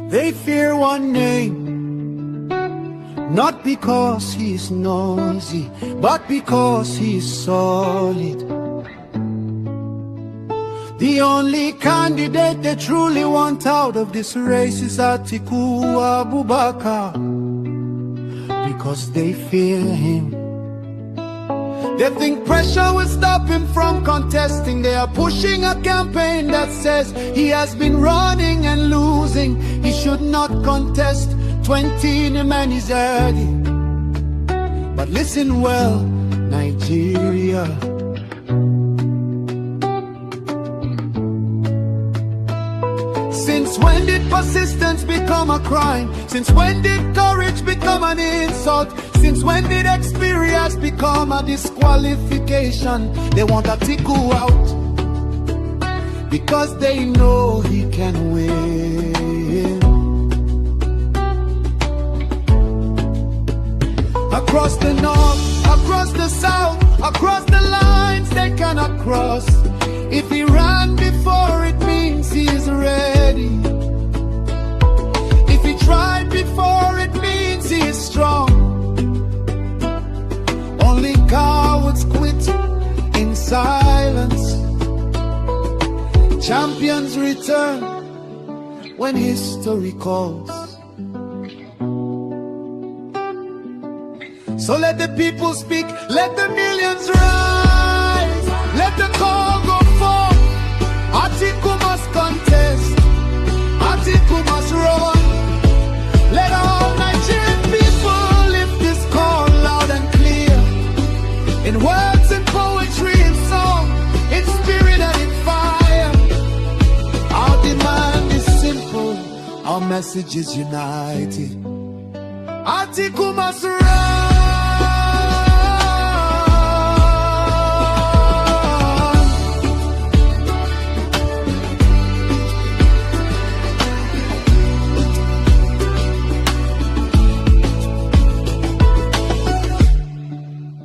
They fear one name, not because he's noisy, but because he's solid. The only candidate they truly want out of this race is Atiku Abubakar, because they fear him. They think pressure will stop him from contesting. They are pushing a campaign that says he has been running and losing. He should not contest. 20 in the man is early. But listen well, Nigeria. Since when did persistence become a crime? Since when did courage become an insult? Since when did experience become a disqualification? They want Atiku out because they know he can win. Across the north, across the south, across the lines they cannot cross. If he ran before, it means he is ready. If he tried before, it means he is strong. Only cowards quit in silence. Champions return when history calls. So let the people speak, let the millions rise, let the call go forth. Atiku must contest, Atiku must run. Let all Nigerian people lift this call loud and clear, in words and poetry and song, in spirit and in fire. Our demand is simple, our message is united. Atiku must run.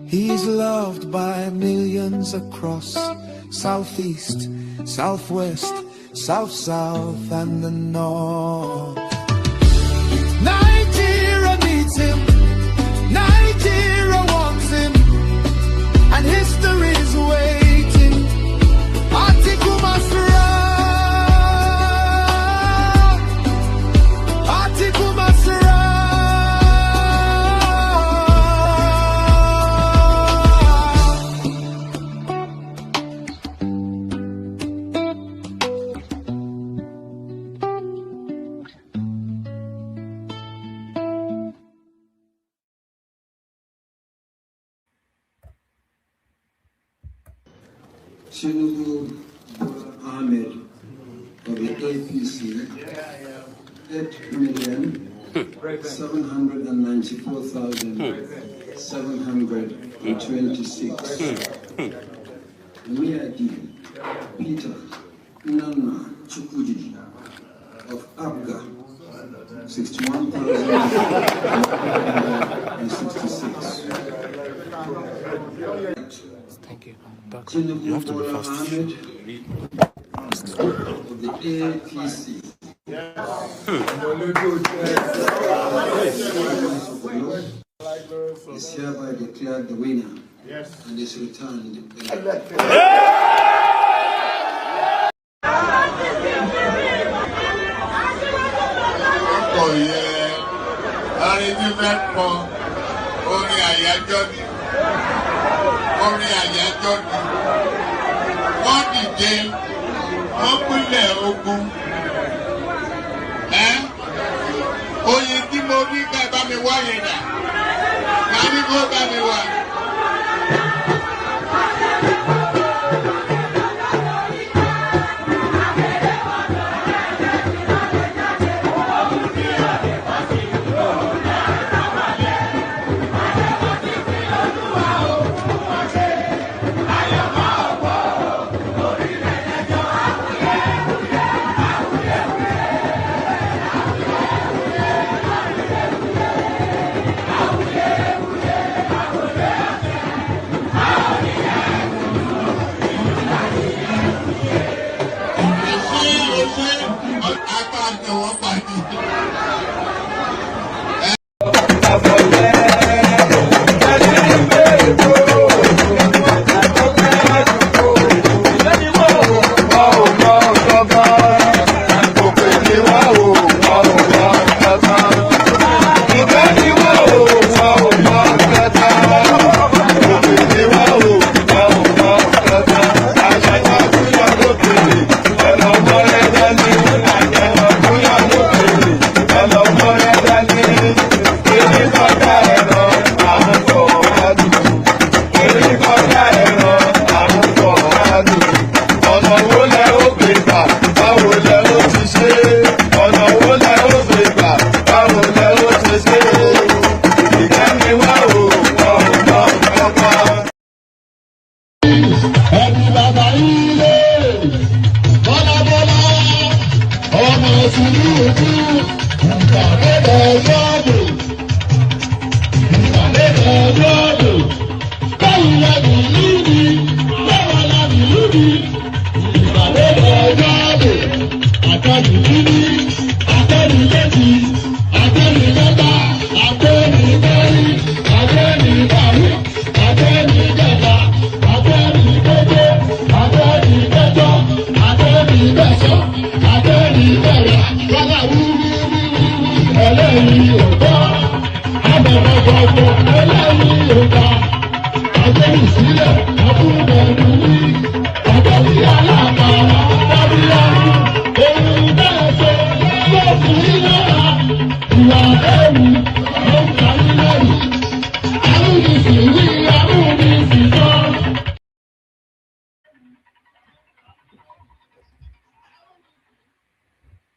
He's loved by millions across Southeast, Southwest, South, and the North. Nigeria needs him, Nigeria wants him, and history is waiting. Atiku must run, Atiku must run. Tinubu Ahmed of the APC, 8,794,726. Miadi Peter Nana Chukwudi of Abga, 61,166. Thank you. You have to be fast. Of the APC. Is hereby declared the winner and is returned. Orin àyájọ́ ni wọ́n dìde wọ́n pínlẹ̀ ogun oyin tí mo ní ká bá mi wá yẹn dà ká ní kó bá mi wá.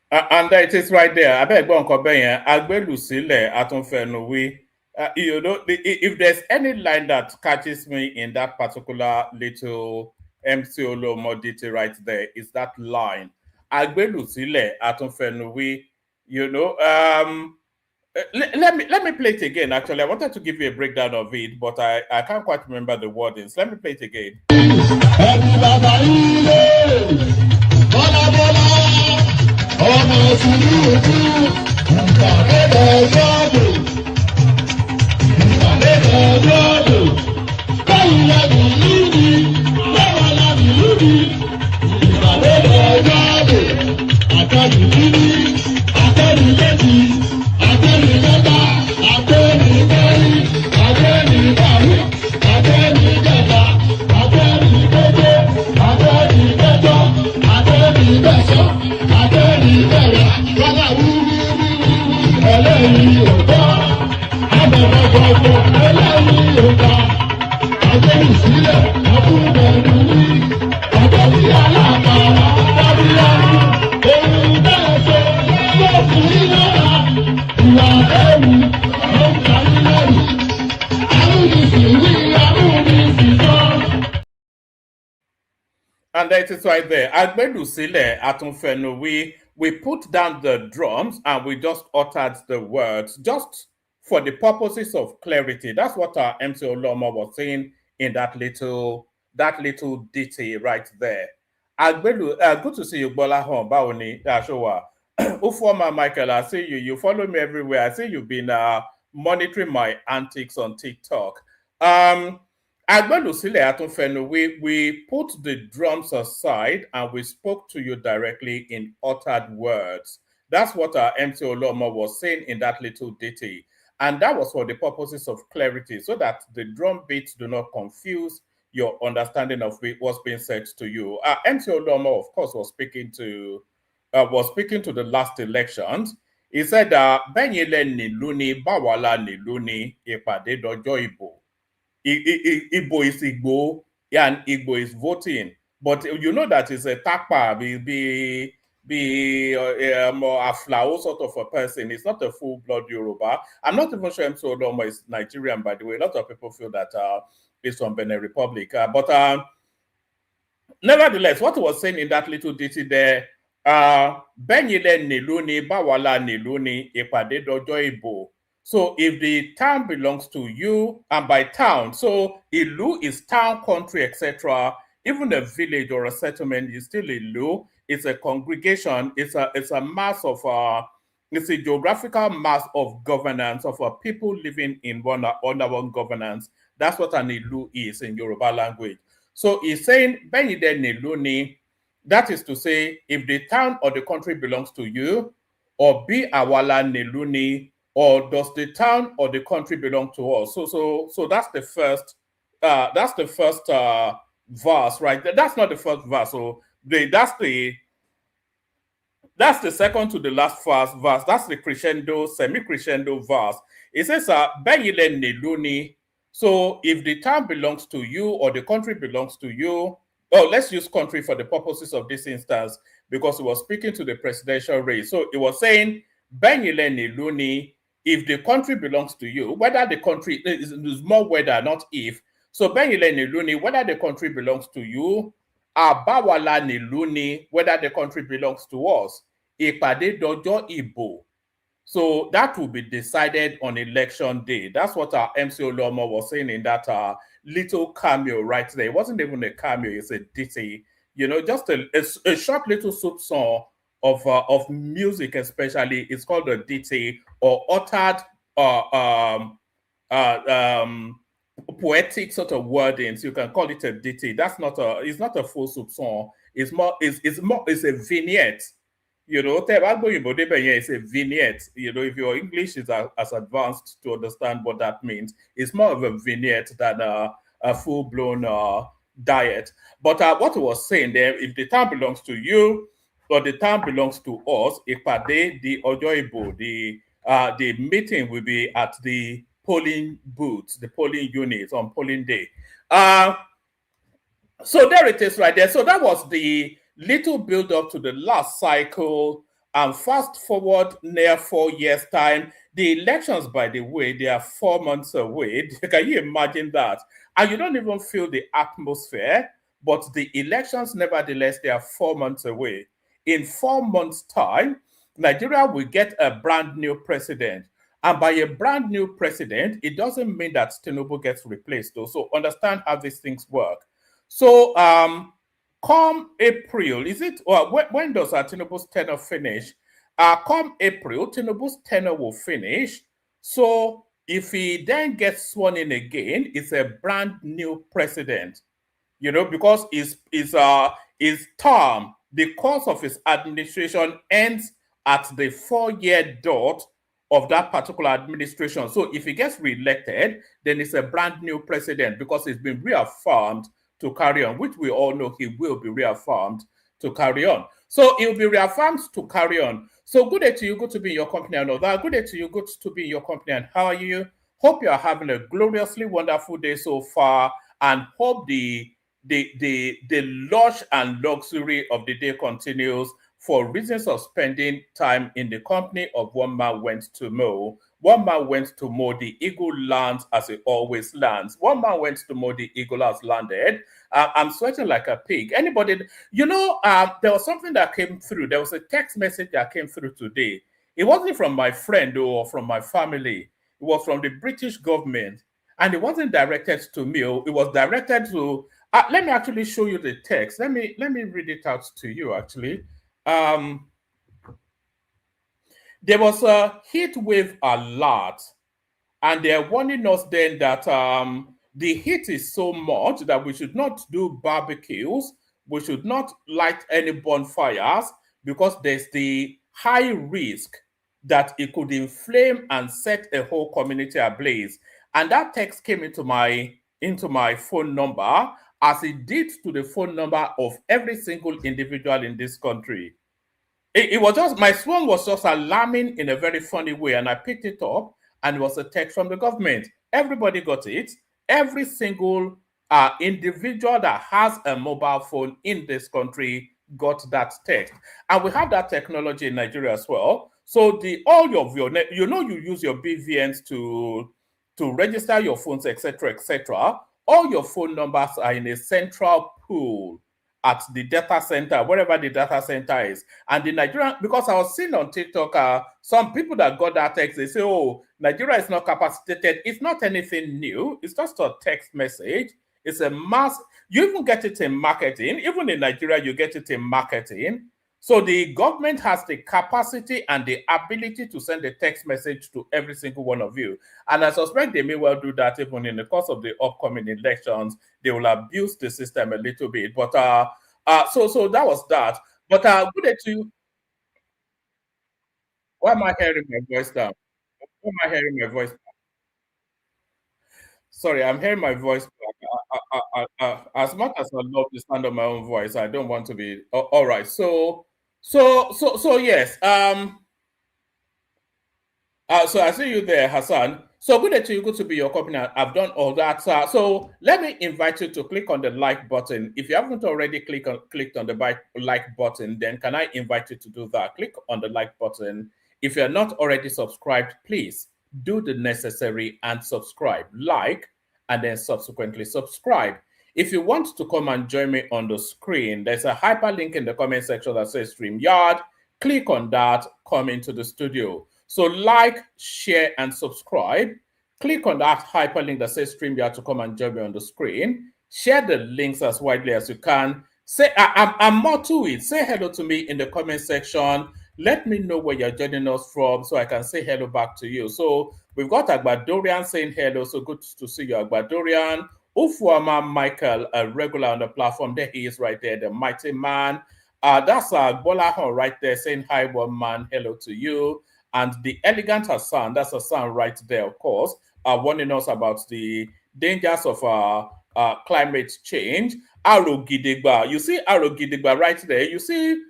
And it is right there. I beg one Agbelusile Atunfenuwi. You know, if there's any line that catches me in that particular little MC Olomo detail right there, is that line. Agbelusile Atunfenuwi. You know, let me play it again. Actually, I wanted to give you a breakdown of it, but I can't quite remember the wordings. Let me play it again. And that is right there. Agbelusile Atunfenuwi, we put down the drums and we just uttered the words just for the purposes of clarity. That's what our MC Oloma was saying in that little ditty right there. Agbelu, good to see you, Bola Hon, Baoni, Ashowa. Ufoma Michael, I see you. You follow me everywhere. I see you've been monitoring my antics on TikTok. Agbelusile Atunfenuwi, we put the drums aside and we spoke to you directly in uttered words. That's what our MC Oloma was saying in that little ditty. And that was for the purposes of clarity, so that the drum beats do not confuse your understanding of what's being said to you. MC Oloma, of course, was speaking to the last elections. He said, "Benyele niluni, bawala niluni, ipade dojo ibo. Igbo is Igbo, and Igbo is voting. But you know that is a takpa, be a flower sort of a person. It's not a full-blood Yoruba. I'm not even sure MC Oloma is Nigerian, by the way. A lot of people feel that it's from Benin Republic. But nevertheless, what he was saying in that little ditty there, Benyile niluni, bawala niluni, ipade dojo ibo. So if the town belongs to you, and by town, so Ilu is town, country, etc. even a village or a settlement is still a Ilu. It's a congregation. It's a mass of it's a geographical mass of governance of people living in under one governance. That's what an Ilu is in Yoruba language. So he's saying, Benide Niluni, that is to say, if the town or the country belongs to you, or Bi Awala Niluni, or does the town or the country belong to us? So that's the first verse, right? That's not the first verse. So that's the second to the last verse. That's the crescendo, semi-crescendo verse. It says, Beyile Niluni. So if the town belongs to you or the country belongs to you, let's use country for the purposes of this instance, because it was speaking to the presidential race. So it was saying, Beyile Niluni, if the country belongs to you, whether the country is more whether, not if. So Beyile Niluni, whether the country belongs to you, Abawala Niluni, whether the country belongs to us. Ìpàdé dọjọ́ ìbò. So that will be decided on election day. That's what our MC Olomo was saying in that little cameo right there. It wasn't even a cameo, it's a ditty. You know, just a short little soup song of music, especially. It's called a ditty or uttered poetic sort of wordings. You can call it a ditty. It's not a full soup song. It's a vignette. You know, it's a vignette. You know, if your English is as advanced to understand what that means, it's more of a vignette than a full-blown diet. But what I was saying there, if the town belongs to you or the town belongs to us, ìpàdé di ọjọ́ ìbò, the meeting will be at the polling booths, the polling units on polling day. So there it is right there. So that was the little build up to the last cycle. And fast forward near 4 years' time. The elections, by the way, they are 4 months away. Can you imagine that? And you don't even feel the atmosphere, but the elections, nevertheless, they are 4 months away. In 4 months' time, Nigeria will get a brand new president. And by a brand new president, it doesn't mean that Tinubu gets replaced, though. So understand how these things work. So come April, is it? Well, when does Tinubu's tenure finish? Come April, Tinubu's tenure will finish. So if he then gets sworn in again, it's a brand new president. You know, because his term, the course of his administration ends at the 4-year dot of that particular administration. So if he gets reelected, then it's a brand new president because he's been reaffirmed to carry on, which we all know he will be reaffirmed to carry on. So he'll be reaffirmed to carry on. So good day to you, good to be in your company and all that. Good day to you, good to be in your company, and how are you? Hope you are having a gloriously wonderful day so far, and hope the lush and luxury of the day continues for reasons of spending time in the company of one man went to mow. One man went to mow, the eagle lands as it always lands. One man went to mow, the eagle has landed. I'm sweating like a pig. Anybody, you know, there was something that came through. There was a text message that came through today. It wasn't from my friend or from my family. It was from the British government. And it wasn't directed to me. It was directed to, let me actually show you the text. Let me read it out to you, actually. There was a heat wave alert, and they're warning us then that the heat is so much that we should not do barbecues, we should not light any bonfires, because there's the high risk that it could inflame and set a whole community ablaze. And that text came into my phone number, as it did to the phone number of every single individual in this country. It was just, my phone was just alarming in a very funny way, and I picked it up, and it was a text from the government. Everybody got it. Every single individual that has a mobile phone in this country got that text. And we have that technology in Nigeria as well. So all of your, you use your BVNs to register your phones, etc., etc. All your phone numbers are in a central pool at the data center, wherever the data center is. And the Nigerian, because I was seeing on TikTok, some people that got that text, they say, oh, Nigeria is not capacitated. It's not anything new. It's just a text message. It's a mass. You even get it in marketing. Even in Nigeria, you get it in marketing. So the government has the capacity and the ability to send a text message to every single one of you. And I suspect they may well do that even in the course of the upcoming elections. They will abuse the system a little bit. But so that was that. But good day to you. Why am I hearing my voice down? Why am I hearing my voice? Sorry, I'm hearing my voice back. As much as I love the sound of my own voice, I don't want to be. All right. So yes. So I see you there, Hassan. So good day to you. Good to be your company. I've done all that. So let me invite you to click on the like button. If you haven't already clicked on the like button, then can I invite you to do that? Click on the like button. If you're not already subscribed, please do the necessary and subscribe. Like and then subsequently subscribe. If you want to come and join me on the screen, there's a hyperlink in the comment section that says StreamYard. Click on that, come into the studio. So like, share, and subscribe. Click on that hyperlink that says StreamYard to come and join me on the screen. Share the links as widely as you can. Say, I'm more to it. Say hello to me in the comment section. Let me know where you're joining us from so I can say hello back to you. So we've got Agbadorian saying hello. So good to see you, Agbadorian. Ufuama Michael, a regular on the platform. There he is right there, the mighty man. That's Bolahon right there saying hi, one man. Hello to you. And the elegant Hassan, that's Hassan right there, of course, warning us about the dangers of climate change. Arogidigba, you see Arogidigba right there. You see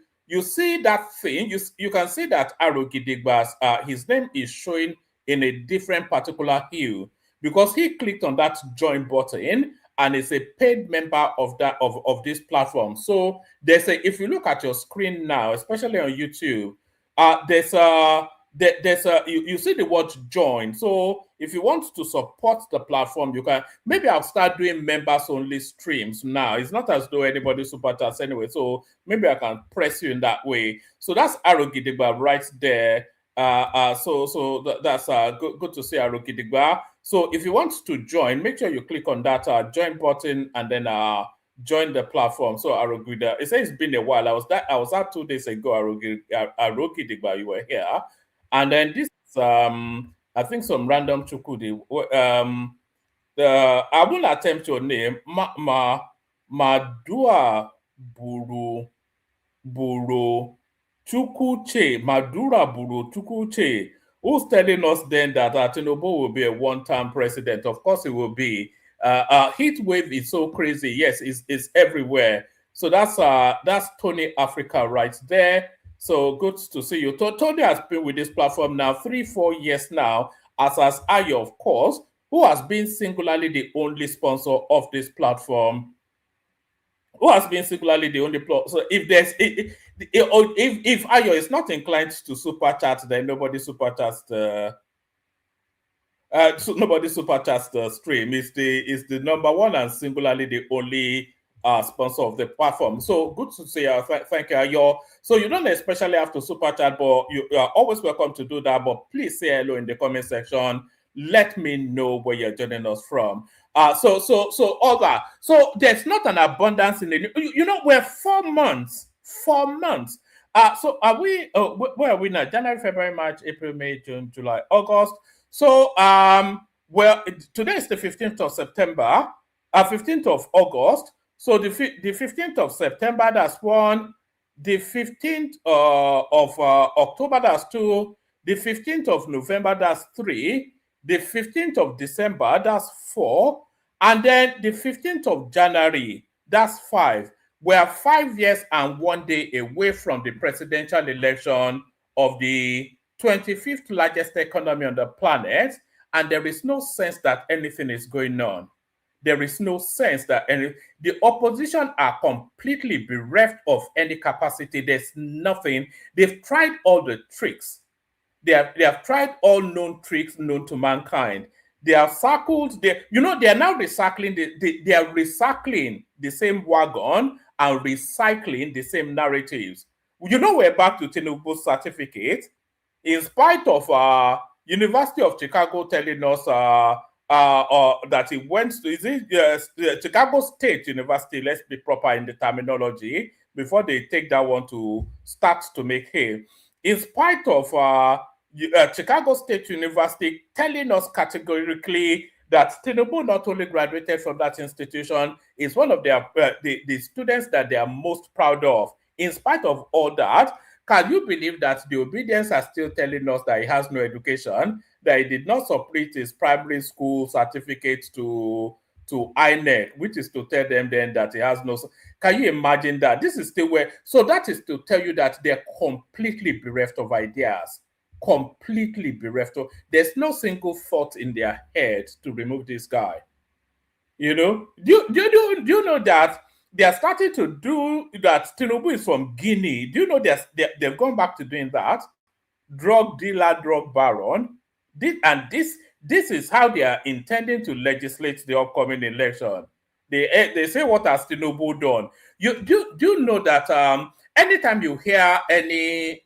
that thing. You can see that Arogidigba's his name is showing in a different particular hue because he clicked on that join button and is a paid member of this platform. So if you look at your screen now, especially on YouTube, you see the word join. So if you want to support the platform, you can. Maybe I'll start doing members only streams now. It's not as though anybody super chats anyway, so maybe I can press you in that way. So that's Arogidigba right there. That's good to see Arogidigba. So if you want to join, make sure you click on that join button and then join the platform. So Arogida, it says it's been a while. I was out 2 days ago. Arogidigba, you were here. And then this is, I think, some random Chukudi. I will attempt your name. Madua Buru Chukuche. Madura Buru Chukuche. Who's telling us then that Tinubu will be a one-term president? Of course, it will be. Heat wave is so crazy. Yes, it's everywhere. So that's Tony Africa right there. So good to see you. Tony has been with this platform now 3-4 years now, as has Ayo, of course, who has been singularly the only sponsor of this platform. So if Ayo is not inclined to super chat, then nobody super chats nobody super chats the stream. Is the number one and singularly the only sponsor of the platform. So good to see you. Thank you. So you don't especially have to super chat, but you are always welcome to do that. But please say hello in the comment section. Let me know where you're joining us from. So all that. So there's not an abundance in the. We're 4 months. 4 months. So are we? Where are we now? January, February, March, April, May, June, July, August. So well, today is the 15th of September. 15th of August. So the 15th of September, that's 1. The 15th of October, that's 2. The 15th of November, that's 3. The 15th of December, that's 4. And then the 15th of January, that's 5. We are 5 years and 1 day away from the presidential election of the 25th largest economy on the planet. And there is no sense that anything is going on. There is no sense that the opposition are completely bereft of any capacity. There's nothing. They've tried all the tricks. They have tried all known tricks known to mankind. They have circled. They are now recycling. They are recycling the same wagon and recycling the same narratives. We're back to Tinubu's certificate. In spite of University of Chicago telling us or that he went to, is it Chicago State University, let's be proper in the terminology, before they take that one to start to make hay. In spite of Chicago State University telling us categorically that Tinubu not only graduated from that institution, is one of their the students that they are most proud of. In spite of all that, can you believe that the obedience are still telling us that he has no education, that he did not submit his primary school certificate to INEC, which is to tell them then that he has no. Can you imagine that? This is still where, so that is to tell you that they're completely bereft of ideas, completely bereft of, there's no single thought in their head to remove this guy. You know, do you know that they are starting to do that? Tinubu is from Guinea. Do you know they've gone back to doing that? Drug dealer, drug baron. This is how they are intending to legislate the upcoming election. They say, what has Tinubu done? Do you know that anytime you hear any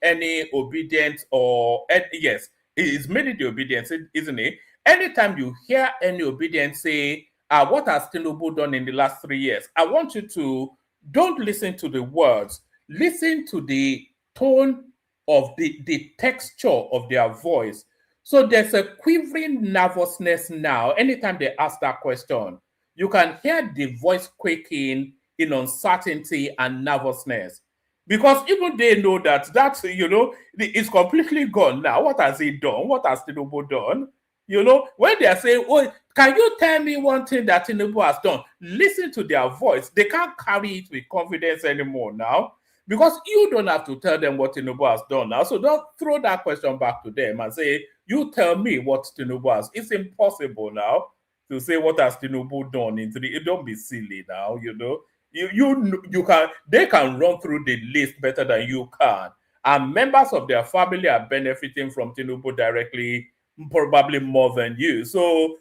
obedience or yes, it is mainly the obedience, isn't it? Anytime you hear any obedience say, what has Tinubu done in the last 3 years? I want you to don't listen to the words, listen to the tone of the texture of their voice. So there's a quivering nervousness now. Anytime they ask that question, you can hear the voice quaking in uncertainty and nervousness. Because even they know that you know, it's completely gone now. What has he done? What has Tinubu done? You know, when they are saying, oh, can you tell me one thing that Tinubu has done? Listen to their voice. They can't carry it with confidence anymore now, because you don't have to tell them what Tinubu has done now. So don't throw that question back to them and say, you tell me what Tinubu has. It's impossible now to say what has Tinubu done in 3. Don't be silly now, you know. You can, they can run through the list better than you can. And members of their family are benefiting from Tinubu directly, probably more than you. So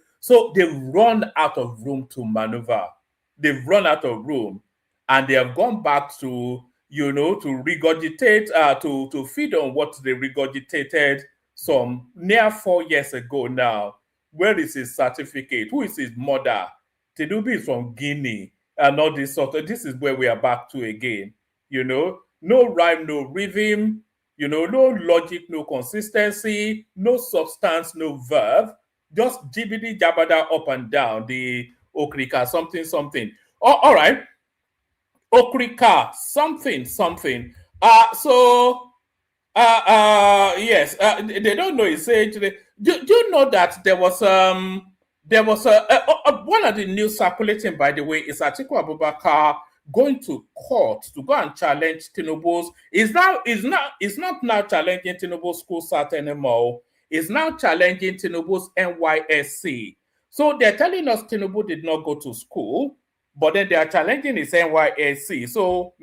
they've run out of room to maneuver. They've run out of room, and they have gone back to, you know, to regurgitate, to feed on what they regurgitated some near 4 years ago now. Where is his certificate? Who is his mother? Tinubu is from Guinea, and all this sort of, this is where we are back to again. You know, no rhyme, no rhythm, you know, no logic, no consistency, no substance, no verb, just jibbity jabada up and down, the okrika, something, something. Oh, all right. Okrika, something. Yes, they don't know his age. Do you know that there was one of the news circulating, by the way, is Atiku Abubakar going to court to go and challenge Tinubu's. Is not now challenging Tinubu's school start anymore. Is now challenging Tinubu's NYSC. So they're telling us Tinubu did not go to school, but then they are challenging his NYSC. So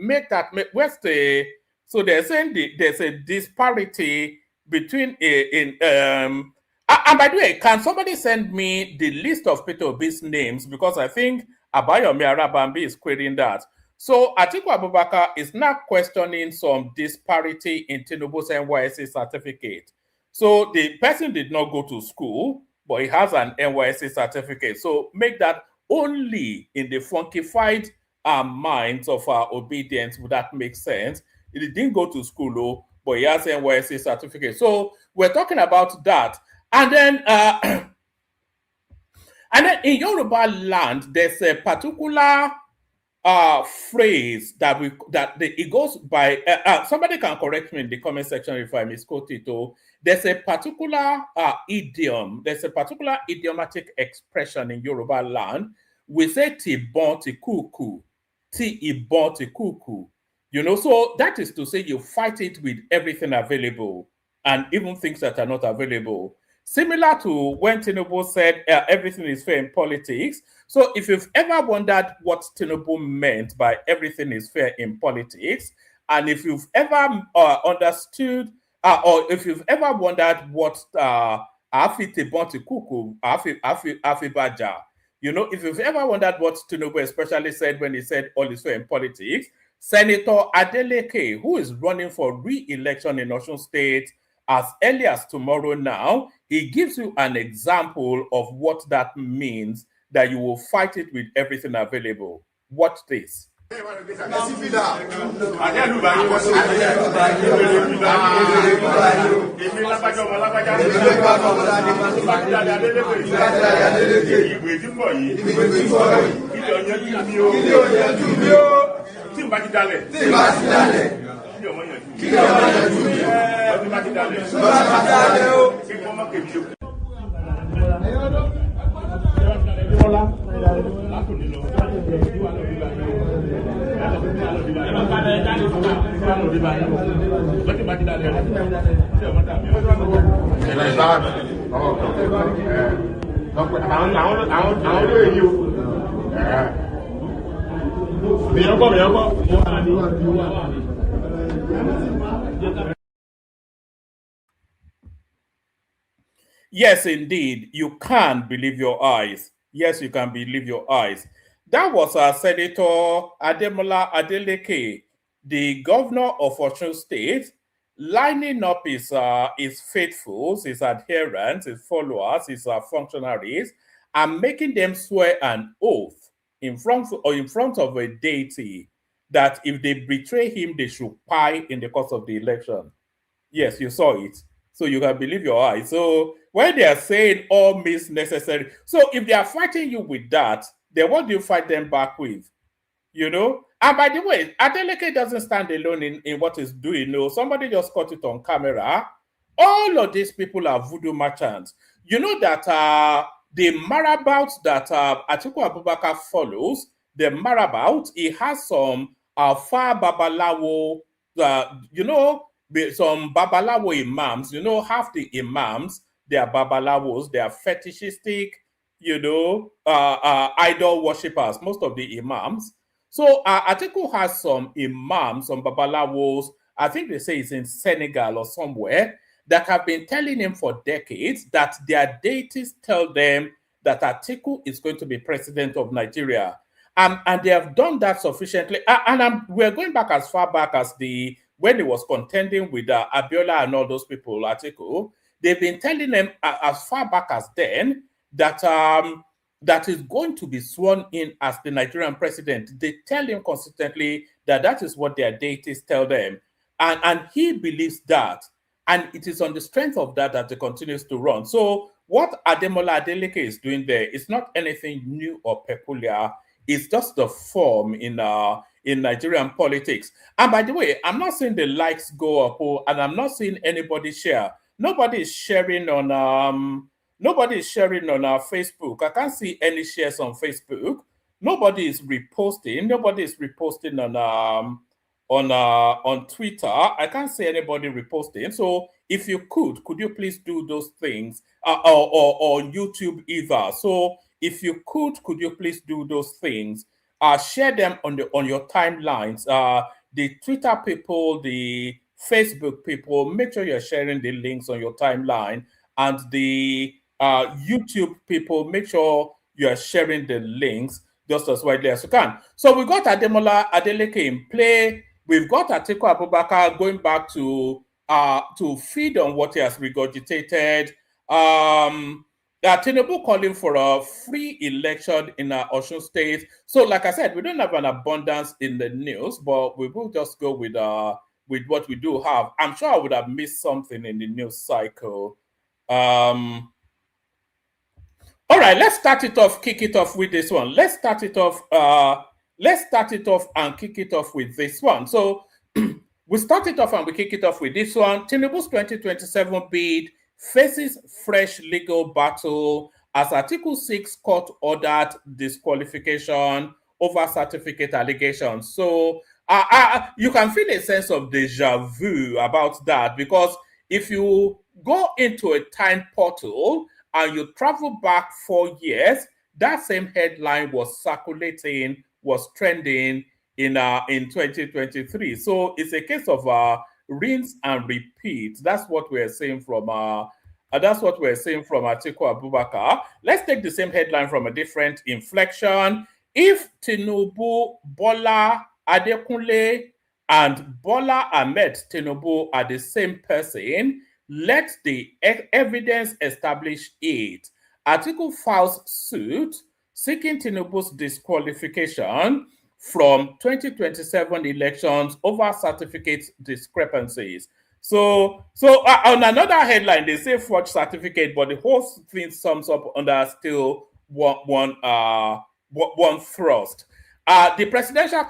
so they're saying there's a disparity between and by the way, can somebody send me the list of Peter Obi's names? Because I think Abayomi Arabambi is querying that. So Atiku Abubakar is now questioning some disparity in Tinubu's NYSC certificate. So the person did not go to school, but he has an NYSC certificate. So make that only in the funkified minds of our obedience. Would that make sense? He didn't go to school, but he has an NYSC certificate. So we're talking about that. And then in Yoruba land, there's a particular phrase that it goes by. Somebody can correct me in the comment section if I misquote it. There's a particular idiom. There's a particular idiomatic expression in Yoruba land. We say "ti bon ti kuku," "ti ibon ti kuku." You know, so that is to say you fight it with everything available, and even things that are not available. Similar to when Tinubu said everything is fair in politics. So if you've ever wondered what Tinubu meant by everything is fair in politics, and if you've ever understood, or if you've ever wondered what Afitebonti Kuku, Afibaja, you know, if you've ever wondered what Tinubu especially said when he said all is fair in politics, Senator Adeleke, who is running for re-election in Osun State as early as tomorrow now, He gives you an example of what that means, that you will fight it with everything available. Watch this. Yes, indeed, you can believe your eyes. Yes, you can believe your eyes. That was Senator Adeleke, the governor of Osun State, lining up his faithfuls, his adherents, his followers, his functionaries, and making them swear an oath in front of a deity that if they betray him, they should pie in the course of the election. Yes, you saw it. So you can believe your eyes. So when they are saying all means necessary, so if they are fighting you with that, then what do you fight them back with? You know? And by the way, Adeleke doesn't stand alone in what he's doing. No, somebody just caught it on camera. All of these people are voodoo merchants. You know that the marabout that Atiku Abubakar follows, the marabout, he has some far babalawo, you know, some babalawo imams. You know, half the imams, they are babalawos, they are fetishistic, you know, idol worshippers, most of the imams. So Atiku has some imams, some babalawos, I think they say it's in Senegal or somewhere, that have been telling him for decades that their deities tell them that Atiku is going to be president of Nigeria. And they have done that sufficiently. We're going back as far back as when he was contending with Abiola and all those people, Atiku. They've been telling them as far back as then that that is going to be sworn in as the Nigerian president. They tell him consistently that that is what their deities tell them. And he believes that. And it is on the strength of that that it continues to run. So what Ademola Adeleke is doing there is not anything new or peculiar. It's just the form in Nigerian politics. And by the way, I'm not seeing the likes go up, and I'm not seeing anybody share. Nobody is sharing on Facebook. I can't see any shares on Facebook. Nobody is reposting. Nobody is reposting on Twitter. I can't see anybody reposting. So if you could you please do those things, or YouTube either. So if you could you please do those things? Share them on your timelines. The Twitter people, the Facebook people, make sure you're sharing the links on your timeline, and the YouTube people, make sure you're sharing the links just as widely as you can. So we got Ademola Adeleke in play. We've got Atiku Abubakar going back to feed on what he has regurgitated. Tinubu calling for a free election in Osun State. So, like I said, we don't have an abundance in the news, but we will just go with what we do have. I'm sure I would have missed something in the news cycle. All right, let's start it off, kick it off with this one. Let's start it off and kick it off with this one. So we start it off and we kick it off with this one. Tinubu's 2027 bid faces fresh legal battle as Article 6 court-ordered disqualification over certificate allegations. So you can feel a sense of deja vu about that, because if you go into a time portal and you travel back 4 years, that same headline was circulating, was trending in 2023. So it's a case of rinse and repeat. That's what we're saying from Atiku Abubakar. Let's take the same headline from a different inflection. If Tinubu, Bola Adekunle, and Bola Ahmed Tinubu are the same person, let the evidence establish it. Atiku files suit seeking Tinubu's disqualification from 2027 elections over certificate discrepancies. So on another headline, they say forged certificate, but the whole thing sums up under still one thrust. The presidential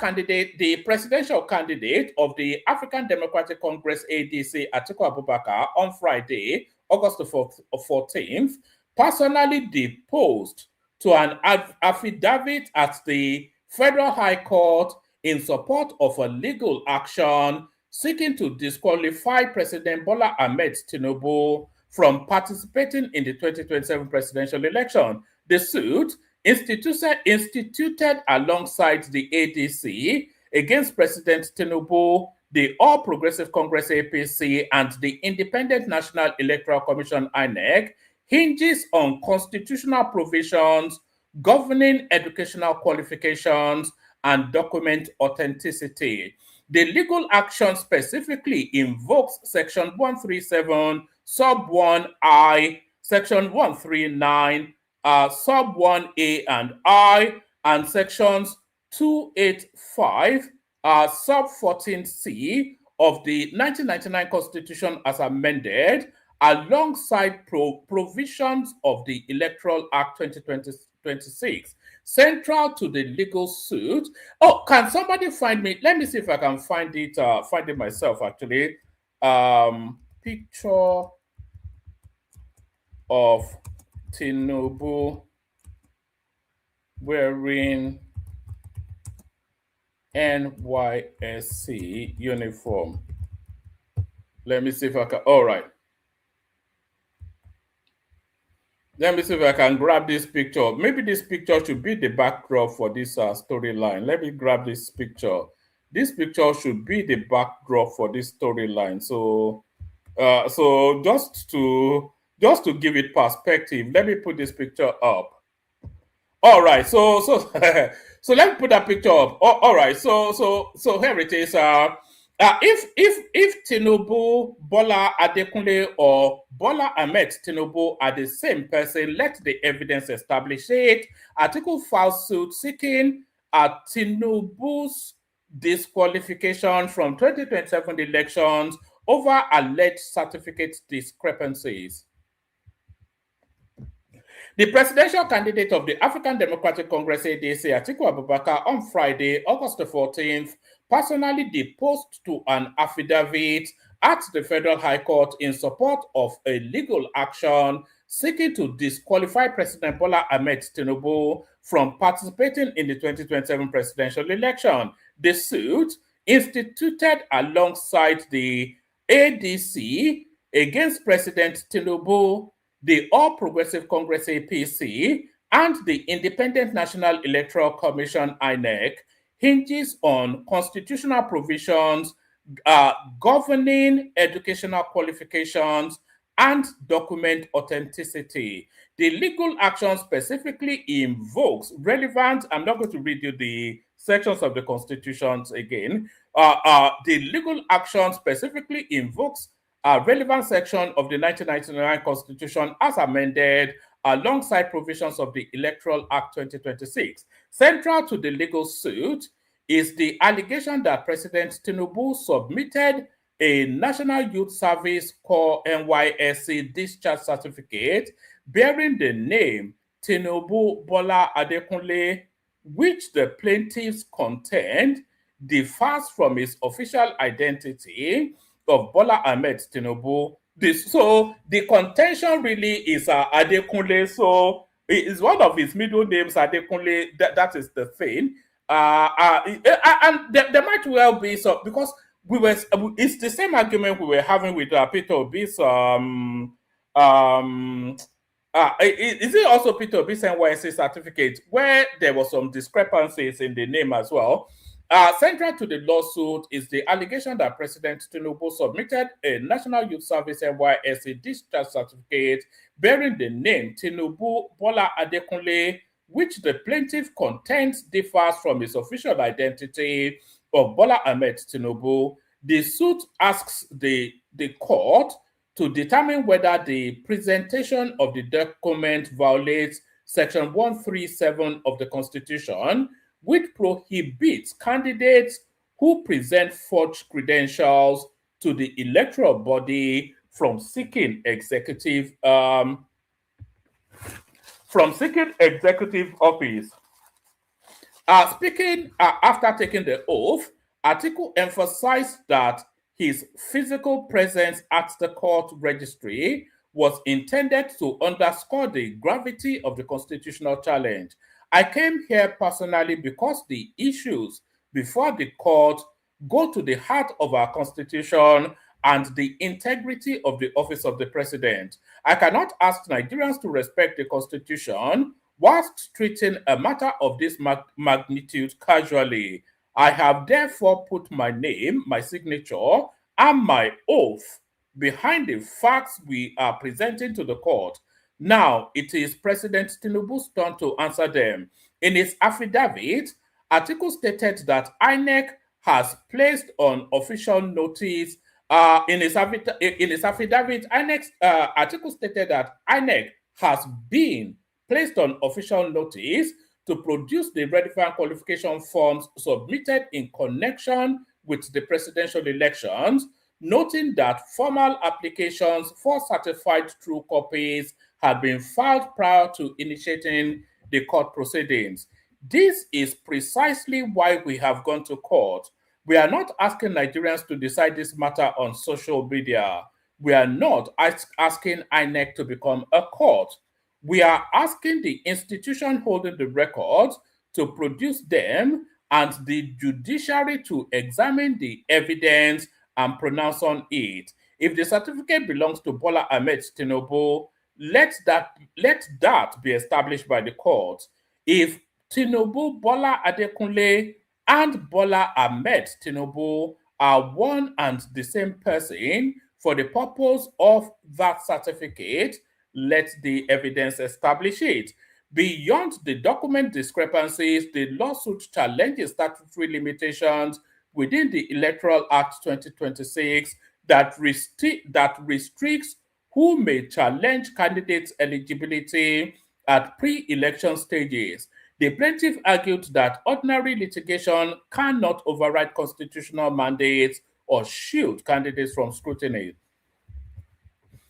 candidate of the African Democratic Congress (ADC), Atiku Abubakar, on Friday, August 14th, personally deposed to an affidavit at the Federal High Court in support of a legal action seeking to disqualify President Bola Ahmed Tinubu from participating in the 2027 presidential election. The suit, instituted alongside the ADC against President Tinubu, the All Progressive Congress (APC), and the Independent National Electoral Commission (INEC), hinges on constitutional provisions governing educational qualifications and document authenticity. The legal action specifically invokes Section 137, Sub 1I, Section 139, Sub 1A and I, and Sections 285, Sub 14C of the 1999 Constitution as amended, alongside provisions of the Electoral Act 2026. Central to the legal suit. Oh, can somebody find me? Let me see if I can find it myself, actually. Picture of Tinubu wearing NYSC uniform. Let me see if I can. All right. Let me see if I can grab this picture. Maybe this picture should be the backdrop for this storyline. Let me grab this picture. This picture should be the backdrop for this storyline. So just to give it perspective, let me put this picture up. All right. So so let me put that picture up. All right. So here it is. If Tinubu, Bola Adekunle, or Bola Ahmed Tinubu are the same person, let the evidence establish it. Atiku files suit seeking Tinubu's disqualification from 2027 elections over alleged certificate discrepancies. The presidential candidate of the African Democratic Congress (ADC), Atiku Abubakar, on Friday, August 14th, personally deposed to an affidavit at the Federal High Court in support of a legal action seeking to disqualify President Bola Ahmed Tinubu from participating in the 2027 presidential election. The suit, instituted alongside the ADC against President Tinubu, the All Progressive Congress (APC), and the Independent National Electoral Commission (INEC), hinges on constitutional provisions governing educational qualifications and document authenticity. The legal action specifically invokes relevant, I'm not going to read you the sections of the constitutions again. The legal action specifically invokes a relevant section of the 1999 Constitution as amended alongside provisions of the Electoral Act 2026. Central to the legal suit is the allegation that President Tinubu submitted a National Youth Service Corps (NYSC) discharge certificate bearing the name Tinubu Bola Adekunle, which the plaintiffs contend differs from his official identity of Bola Ahmed Tinubu. So the contention really is Adekunle. So it is one of his middle names, Adekunle. That is the thing. And there might well be so, because it's the same argument we were having with Peter Obi's is it also Peter Obi's NYSC certificate where there was some discrepancies in the name as well. Central to the lawsuit is the allegation that President Tinubu submitted a National Youth Service NYSC discharge certificate bearing the name Tinubu Bola Adekunle, which the plaintiff contends differs from his official identity of Bola Ahmed Tinubu. The suit asks the court to determine whether the presentation of the document violates Section 137 of the Constitution, which prohibits candidates who present forged credentials to the electoral body from seeking executive office. Speaking after taking the oath, Atiku emphasized that his physical presence at the court registry was intended to underscore the gravity of the constitutional challenge. I came here personally because the issues before the court go to the heart of our constitution and the integrity of the office of the president. I cannot ask Nigerians to respect the constitution whilst treating a matter of this magnitude casually. I have therefore put my name, my signature, and my oath behind the facts we are presenting to the court. Now it is President Tinubu's turn to answer them. In his affidavit, Atiku stated that INEC has placed on official notice. In his affidavit, Atiku stated that INEC has been placed on official notice to produce the relevant qualification forms submitted in connection with the presidential elections, noting that formal applications for certified true copies had been filed prior to initiating the court proceedings. This is precisely why we have gone to court. We are not asking Nigerians to decide this matter on social media. We are not asking INEC to become a court. We are asking the institution holding the records to produce them and the judiciary to examine the evidence and pronounce on it. If the certificate belongs to Bola Ahmed Tinubu, let that be established by the court. If Tinubu, Bola Adekunle, and Bola Ahmed Tinubu are one and the same person for the purpose of that certificate, let the evidence establish it. Beyond the document discrepancies, the lawsuit challenges statutory limitations within the Electoral Act 2026 that restricts who may challenge candidates' eligibility at pre-election stages. The plaintiff argued that ordinary litigation cannot override constitutional mandates or shield candidates from scrutiny.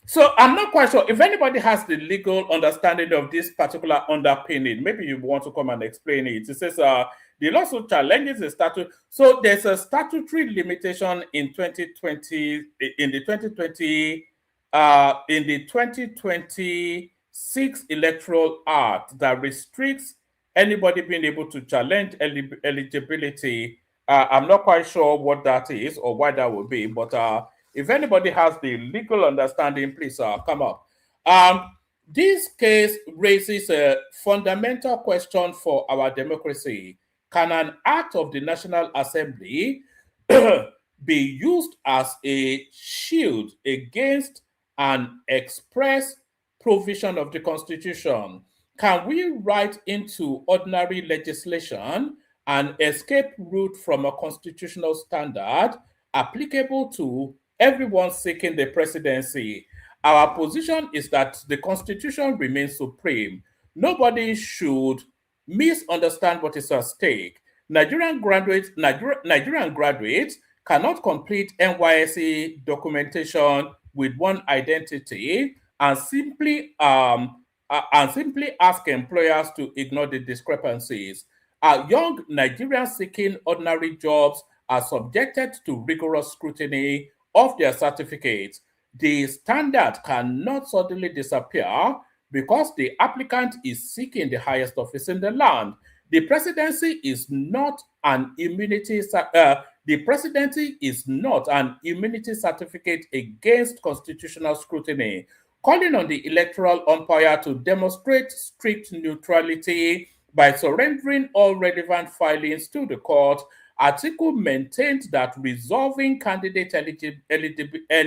So I'm not quite sure if anybody has the legal understanding of this particular underpinning. Maybe you want to come and explain it. It says the lawsuit challenges the statute. So there's a statutory limitation in 2020 in the 2026 Electoral Act that restricts anybody being able to challenge eligibility. I'm not quite sure what that is or why that would be, but if anybody has the legal understanding, please come up. This case raises a fundamental question for our democracy. Can an act of the National Assembly be used as a shield against an express provision of the Constitution? Can we write into ordinary legislation an escape route from a constitutional standard applicable to everyone seeking the presidency? Our position is that the Constitution remains supreme. Nobody should misunderstand what is at stake. Nigerian graduates cannot complete NYSC documentation with one identity and simply ask employers to ignore the discrepancies. Young Nigerians seeking ordinary jobs are subjected to rigorous scrutiny of their certificates. The standard cannot suddenly disappear because the applicant is seeking the highest office in the land. The presidency is not an immunity. The presidency is not an immunity certificate against constitutional scrutiny. Calling on the electoral umpire to demonstrate strict neutrality by surrendering all relevant filings to the court, Atiku maintained that resolving candidate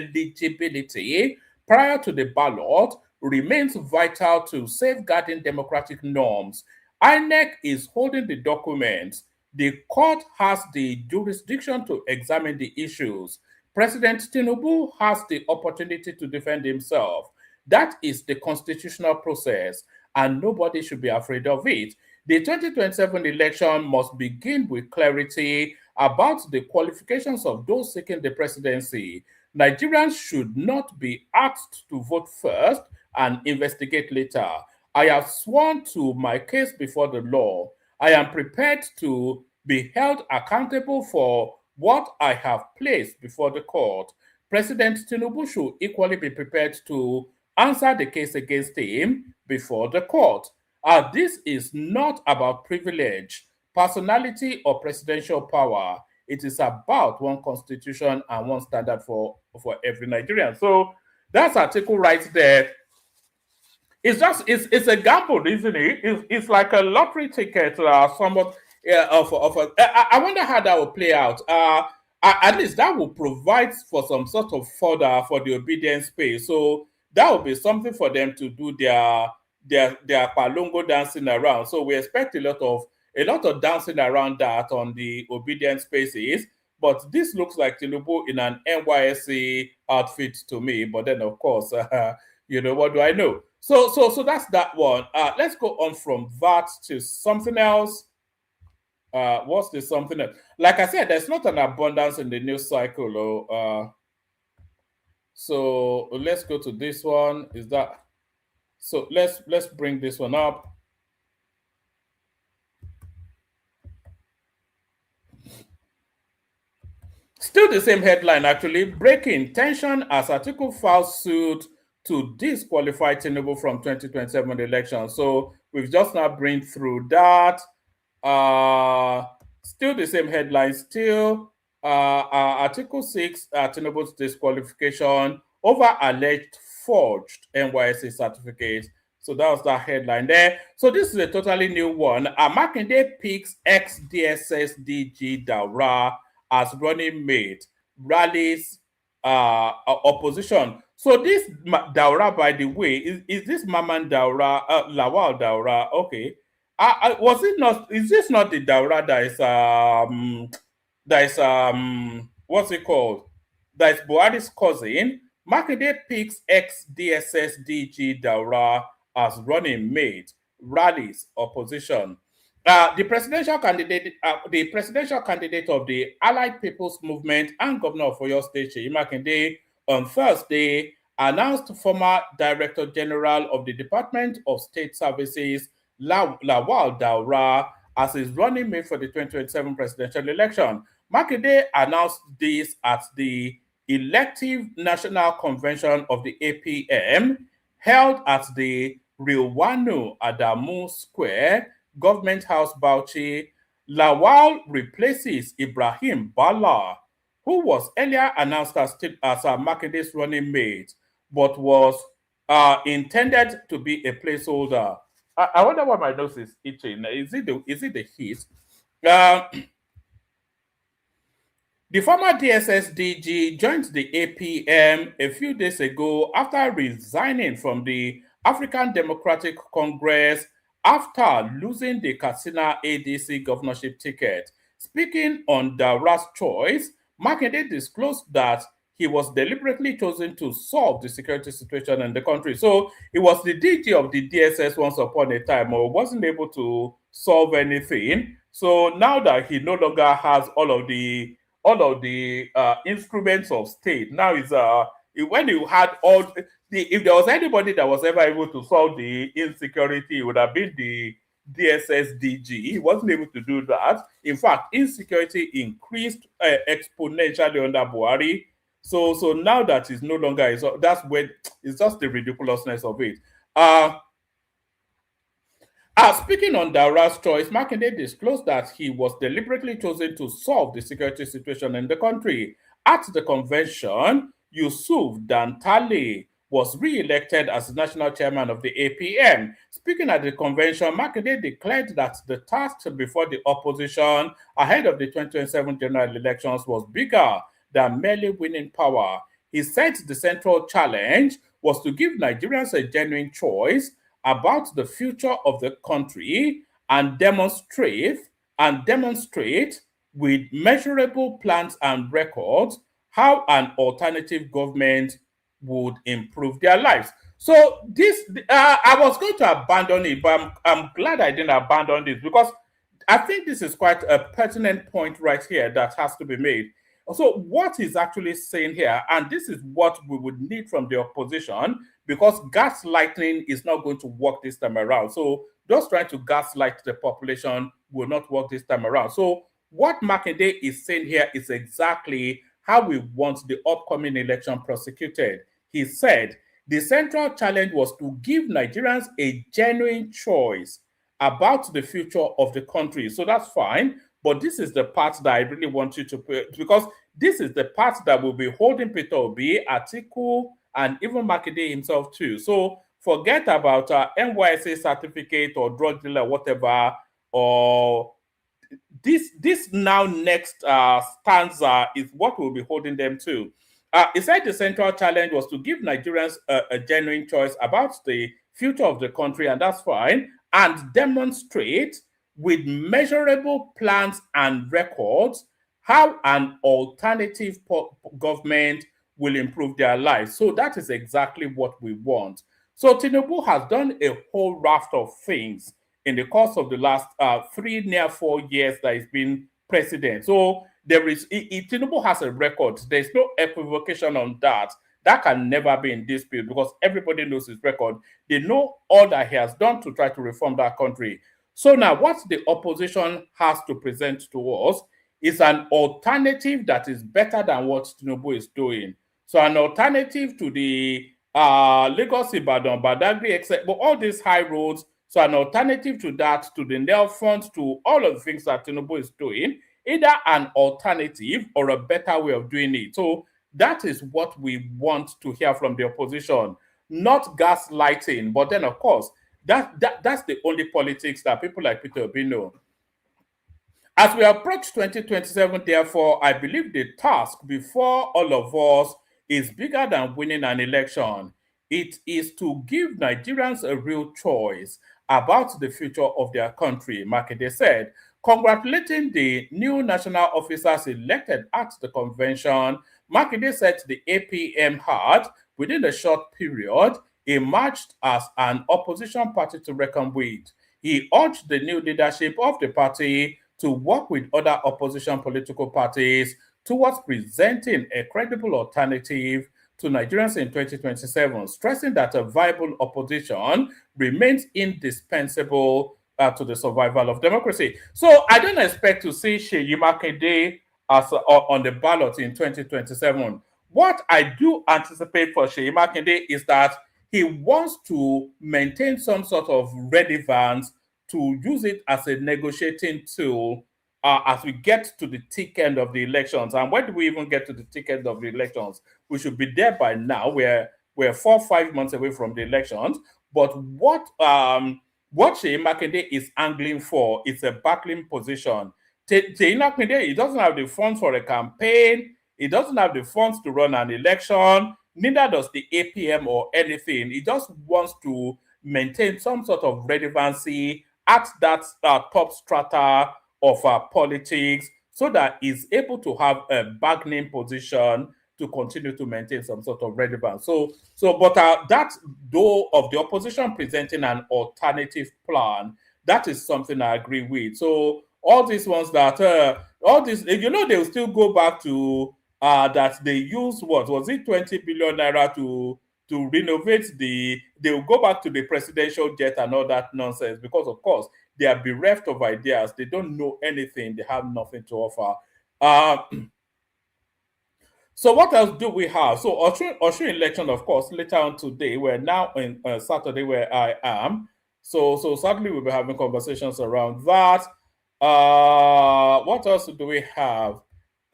eligibility prior to the ballot remains vital to safeguarding democratic norms. INEC is holding the documents. The court has the jurisdiction to examine the issues. President Tinubu has the opportunity to defend himself. That is the constitutional process, and nobody should be afraid of it. The 2027 election must begin with clarity about the qualifications of those seeking the presidency. Nigerians should not be asked to vote first and investigate later. I have sworn to my case before the law. I am prepared to be held accountable for what I have placed before the court. President Tinubu should equally be prepared to answer the case against him before the court. This is not about privilege, personality, or presidential power. It is about one constitution and one standard for every Nigerian. So that's article right there. It's a gamble, isn't it? It's like a lottery ticket, somewhat. I wonder how that will play out. At least that will provide for some sort of fodder for the obedience space. So that will be something for them to do their palongo dancing around. So we expect a lot of dancing around that on the obedience spaces. But this looks like Tinubu in an NYSC outfit to me. But then, of course, what do I know? So that's that one. Let's go on from that to something else. What's this something else? Like I said, there's not an abundance in the news cycle. So let's go to this one. Is that so? Let's bring this one up. Still the same headline, actually. Breaking tension as Atiku files suit to disqualify Tinubu from 2027 election. So we've just now been through that. Still the same headline. Still, Article 6, Tinubu's disqualification over alleged forged NYSC certificate. So that was that headline there. So this is a totally new one. Makinde picks ex-DSS DG Daura as running mate, rallies opposition. So this Daura, by the way, is this Maman Daura, Lawal Daura? Okay. Was it not? Is this not the Daura that is what's it called? That is Buhari's cousin. Makinde picks ex-DSS DG Daura as running mate, rallies opposition. The presidential candidate of the Allied People's Movement and governor of Oyo State, Seyi Makinde, on Thursday announced former Director General of the Department of State Services, Lawal Daura, as his running mate for the 2027 presidential election. Makinde announced this at the elective National Convention of the APM held at the Rilwanu Adamu Square, Government House, Bauchi. Lawal replaces Ibrahim Bala, who was earlier announced as Makinde's running mate, but was intended to be a placeholder. I wonder why my nose is itching. Is it the heat? The former DSS DG joined the APM a few days ago after resigning from the African Democratic Congress after losing the Katsina ADC governorship ticket. Speaking on Daura's choice, Makinde disclosed that he was deliberately chosen to solve the security situation in the country. So it was the DG of the DSS once upon a time, or wasn't able to solve anything. So now that he no longer has all of the instruments of state, now is when you had if there was anybody that was ever able to solve the insecurity, it would have been the DSS DG. He wasn't able to do that. In fact, insecurity increased exponentially under Buhari. So now that is no longer, that's when it's just the ridiculousness of it. Speaking on Daura's choice, Makinde disclosed that he was deliberately chosen to solve the security situation in the country. At the convention, Yusuf Dantale was re-elected as national chairman of the APM. Speaking at the convention, Makinde declared that the task before the opposition ahead of the 2027 general elections was bigger than merely winning power. He said the central challenge was to give Nigerians a genuine choice about the future of the country and demonstrate with measurable plans and records how an alternative government would improve their lives. So this, I was going to abandon it, but I'm glad I didn't abandon this, because I think this is quite a pertinent point right here that has to be made. So what is actually saying here, and this is what we would need from the opposition, because gaslighting is not going to work this time around. So just trying to gaslight the population will not work this time around. So what Makinde is saying here is exactly how we want the upcoming election prosecuted. He said the central challenge was to give Nigerians a genuine choice about the future of the country. So that's fine. But this is the part that I really want you to put, because this is the part that will be holding Peter Obi, Atiku, and even Makinde himself too. So forget about NYSA certificate or drug dealer, whatever, or this now next stanza is what will be holding them to. He said the central challenge was to give Nigerians a genuine choice about the future of the country, and that's fine, and demonstrate with measurable plans and records how an alternative government will improve their lives. So that is exactly what we want. So Tinubu has done a whole raft of things in the course of the last 3 near 4 years that he's been president. So there is, Tinubu has a record. There's no equivocation on that. That can never be in dispute, because everybody knows his record. They know all that he has done to try to reform that country. So now what the opposition has to present to us is an alternative that is better than what Tinubu is doing. So an alternative to the Lagos, Ibadan, Badagry, except but all these high roads. So an alternative to that, to the nail front, to all of the things that Tinubu is doing, either an alternative or a better way of doing it. So that is what we want to hear from the opposition, not gaslighting. But then, of course, that's the only politics that people like Peter Obi know. As we approach 2027, therefore, I believe the task before all of us is bigger than winning an election. It is to give Nigerians a real choice about the future of their country, Makinde said, congratulating the new national officers elected at the convention. Makinde said the APM had, within a short period, emerged as an opposition party to reckon with. He urged the new leadership of the party to work with other opposition political parties towards presenting a credible alternative to Nigerians in 2027, stressing that a viable opposition remains indispensable to the survival of democracy. So I don't expect to see Seyi Makinde as on the ballot in 2027. What I do anticipate for Seyi Makinde is that he wants to maintain some sort of relevance, to use it as a negotiating tool as we get to the thick end of the elections. And when do we even get to the thick end of the elections? We should be there by now. We're 4 or 5 months away from the elections. But what Seyi Makinde is angling for is a battling position. Seyi Makinde, he doesn't have the funds for a campaign. He doesn't have the funds to run an election. Neither does the APM or anything. He just wants to maintain some sort of relevancy at that top strata of politics, so that he's able to have a bargaining position to continue to maintain some sort of relevance. But that though of the opposition presenting an alternative plan, that is something I agree with. So all these ones that all this, they'll still go back to that they use, what was it, 20 billion naira to renovate they'll go back to the presidential jet and all that nonsense, because of course they are bereft of ideas. They don't know anything. They have nothing to offer. So what else do we have? So Osun election, of course, later on today. We're now in Saturday where I am. So certainly we'll be having conversations around that. What else do we have?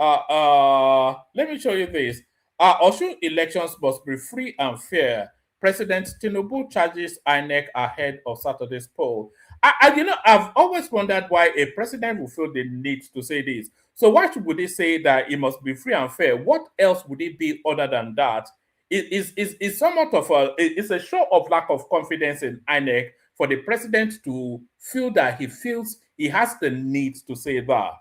Let me show you this. Osun elections must be free and fair. President Tinubu charges INEC ahead of Saturday's poll. I've always wondered why a president would feel the need to say this. So why would he say that it must be free and fair? What else would it be other than that? It's somewhat of it's a show of lack of confidence in INEC for the president to feel that he feels he has the need to say that.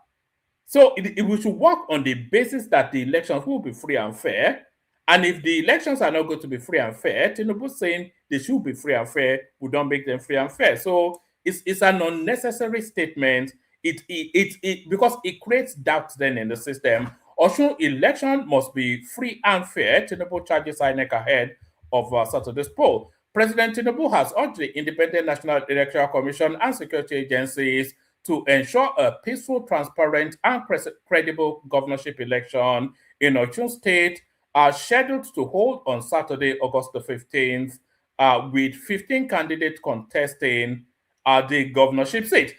So we should work on the basis that the elections will be free and fair. And if the elections are not going to be free and fair, Tinubu saying they should be free and fair, we don't make them free and fair. So it's an unnecessary statement. Because it creates doubt then in the system. Also, election must be free and fair. Tinubu charges INEC ahead of Saturday's poll. President Tinubu has urged the Independent National Electoral Commission and security agencies to ensure a peaceful, transparent, and credible governorship election in Osun State are scheduled to hold on Saturday, August the 15th, with 15 candidates contesting the governorship seat.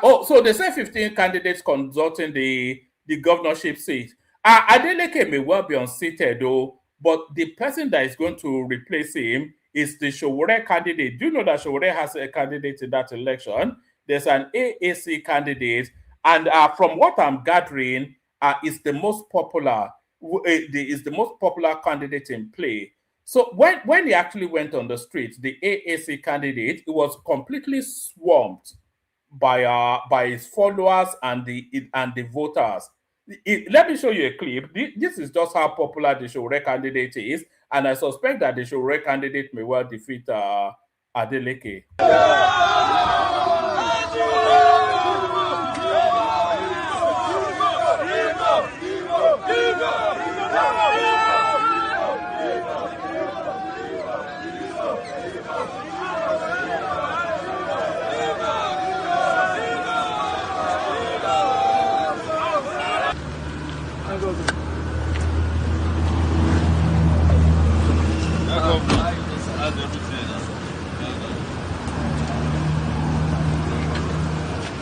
So they say 15 candidates consulting the governorship seat. Adeleke may well be unseated, though, but the person that is going to replace him is the Sowore candidate. Do you know that Sowore has a candidate in that election? There's an AAC candidate, and from what I'm gathering, is the most popular. Is the most popular candidate in play. So when he actually went on the street, the AAC candidate, it was completely swamped by his followers and the voters. Let me show you a clip. This is just how popular the Sowore candidate is, and I suspect that the Sowore candidate may well defeat Adeleke.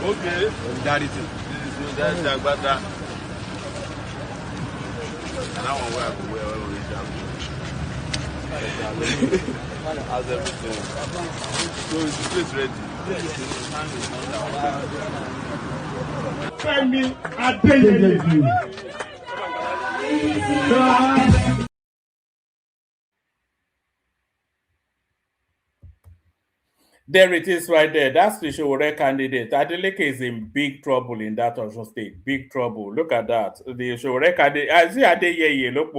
Okay. Daddy, that's Agbada. And I want to wear how's everything? So is the place ready? Femi Adeleke. There it is right there. That's the Sowore candidate. Adeleke is in big trouble in that Osun State. Big trouble. Look at that. The Sowore candidate. I see Adeyeye. Look,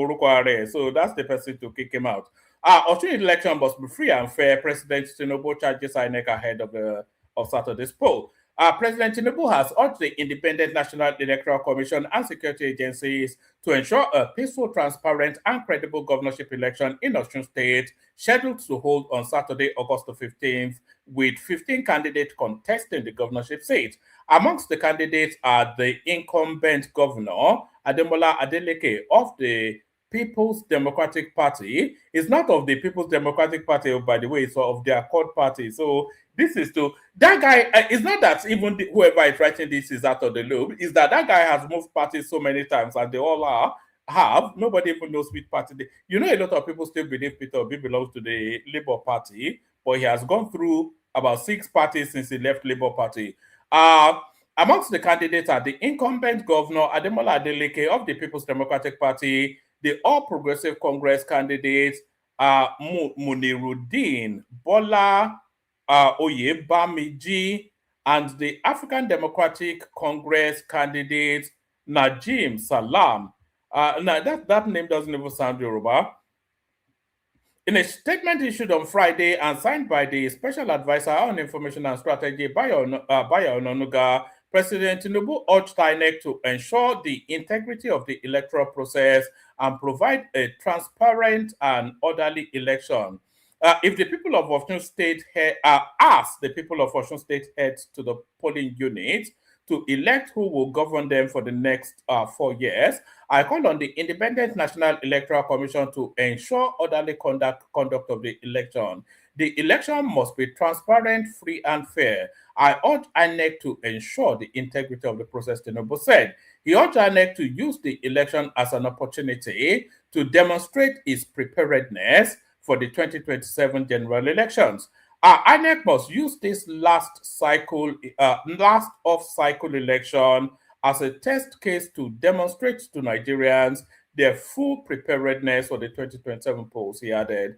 so that's the person to kick him out. Osun election must be free and fair. President Tinubu charges INEC ahead of Saturday's poll. President Tinubu has urged the Independent National Electoral Commission and security agencies to ensure a peaceful, transparent, and credible governorship election in Osun State, scheduled to hold on Saturday, August the 15th, with 15 candidates contesting the governorship seat. Amongst the candidates are the incumbent governor, Ademola Adeleke, of the People's Democratic Party. It's not of the People's Democratic Party, by the way, it's of their court party. So this is to that guy. It's not that even whoever is writing this is out of the loop. Is that guy has moved parties so many times, and they all have. Nobody even knows which party. A lot of people still believe Peter Obi belongs to the Labour Party, but he has gone through about 6 parties since he left Labour Party. Amongst the candidates are the incumbent governor Ademola Adeleke of the People's Democratic Party, the All Progressive Congress candidates Muniruddin Bola Oyebamiji, and the African Democratic Congress candidate Najim Salam. Now that name doesn't even sound Yoruba. In a statement issued on Friday and signed by the Special Advisor on Information and Strategy, Bayo Onanuga, President Tinubu urged INEC to ensure the integrity of the electoral process and provide a transparent and orderly election. If the people of Osun State ask the people of Osun State heads to the polling units to elect who will govern them for the next 4 years, I call on the Independent National Electoral Commission to ensure orderly conduct of the election. The election must be transparent, free, and fair. I urge INEC to ensure the integrity of the process, Tinubu said. He urged INEC to use the election as an opportunity to demonstrate its preparedness for the 2027 general elections. INEC must use this last off-cycle election as a test case to demonstrate to Nigerians their full preparedness for the 2027 polls, he added.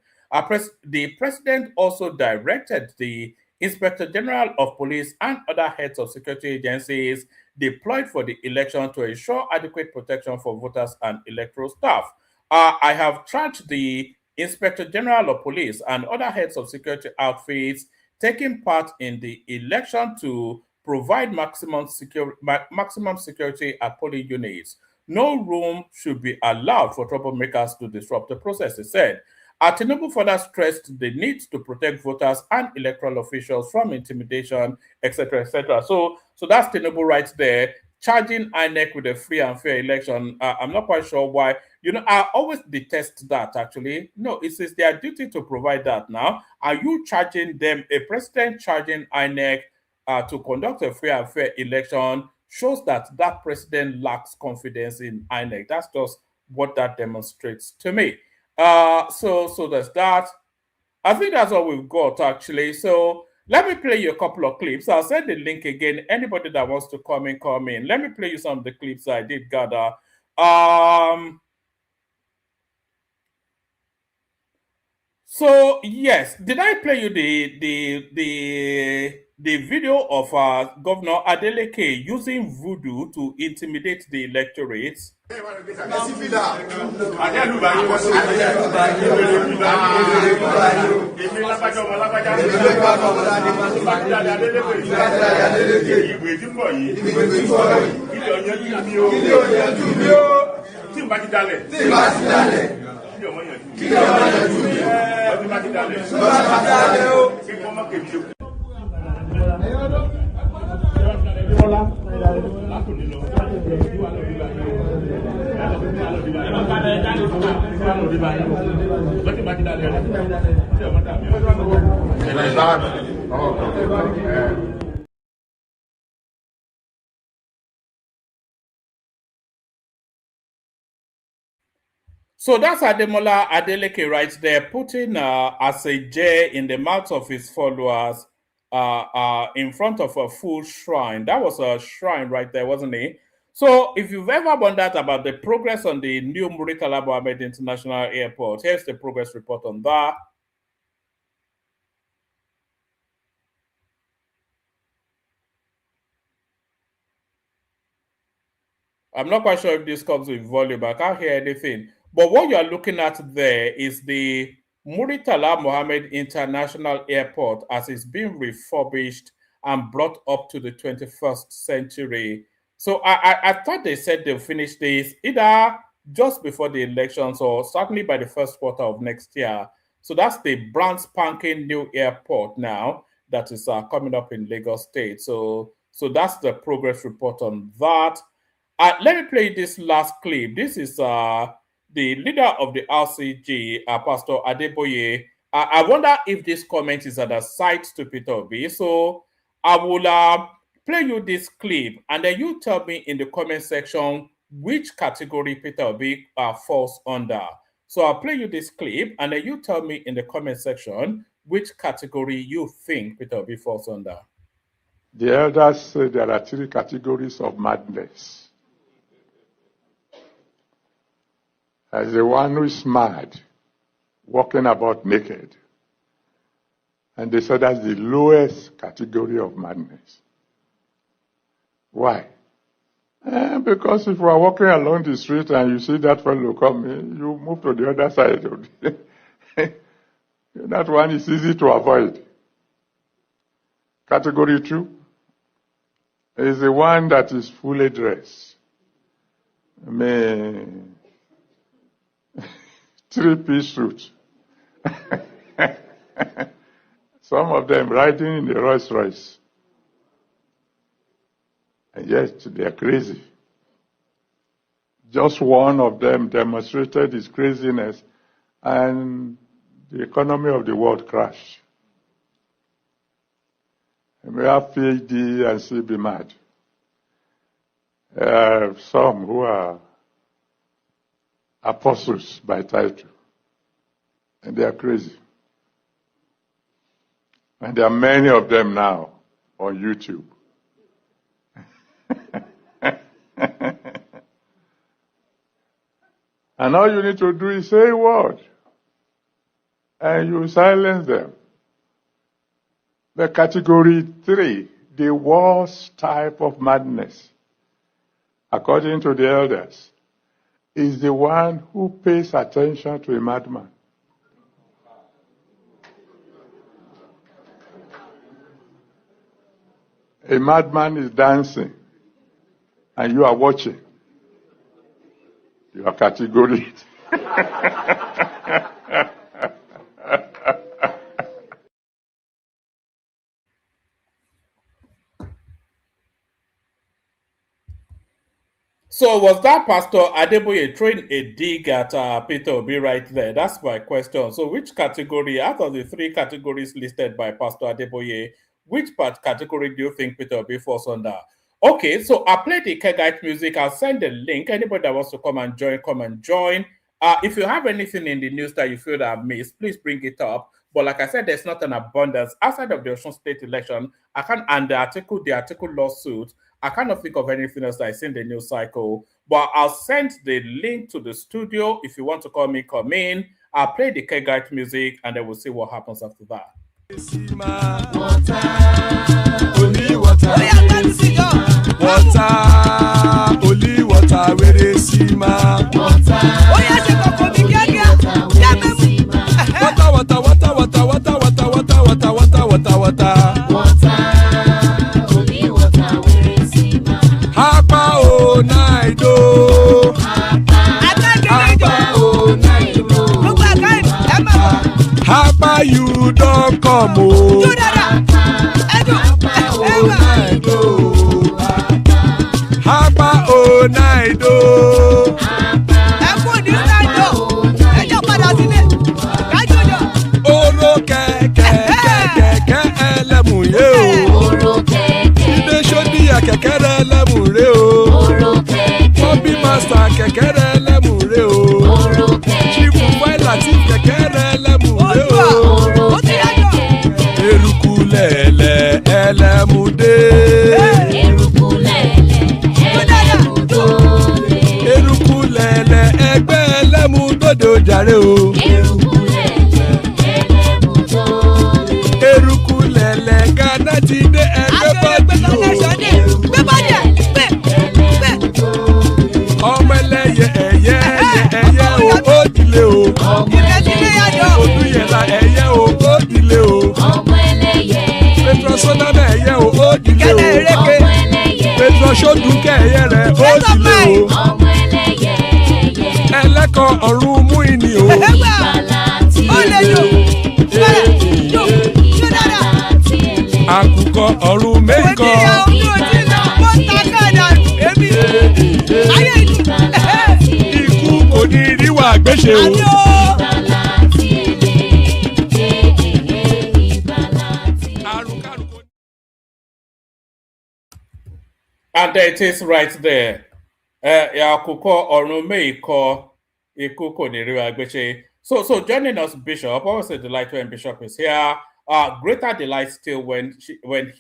The president also directed the Inspector General of Police and other heads of security agencies deployed for the election to ensure adequate protection for voters and electoral staff. I have charged the Inspector General of Police and other heads of security outfits taking part in the election to provide maximum security at polling units. No room should be allowed for troublemakers to disrupt the process, he said. Tinubu further stressed the need to protect voters and electoral officials from intimidation, etc., etc. So that's Tinubu right there, charging INEC with a free and fair election. I'm not quite sure why. I always detest that, actually. No, it is their duty to provide that now. Are you charging them, a president charging INEC to conduct a free and fair election shows that that president lacks confidence in INEC. That's just what that demonstrates to me. So there's that. I think that's all we've got, actually. So let me play you a couple of clips. I'll send the link again. Anybody that wants to come in. Let me play you some of the clips I did gather. So yes, did I play you the video of Governor Adeleke using voodoo to intimidate the electorate? So that's Ademola Adeleke right there, putting as a J in the mouth of his followers in front of a full shrine. That was a shrine right there, wasn't it? So if you've ever wondered about the progress on the new Muritala Mohammed International Airport, here's the progress report on that. I'm not quite sure if this comes with volume. I can't hear anything. But what you're looking at there is the Muritala Mohammed International Airport as it's being refurbished and brought up to the 21st century. So I thought they said they'll finish this either just before the elections or certainly by the first quarter of next year. So that's the brand spanking new airport now that is coming up in Lagos State. So that's the progress report on that. Let me play this last clip. This is the leader of the RCG, Pastor Adeboye. I wonder if this comment is an aside to Peter Obi. So I will play you this clip, and then you tell me in the comment section which category Peter Obi falls under. So I'll play you this clip, and then you tell me in the comment section which category you think Peter Obi falls under. The elders say there are 3 categories of madness. As the one who is mad, walking about naked. And they said that's the lowest category of madness. Why? Because if you are walking along the street and you see that fellow coming, you move to the other side. That one is easy to avoid. Category 2 is the one that is fully dressed. I mean, 3-piece suit. Some of them riding in the Rolls Royce. And yet they are crazy. Just one of them demonstrated his craziness, and the economy of the world crashed. And we have PhD and still be mad. Some who are apostles by title, and they are crazy. And there are many of them now on YouTube. And all you need to do is say a word, and you silence them. The category 3, the worst type of madness, according to the elders, is the one who pays attention to a madman. A madman is dancing, and you are watching. You are categorized. So was that Pastor Adeboye throwing a dig at Peter Obi right there? That's my question. So which category, out of the 3 categories listed by Pastor Adeboye, which category do you think Peter Obi falls under? Okay, so I played the Kegite music. I'll send the link. Anybody that wants to come and join. If you have anything in the news that you feel that I've missed, please bring it up. But like I said, there's not an abundance. Outside of the Osun State election, and the article lawsuit, I cannot think of anything else that is in the news cycle. But I'll send the link to the studio. If you want to come in. I'll play the Kegite music, and then we'll see what happens after that. Only water, where they see ma. You don't come home. Hapa o naido. Oro kẹ̀kẹ́ ẹlẹ́mù yé o. Ibe sodi akẹ̀kẹ́ ẹlẹ́mù re o. Bobby master kẹ̀kẹ́ ẹlẹ́mù re o. Chief Wela ti kẹ̀kẹ́ ẹlẹ́mù re o. Eruku lẹ̀lẹ̀ ẹlẹ́mùdé. Eruku lẹ̀lẹ̀ ẹgbẹ́ ẹlẹ́mùdódò jàre o. Eruku lẹ̀lẹ̀ Ghana ti dé ẹgbẹ́ bọ́dì o. Ọmọ ẹlẹ́yẹ ẹyẹ o ó dìlé o. Odúyẹ̀lá ẹyẹ o ó dìlé o. Petro Sodana ẹyẹ o ó dìlé o. Petro Sodunke ẹyẹ rẹ̀ ó dìlé o. Ẹlẹ́kọ̀ ọ̀run mú ìní o. Àkùkọ ọ̀run mẹ́kọ̀. Ikú kò ní ríwà gbéṣe o. And there it is right there. Àkùkọ ọ̀run mẹ́kọ̀, ikú kò ní ríwà gbéṣe. So joining us, Bishop. Always a delight when Bishop is here. Greater delight still when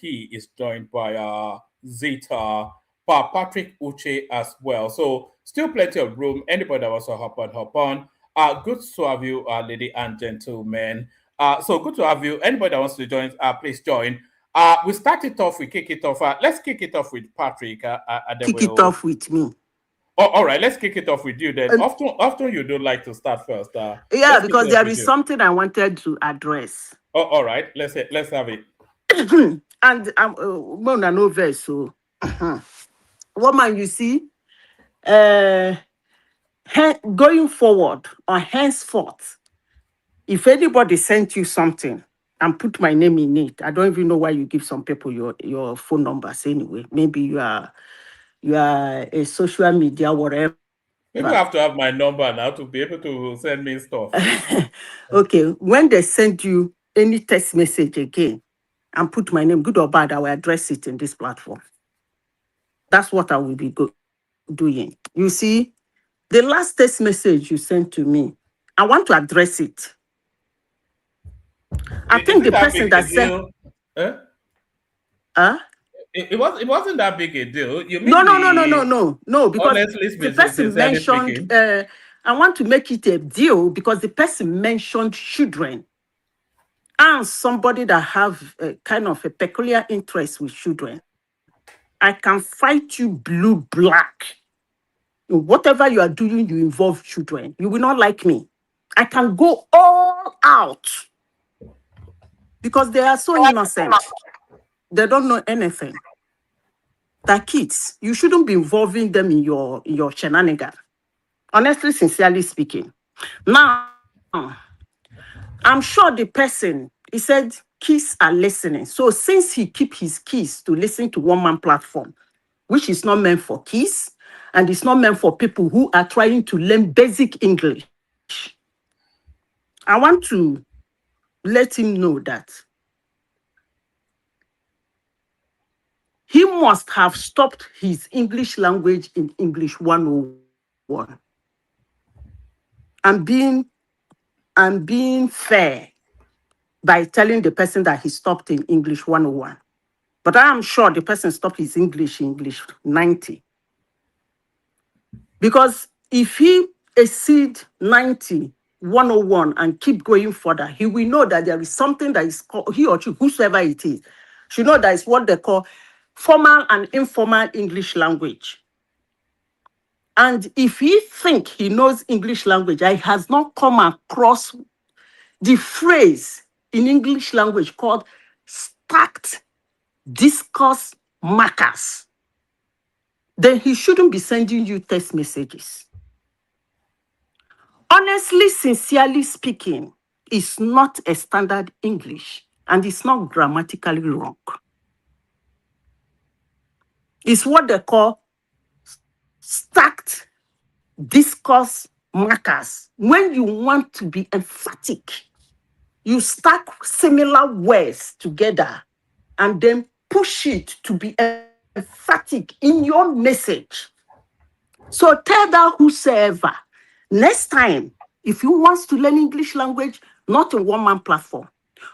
he is joined by Zita, Patrick Uche as well. So still plenty of room. Anybody that wants to hop on. Good to have you, ladies and gentlemen. So good to have you. Anybody that wants to join, please join. We start it off. We kick it off. Let's kick it off with Patrick. Kick it off with me. Oh, all right. Let's kick it off with you then. Often you don't like to start first. Yeah, because there is something I wanted to address. Oh, all right. Let's have it. And I'm no verse. So, woman, you see, going forward or henceforth, if anybody sent you something and put my name in it, I don't even know why you give some people your phone numbers anyway. Maybe you are a social media whatever. You have to have my number now to be able to send me stuff. Okay, when they send you any text message again and put my name, good or bad, I will address it in this platform. That's what I will be doing. You see, the last text message you sent to me, I want to address it. I think the person that sent... It wasn't that big a deal. No, because the person mentioned, I want to make it a deal because the person mentioned children and somebody that have a kind of a peculiar interest with children. I can fight you blue, black whatever you are doing, you involve children. You will not like me. I can go all out because they are so innocent. They don't know anything. They're kids. You shouldn't be involving them in your shenanigans. Honestly, sincerely speaking. Now, I'm sure the person, he said, kids are listening. So since he keep his kids to listen to one-man platform, which is not meant for kids, and it's not meant for people who are trying to learn basic English, I want to let him know that he must have stopped his English language in English 101. I'm being fair by telling the person that he stopped in English 101. But I am sure the person stopped his English in English 90. Because if he exceed 90, 101 and keep going further, he will know that there is something that is called, he or she, whosoever it is, should know that is what they call formal and informal English language. And if he think he knows English language, I has not come across the phrase in English language called stacked discourse markers, then he shouldn't be sending you text messages. Honestly, sincerely speaking, it's not a standard English and it's not grammatically wrong. It's what they call stacked discourse markers. When you want to be emphatic, you stack similar words together and then push it to be emphatic in your message. So tell that whosoever, next time, if you want to learn English language, not a one-man platform,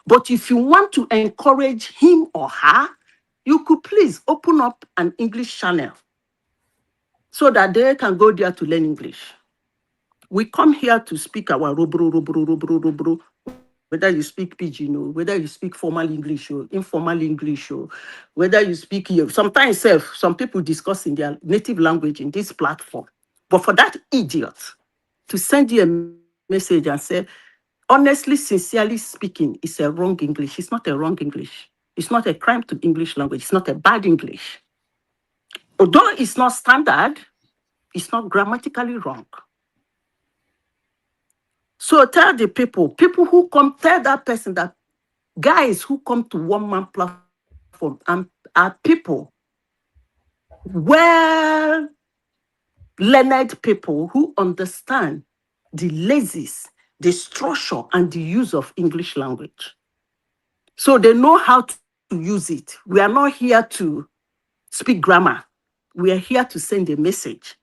but if you want to encourage him or her, you could please open up an English channel so that they can go there to learn English. We come here to speak our robro, whether you speak pidgin or whether you speak formal English or informal English or whether you speak, sometimes some people discuss in their native language in this platform. But for that idiot to send you a message and say, honestly, sincerely speaking, it's a wrong English. It's not a wrong English. It's not a crime to English language. It's not a bad English. Although it's not standard, it's not grammatically wrong. So tell the people who come, tell that person that guys who come to one-man platform are people, well-learned people who understand the lazies, the structure, and the use of English language. So they know how to use it. We are not here to speak grammar. We are here to send a message.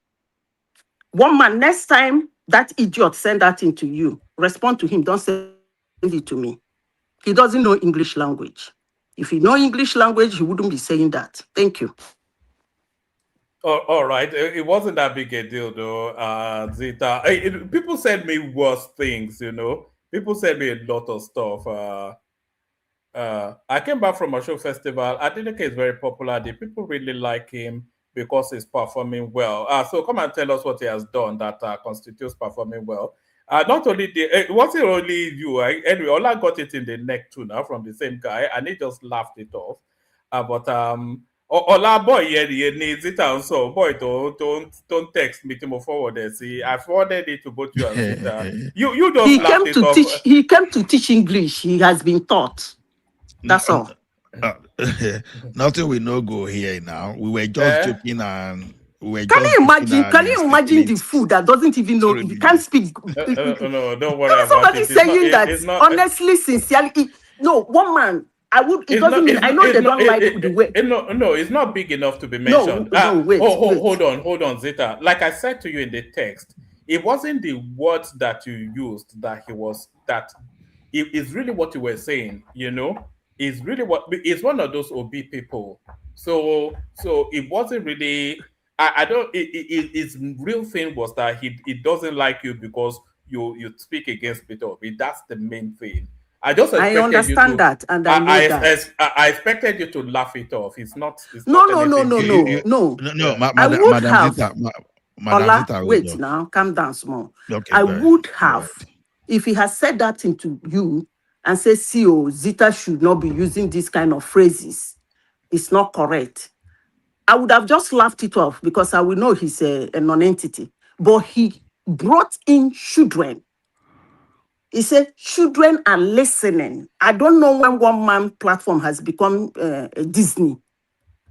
One man, next time that idiot send that thing to you, respond to him, don't send it to me. He doesn't know English language. If he know English language, he wouldn't be saying that. Thank you. All right. It wasn't that big a deal, though, Zita. People said me worse things, People said me a lot of stuff. I came back from a show festival. Adeleke is very popular. The people really like him because he's performing well. So come and tell us what he has done that constitutes performing well. Not only it wasn't only you. Anyway, Ola got it in the neck too now from the same guy, and he just laughed it off. But Ola boy, yeah, needs it also. Boy, don't text me to move forward. See, I forwarded it to both you and Zita. You don't laugh it off. He came to teach English. He has been taught. That's all. Nothing will no go here now. We were just joking and we were. Can you imagine the food that doesn't even know? He can't speak. No, don't worry about somebody it. saying that honestly, sincerely. No, one man. It doesn't mean I know they don't like the way. No, it's not big enough to be mentioned. Wait. Hold on, Zita. Like I said to you in the text, it wasn't the words that you used that it is really what you were saying, It's really it's one of those OB people. So it wasn't really. His real thing was that he doesn't like you because you speak against Peter Obi. That's the main thing. I understand that, and I know that. I expected you to laugh it off. It's not. No. Madam Zita, Madam Ola, Zita, hold wait on. now, calm down small. Okay, I would go have, ahead. if he has said that into you and say, see, oh, Zita should not be using this kind of phrases. It's not correct. I would have just laughed it off because I will know he's a non-entity. But he brought in children. He said, children are listening. I don't know when one man platform has become a Disney.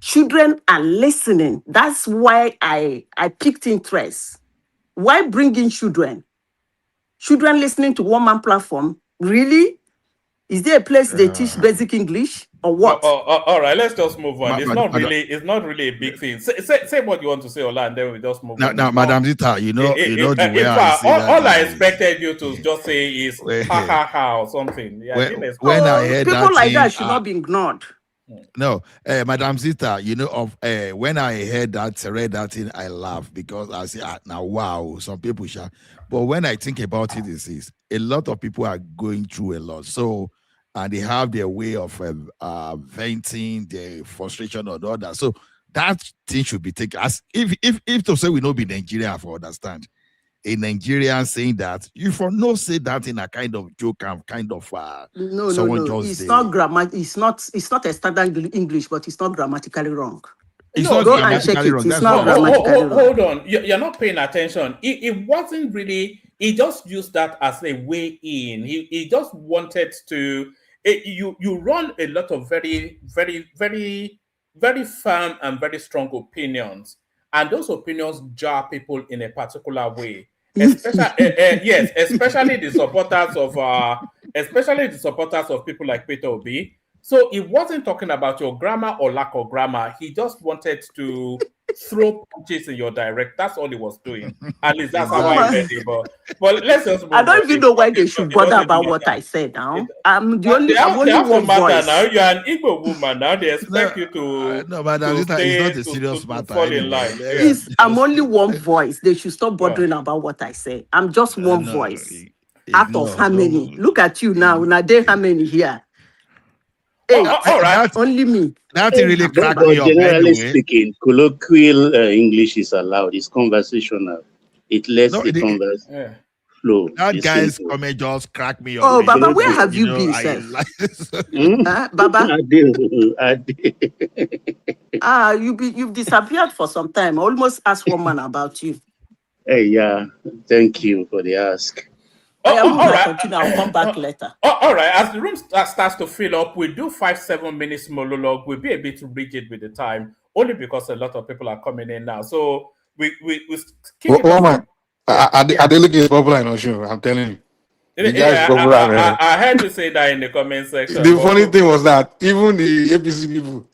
Children are listening. That's why I picked interest. Why bring in children? Children listening to one man platform? Really? Is there a place they teach basic English or what? All right, let's just move on. It's not Madam, really a big thing. Say what you want to say, Ola, and then we just move on. now, It's not. Madam Zita, you know the way In I fact, see that all I is expected you to just say is ha ha ha or something. Yeah, I didn't expect. when I Oh, heard people that like thing, that should not be ignored. no, Madam Zita, when I heard that, read that thing, I laughed because I say, now, wow, some people shall. But when I think about it, is a lot of people are going through a lot. So, and they have their way of venting their frustration or all that. So that thing should be taken as if to say we know be Nigerian for understand. A Nigerian saying that you for no say that in a kind of joke and kind of someone No. just It's there. not grammar. It's not a standard English, but it's not grammatically wrong. It's No, not Go and check grammatically it. wrong. It's That's what not I'm saying. grammatically wrong. hold on. You're not paying attention. It wasn't really. He just used that as a way in. He just wanted to. You run a lot of very firm and very strong opinions, and those opinions jar people in a particular way. Especially the supporters of people like Peter Obi. So he wasn't talking about your grammar or lack of grammar. He just wanted to throw punches in your direct. That's all he was doing. At least that's how I read it. But let's just move I on. don't even know why they should It bother doesn't about what matter. I said now. It- I'm they only have to one matter voice. now. You're an Igbo woman now. They expect you No, Madam Zita, it's not a serious to matter fall in anyway. line. Yeah. I'm only one voice. They should stop Well, bothering about what I say. I'm just one no, voice out of ignore. how many. Look at you now. Now there how many here? Hey, all right. only me. That really cracked But me up generally anyway. speaking, colloquial English is allowed. It's conversational. It lets No, the converse Yeah. flow. that It's guy's simple. comment just cracked me up Oh, Baba, anyway. where Absolutely. have you been, I sir? like Baba? I do. I do. You've disappeared for some time. I almost asked one man about you. Hey, yeah. Thank you for the ask. I am All right. continue. I'll come back later. All right. As the room starts to fill up, we do 7 minutes monologue. We'll be a bit rigid with the time, only because a lot of people are coming in now. So we keep it. Man, Adeleke is popular in Osun, I'm telling you. The guy is popular, man. I heard you say that in the comment section. The funny thing was that even the APC people,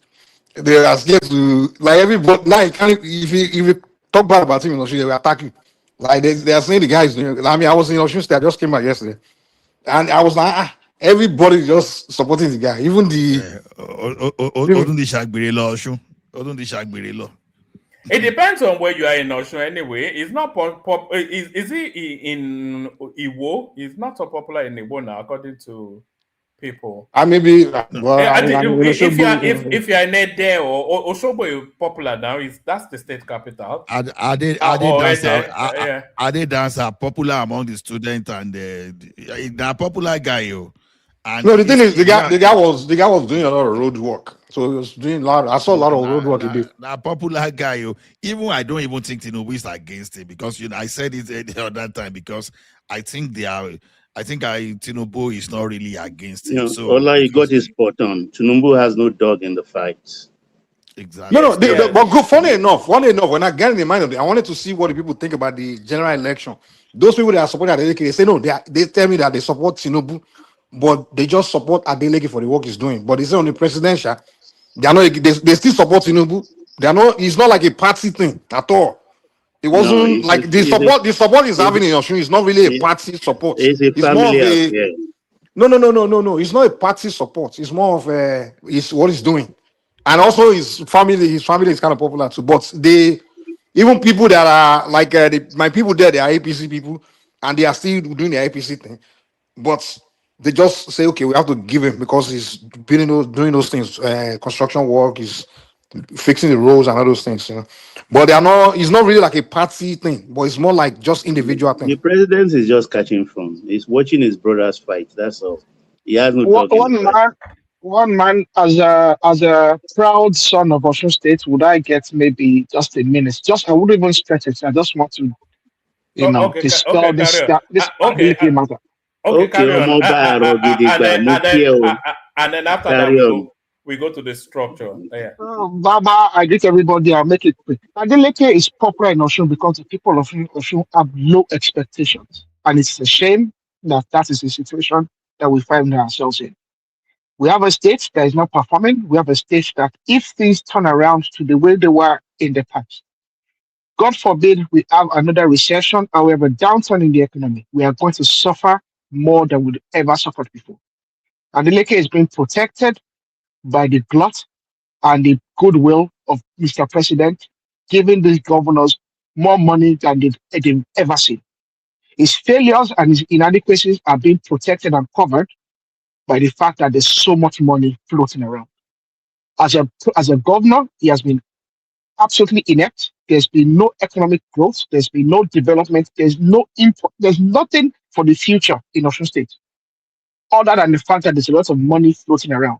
they are scared to, like, everybody. Now, if you talk bad about him in Osun, they will attack you. Like, they are saying the guy is doing. I mean, I was in Osun State, I just came back yesterday, and I was like, everybody just supporting the guy, even the. It depends on where you are in Osun anyway. It's not is he in Iwo? It's not so popular in Iwo now, according to people. I maybe, well, if you're in Ede or Osogbo is popular now, that's the state capital. Ade dancer popular among the students and they're popular guy. And no, the thing is, the guy was doing a lot of road work, so he was doing a lot. I saw a lot of road work he did. That popular guy, even I don't even think Tinubu is against it because I said it the other time because I think Tinubu is not really against it. So Ola, you got his spot on. Tinubu has no dog in the fight. Exactly. But good. Funny enough, when I get in the mind of it, I wanted to see what the people think about the general election. Those people that are supporting Adeleke, they say no. They tell me that they support Tinubu, but they just support Adeleke for the work he's doing. But they say on the presidential, they are not. They still support Tinubu. They are not. It's not like a party thing at all. It wasn't the support is having in Osun is not really a party support. It's more of a no. It's not a party support. It's more of it's what he's doing, and also his family. His family is kind of popular too. But even people that are like my people there, they are APC people, and they are still doing the APC thing. But they just say, okay, we have to give him because he's doing those things, construction work, he's fixing the roads and all those things, But they are not. It's not really like a party thing, but it's more like just individual The thing. president is just catching fun. He's watching his brothers fight. That's all. He has no One dog in the fight. one man, as a proud son of Osun State, would I get maybe just a minute? Just I wouldn't even stretch it. I just want to, Okay, dispel carry on. this Okay, Adeleke matter. okay, Okay, carry on. Omoba Arogidigba, And then after that, carry on. we go to the structure. Yeah. Baba, I greet everybody. I'll make it quick. Adeleke is popular in Osun because the people of Osun have low expectations, and it's a shame that that is the situation that we find ourselves in. We have a state that is not performing. We have a state that, if things turn around to the way they were in the past, God forbid we have another recession, however, downturn in the economy, we are going to suffer more than we've ever suffered before. Adeleke is being protected by the glut and the goodwill of Mr. President, giving these governors more money than they've ever seen. His failures and his inadequacies are being protected and covered by the fact that there's so much money floating around. As a governor, he has been absolutely inept. There's been no economic growth. There's been no development. There's no import. There's nothing for the future in Osun State, other than the fact that there's a lot of money floating around.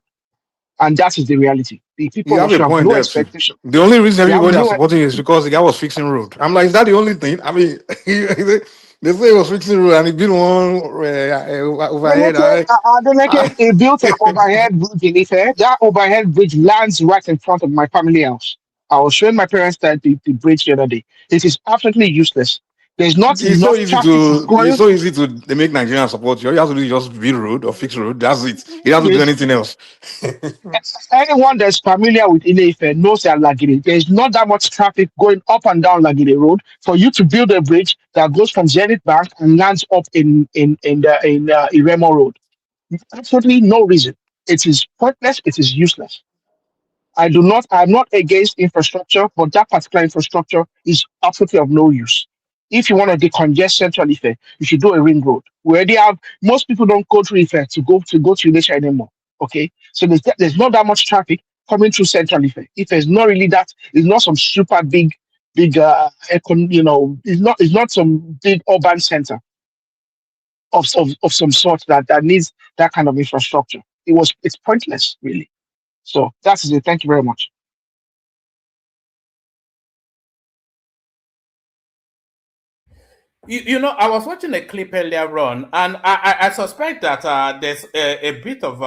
And that is the reality. The people You have of a Osun have point no there too. expectation. The only reason They have everybody are no. supporting is because the guy was fixing road. I'm like, is that the only thing? I mean, they say he was fixing road and he built one overhead. Adeleke, he built an overhead bridge in Ife. That overhead bridge lands right in front of my family house. I was showing my parents that the bridge the other day. It is absolutely useless. There's not It's so enough easy traffic to going. they make Nigerians support you. All you have to do is just build road or fix road. That's it. You don't have to do There's, anything else. anyone that's familiar with Ile-Ife knows that Lagide, there's not that much traffic going up and down Lagide Road for you to build a bridge that goes from Zenith Bank and lands up in Iremo Road. Absolutely no reason. It is pointless. It is useless. I'm not against infrastructure, but that particular infrastructure is absolutely of no use. If you want to decongest Central Ife, you should do a ring road. We already have, most people don't go through Ife to go to Ilesha anymore. Okay, so there's not that much traffic coming through Central Ife. Ife is not really that. It's not some super big, it's not some big urban center of some sort that needs that kind of infrastructure. It's pointless, really. So that's it. Thank you very much. You know, I was watching a clip earlier on, and I suspect that there's a bit of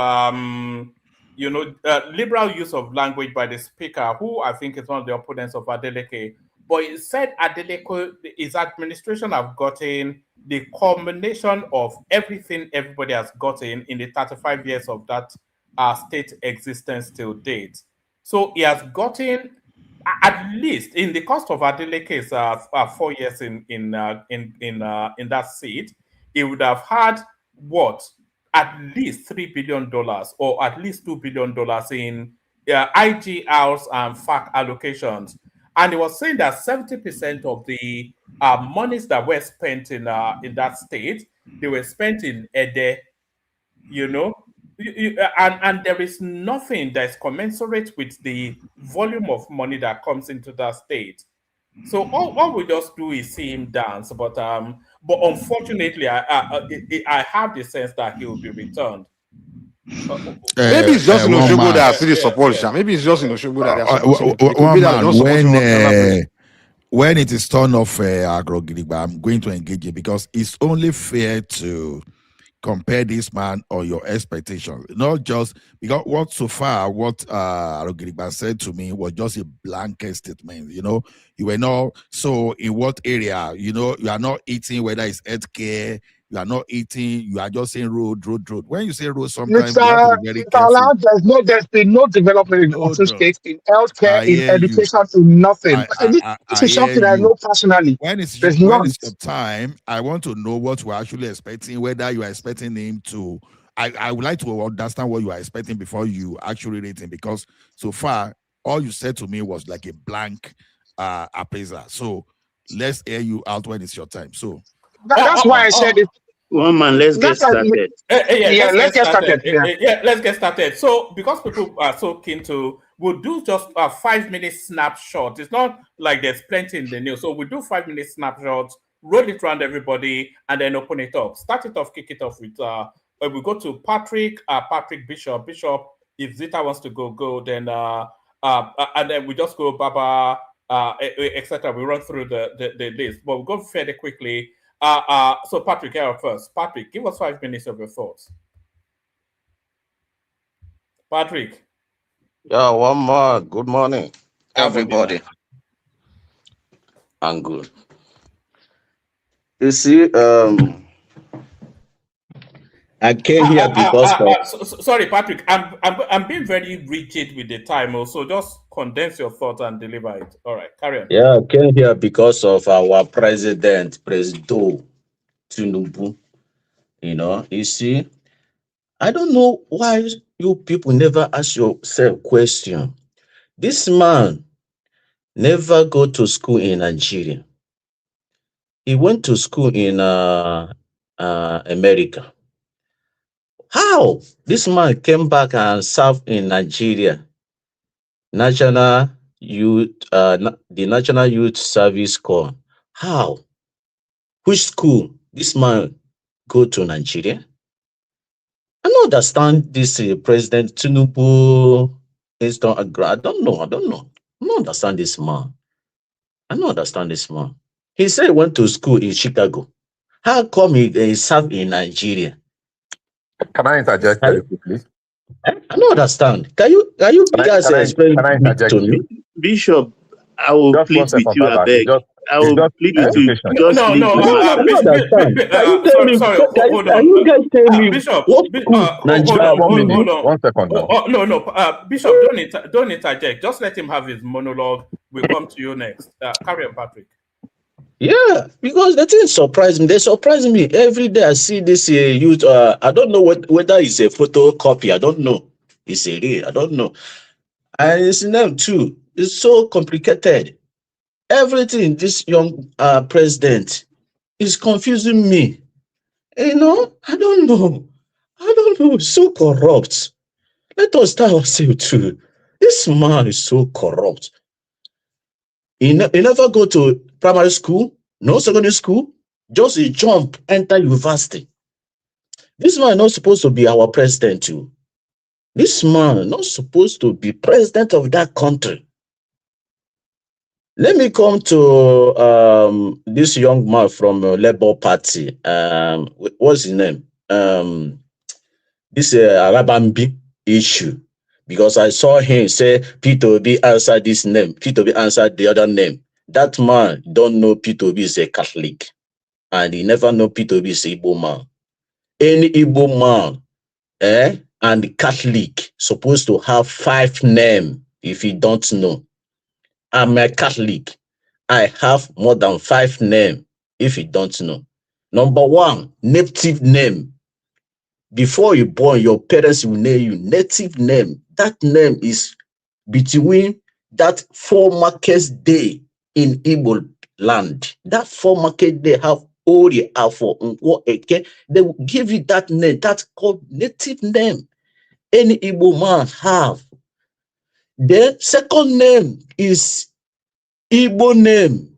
liberal use of language by the speaker, who I think is one of the opponents of Adeleke. But he said Adeleke, his administration have gotten the combination of everything everybody has gotten in the 35 years of that state existence till date. So he has gotten, at least in the cost of Adeleke's 4 years in that seat, he would have had what, at least $3 billion or at least $2 billion in IGRs and FAC allocations. And he was saying that 70% of the monies that were spent in that state, they were spent in Ede, you know. And there is nothing that's commensurate with the volume of money that comes into that state. So all we just do is see him dance, but unfortunately, I have the sense that he will be returned. Maybe it's just in one Oshogbo man, that are still support. Maybe it's just in Oshogbo that they are supporting it. It could be one that they man. don't support him other places. When it is turn off Agrogidigba, I'm going to engage it because it's only fair to compare this man or your expectations, not just because what Arogidigba said to me was just a blanket statement. You know, you were not, so in what area, you know, you are not eating, whether it's healthcare, you are not eating, you are just saying road. When you say road, sometimes you have to be very careful. Allowed, there's been no development in Osun State, in healthcare, in education, in nothing. This is something I know personally. When it's your time, I want to know what we're actually expecting, whether you are expecting him to. I would like to understand what you are expecting before you actually rate him, because so far all you said to me was like a blank appraiser. So let's air you out when it's your time. So that's why I said it. One man, let's get started. Let's get started. So because people are so keen to we'll do just a 5-minute snapshot. It's not like there's plenty in the news. So we'll do 5-minute snapshots, roll it around everybody, and then open it up. Start it off, kick it off with, we go to Patrick, Patrick Bishop. Bishop, if Zita wants to go, then, and then we just go Baba, etc. We run through the list, but we'll go fairly quickly. So Patrick, here first. Patrick, give us 5 minutes of your thoughts. Patrick. Yeah, one more. Good morning, everybody. I'm good. You see, I came here because sorry, Patrick. I'm being very rigid with the time, so just condense your thoughts and deliver it. All right, carry on. Yeah, I came here because of our president, President Tinubu. You know, you see, I don't know why you people never ask yourself question. This man never go to school in Nigeria. He went to school in America. How this man came back and served in Nigeria? National Youth, the National Youth Service Corps. How? Which school this man go to Nigeria? I don't understand this President Tinubu. I don't know. I don't understand this man. I don't understand this man. He said he went to school in Chicago. How come he served in Nigeria? Can I interject very quickly? I don't understand. Can you guys explain to me? Bishop, I will Just plead 1 second, with you, I Baba. beg. I will plead with you. education. Just No, leave no, the I matter. don't understand. Can you tell me? sorry, hold Can on. you guys tell me Bishop, what school hold Nigeria? on, 1 minute. hold on. 1 second now. No, Bishop, don't interject. Just let him have his monologue. We'll come to you next. Carry on, Patrick. Yeah, because the thing surprised me. They surprise me every day. I see this youth. I don't know whether it's a photocopy. I don't know. It's a real. I don't know. And his name too. It's so complicated. Everything this young president is confusing me. You know, I don't know. So corrupt. Let us start ourselves too. This man is so corrupt. He never go to primary school, no secondary school, just a jump, enter university. This man not supposed to be our president too. This man not supposed to be president of that country. Let me come to this young man from Labour Party. What's his name? This Arabambi issue. Because I saw him say Peter Obi answered this name. Peter Obi answered the other name. That man don't know Peter Obi is a Catholic. And he never know Peter Obi is a Igbo man. Any Igbo man and Catholic supposed to have 5 names if you don't know. I'm a Catholic. I have more than 5 names if you don't know. Number 1, native name. Before you born, your parents will name you native name. That name is between that 4 market day in Igbo land. That 4 market day have Ori Afo Eke. They will give you that name. That's called native name. Any Igbo man have. The second name is Igbo name.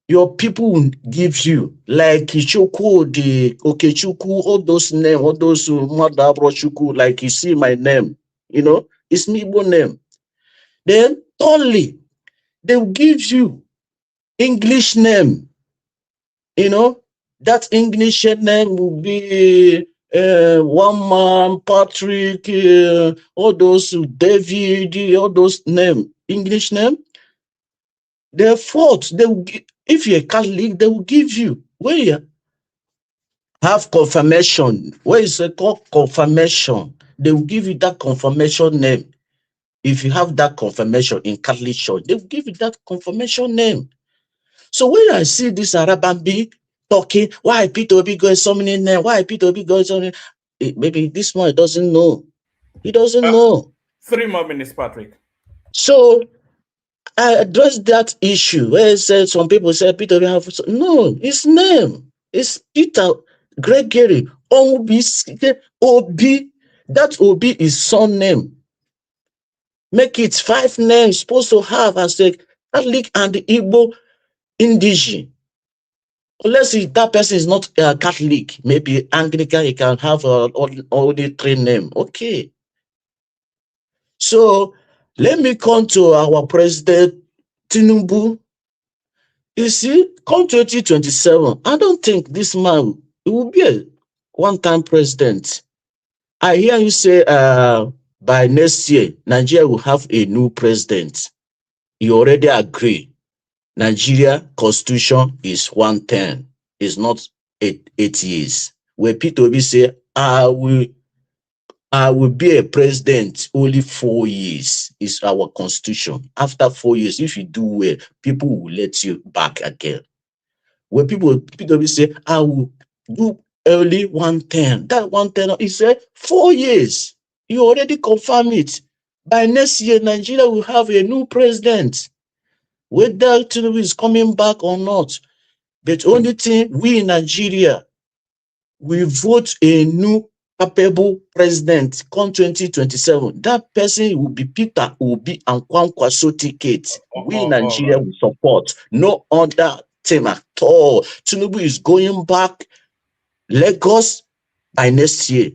Your people will give you, like Ichoku, the Okechukwu, all those names, all those Madabrochuku, like you see my name, you know, it's my Igbo name. Then, thirdly, they will give you English name, you know, that English name will be one man, Patrick, all those David, all those names, English name. The fourth, they will give, if you're a Catholic, they will give you. Where you have confirmation, where is it called confirmation? They will give you that confirmation name. If you have that confirmation in Catholic Church, they will give you that confirmation name. So when I see this Arabambi talking, why Peter Obi got so many names? Why Peter Obi got so many? Maybe this one doesn't know. He doesn't know. 3 more minutes, Patrick. So I addressed that issue where said some people say Peter Obi have no, his name is Peter Gregory Obi. That Obi is son name. Make it 5 names supposed to have as a Catholic and the Igbo indigene. Unless that person is not Catholic, maybe Anglican, he can have all the 3 names. Okay. So let me come to our president, Tinubu. You see, come 2027, I don't think this man will be a one-time president. I hear you say by next year, Nigeria will have a new president. You already agree. Nigeria constitution is 110. It's not 8 years. Where Peter Obi say, I will be a president only 4 years is our constitution. After 4 years, if you do well, people will let you back again. When people will say, I will do early 110, that 110 is 4 years. You already confirm it. By next year, Nigeria will have a new president. Whether Tinubu is coming back or not. But only thing, we in Nigeria, we vote a new capable president come 2027. That person will be Peter Obi and Kwankwaso ticket. We in Nigeria will support. No other team at all. Tinubu is going back Lagos by next year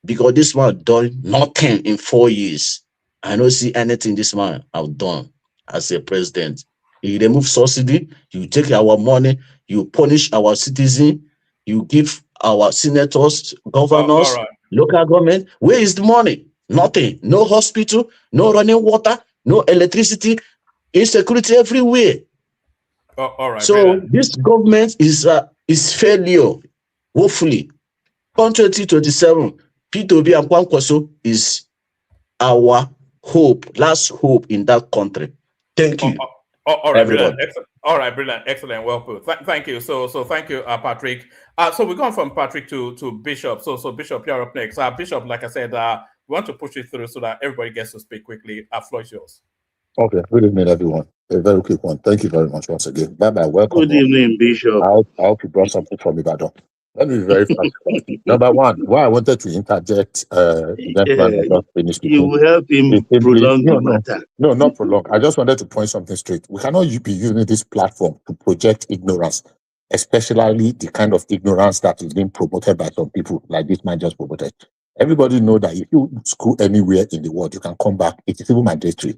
because this man done nothing in 4 years. I don't see anything this man have done as a president. You remove subsidy, you take our money, you punish our citizens, you give our senators, governors, local government. Where is the money? Nothing. No hospital, no running water, no electricity, insecurity everywhere. All right. So brilliant. This government is failure. Hopefully, on 2027, P2B and Kwankwaso is our hope, last hope in that country. Thank you. All right, brilliant. All right, brilliant. Excellent. Well put. Thank you. So thank you, Patrick. So we're going from Patrick to Bishop. So Bishop, you're up next. Bishop, like I said, we want to push it through so that everybody gets to speak quickly. Floor is yours. Okay. Good evening, everyone. A very quick one. Thank you very much once again. Bye-bye. Welcome. Good evening, Bishop. I hope you brought something from Ibadan. Let me be very fast. Number one, why I wanted to interject, you will help him prolong the matter. No, not prolong. I just wanted to point something straight. We cannot be using this platform to project ignorance, especially the kind of ignorance that is being promoted by some people, like this man just promoted. Everybody know that if you school anywhere in the world, you can come back. It is even mandatory.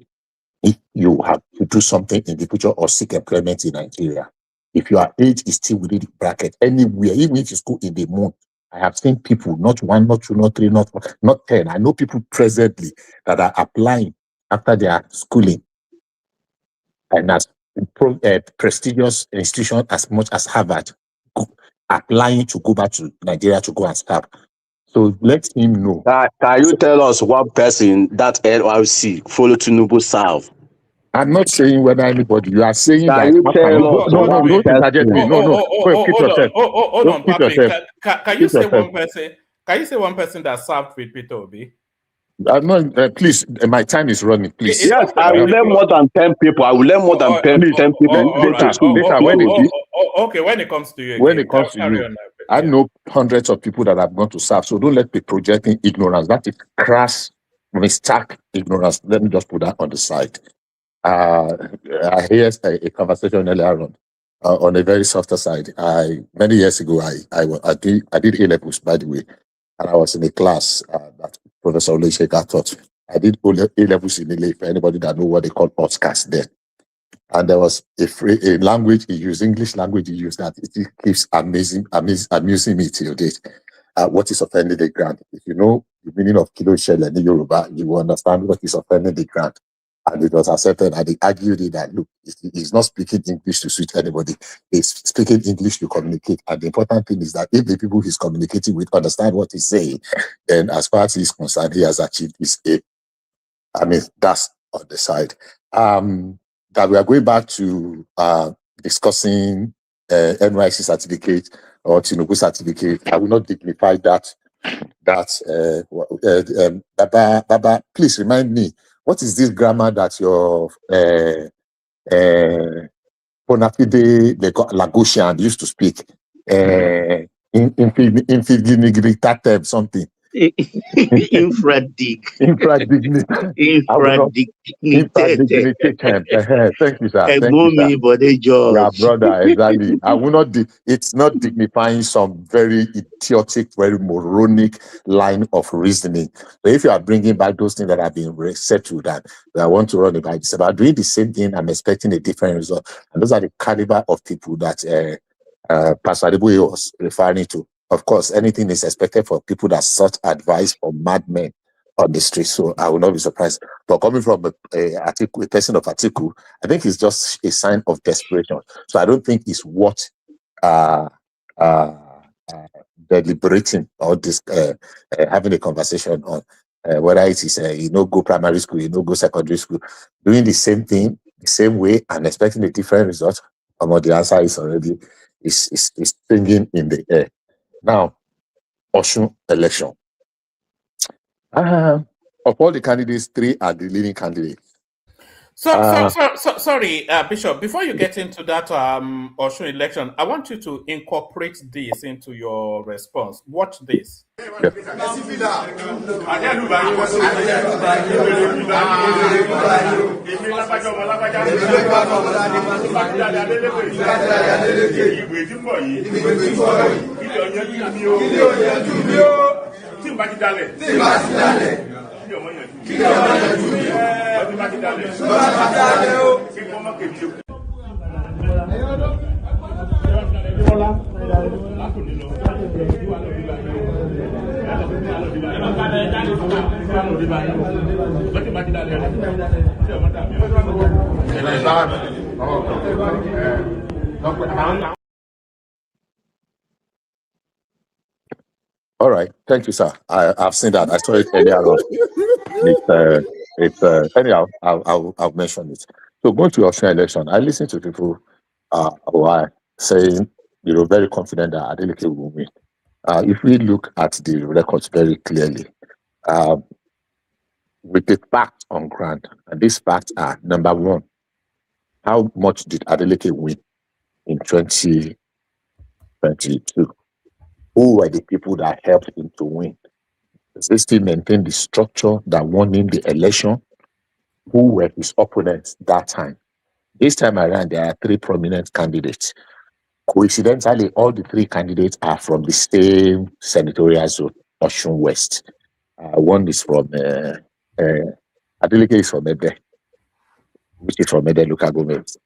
If you have to do something in the future or seek employment in Nigeria, if your age is still within the bracket, anywhere, even if you school in the moon, I have seen people, not 1, not 2, not 3, not 10. I know people presently that are applying after their schooling and as prestigious institution as much as Harvard, applying to go back to Nigeria to go and start. So let him know. Can you tell us one person that NYC follow Tinubu South? I'm not saying whether anybody. You are saying that. You tell us no, don't interject me. No. Keep yourself. Hold on, Patrick. Can you say one person? Can you say one person that served with Peter Obi? Please, my time is running. Please. Yes, I will learn more than 10 people. I will learn more than 10 people. Okay, when it comes to you, when it comes to you, I know hundreds of people that have gone to serve. So don't let me projecting ignorance. That is crass, stark ignorance. Let me just put that on the side. I heard a conversation earlier on a very softer side. Many years ago, I did A-levels, by the way, and I was in a class that Professor Olesheka taught. I did A-levels in Ile, for anybody that know what they call Oscars there. And there was a language he used, English language he used, that it keeps amusing me till date. What is offending the ground? If you know the meaning of Kilo Shell and Yoruba, you will understand what is offending the ground. And it was accepted, and they argued that, look, he's not speaking English to suit anybody. He's speaking English to communicate. And the important thing is that if the people he's communicating with understand what he's saying, then as far as he's concerned, he has achieved his aim. I mean, that's on the side. That we are going back to discussing NYC certificate or Tinubu certificate. I will not dignify that. Baba, please remind me, what is this grammar that your Bonafide Lagosian used to speak? Infinigritatem something. Infradignitated. Thank you, sir. Thank you, sir. Egbomi body Yeah, George. brother, exactly. I will not. It's not dignifying some very idiotic, very moronic line of reasoning. So if you are bringing back those things that have been settled and I want to run about, it's about doing the same thing. I'm expecting a different result, and those are the caliber of people that Pastor Adeboye was referring to. Of course, anything is expected for people that sought advice from madmen on the street. So I will not be surprised. But coming from a person of Atiku, I think it's just a sign of desperation. So I don't think it's what deliberating or having a conversation on whether it is go primary school, go secondary school, doing the same thing the same way and expecting a different result. The answer is already is singing in the air. Now, Osun election. Of all the candidates, 3 are the leading candidates. Sorry, Bishop, before you get into that Osun election, I want you to incorporate this into your response. Watch this. Yes. All right, thank you, sir. I've seen that. I saw it earlier on. Anyhow, I'll mention it. So going to Austrian election, I listen to people who are saying, very confident that Adeleke will win. If we look at the records very clearly, with the facts on ground, and these facts are: number one, how much did Adeleke win in 2022? Who were the people that helped him to win? Does he still maintain the structure that won him the election? Who were his opponents that time? This time around, there are 3 prominent candidates. Coincidentally, all the 3 candidates are from the same senatorial zone, Osun West. One is from Adeleke is from Ebe, which is from Ebe local government.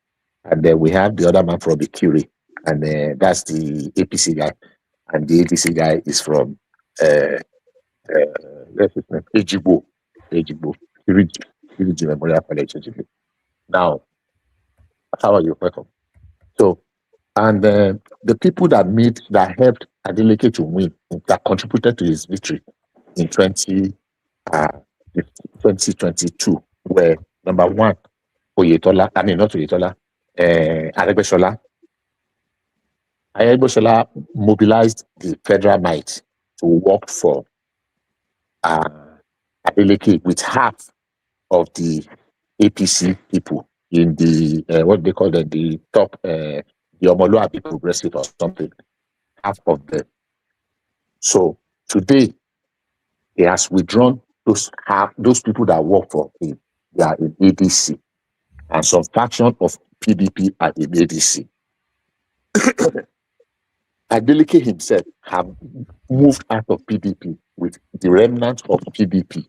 And then we have the other man from Ikiri, and that's the APC guy. And the APC guy is from Ejigbo, Kiriji Memorial College. Now, how are you? Welcome. So, and the people that helped Adeleke to win, that contributed to his victory in 2022 were, number one, Aregbesola. Aregbesola mobilized the federal might to work for Adeleke with half of the APC people in the what they call the top, the Omoluabi Progressive or something, half of them. So today, he has withdrawn those people that work for him. They are in ADC, and some faction of PDP are in ADC. Adeleke himself have moved out of PDP with the remnant of PDP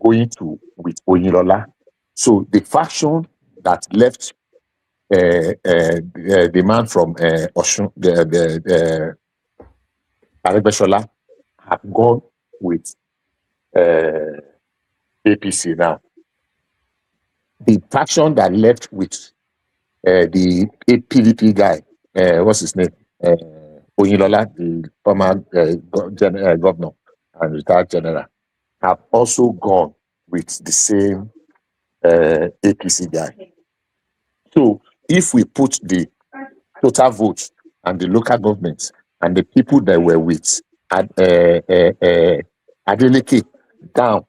going with Oyinlola. So the faction that left the man from Osun, the Aregbesola, have gone with APC now. The faction that left with the PDP guy, what's his name? Oyinlola, the former governor and retired general, have also gone with the same APC guy. So if we put the total votes and the local governments and the people that were with Adeleke down,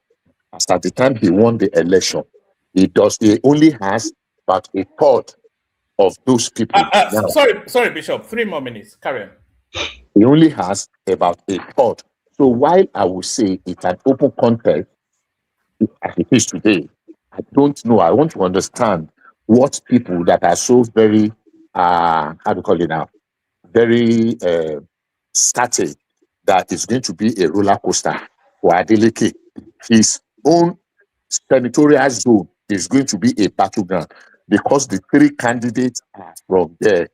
as at the time he won the election, he only has about a third of those people. Sorry, Bishop, 3 more minutes. Carry on. He only has about a third. So while I would say it's an open contest as it is today, I don't know. I want to understand what people that are so very, how do you call it now, very static, that is going to be a roller coaster for Adeleke. His own senatorial zone is going to be a battleground because the three candidates are from there.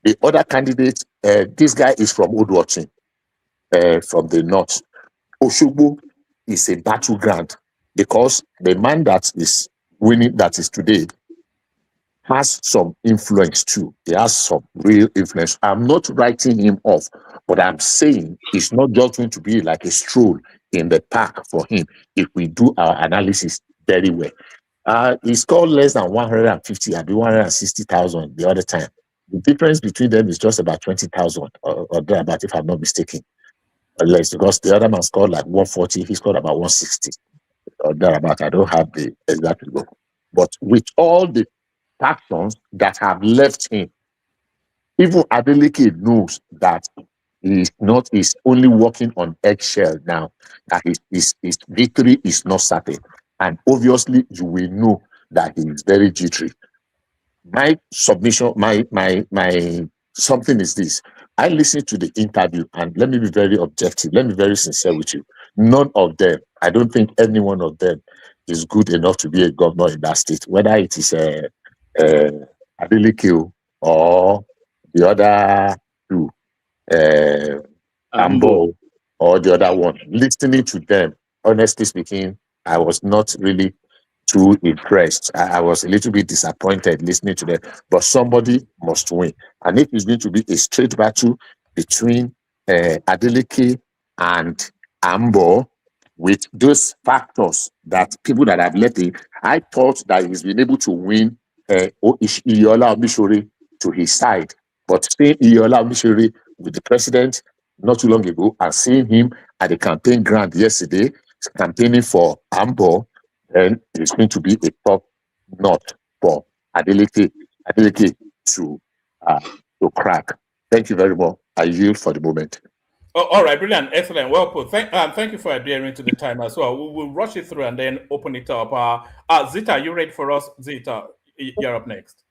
The other candidate, this guy is from Oduotin, from the north. Oshogbo is a battleground because the man that is winning, that is today, has some influence too. He has some real influence. I'm not writing him off, but I'm saying it's not just going to be like a stroll in the park for him if we do our analysis very well. He scored less than 150, I'll be 160,000 the other time. The difference between them is just about 20,000 or thereabout, if I'm not mistaken. Less, because the other man scored like 140, he scored about 160 or thereabout. I don't have the exact figure. But with all the factions that have left him, even Adeleke knows that he's only walking on eggshell now, that his victory is not certain. And obviously you will know that he is very jittery. My submission, my something is this. I listened to the interview, and let me be very objective, let me be very sincere with you. None of them, I don't think any one of them is good enough to be a governor in that state, whether it is Adeleke or the other two, Ambo or the other one. Listening to them, honestly speaking, I was not really too impressed. I was a little bit disappointed listening to them, but somebody must win. And if it's going to be a straight battle between Adeleke and Ambo, with those factors that people that have left it, I thought that he's been able to win Iola Omishore to his side. But seeing Iola Omishore with the president not too long ago and seeing him at the campaign ground yesterday, campaigning for Ambo, then it's going to be a top notch for Adeleke to crack. Thank you very much. I yield for the moment. Oh, all right, brilliant, excellent, well put. Thank you for adhering to the time as well. We'll rush it through and then open it up. Zita, are you ready for us? Zita, you're up next.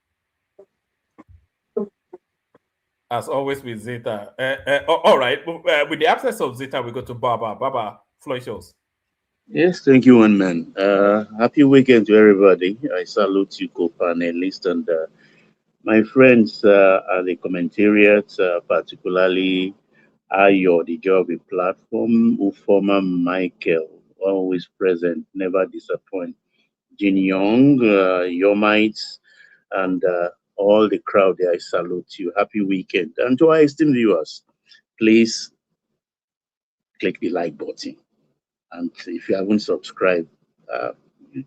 As always with Zita. All right, with the absence of Zita, we go to Baba. Baba, floor is yours. Yes, thank you, one man. Happy weekend to everybody. I salute you, co-panelists, and my friends at the commentariat, particularly Ayo, the Job platform, Ufoma Michael, always present, never disappoint. Jin Young, Yomites, and all the crowd there, I salute you. Happy weekend. And to our esteemed viewers, please click the like button. And if you haven't subscribed,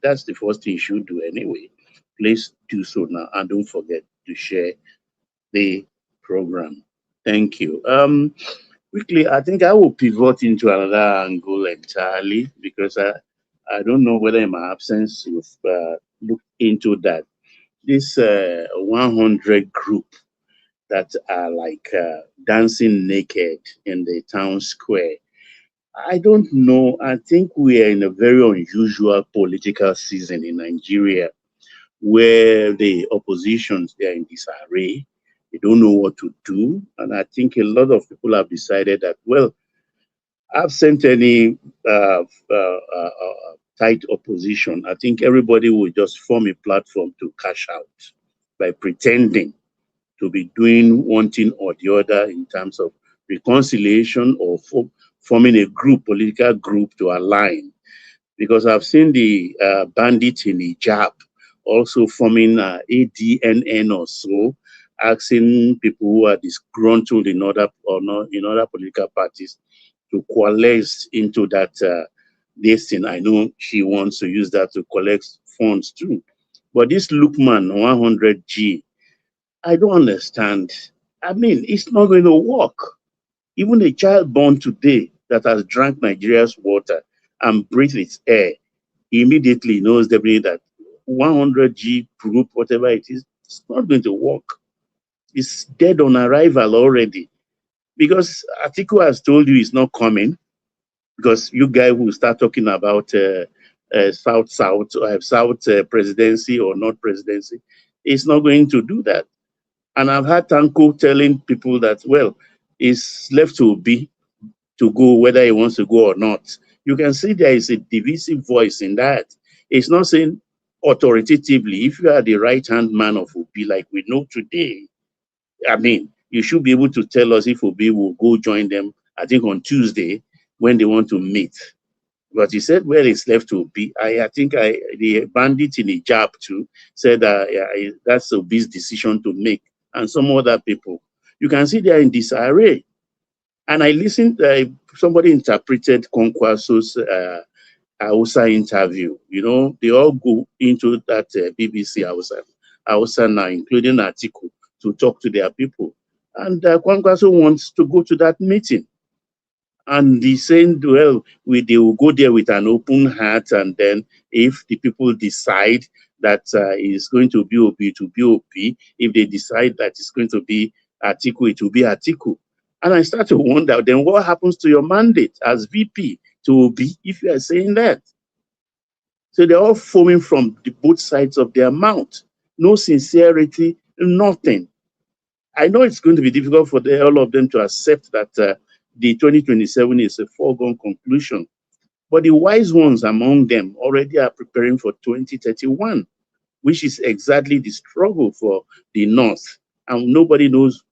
that's the first thing you should do anyway. Please do so now, and don't forget to share the program. Thank you. Quickly, I think I will pivot into another angle entirely, because I don't know whether in my absence you've looked into that. This 100 group that are like dancing naked in the town square. I don't know. I think we are in a very unusual political season in Nigeria, where the oppositions, they are in disarray. They don't know what to do. And I think a lot of people have decided that, well, absent any tight opposition, I think everybody will just form a platform to cash out by pretending to be doing one thing or the other in terms of reconciliation or forming a group, political group to align. Because I've seen the bandits in hijab also forming ADNN or so, asking people who are disgruntled in other political parties to coalesce into that this thing. I know she wants to use that to collect funds too. But this Lukman 100G, I don't understand. I mean, it's not going to work. Even a child born today that has drank Nigeria's water and breathed its air immediately knows definitely that 100G group, whatever it is, it's not going to work. It's dead on arrival already. Because Atiku has told you it's not coming. because you guys will start talking about South presidency or not presidency. It's not going to do that. And I've had Tanko telling people that, well, it's left to be to go whether he wants to go or not. You can see there is a divisive voice in that. It's not saying authoritatively, if you are the right-hand man of Obi, like we know today, I mean, you should be able to tell us if Obi will go join them, I think on Tuesday, when they want to meet. But he said, well, it's left to Obi. I think the bandit in Hijab too said that's Obi's decision to make, and some other people. You can see they are in disarray. And I listened, somebody interpreted Kwankwaso's Hausa interview. You know, they all go into that BBC Hausa now, including Atiku, to talk to their people. And Kwankwaso wants to go to that meeting. And he's saying, well, they will go there with an open heart, and then if the people decide that it's going to be Obi, to be Obi. If they decide that it's going to be Atiku, it will be Atiku. And I start to wonder, then what happens to your mandate as VP to Obi if you are saying that? So they're all foaming from both sides of their mouth. No sincerity, nothing. I know it's going to be difficult for all of them to accept that the 2027 is a foregone conclusion. But the wise ones among them already are preparing for 2031, which is exactly the struggle for the North. And nobody knows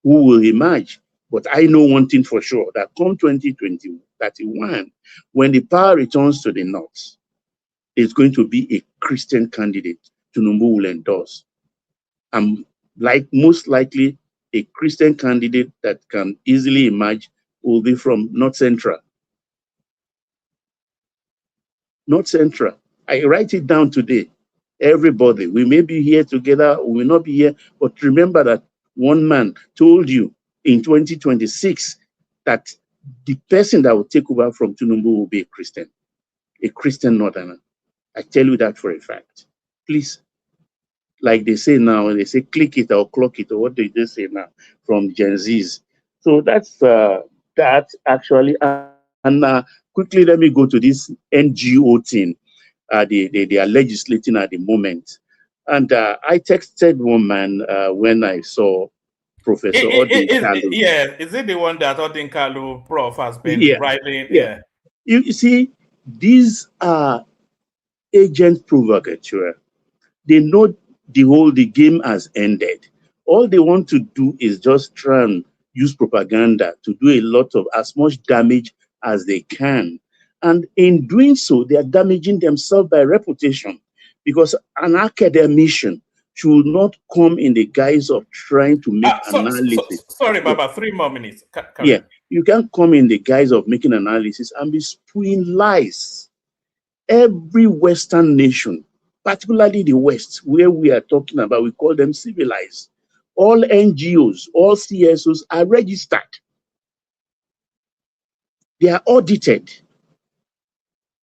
who will emerge. But I know one thing for sure, that come 2031, when the power returns to the North, it's going to be a Christian candidate Tinubu will endorse. And most likely, a Christian candidate that can easily emerge will be from North Central. North Central. I write it down today. Everybody, we may be here together, we may not be here, but remember that one man told you in 2026 that the person that will take over from Tinubu will be a Christian Northerner. I tell you that for a fact. Please, like they say now, they say click it or clock it, or what do they say now from Gen Zs. So that's that actually. And quickly, let me go to this NGO thing. They are legislating at the moment. And I texted one man when I saw Professor Odin Kalu. Yeah, is it the one that Odin Kalu Prof has been writing? Yeah. You see, these are agent provocateur. They know the game has ended. All they want to do is just try and use propaganda to do a lot of as much damage as they can. And in doing so, they are damaging themselves by reputation, because an academician should not come in the guise of trying to make analysis. Sorry, Baba, 3 more minutes. You can't come in the guise of making analysis and be spewing lies. Every Western nation, particularly the West, where we are talking about, we call them civilized. All NGOs, all CSOs are registered. They are audited.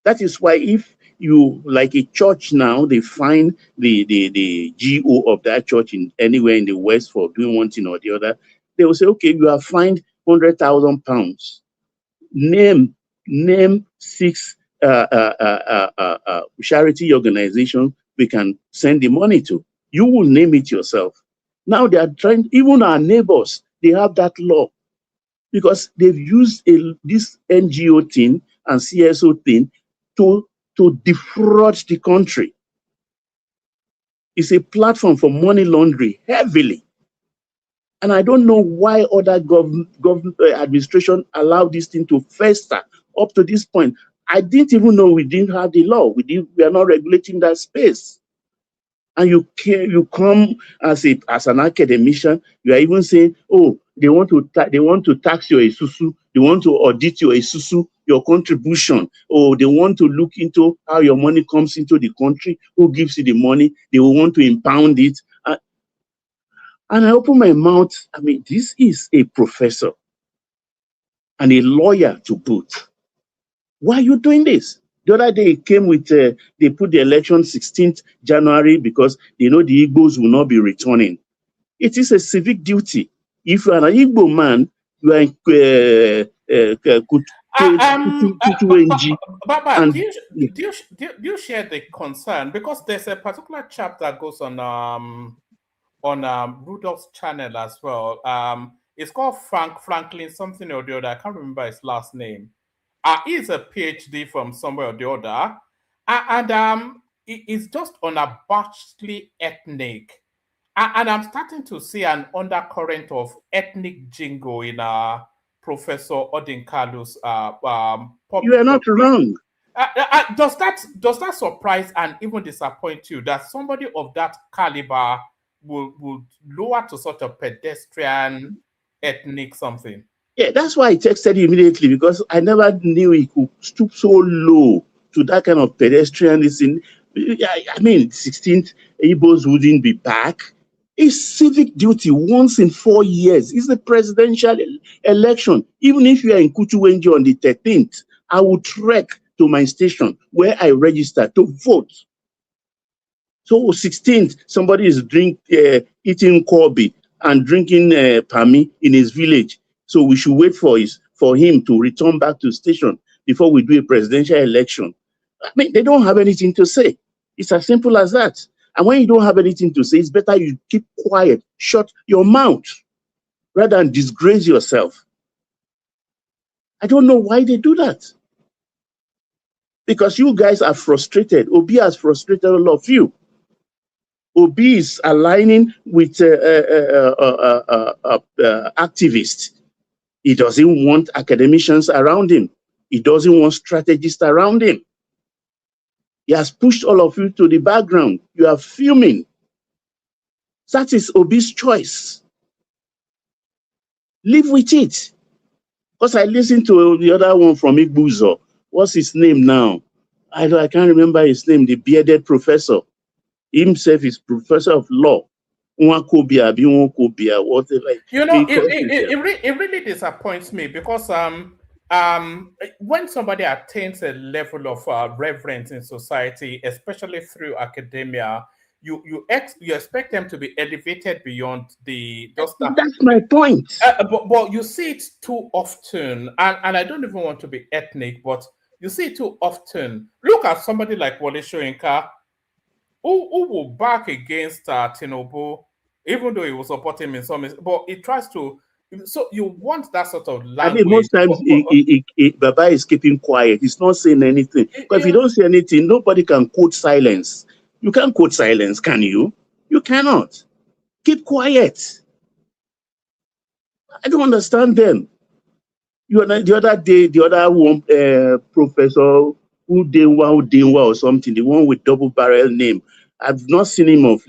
That is why if you, like a church now, they find the GO of that church in anywhere in the West for doing one thing or the other, they will say, okay, you are fined £100,000. Name 6 charity organizations we can send the money to. You will name it yourself. Now they are trying, even our neighbors, they have that law, because they've used this NGO thing and CSO thing to defraud the country. It's a platform for money laundering heavily. And I don't know why other government administration allowed this thing to fester up to this point. I didn't even know we didn't have the law. We are not regulating that space. And you come as an academician, you are even saying, oh, they want to tax your Isusu, they want to audit your Isusu, your contribution, or they want to look into how your money comes into the country, who gives you the money, they will want to impound it. And I open my mouth. I mean, this is a professor and a lawyer to boot. Why are you doing this? The other day it came with, they put the election 16th January because they know the Igbos will not be returning. It is a civic duty. If you are an Igbo man, you are Baba, And do you share the concern? Because there's a particular chap that goes on Rudolph's channel as well. It's called Franklin something or the other. I can't remember his last name. He's a PhD from somewhere or the other, and it's just unabashedly ethnic. And I'm starting to see an undercurrent of ethnic jingo in Professor Odinkalu's you are public not domain. wrong. Does that surprise and even disappoint you that somebody of that caliber would lower to such a pedestrian ethnic something? Yeah, that's why I texted you immediately, because I never knew he could stoop so low to that kind of pedestrianism. I mean, 16th Igbos wouldn't be back. It's civic duty once in 4 years. It's a presidential election. Even if you are in Kutuwenji on the 13th, I will trek to my station where I register to vote. So 16th, somebody is eating Kobe and drinking Pami in his village. So we should wait for him to return back to station before we do a presidential election. I mean, they don't have anything to say. It's as simple as that. And when you don't have anything to say, it's better you keep quiet, shut your mouth, rather than disgrace yourself. I don't know why they do that. Because you guys are frustrated. Obi has frustrated all of you. Obi is aligning with activists. He doesn't want academicians around him. He doesn't want strategists around him. He has pushed all of you to the background. You are fuming. That is Obi's choice. Live with it. Because I listened to the other one from Igbuzo. What's his name now? I can't remember his name, the bearded professor. Himself is professor of law. Whatever. You know, it really disappoints me because when somebody attains a level of reverence in society, especially through academia, you expect them to be elevated beyond the just that. That's my point. But you see it too often, and I don't even want to be ethnic, but you see it too often. Look at somebody like Wole Soyinka, who will back against Tinubu, even though he will support him in some, but he tries to. So you want that sort of language. I mean, most times Baba is keeping quiet. He's not saying anything. Because if you don't say anything, nobody can quote silence. You can't quote silence, can you? You cannot. Keep quiet. I don't understand them. The other day, the other one, Professor Udenwa or something, the one with double barrel name. I've not seen him of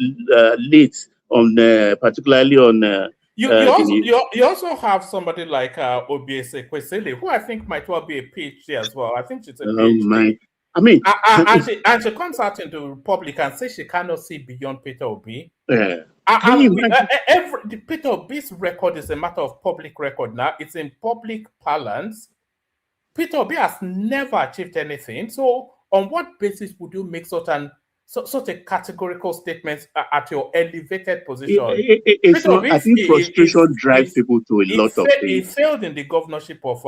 late on particularly on. You also have somebody like Obiese Kwesili, who I think might well be a PhD as well. I think she's a PhD. And she comes out into the public and says she cannot see beyond Peter Obi. Peter Obi's record is a matter of public record now. It's in public parlance. Peter Obi has never achieved anything. So on what basis would you make such a categorical statement at your elevated position? I think frustration drives people to a lot of things. He failed in the governorship of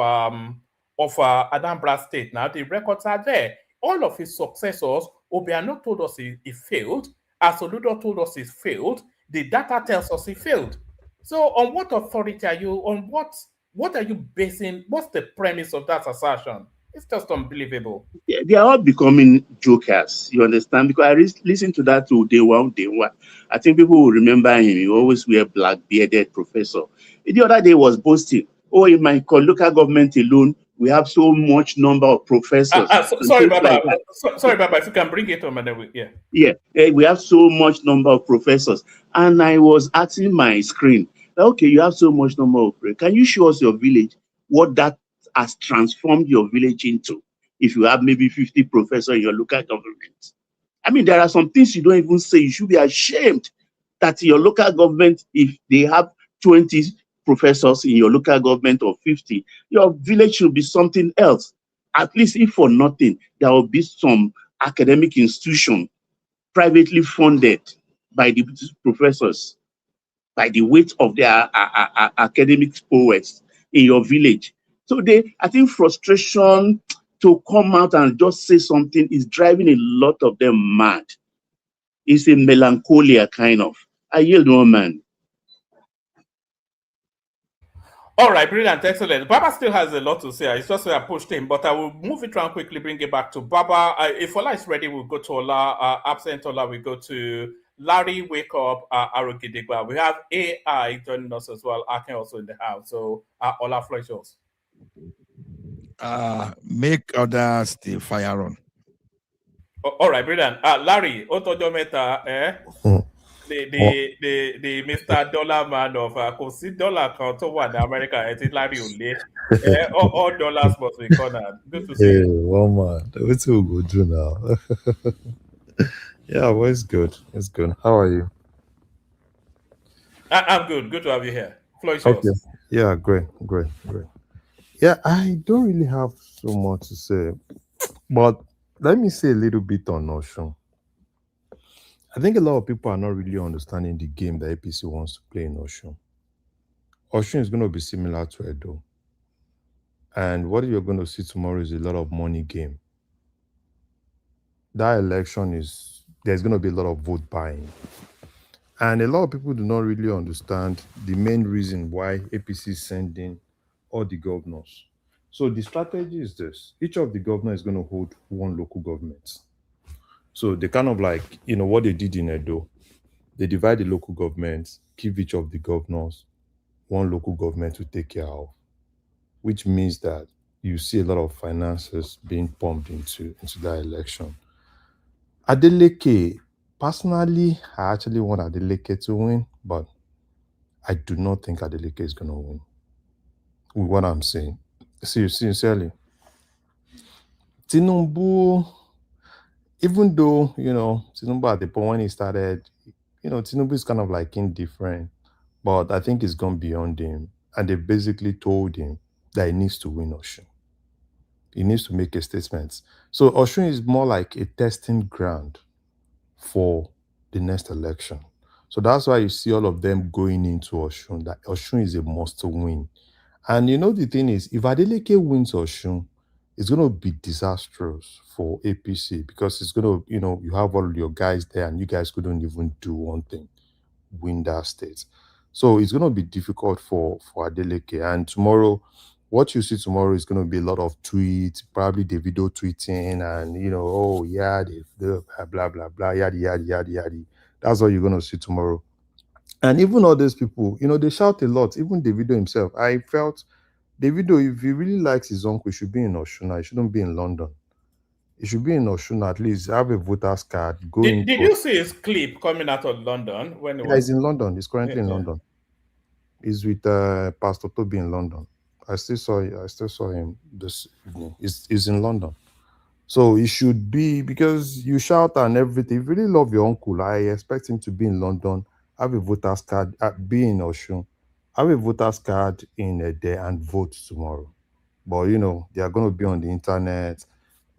Anambra State. Now the records are there. All of his successors, Obiano told us he failed. Asoludo told us he failed. The data tells us he failed. So on what authority are you? On what are you basing? What's the premise of that assertion? It's just unbelievable. Yeah, they are all becoming jokers. You understand? Because I listened to that to day one. I think people will remember him. He always wear black bearded professor. The other day was boasting. Oh, in my local government alone, we have so much number of professors. Sorry, Baba. Sorry, Baba. If you can bring it on, yeah, we have so much number of professors. And I was asking my screen, okay, you have so much number of professors. Can you show us your village? What that has transformed your village into? If you have maybe 50 professors in your local government. I mean, there are some things you don't even say. You should be ashamed that your local government, if they have 20 professors in your local government or 50, your village should be something else. At least if for nothing, there will be some academic institution privately funded by the professors, by the weight of their academic prowess in your village. So I think frustration to come out and just say something is driving a lot of them mad. It's a melancholia kind of. I yield, one man. All right, brilliant, excellent. Baba still has a lot to say. It's just that I pushed him, but I will move it around quickly, bring it back to Baba. If Ola is ready, we'll go to Ola. Absent Ola, we go to Larry, Wake Up, Arogidigba. We have AI joining us as well. Akin also in the house. So, Ola, floor is yours. Make others still fire on. All right, brilliant. Larry, Otojo Meta, the Mr. Dollar man of kò sí dollar kan tó wà ní America ẹ ti Larry ò lé all dollars must be cornered. Good to see Hey, you. one man. What's we go do now? Yeah, well, it's good. It's good. How are you? I'm good. Good to have you here. Floor is Okay. yours. Yeah, great. Yeah, I don't really have so much to say, but let me say a little bit on Osun. I think a lot of people are not really understanding the game that APC wants to play in Osun. Osun is going to be similar to Edo. And what you're going to see tomorrow is a lot of money game. That election there's going to be a lot of vote buying. And a lot of people do not really understand the main reason why APC is sending all the governors. So the strategy is this. Each of the governors is going to hold one local government. So they kind of like, what they did in Edo, they divide the local governments, give each of the governors one local government to take care of, which means that you see a lot of finances being pumped into that election. Adeleke, personally, I actually want Adeleke to win, but I do not think Adeleke is going to win. With what I'm saying. Sincerely. Tinubu, even though, Tinubu at the point when he started, Tinubu is kind of like indifferent, but I think it's gone beyond him. And they basically told him that he needs to win Osun. He needs to make a statement. So Osun is more like a testing ground for the next election. So that's why you see all of them going into Osun, that Osun is a must win. And the thing is, if Adeleke wins Osun, it's going to be disastrous for APC because it's going to, you have all your guys there and you guys couldn't even do one thing, win that state. So it's going to be difficult for Adeleke. And tomorrow, what you see tomorrow is going to be a lot of tweets, probably Davido tweeting and, oh, yeah, they blah, blah, blah, yada, yada, yada, yada. That's what you're going to see tomorrow. And even all these people, they shout a lot. Even Davido himself. I felt, Davido, if he really likes his uncle, he should be in Osun. He shouldn't be in London. He should be in Osun at least, have a voter's card, go Did into... you see his clip coming out of London when he was... He's in London. He's currently in London. He's with Pastor Toby in London. I still saw him this evening. He's in London. So he should be, because you shout and everything. If you really love your uncle, I expect him to be in London, have a voter's card, be in Osun, have a voter's card in a day and vote tomorrow. But, they are going to be on the internet.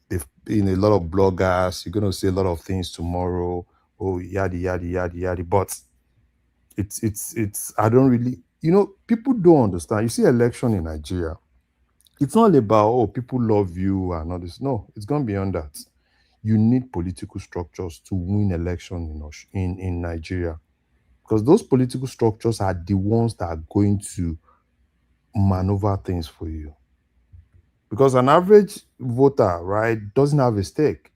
They've been a lot of bloggers. You're going to see a lot of things tomorrow. Oh, yada, yada, yada, yada. But it's I don't really, people don't understand. You see election in Nigeria, it's not about, oh, people love you and all this. No, it's gone beyond that. You need political structures to win election in Nigeria, because those political structures are the ones that are going to maneuver things for you. Because an average voter, right, doesn't have a stake.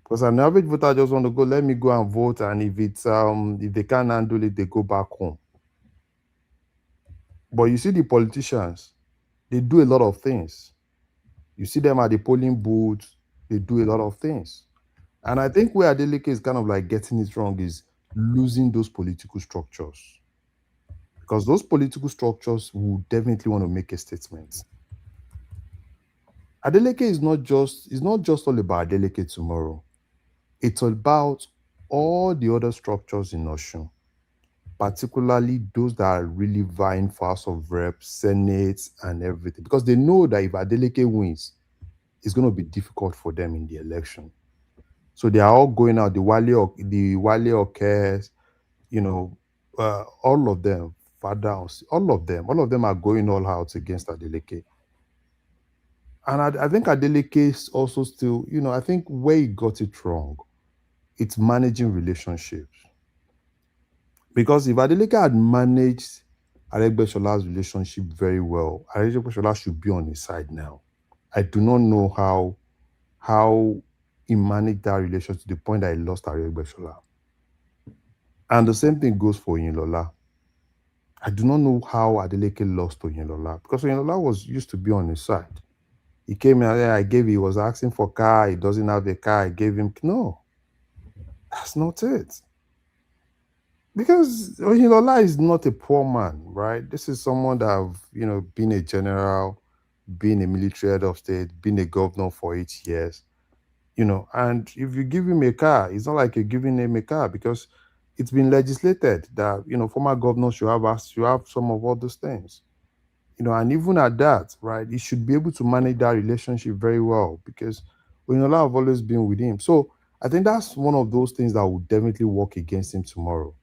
Because an average voter just want to go, let me go and vote, and if they can't handle it, they go back home. But you see the politicians, they do a lot of things. You see them at the polling booths, they do a lot of things. And I think where Adeleke is kind of like getting it wrong is losing those political structures. Because those political structures will definitely want to make a statement. Adeleke is not just all about Adeleke tomorrow. It's about all the other structures in Osun, particularly those that are really vying for House of Reps, Senate, and everything. Because they know that if Adeleke wins, it's going to be difficult for them in the election. So they are all going out, the Wale Okes, all of them, all of them are going all out against Adeleke. And I think Adeleke is also still, I think where he got it wrong, it's managing relationships. Because if Adeleke had managed Aregbesol's relationship very well, Aregbesola should be on his side now. I do not know how he managed that relationship to the point that he lost Aregbesola. And the same thing goes for Oyinlola. I do not know how Adeleke lost Oyinlola, because Oyinlola was used to be on his side. He came in there, he was asking for car, he doesn't have a car, I gave him. No, that's not it. Because Oyinlola is not a poor man, right? This is someone that have, been a general, been a military head of state, been a governor for 8 years, and if you give him a car, it's not like you're giving him a car, because it's been legislated that, former governors should have some of all those things. And even at that, right, he should be able to manage that relationship very well, because Oyinlola have always been with him. So I think that's one of those things that will definitely work against him tomorrow.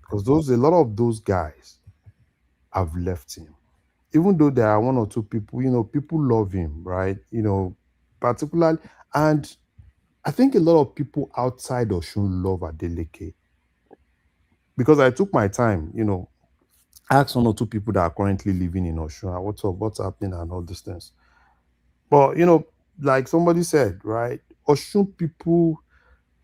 Because a lot of those guys have left him. Even though there are one or two people, people love him, right? Particularly, and I think a lot of people outside Osun love Adeleke. Because I took my time, asked one or two people that are currently living in Osun, what's up, what's happening, and all these things. But, like somebody said, right, Osun people,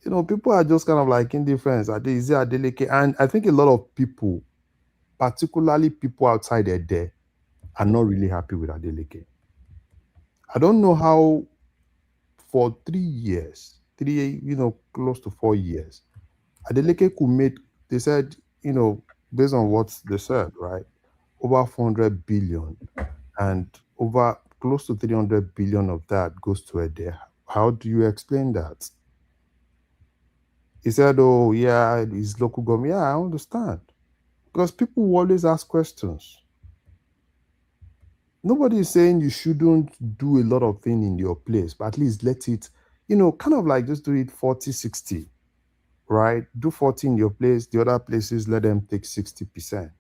people are just kind of like indifferent. Is it Adeleke? And I think a lot of people, particularly people outside there, are not really happy with Adeleke. I don't know how for 3 years, close to 4 years, Adeleke could make, they said, based on what they said, right, over 400 billion, and over close to 300 billion of that goes to Ede. How do you explain that? He said, oh, yeah, it's local government. Yeah, I understand. Because people will always ask questions. Nobody is saying you shouldn't do a lot of things in your place, but at least let it, kind of like just do it 40-60, right? Do 40 in your place, the other places, let them take 60%.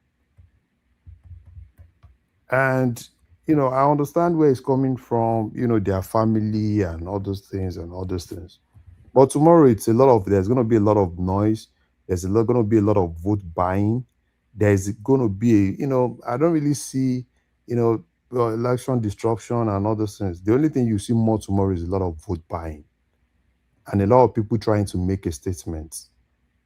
And, I understand where it's coming from, their family and all those things. But tomorrow there's going to be a lot of noise. There's going to be a lot of vote buying. There's going to be, I don't really see, election disruption and all those things. The only thing you see more tomorrow is a lot of vote buying and a lot of people trying to make a statement.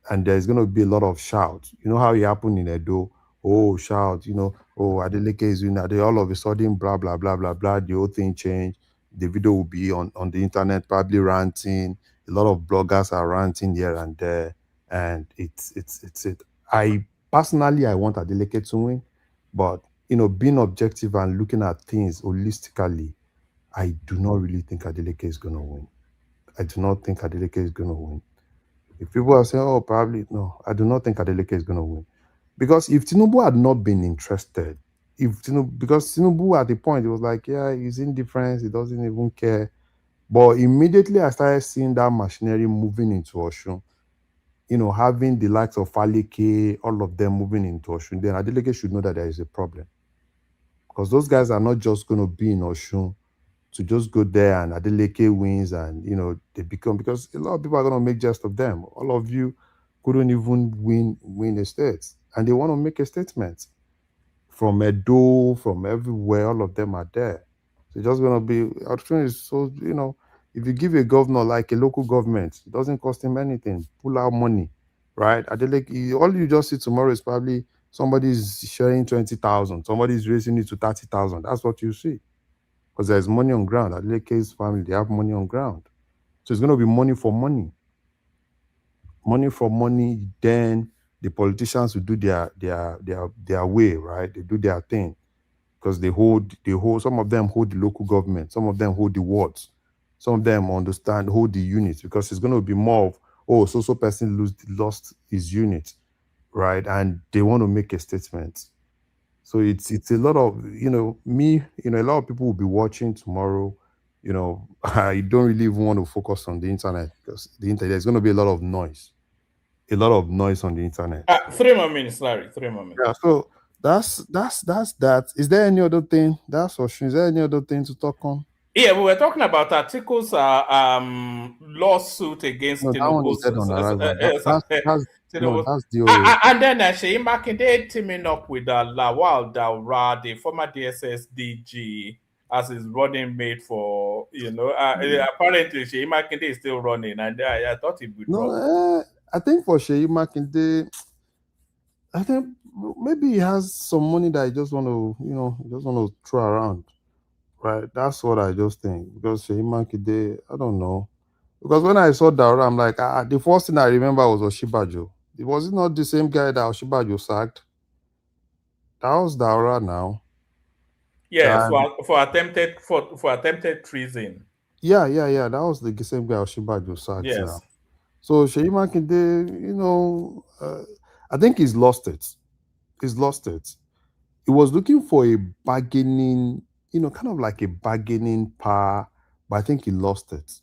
And there's going to be a lot of shout. You know how it happened in Edo? Oh, shout, oh, Adeleke is in Ade. All of a sudden, blah, blah, blah, blah, blah. The whole thing changed. The video will be on the internet, probably ranting. A lot of bloggers are ranting here and there. And it's it. I personally want Adeleke to win. But, being objective and looking at things holistically, I do not really think Adeleke is going to win. I do not think Adeleke is going to win. If people are saying, oh, probably, no, I do not think Adeleke is going to win. Because if Tinubu had not been interested, because Tinubu at the point, it was like, yeah, he's indifferent, he doesn't even care. But immediately I started seeing that machinery moving into Osun, having the likes of Adeleke, all of them moving into Osun, then Adeleke should know that there is a problem. Because those guys are not just going to be in Osun to just go there and Adeleke wins and, they become, because a lot of people are going to make jest of them. All of you couldn't even win a state. And they want to make a statement. From Edo, from everywhere, all of them are there. So it's just going to be, so, if you give a governor like a local government, it doesn't cost him anything. Pull out money, right? Adeleke, all you just see tomorrow is probably somebody's sharing 20,000, somebody's raising it to 30,000. That's what you see. Because there's money on ground. Adeleke's family, they have money on ground. So it's going to be money for money. Money for money, then the politicians will do their way, right? They do their thing. Because they hold, some of them hold the local government, some of them hold the wards, some of them hold the units, because it's going to be more of, oh, so person lost his unit, right? And they want to make a statement. So it's a lot of, a lot of people will be watching tomorrow. I don't really even want to focus on the internet, because there's going to be a lot of noise. A lot of noise on the internet. 3 more minutes, Larry. 3 more minutes. Yeah, so that's that. Is there any other thing? Is there any other thing to talk on? Yeah, we were talking about Atiku's lawsuit against No, that one is Tinubu's. dead on arrival. That's no, Tinubu's. that's DOA. And then Sheyi Makinde teaming up with Lawal Daura, the former DSS DG, as his running mate for, apparently Sheyi Makinde is still running, and I thought he'd withdraw. No, I think for Sheyi Makinde, I think maybe he has some money that he just want to, throw around, right? That's what I just think. Because Sheyi Makinde, I don't know. Because when I saw Daura, I'm like, the first thing I remember was Oshibajo. Was it not the same guy that Oshibajo sacked? That was Daura now. Yes, for attempted treason. Yeah. That was the same guy Oshibajo sacked. Yes. Now. So Sheyi Makinde, I think he's lost it. He's lost it. He was looking for a bargaining, kind of like a bargaining power, but I think he lost it.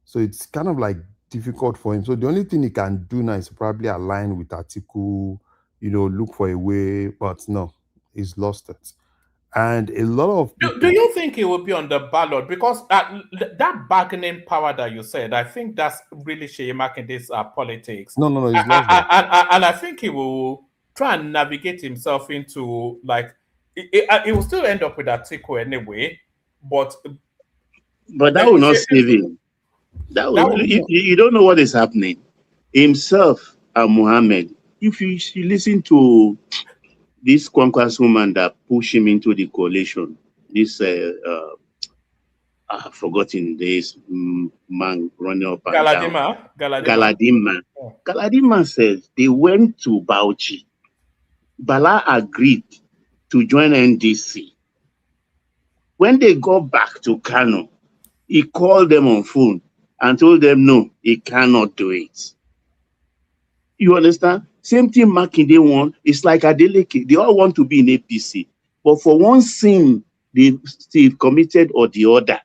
So it's kind of like difficult for him. So the only thing he can do now is probably align with Atiku, look for a way, but no, he's lost it. And a lot of people... Do you think he will be on the ballot? Because that bargaining power that you said, I think that's really Sheyi Makinde's politics. No, he's lost it. And I think he will try and navigate himself into, like, he will still end up with Atiku anyway, but that will not save him. You don't know what is happening. Himself and Mohammed, if you listen to this Kwankwa's woman that pushed him into the coalition, this I've forgotten this man running up and down. Galadima says they went to Bauchi. Bala agreed to join NDC. When they got back to Kano, he called them on phone and told them no, he cannot do it. You understand? Same thing Makinde won. It's like Adeleke. They all want to be in APC. But for one sin they've committed or the other,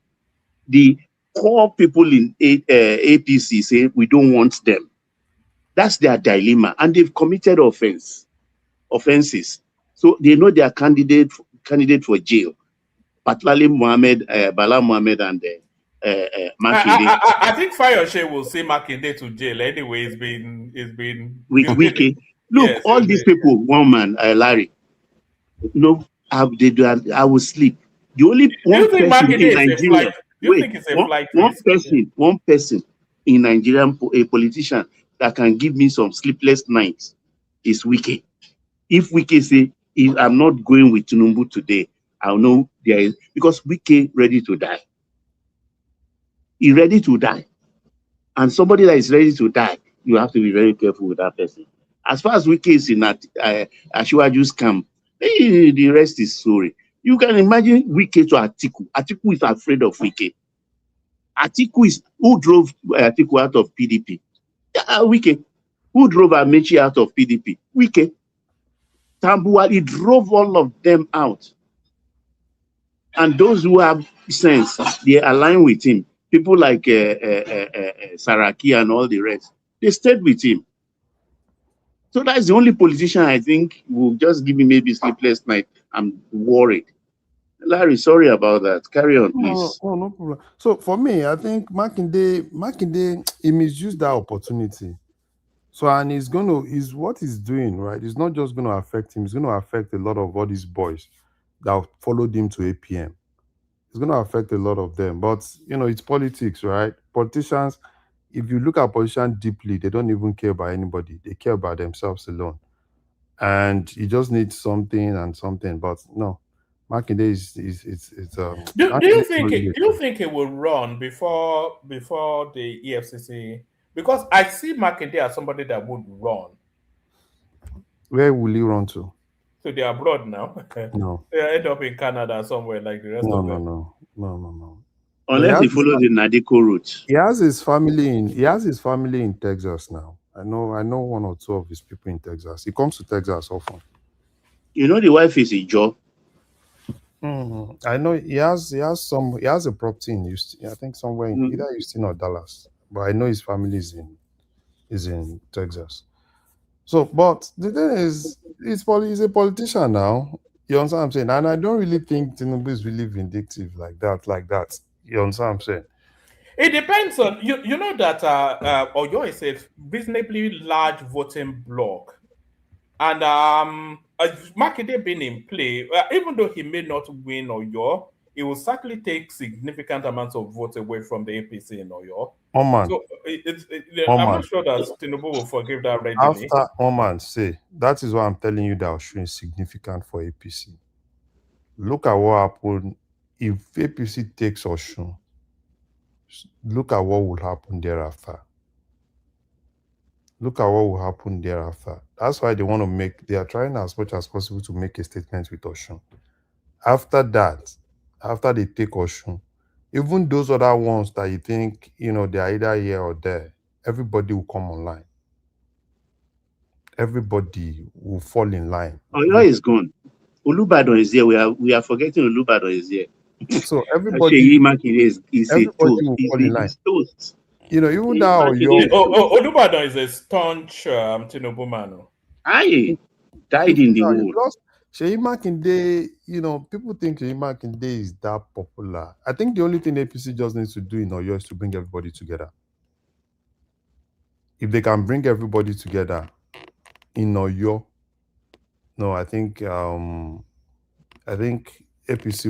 the core people in APC say we don't want them. That's their dilemma. And they've committed offenses. So they know they are candidate for jail. Particularly Bala Mohammed and Makinde. I think Fayose will see Makinde to jail anyway. It's been with Wiki. Look, yes, all these people, one man, Larry. No, I will sleep. The only one person in Nigeria. One person in Nigeria, a politician that can give me some sleepless nights is Wiki. If Wiki say, if I'm not going with Tinubu today, I'll know there is, because Wiki ready to die. He's ready to die. And somebody that is ready to die, you have to be very careful with that person. As far as Wiki is in Ashiwaju's camp, the rest is story. You can imagine Wiki to Atiku. Atiku is afraid of Wiki. Atiku is who drove Atiku out of PDP. Wiki. Who drove Amechi out of PDP? Wiki. Tambuwal, he drove all of them out. And those who have sense, they align with him. People like Saraki and all the rest, they stayed with him. So that's the only politician I think will just give me maybe sleepless night. I'm worried. Larry, sorry about that. Carry on, please. No problem. So for me, I think Makinde, he misused that opportunity. So, and what he's doing, right? It's not just going to affect him. It's going to affect a lot of all these boys that followed him to APM. It's going to affect a lot of them. But, it's politics, right? Politicians, if you look at politicians deeply, they don't even care about anybody. They care about themselves alone. And you just need something and something. But no, Makinde is do you think it will run before the EFCC? Because I see Makinde as somebody that would run. Where will he run to? So they are abroad now. No. They end up in Canada somewhere like the rest of them. No. Unless he follows the Nadiko route. He has his family in Texas now. I know one or two of his people in Texas. He comes to Texas often. You know the wife is a job. I know he has a property in Houston. I think somewhere in either Houston or Dallas. But I know his family is in Texas. So, but the thing is, he's a politician now. You understand what I'm saying? And I don't really think Tinubu is really vindictive like that. You understand what I'm saying? It depends on you know that Oyo is a reasonably large voting bloc. And Makinde being in play, even though he may not win Oyo, it will certainly take significant amounts of votes away from the APC in Oyo. Oman, So I'm not Oman. sure that Tinubu will forgive that readily. After Oman, say that is why I'm telling you that Osun is significant for APC. Look at what happened if APC takes Osun. Look at what will happen thereafter. Look at what will happen thereafter. That's why they are trying as much as possible to make a statement with Osun. After that, after they take Osun, even those other ones that you think, they're either here or there, everybody will come online. Everybody will fall in line. Oyo is gone. Olubadan is here. We are forgetting Olubadan is here. So everybody is a toast. will fall in line. Is toast. Even now, Olubadan is a staunch Tinubu man. Aye, died in the war. Sheyi Makinde, people think Sheyi Makinde is that popular. I think the only thing APC just needs to do in Oyo is to bring everybody together. If they can bring everybody together in Oyo, no, I think APC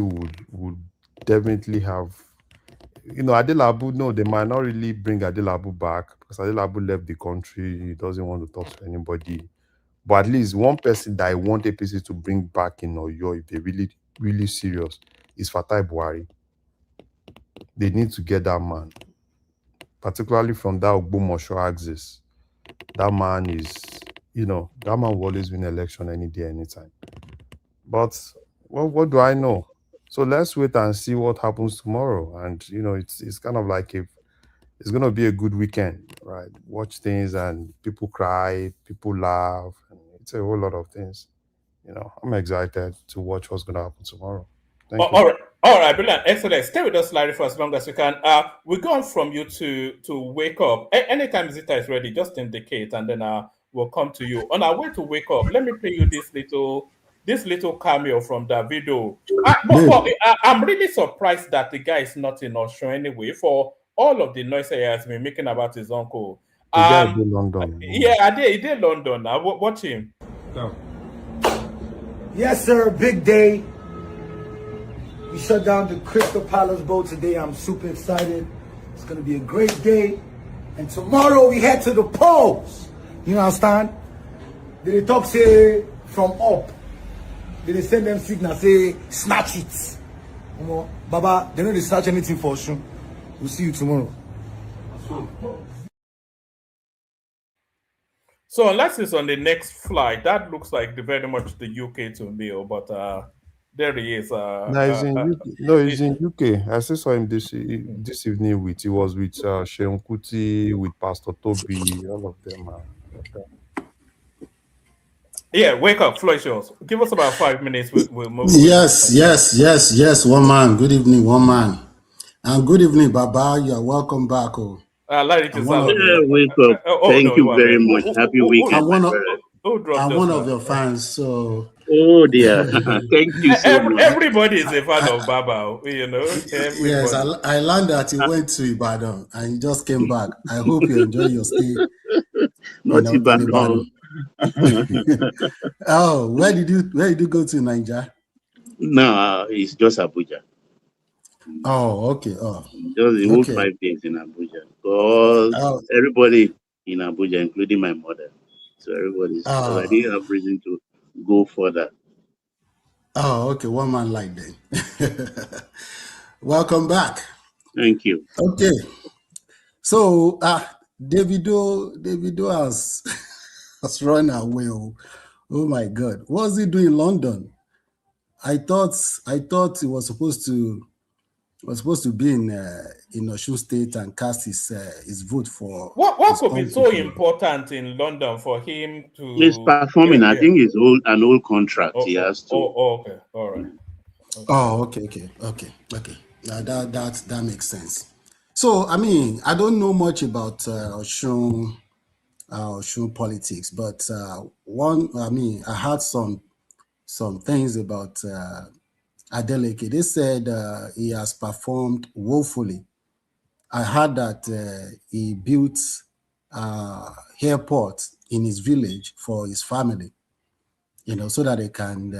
would definitely have. Adelabu, no, they might not really bring Adelabu back because Adelabu left the country. He doesn't want to talk to anybody. But at least one person that I want APC to bring back in Oyo, if they're really, really serious, is Fatai Buhari. They need to get that man, particularly from that Ogbomosho axis. That man is, that man will always win election any day, anytime. But what do I know? So let's wait and see what happens tomorrow. And, it's kind of like it's going to be a good weekend, right? Watch things and people cry, people laugh. And it's a whole lot of things. I'm excited to watch what's going to happen tomorrow. Thank you. All right, brilliant, excellent. Stay with us, Larry, for as long as you can. We're going from you to wake up. Anytime Zita is ready, just indicate, and then we'll come to you. On our way to wake up, let me play you this little cameo from Davido. I'm really surprised that the guy is not in Osun anyway. For all of the noise he has been making about his uncle. The guy in London. Yeah, he did London. Watch him. Go. Yes, sir. Big day. We shut down the Crystal Palace boat today. I'm super excited. It's going to be a great day. And tomorrow we head to the polls. You understand? They talk, say, from up. They send them signal, say, snatch it. Baba, they don't snatch anything for sure. We'll see you tomorrow. So unless it's on the next flight, that looks like very much the UK to me. But there he is. He's in UK. I still saw him this evening. He was with Sheon Kuti, with Pastor Toby, all of them. Yeah, wake up, floor is yours. Give us about 5 minutes. We'll move. Yes. One man. Good evening, one man. And good evening, Baba. You are welcome back. Larry, wake up. Thank you very much. Happy weekend. I'm one of your fans, so. Oh dear! Thank you so much. Everybody is a fan of Baba, Everybody. Yes, I learned that he went to Ibadan and he just came back. I hope you enjoy your stay. Not Ibadan. Oh, where did you go to, Nigeria? No, it's just Abuja. Oh, okay. Just the whole 5 days in Abuja. Because everybody in Abuja, including my mother. So everybody's so I didn't have reason to go further. Oh, okay. One man like that. Welcome back. Thank you. Okay. So Davido has run away. Oh my God. What was he doing in London? I thought he was supposed to be in Osun State and cast his vote for. What could be so important in London for him to? He's performing. I think it's an old contract. He has to. Okay, all right. Okay. Oh, okay. Now that makes sense. So I mean, I don't know much about Osun politics, but I had some some things about Adeleke. They said he has performed woefully. I heard that he built airport in his village for his family, so that they can,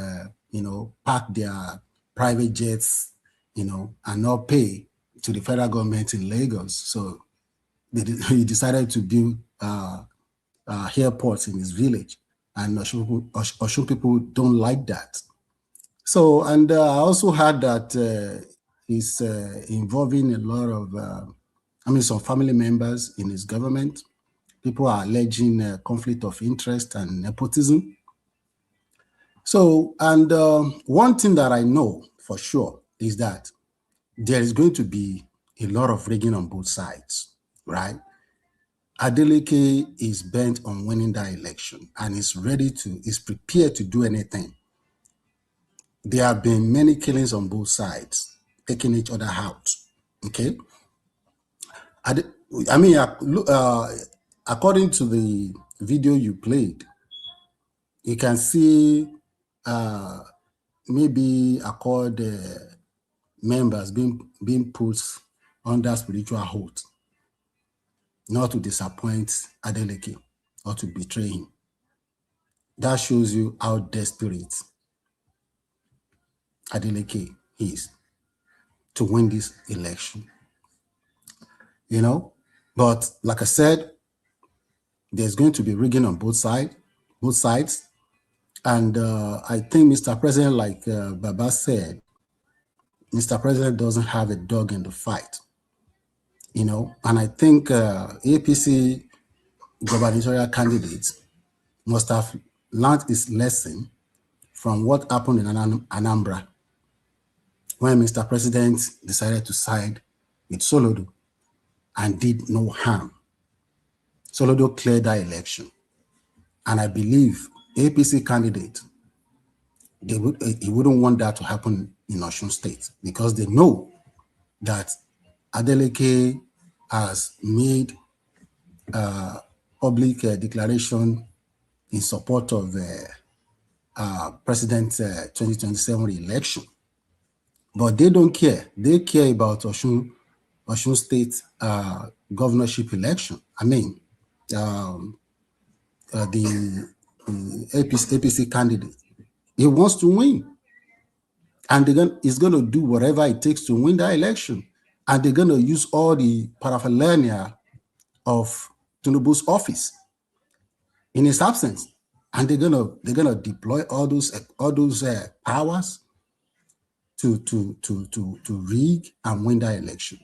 park their private jets, and not pay to the federal government in Lagos. So he decided to build airports in his village, and Osun people don't like that. So, and I also heard that he's involving a lot of, some family members in his government. People are alleging conflict of interest and nepotism. So, and one thing that I know for sure is that there is going to be a lot of rigging on both sides, right? Adeleke is bent on winning that election and is prepared to do anything. There have been many killings on both sides, taking each other out, okay? According to the video you played, you can see maybe accord members being put under spiritual oath not to disappoint Adeleke or to betray him. That shows you how desperate Adeleke is to win this election. But like I said, there's going to be rigging on both sides. And I think Mr. President, like Baba said, Mr. President doesn't have a dog in the fight, and I think APC gubernatorial candidates must have learned his lesson from what happened in Anambra when Mr. President decided to side with Solodo and did no harm. Solodo cleared that election. And I believe APC candidate, he wouldn't want that to happen in Osun State because they know that Adeleke has made public declaration in support of President 2027 election. But they don't care. They care about Osun State governorship election. The APC candidate. He wants to win. And he's going to do whatever it takes to win that election. And they're going to use all the paraphernalia of Tinubu's office in his absence. And they're gonna deploy all those powers to rig and win that election.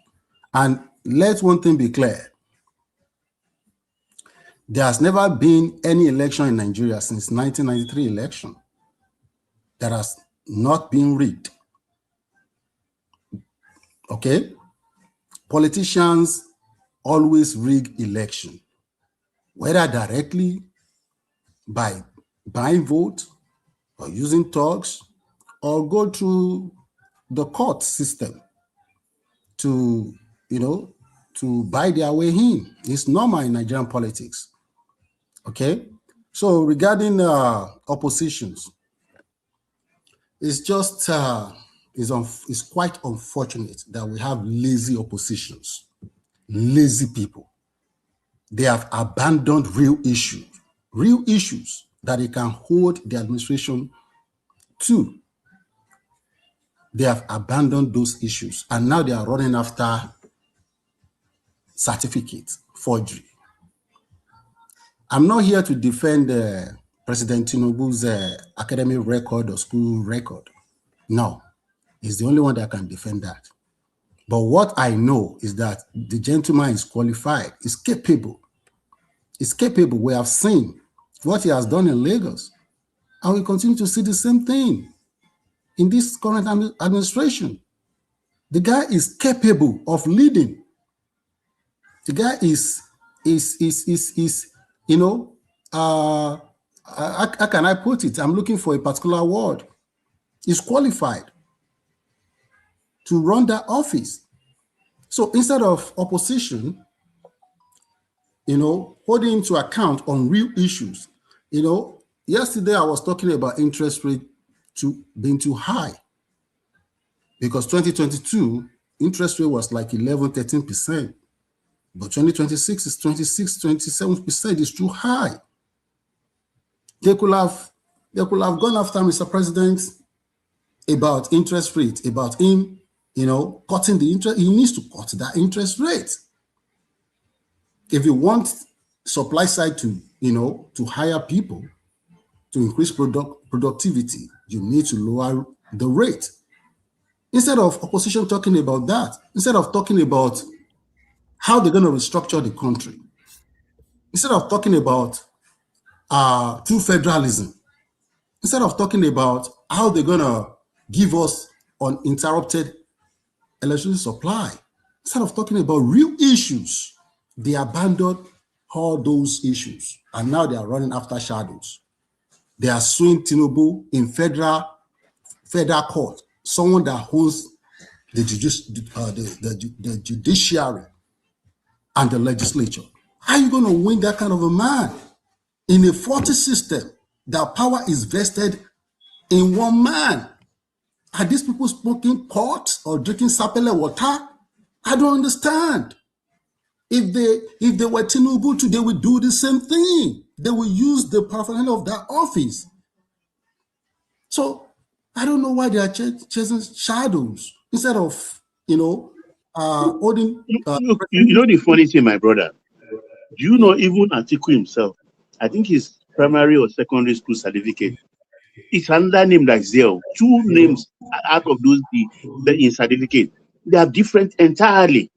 And let one thing be clear. There has never been any election in Nigeria since 1993 election that has not been rigged. Okay? Politicians always rig election, whether directly by buying vote or using thugs or go through the court system to buy their way in. It's normal in Nigerian politics. Okay? So regarding oppositions, it's just it's quite unfortunate that we have lazy oppositions, lazy people. They have abandoned real issues that they can hold the administration to. They have abandoned those issues, and now they are running after certificate forgery. I'm not here to defend President Tinubu's academic record or school record. No, he's the only one that can defend that. But what I know is that the gentleman is qualified, is capable. He's capable. We have seen what he has done in Lagos, and we continue to see the same thing in this current administration. The guy is capable of leading. The guy how can I put it? I'm looking for a particular word. He's qualified to run that office. So instead of opposition, holding into account on real issues, yesterday I was talking about interest rate being too high. Because 2022, interest rate was like 11, 13%. But 2026 is 26, 27% is too high. They could have gone after Mr. President about interest rate, about him, cutting the interest. He needs to cut that interest rate. If you want supply side to, to hire people, to increase productivity, you need to lower the rate. Instead of opposition talking about that, instead of talking about how they're going to restructure the country, instead of talking about true federalism, instead of talking about how they're going to give us uninterrupted electricity supply, instead of talking about real issues, they abandoned all those issues. And now they are running after shadows. They are suing Tinubu in federal court, someone that owns the judiciary and the legislature. How are you going to win that kind of a man in a faulty system that power is vested in one man? Are these people smoking pot or drinking sapele water? I don't understand. If they were Tinubu today, would do the same thing. They will use the paraphernalia of that office. So I don't know why they are chasing shadows instead of holding. Look, the funny thing, my brother. Do you know even Atiku himself? I think his primary or secondary school certificate. It's another name like Zell. Two names out of those in certificate. They are different entirely.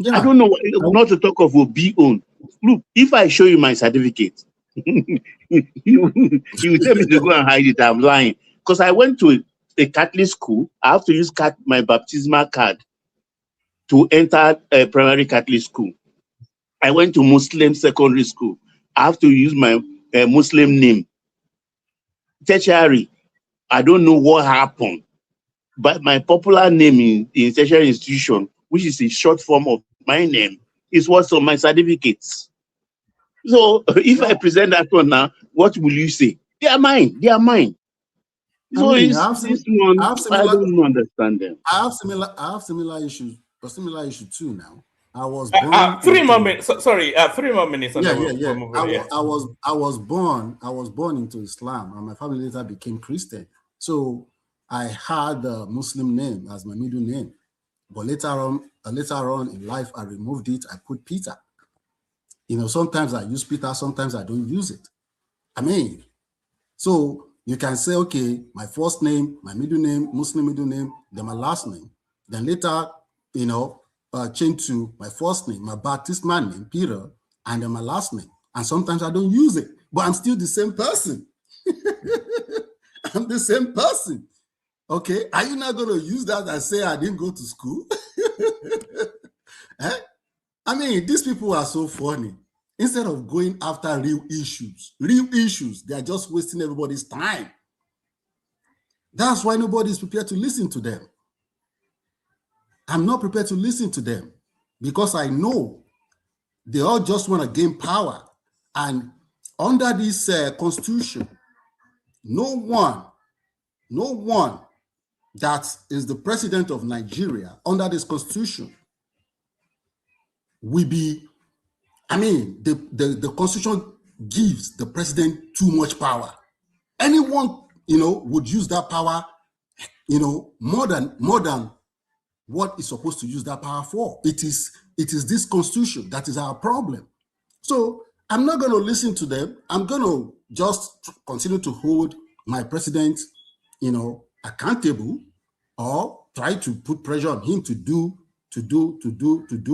Yeah. I don't know, not to talk of Obi own. Look, if I show you my certificate, you will tell me to go and hide it. I'm lying. Because I went to a Catholic school. I have to use my baptismal card to enter a primary Catholic school. I went to Muslim secondary school. I have to use my Muslim name. Tertiary, I don't know what happened, but my popular name in tertiary institution, which is a short form of my name, is what's on my certificates. So if I present that one now, what will you say? They are mine. They are mine. So I don't understand them. I have similar issues, a similar issue too now. I was born 3 more minutes. Sorry, 3 more minutes. Yeah. I was born into Islam, and my family later became Christian. So I had the Muslim name as my middle name, but later on in life, I removed it. I put Peter. Sometimes I use Peter, sometimes I don't use it. So you can say, okay, my first name, my middle name, Muslim middle name, then my last name. Then later, change to my first name, my baptismal name, Peter, and then my last name. And sometimes I don't use it, but I'm still the same person. I'm the same person. Okay, are you not going to use that and say I didn't go to school? These people are so funny. Instead of going after real issues, they are just wasting everybody's time. That's why nobody is prepared to listen to them. I'm not prepared to listen to them because I know they all just want to gain power. And under this constitution, no one that is the president of Nigeria under this constitution will be, the constitution gives the president too much power. Anyone, would use that power, more than what is supposed to use that power for. It is this constitution that is our problem. So I'm not going to listen to them. I'm going to just continue to hold my president, accountable, or try to put pressure on him to do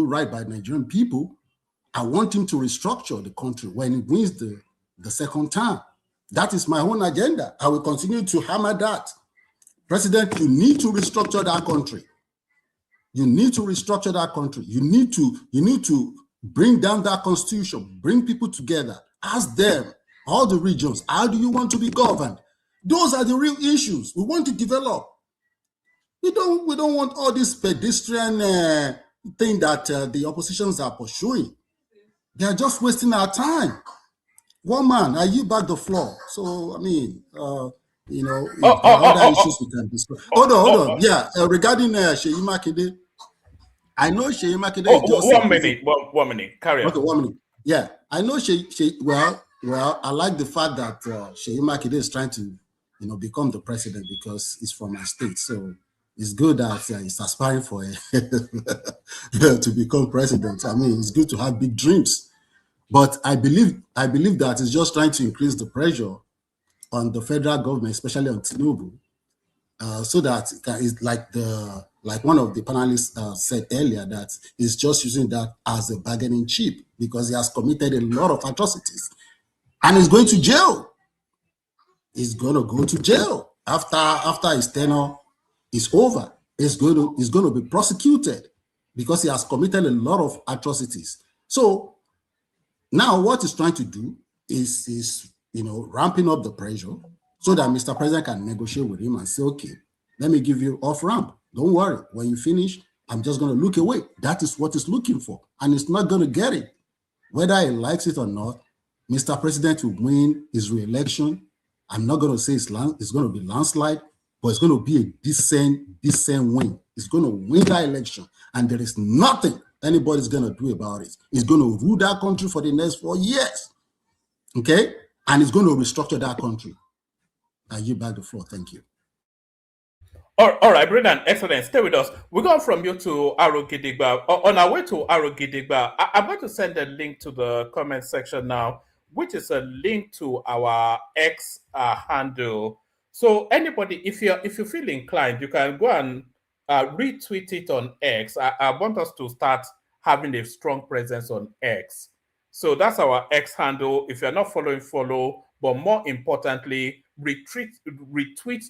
right by Nigerian people. I want him to restructure the country when he wins the second term. That is my own agenda. I will continue to hammer that. President, you need to restructure that country. You need to restructure that country. You need to bring down that constitution, bring people together, ask them, all the regions, how do you want to be governed? Those are the real issues we want to develop. We don't want all this pedestrian thing that the oppositions are pursuing. They are just wasting our time. One man, I yield back the floor. So, You know, if there are other issues we can discuss. Hold on. Yeah, regarding Sheyi Makinde, I know Sheyi Makinde is just 1 minute. 1 minute. Carry on. Okay, 1 minute. Yeah, I know well, I like the fact that Sheyi Makinde is trying to, become the president because he's from my state. So it's good that he's aspiring for to become president. I mean, it's good to have big dreams. But I believe that it's just trying to increase the pressure on the federal government, especially on Tinubu, so that it's like one of the panelists said earlier, that he's just using that as a bargaining chip because he has committed a lot of atrocities and he's going to jail. He's going to go to jail after his tenure is over. He's going to be prosecuted because he has committed a lot of atrocities. So now what he's trying to do is ramping up the pressure so that Mr. President can negotiate with him and say, okay, let me give you off ramp. Don't worry. When you finish, I'm just going to look away. That is what he's looking for. And he's not going to get it. Whether he likes it or not, Mr. President will win his re-election. I'm not going to say it's going to be landslide, but it's going to be a decent win. He's going to win that election. And there is nothing anybody's going to do about it. He's going to rule that country for the next 4 years. Okay? And he's going to restructure that country. I yield back the floor. Thank you. All right, brilliant, excellent. Stay with us. We're going from you to Arogidigba. On our way to Arogidigba, I'm going to send a link to the comment section now, which is a link to our X handle. So anybody, if you feel inclined, you can go and retweet it on X. I want us to start having a strong presence on X. So that's our X handle. If you're not following, follow. But more importantly, retweet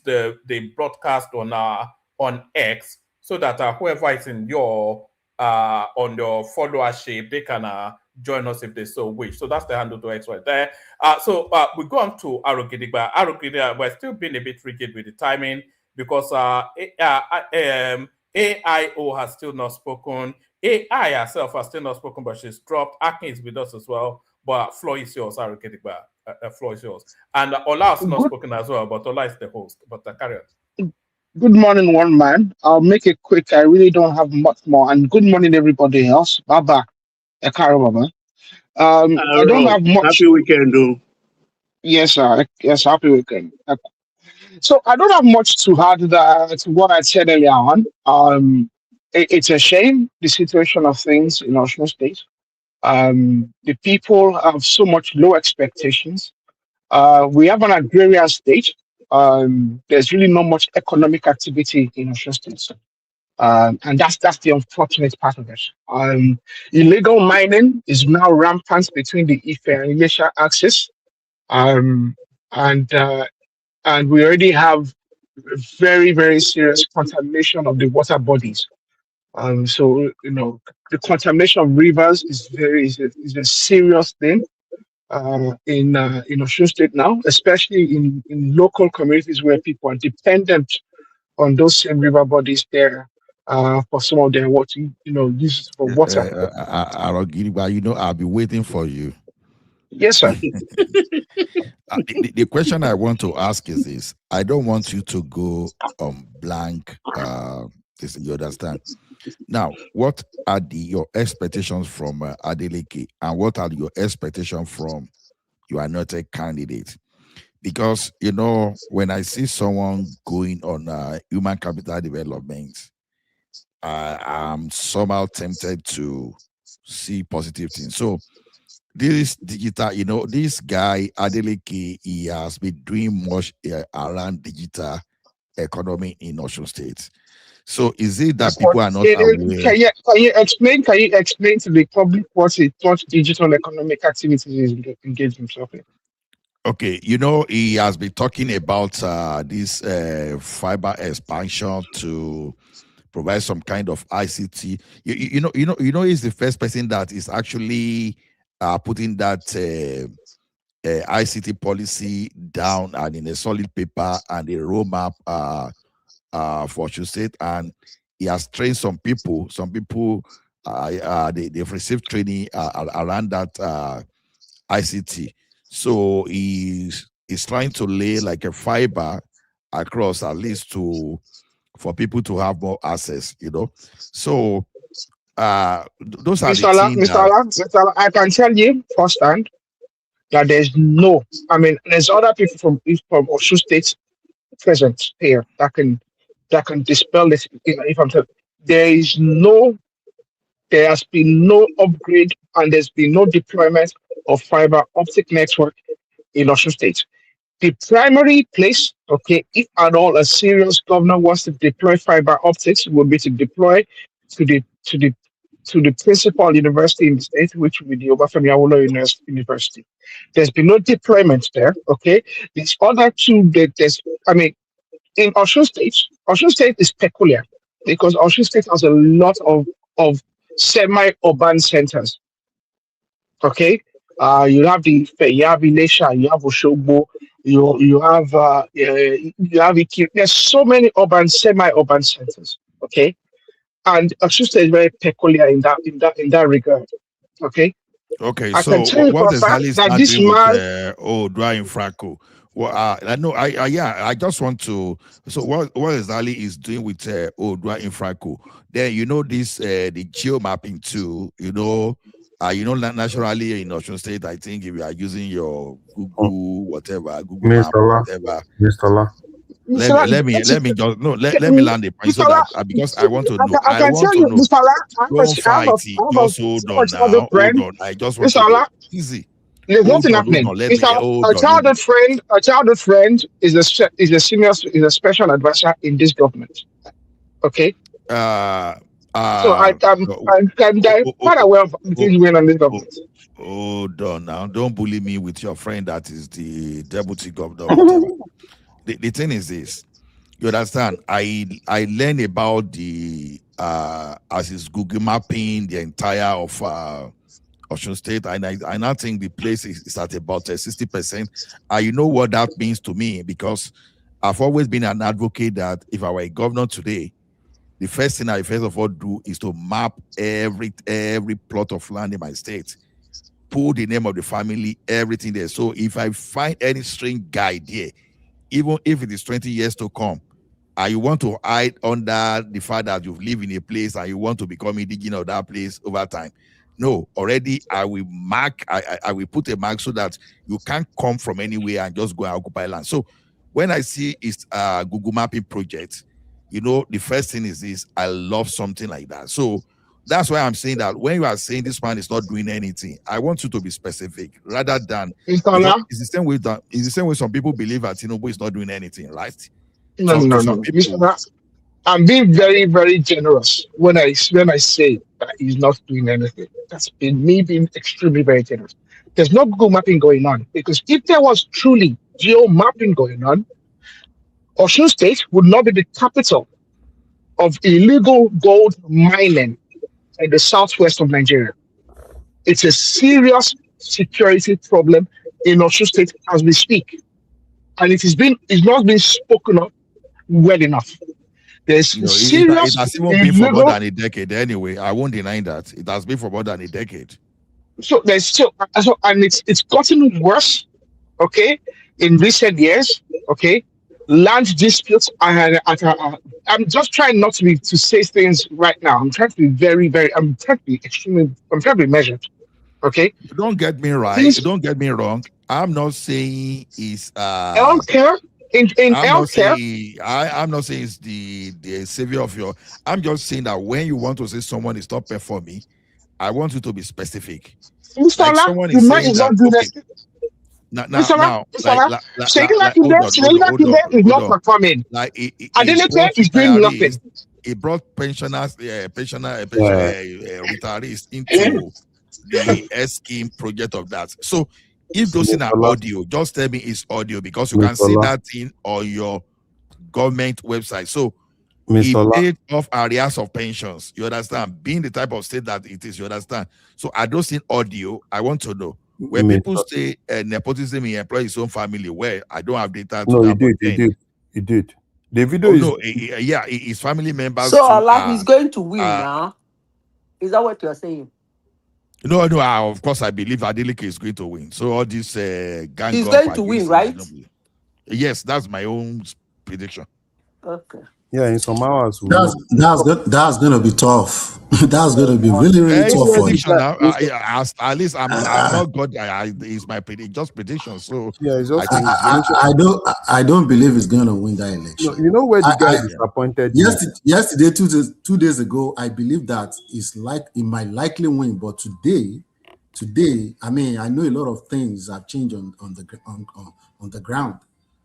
the broadcast on X so that whoever is in your on your followership, they can join us if they so wish. So that's the handle to X right there. So we go on to Arogidigba. Arogidigba, we're still being a bit rigid with the timing because AIO has still not spoken. AI herself has still not spoken, but she's dropped. Akin is with us as well. But floor is yours, Arogidigba. Floor is yours. And Ola has not spoken as well, but Ola is the host. But carry on. Good morning, one man. I'll make it quick. I really don't have much more. And good morning, everybody else. Baba. Baba. I don't have much. Happy weekend, though. Yes, sir. Yes, happy weekend. So I don't have much to add to what I said earlier on. It's a shame, the situation of things in Osun State. The people have so much low expectations. We have an agrarian state. There's really not much economic activity in Osun State. And that's the unfortunate part of it. Illegal mining is now rampant between the Ife and Ilesha axis. And we already have very, very serious contamination of the water bodies. So the contamination of rivers is a serious thing in Osun State now, especially in local communities where people are dependent on those same river bodies there for some of their water, uses for water. I'll be waiting for you. Yes, sir. The question I want to ask is this: I don't want you to go blank. You understand? Now, what are your expectations from Adeleke, and what are your expectations from your anointed candidate? Because when I see someone going on human capital development, I'm somehow tempted to see positive things. So this digital, this guy Adeleke, he has been doing much around digital economy in Osun State. So is it that people are not aware? Can you explain to the public what digital economic activities is engaged himself in? Okay, he has been talking about this fiber expansion to provide some kind of ICT. He's the first person that is actually putting that ICT policy down and in a solid paper and a roadmap for Osun State, and he has trained some people. Some people they've received training around that ICT. So he's is trying to lay like a fiber across, at least for people to have more access, you know. So those are the Mr. Allah, things Mr. that Allah, Mr. Allah, I can tell you firsthand that there's no, I mean, there's other people from Osun State present here that can dispel this. If I'm telling, there is no, there has been no upgrade and there's been no deployment of fiber optic network in Osun State. The primary place, okay, if at all a serious governor wants to deploy fiber optics, would be to deploy to the principal university in the state, which would be the Obafemi Awolowo University. There's been no deployment there, okay. These other two, there's, I mean, in Osun State is peculiar because Osun State has a lot of semi-urban centers. Okay, you have you have Ilesha, you have Oshogbo, you have you have Ikire. There's so many urban, semi-urban centers. Okay, and Osun State is very peculiar in that regard. Okay, okay. I can So tell you for what a fact exactly is that that this doing with man, Dry in Franco? Well, I know. Yeah. I just want to. So what exactly is doing with Dry in Franco? Then you know this the geo mapping too. Naturally in Osun State, I think if you are using your Google whatever, Google Map, whatever. Mr. Allah. Let me just no. Let me land the point so Mr. that La, because I want to know. I I can want tell to you, know. Mr. La, Don't fight it. Just hold so on much now. other friend. Hold on. I just want Mr. to know. La, Easy. there's nothing Hold happening. on. Let Mr. me La, hold on. Hold on. a childhood friend is a senior, is a special advisor in this government. Okay. Uh, So I'm quite aware of the things going on in this government. Hold on now. Don't bully me with your friend that is the deputy governor, whatever. The thing is this. You understand? I learned about the as is Google mapping the entire of Osun State, and I now think the place is at about 60%. You know what that means to me, because I've always been an advocate that if I were a governor today, the first thing I first of all do is to map every plot of land in my state, put the name of the family, everything there. So if I find any strange guy there, even if it is 20 years to come, and you want to hide under the fact that you've lived in a place and you want to become indigenous of that place over time. No, already I will mark, I will put a mark so that you can't come from anywhere and just go and occupy land. So when I see it's Google mapping project, the first thing is this, I love something like that. So that's why I'm saying that when you are saying this man is not doing anything, I want you to be specific rather than, it's the same way some people believe that Tinubu is not doing anything, right? No. I'm being very, very generous when I say that he's not doing anything. That's been me being extremely very generous. There's no Google mapping going on, because if there was truly geo mapping going on, Osun State would not be the capital of illegal gold mining in the southwest of Nigeria. It's a serious security problem in Osun State as we speak, and it's not been spoken of well enough. There's serious. It has even been for more than a decade anyway. I won't deny that. It has been for more than a decade. So there's still, and it's gotten worse, okay, in recent years, okay. Land disputes. I'm just trying not to say things right now. I'm trying to be I'm trying to be measured, okay. Don't get me right. Don't get me wrong. I'm not saying it's healthcare. In healthcare, I'm not saying it's the savior of your. I'm just saying that when you want to say someone is not performing, I want you to be specific. Mr. Like someone is saying that. Okay, is not performing. Like Adeleke is doing nothing. He brought pensioners, retirees into the S scheme project of that. So if those in are audio, just tell me it's audio, because you can see that thing on your government website. So he paid off areas of pensions. You understand? Being the type of state that it is, you understand? So I don't see audio. I want to know. When people say nepotism, he employs his own family, well, I don't have data to that. He did. The video is... No, his family members. So Allah is going to win now. Is that what you're saying? No, of course, I believe Adeleke is going to win. So all this gang He's up going to win, against right? yes, that's my own prediction. Okay. Yeah, in some hours we'll know. That's gonna be tough. That's gonna be really, really It's tough for him. prediction now. At least I'm not God. It's my just prediction. So Yeah, it's I just think it's going to. I don't believe he's gonna win that election. No, you know where the guy disappointed me? Yesterday, 2 days ago, I believe that it might likely win, but today, I mean, I know a lot of things have changed on the ground.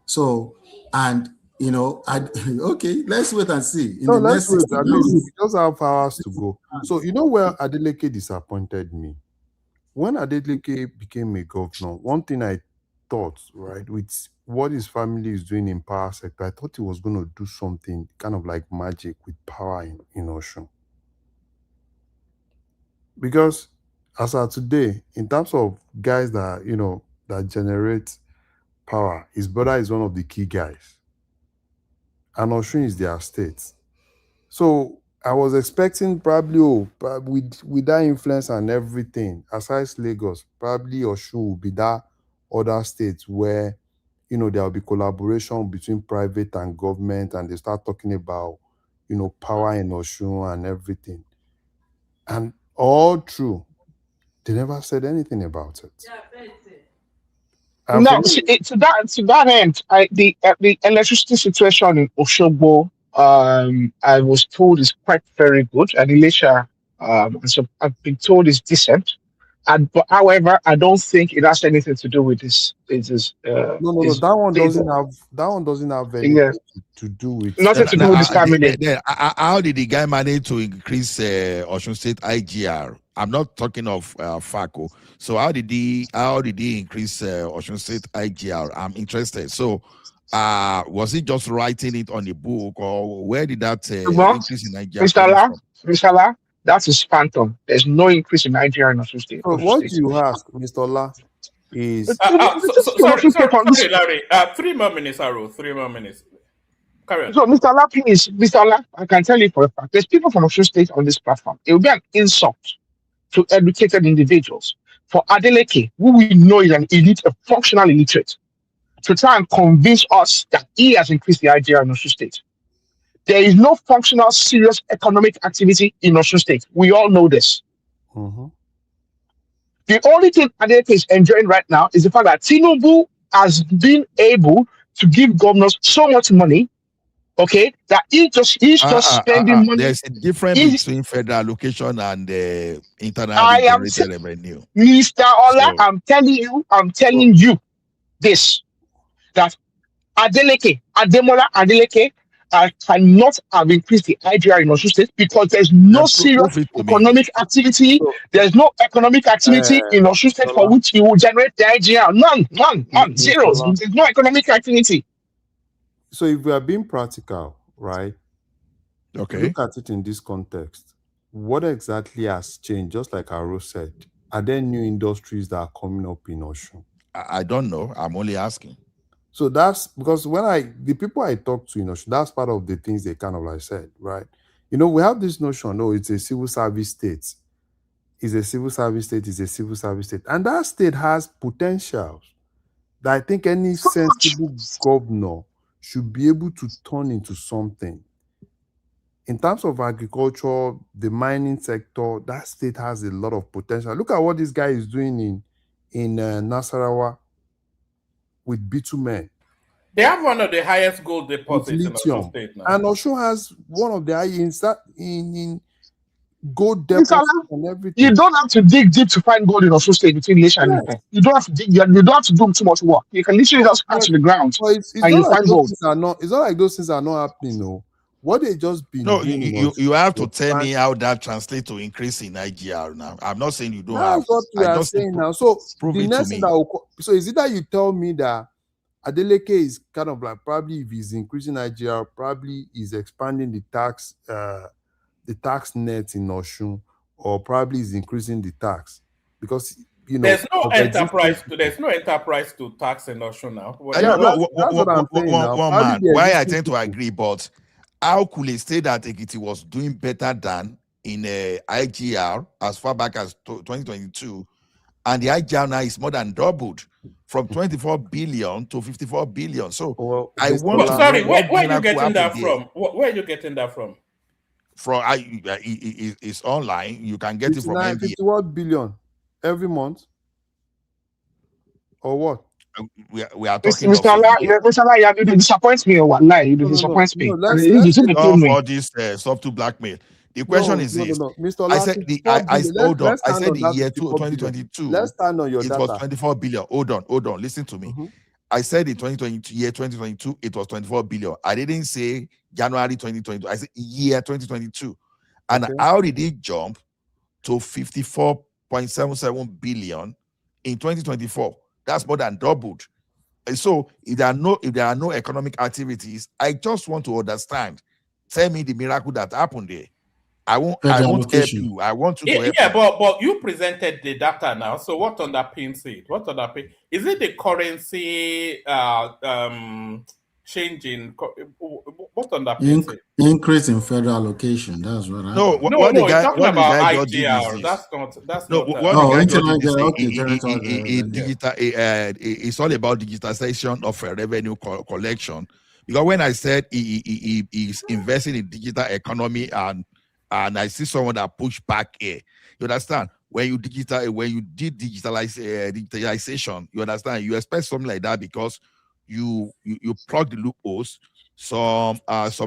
So, and okay, let's wait and see. No, let's wait. At least we just have hours to go. So you know where Adeleke disappointed me? When Adeleke became a governor, one thing I thought, right, with what his family is doing in power sector, I thought he was going to do something kind of like magic with power in Osun. Because as of today, in terms of guys that, that generate power, his brother is one of the key guys. And Osun is their state. So I was expecting probably, with that influence and everything, aside Lagos, probably Osun will be that other states where, there will be collaboration between private and government, and they start talking about, power in Osun and everything. And all true, they never said anything about it. And No, to that end, the electricity situation in Oshogbo, I was told is quite very good, and Elisha, so I've been told is decent. But however, I don't think it has anything to do with this. No. That one doesn't have anything to do with nothing to do with this family. How did the guy manage to increase Osun State IGR? I'm not talking of FACO. So how did he increase Osun State IGR? I'm interested. So was he just writing it on a book, or where did that increase in IGR come from? Mr. La, that is phantom. There's no increase in IGR in Osun State. So what you ask, Mr. La, is sorry, Larry. 3 more minutes, Aro. 3 more minutes. Carry on. So, Mr. La, please, Mr. La, I can tell you for a fact, there's people from Osun State on this platform. It will be an insult to educated individuals for Adeleke, who we know is an elite, a functional illiterate, to try and convince us that he has increased the IGR in Osun State. There is no functional, serious economic activity in Osun State. We all know this. Mm-hmm. The only thing Adeleke is enjoying right now is the fact that Tinubu has been able to give governors so much money, okay, that he's just spending money. There's a difference between federal allocation and internally generated revenue. Mr. Ola, I'm telling you this, that Ademola Adeleke cannot have increased the IGR in Osun State because there's no serious economic activity. There's no economic activity in Osun State for which he will generate the IGR. None. Zero. There's no economic activity. So if we are being practical, right? Okay. Look at it in this context. What exactly has changed? Just like Aro said, are there new industries that are coming up in Osun? I don't know. I'm only asking. So that's because the people I talk to in Osun, that's part of the things they kind of like said, right? We have this notion, it's a civil service state. It's a civil service state. And that state has potentials that I think any sensible governor should be able to turn into something. In terms of agriculture, the mining sector, that state has a lot of potential. Look at what this guy is doing in Nasarawa with bitumen. They have one of the highest gold deposits in Osun State now. And Osun has one of the highest in gold deposits and everything. You don't have to dig deep to find gold in Osun State between Elisha and Ife. You don't have to dig. You don't have to do too much work. You can literally just scratch the ground and you find gold. It's not like those things are not happening, no. What they just been doing. You have to tell me how that translates to increase in IGR now. I'm not saying you don't have. That's what we are saying now. So the next thing so is it that you tell me that Adeleke is kind of like, probably if he's increasing IGR, probably is expanding the tax net in Osun, or probably is increasing the tax because there's no enterprise to tax in Osun now. That's what I'm saying now. One man, why I tend to agree, but how could a state that Ekiti was doing better than in IGR as far back as 2022, and the IGR now is more than doubled from 24 billion to 54 billion. So Well, I Mr. want to Ola, know Where what are you miracle getting happened that there. from? Where are you getting that from? From it's online. You can get it from 59, NBS. 51 billion every month, or what? We are talking Mr. of a Allah, year. Mr. Allah, you disappoint me or what? Lie, you No, no, no, disappoint no. me. And Let's you should be get kill Off me. all this soft blackmail. The question no, is no, no, this. no. Mr. I Ola, said 54 billion. hold on. Let's I stand said on the that year 54 billion. 2022, Let's stand on your it was data. 24 billion. Hold on. Listen to me. Mhm. I said in 2022, it was 24 billion. I didn't say January 2022. I said year 2022. And Okay. how did it jump to 54.77 billion in 2024? That's more than doubled. And so if there are no economic activities, I just want to understand. Tell me the miracle that happened there. I won't help you. I want you to help me. But you presented the data now. So what underpins it? What underpins? Is it the currency changing? What underpins it? Increase in federal allocation. That's what No, happened. No, the it's talking about guy just did is IGR. this. That's No, not. what the Oh, guy just did internal. is Okay, territorial. digital. It's all about digitization of revenue collection. Because when I said he is investing in digital economy, and I see someone that push back here, you understand? When you did digitalization, you understand? You expect something like that because you plug the loopholes, some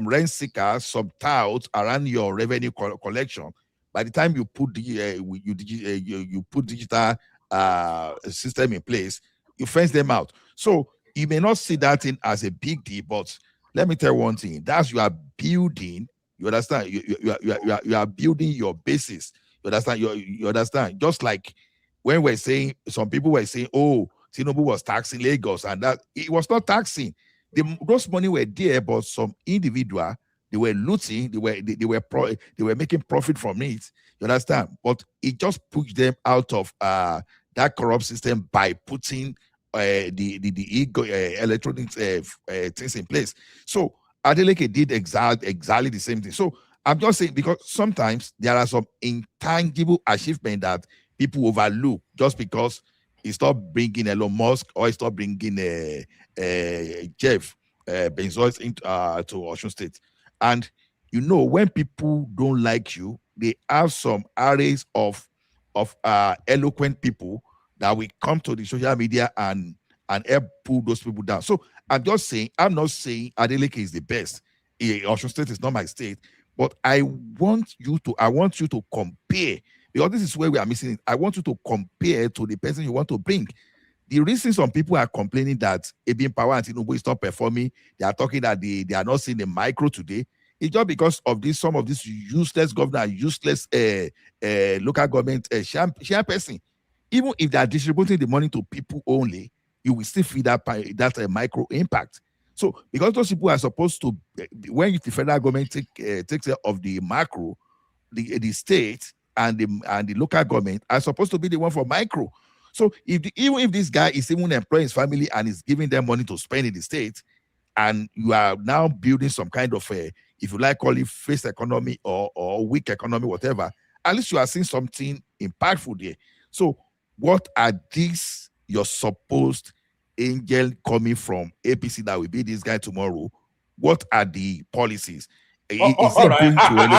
rent seekers, some touts around your revenue collection. By the time you put you put digital system in place, you fence them out. So you may not see that thing as a big deal, but let me tell you one thing: that's you are building. You understand? You are building your basis. You understand? You understand? Just like when we're saying, some people were saying, "Oh, Tinubu was taxing Lagos," and that it was not taxing. Those money were there, but some individual, they were looting, they were making profit from it. You understand? But it just pushed them out of that corrupt system by putting the electronic things in place. So Adeleke did exactly the same thing. So I'm just saying, because sometimes there are some intangible achievement that people overlook just because it's not bringing Elon Musk or it's not bringing Jeff Bezos into to Osun State. And you know, when people don't like you, they have some arrays of eloquent people that will come to the social media and help pull those people down. So I'm just saying, I'm not saying Adeleke is the best. Osun State is not my state, but I want you to compare, because this is where we are missing it. I want you to compare to the person you want to bring. The reason some people are complaining that Ebin Power and Tinubu is not performing, they are talking that they are not seeing the micro today, it's just because of some of this useless governor, useless local government chairperson. Even if they are distributing the money to people only, you will still feel that micro impact. So because those people are supposed to, when the federal government takes care of the macro, the state and the local government are supposed to be the one for micro. So even if this guy is even employing his family and is giving them money to spend in the state, and you are now building some kind of if you like, call it face economy or weak economy, whatever, at least you are seeing something impactful there. So what are these your supposed angel coming from APC that will be this guy tomorrow? What are the policies? Is All it right, going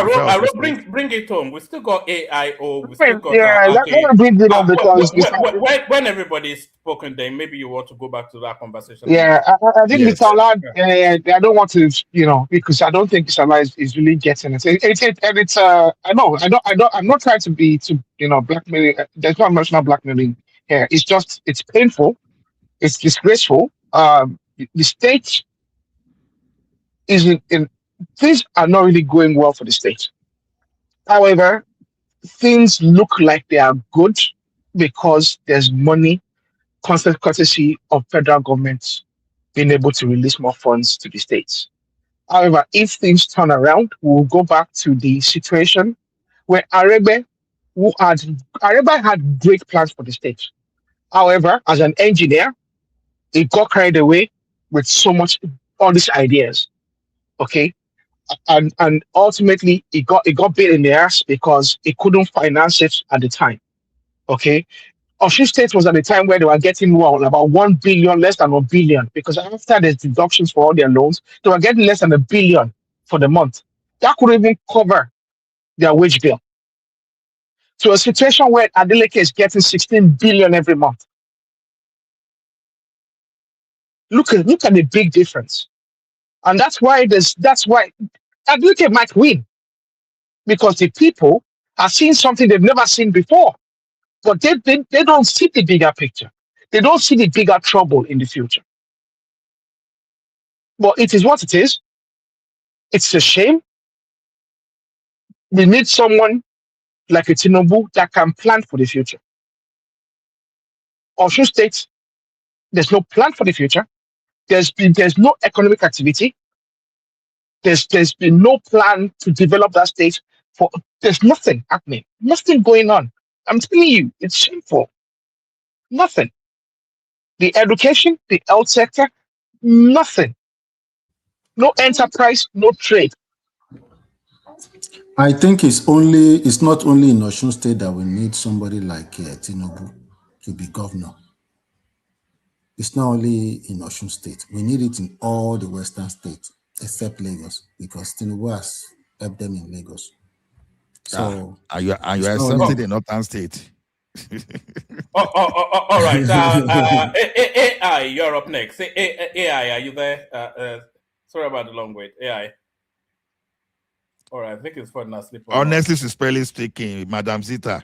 to bring it home. We still got AIO. We still Wait, got yeah, let me bring it up because when everybody's spoken, then maybe you want to go back to that conversation. yeah, I think Yes. Mr. Ola, I don't want to, because I don't think Mr. Ola is really getting it. And it's I'm not trying to be blackmailing. There's not emotional blackmailing here. It's painful. It's disgraceful. The state is in things are not really going well for the state. However, things look like they are good because there's money, constant courtesy of federal government being able to release more funds to the states. However, if things turn around, we'll go back to the situation where Arebe had great plans for the state. However, as an engineer, he got carried away with so much all these ideas. Okay. and ultimately it got bit in the ass because it couldn't finance it at the time. Okay, Osun State was at the time where they were getting about 1 billion, less than 1 billion, because after the deductions for all their loans, they were getting less than 1 billion for the month. That couldn't even cover their wage bill. To a situation where Adeleke is getting 16 billion every month. Look at the big difference. And that's why Adeleke might win, because the people are seeing something they've never seen before. But they don't see the bigger picture. They don't see the bigger trouble in the future. But it is what it is. It's a shame. We need someone like a Tinubu that can plan for the future. Osun State, there's no plan for the future. There's no economic activity. There's been no plan to develop that state. There's nothing happening, nothing going on. I'm telling you, it's shameful. Nothing. The education, the health sector, nothing. No enterprise, no trade. I think it's not only in Osun State that we need somebody like Tinubu to be governor. It's not only in Osun State. We need it in all the Western states except Lagos, because Tinubu has helped them in Lagos. So and you are something in Northern State. All right. AI, you're up next. AI, are you there? Sorry about the long wait. AI. All right, I think it's falling asleep. Honestly, sincerely speaking, Madam Zita,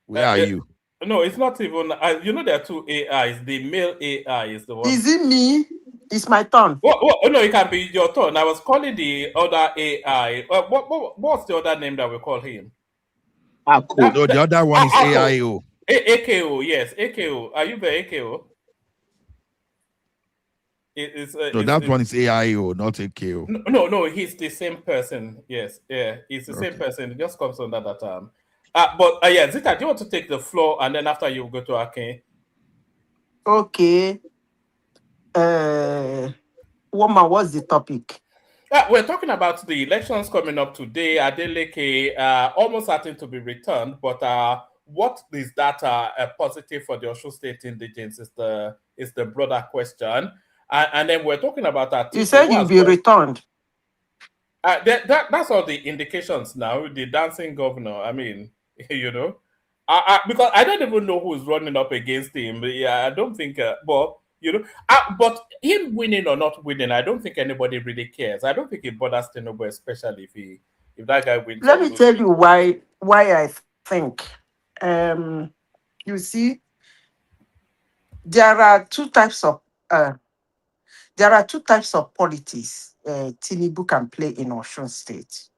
where are you? No, it's not even. There are two AIs. The male AI is the one. Is it me? It's my turn. Oh, no, it can be your turn. I was calling the other AI. What's the other name that we call him? No, the other one is AIO. AKO, yes, AKO. Are you there, AKO? That one is AIO, not AKO. No, he's the same person. Yes, yeah, he's the same person. It just comes under that term. But yeah, Zita, do you want to take the floor, and then after you go to Akin? Okay. Woman, what's the topic? We're talking about the elections coming up today. Adeleke almost certain to be returned, but what is that positive for the Osun State indigents is the broader question. And then we're talking about Atiku. You said you'll be returned. That's all the indications now. The dancing governor. I mean, because I don't even know who's running up against him. Yeah, I don't think. But him winning or not winning, I don't think anybody really cares. I don't think it bothers Tinubu, especially if that guy wins. Let me tell you why I think. You see, there are two types of politics Tinubu can play in Osun State.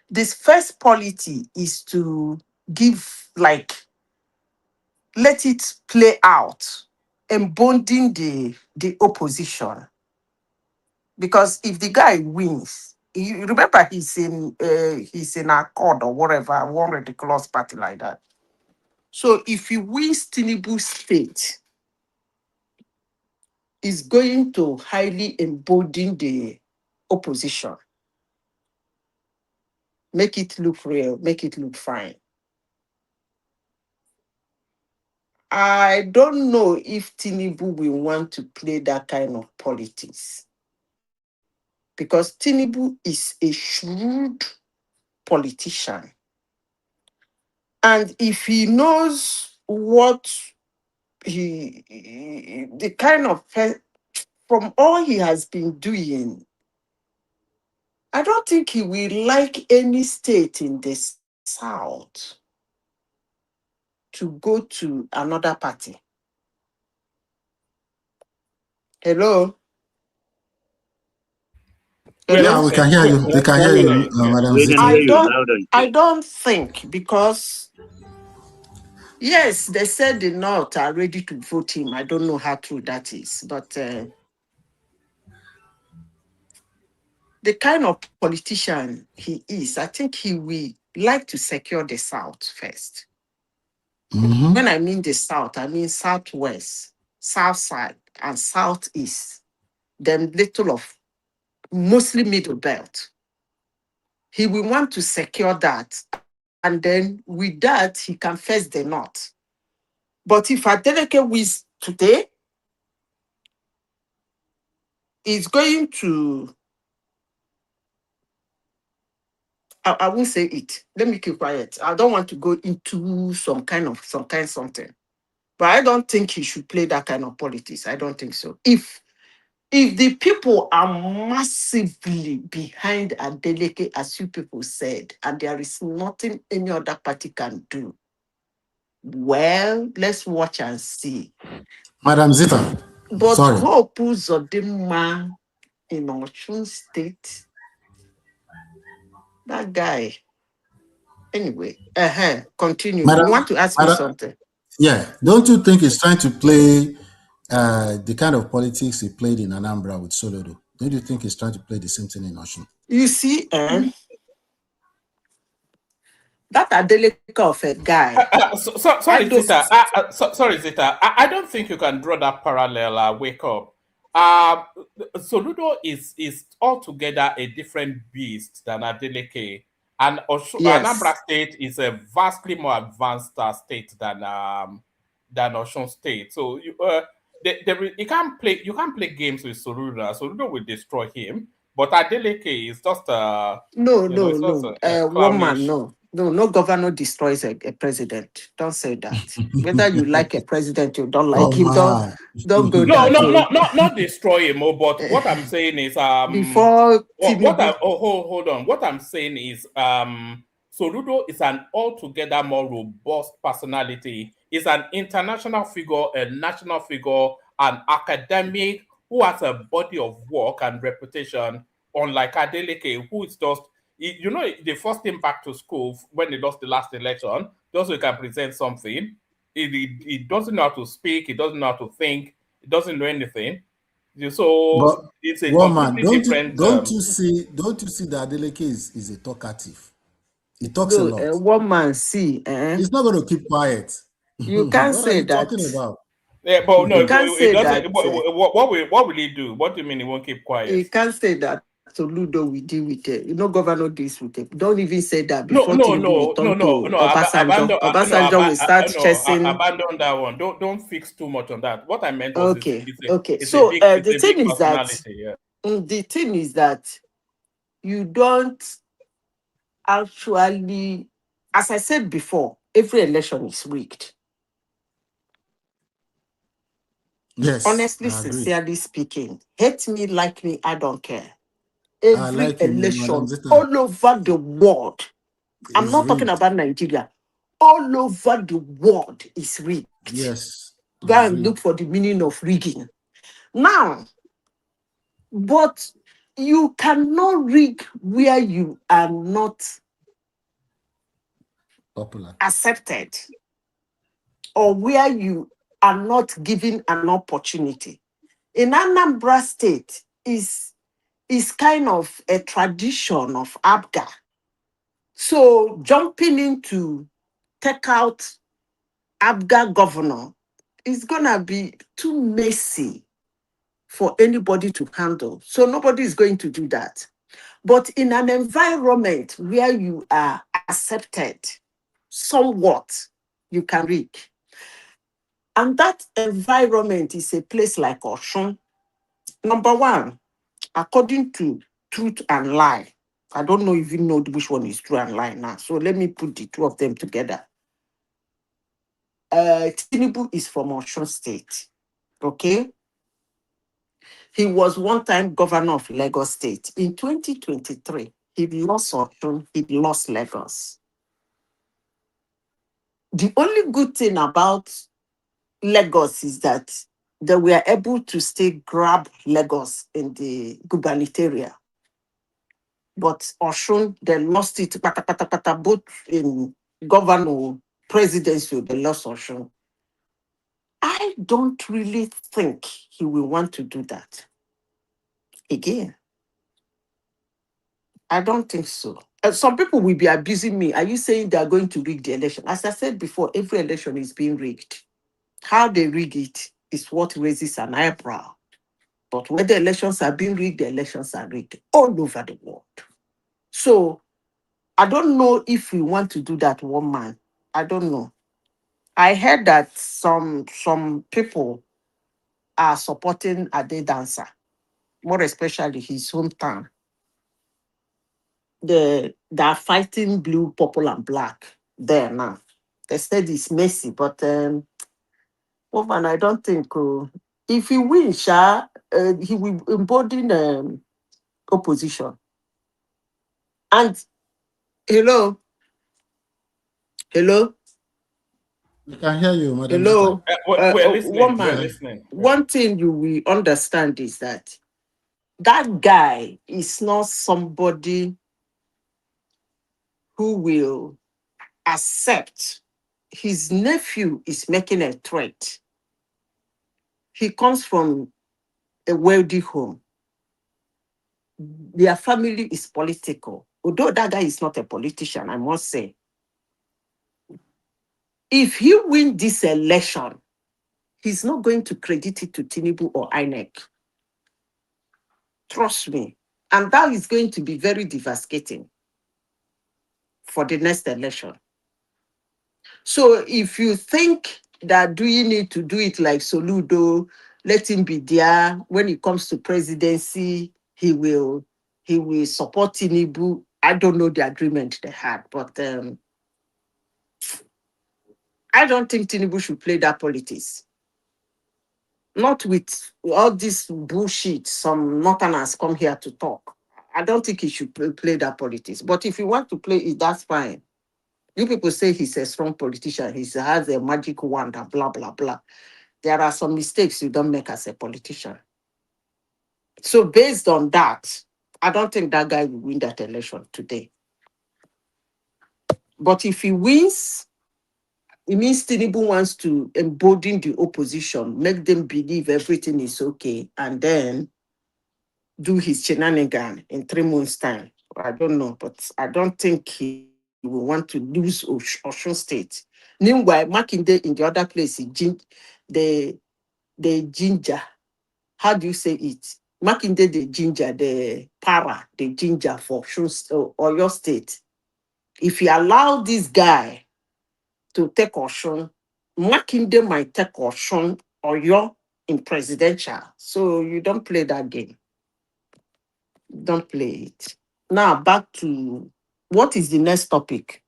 This first polity is to give, let it play out, emboldening the opposition. Because if the guy wins, you remember he's in Accord or whatever, one ridiculous party like that. So if he wins Tinubu State, is going to highly embolden the opposition. Make it look real, make it look fine. I don't know if Tinubu will want to play that kind of politics, because Tinubu is a shrewd politician. And if he knows what the kind of, from all he has been doing, I don't think he will like any state in the South to go to another party. Hello? Yeah, we can hear you. They can hear you, Madam Zita. I don't think, because yes, they said the North are ready to vote him. I don't know how true that is, but the kind of politician he is, I think he will like to secure the South first. Mm-hmm. When I mean the South, I mean Southwest, South Side, and Southeast. Then little of mostly middle belt. He will want to secure that. And then with that, he can face the north. But if Adeleke wins today, he's going to, I won't say it. Let me keep quiet. I don't want to go into some kind something. But I don't think he should play that kind of politics. I don't think so. If the people are massively behind Adeleke, as you people said, and there is nothing any other party can do, well, let's watch and see. Madam Zita, But sorry. Hope Uzodinma in Osun State, that guy. Anyway, continue. You want to ask me something? Yeah, don't you think he's trying to play the kind of politics he played in Anambra with Solodo? Don't you think he's trying to play the same thing in Osun? You see, that Adeleke of a guy. Sorry, Zita. Sorry, Zita. I don't think you can draw that parallel. Wake up. Soludo is altogether a different beast than Adeleke, and Anambra State is a vastly more advanced state than Osun State. So you can't play games with Soludo. Soludo will destroy him. But Adeleke is just no, clownish. No governor destroys a president. Don't say that. Whether you like a president, you don't like him, don't go that. Not destroy him. But what I'm saying is before hold on. What I'm saying is Soludo is an altogether more robust personality. He's an international figure, a national figure, an academic who has a body of work and reputation, unlike Adeleke, who is just, they forced him back to school when he lost the last election, just so he can present something. He doesn't know how to speak, he doesn't know how to think, he doesn't know anything. So but it's a completely different. Don't you see that Adeleke is a talkative? He talks a lot. One man see. He's not going to keep quiet. You can't what say are you that. talking about? Yeah, but no, you can't say that. What will he do? What do you mean he won't keep quiet? You can't say that. So Ludo will deal with it. Governor deals with it. Don't even say that No. before Obasanjo. Obasanjo will start chasing. Abandon that one. Don't fix too much on that. What I meant was So the thing is that yeah. The thing is that you don't actually, as I said before, every election is rigged. Yes. Honestly, sincerely speaking, hate me, like me, I don't care. Every election all over the world, I'm not talking about Nigeria, all over the world is rigged. Yes. Go and look for the meaning of rigging. Now, but you cannot rig where you are not popular, accepted, or where you are not given an opportunity. In Anambra State is kind of a tradition of ABGA. So jumping in to take out ABGA governor is gonna be too messy for anybody to handle. So nobody is going to do that. But in an environment where you are accepted somewhat, you can rig. And that environment is a place like Osun. Number one, according to Truth and Lie, I don't know if you know which one is True and Lie now. So let me put the two of them together. Tinubu is from Osun State. Okay? He was one time governor of Lagos State. In 2023, he lost Osun, he lost Lagos. The only good thing about Lagos is that they were able to still grab Lagos in the gubernatorial. But Osun, they lost it both in governor, presidency, they lost Osun. I don't really think he will want to do that again. I don't think so. Some people will be abusing me. Are you saying they are going to rig the election? As I said before, every election is being rigged. How they rig it is what raises an eyebrow. But when the elections are being rigged, the elections are rigged all over the world. So I don't know if we want to do that one man. I don't know. I heard that some people are supporting Ade Dancer, more especially his hometown. They are fighting blue, purple, and black there now. They said it's messy, but woman, I don't think if he wins, he will embolden opposition. And hello, We can hear you, Madam Zita. hello, We're listening. We're woman. listening. One thing you will understand is that guy is not somebody who will accept his nephew is making a threat. He comes from a wealthy home. Their family is political. Although that guy is not a politician, I must say. If he wins this election, he's not going to credit it to Tinubu or INEC. Trust me. And that is going to be very devastating for the next election. So if you think that do you need to do it like Soludo, let him be there when it comes to presidency, he will support Tinubu. I don't know the agreement they had, but I don't think Tinubu should play that politics. Not with all this bullshit some Northerners come here to talk. I don't think he should play that politics. But if you want to play it, that's fine. You people say he's a strong politician. He has a magic wand and blah, blah, blah. There are some mistakes you don't make as a politician. So based on that, I don't think that guy will win that election today. But if he wins, it means Tinubu wants to embolden the opposition, make them believe everything is okay, and then do his shenanigan in 3 months' time. I don't know, but I don't think he will want to lose Osun State. Meanwhile, Makinde in the other place, the ginger. How do you say it? Makinde the ginger, the ginger for Oyo State. If you allow this guy to take Osun, Makinde might take Osun Oyo in presidential. So you don't play that game. Don't play it. Now back to what is the next topic?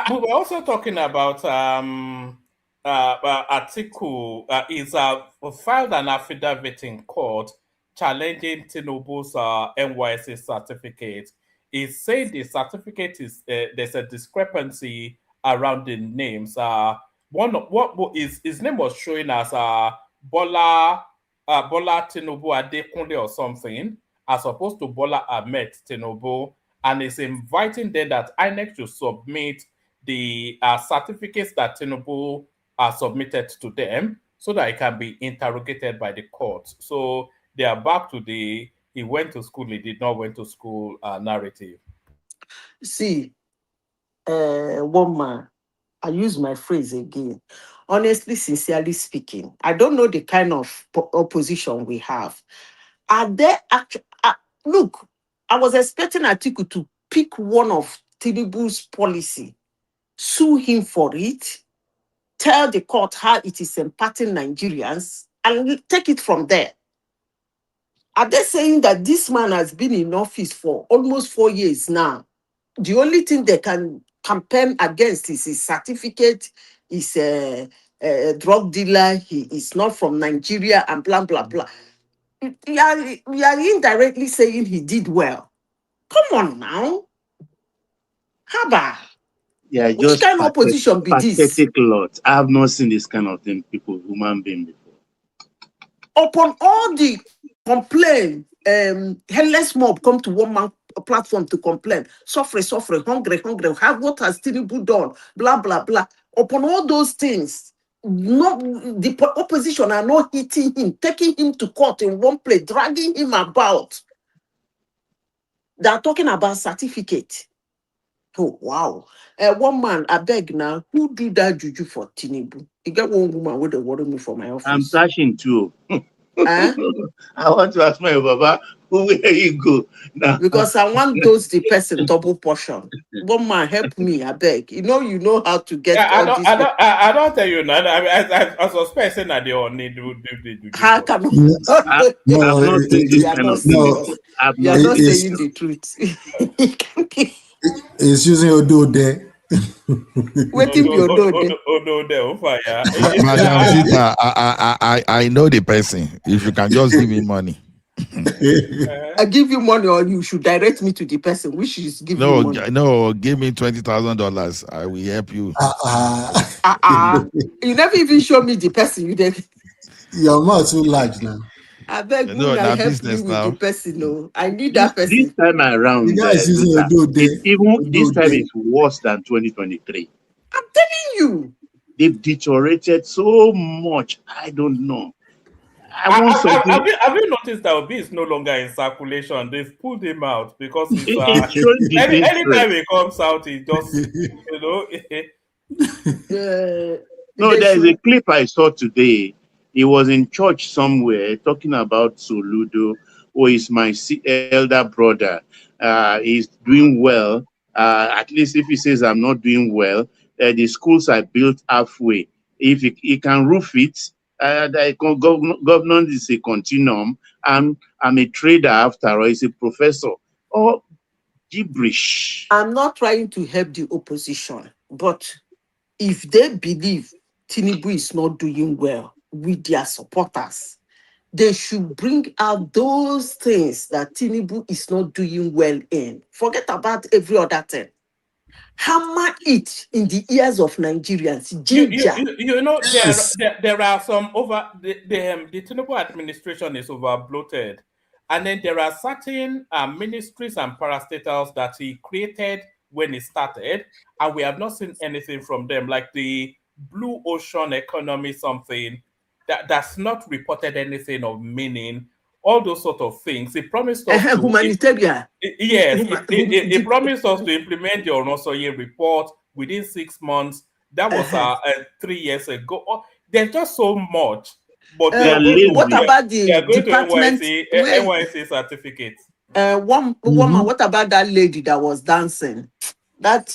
We were also talking about Atiku is filed an affidavit in court challenging Tinubu's NYC certificate. He said the certificate is there's a discrepancy around the names. One of what is his name was showing as Bola Tinubu Adekunle or something, as opposed to Bola Ahmed Tinubu, and is inviting them that INEC to submit the certificates that Tinubu submitted to them so that it can be interrogated by the court. So they are back to the he went to school, he did not went to school narrative. See, woman, I use my phrase again. Honestly, sincerely speaking, I don't know the kind of opposition we have. Are there actually, look, I was expecting Atiku to pick one of Tinubu's policy, sue him for it, tell the court how it is impacting Nigerians, and take it from there. Are they saying that this man has been in office for almost 4 years now? The only thing they can campaign against is his certificate, is a drug dealer, he is not from Nigeria, and blah, blah, blah. We are indirectly saying he did well. Come on now. Haba. Yeah, Which just kind of opposition be this? pathetic lot. I have not seen this kind of thing, people, human being before. Upon all the complaint, headless mob come to one man platform to complain. Suffering, hungry. What has Tinubu done? Blah, blah, blah. Upon all those things, the opposition are not hitting him, taking him to court in one place, dragging him about. They are talking about certificate. Oh, wow. One man, I beg now, who do that juju for Tinubu? You get one woman with the worry me for my office. I'm flashing too. Huh? I want to ask my Baba, where you go now? Because I want those the person double portion. One man help me, I beg. You know how to get Yeah, all this. I don't tell you now. I suspect saying that they all need to give How us. can I've No, not seen this you are kind not of thing no, before. serious? I've You are not not seen this it's saying kind of the truth. it's using Odo there. Waiting be your door. No, they on fire. Madam Zita, I know the person. If you can just give me money. I give you money, or you should direct me to the person which is give you money. No, give me $20,000. I will help you. You never even show me the person. You did. Your mouth too large now. I beg No, una now help me business with the now. person. No, I need that this person. time The around, guy is using Zita, Odo there. it's even this Odo time there. is worse than 2023. I'm telling you. They've deteriorated so much. I don't know. I want something. Have you noticed that Obi is no longer in circulation? They've pulled him out because it's It's showing anytime disinterest. he comes out, he just No, They there is a should. clip I saw today. He was in church somewhere talking about Soludo, who is my elder brother. He's doing well. At least if he says I'm not doing well, the schools are built halfway. If he can roof it, governance is a continuum. And I'm a trader after all. He's a professor. Oh, gibberish. I'm not trying to help the opposition, but if they believe Tinubu is not doing well with their supporters, they should bring out those things that Tinubu is not doing well in. Forget about every other thing. Hammer it in the ears of Nigerians. Ginger. You know Yes. there are some the Tinubu administration is over bloated, and then there are certain ministries and parastatals that he created when he started, and we have not seen anything from them, like the Blue Ocean Economy something that's not reported anything of meaning. All those sort of things. He promised us to. Humanitarian. Yes, he promised us to implement the Onosoye report within 6 months. That was 3 years ago. Oh, there's just so much, but They are What lazy. about they the are going to department? NYC certificates. Woman, what about that lady that was dancing? That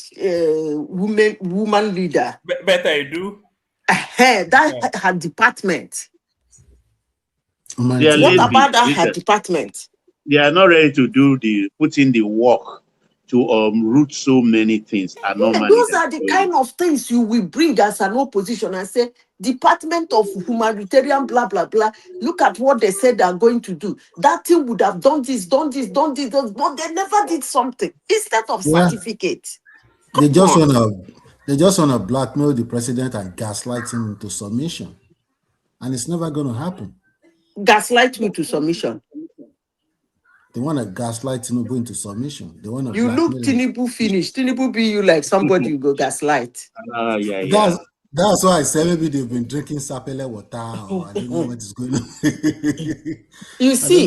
woman leader. Better you do. That her department. They are What lazy. about that her department? They are not ready to put in the work to root so many things anomalies. Those are the kind of things you will bring as an opposition and say, Department of Humanitarian, blah, blah, blah. Look at what they said they're going to do. That thing would have done this, but they never did something instead of certificate. They just wanna blackmail the president and gaslight him into submission. And it's never gonna happen. Gaslight me to submission. They want to gaslight Tinubu into submission. They want to. You look Tinubu finish. Tinubu be you like somebody you go gaslight. That's why I say maybe they've been drinking sapele water, or I don't know what is going on. You see,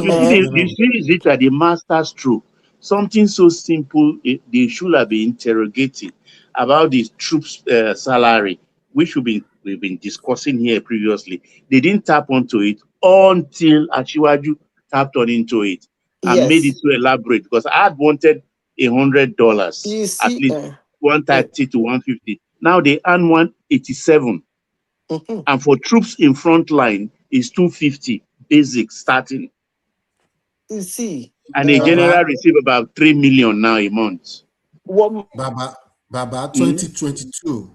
Zita, the master stroke. Something so simple, they should have been interrogating about the troops' salary, which we've been discussing here previously. They didn't tap onto it until Achiwaju tapped on into it and made it so elaborate, because I had wanted $100, at least 130 to 150. Now they earn 187. And for troops in front line is 250 basic starting. You see. And a general receive about 3 million now a month. Baba, 2022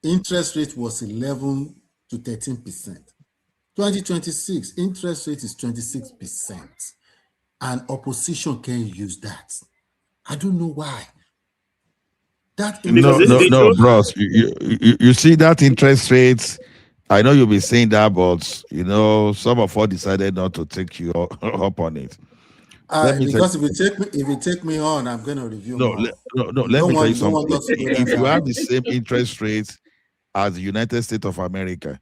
interest rate was 11 to 13%. 2026 interest rate is 26%. And opposition can use that. I don't know why. No, bros. You see that interest rates. I know you'll be saying that, but some of us decided not to take you up on it. Because if you take me on, I'm going to review more. Let me tell you something. If you have the same interest rates as the United States of America,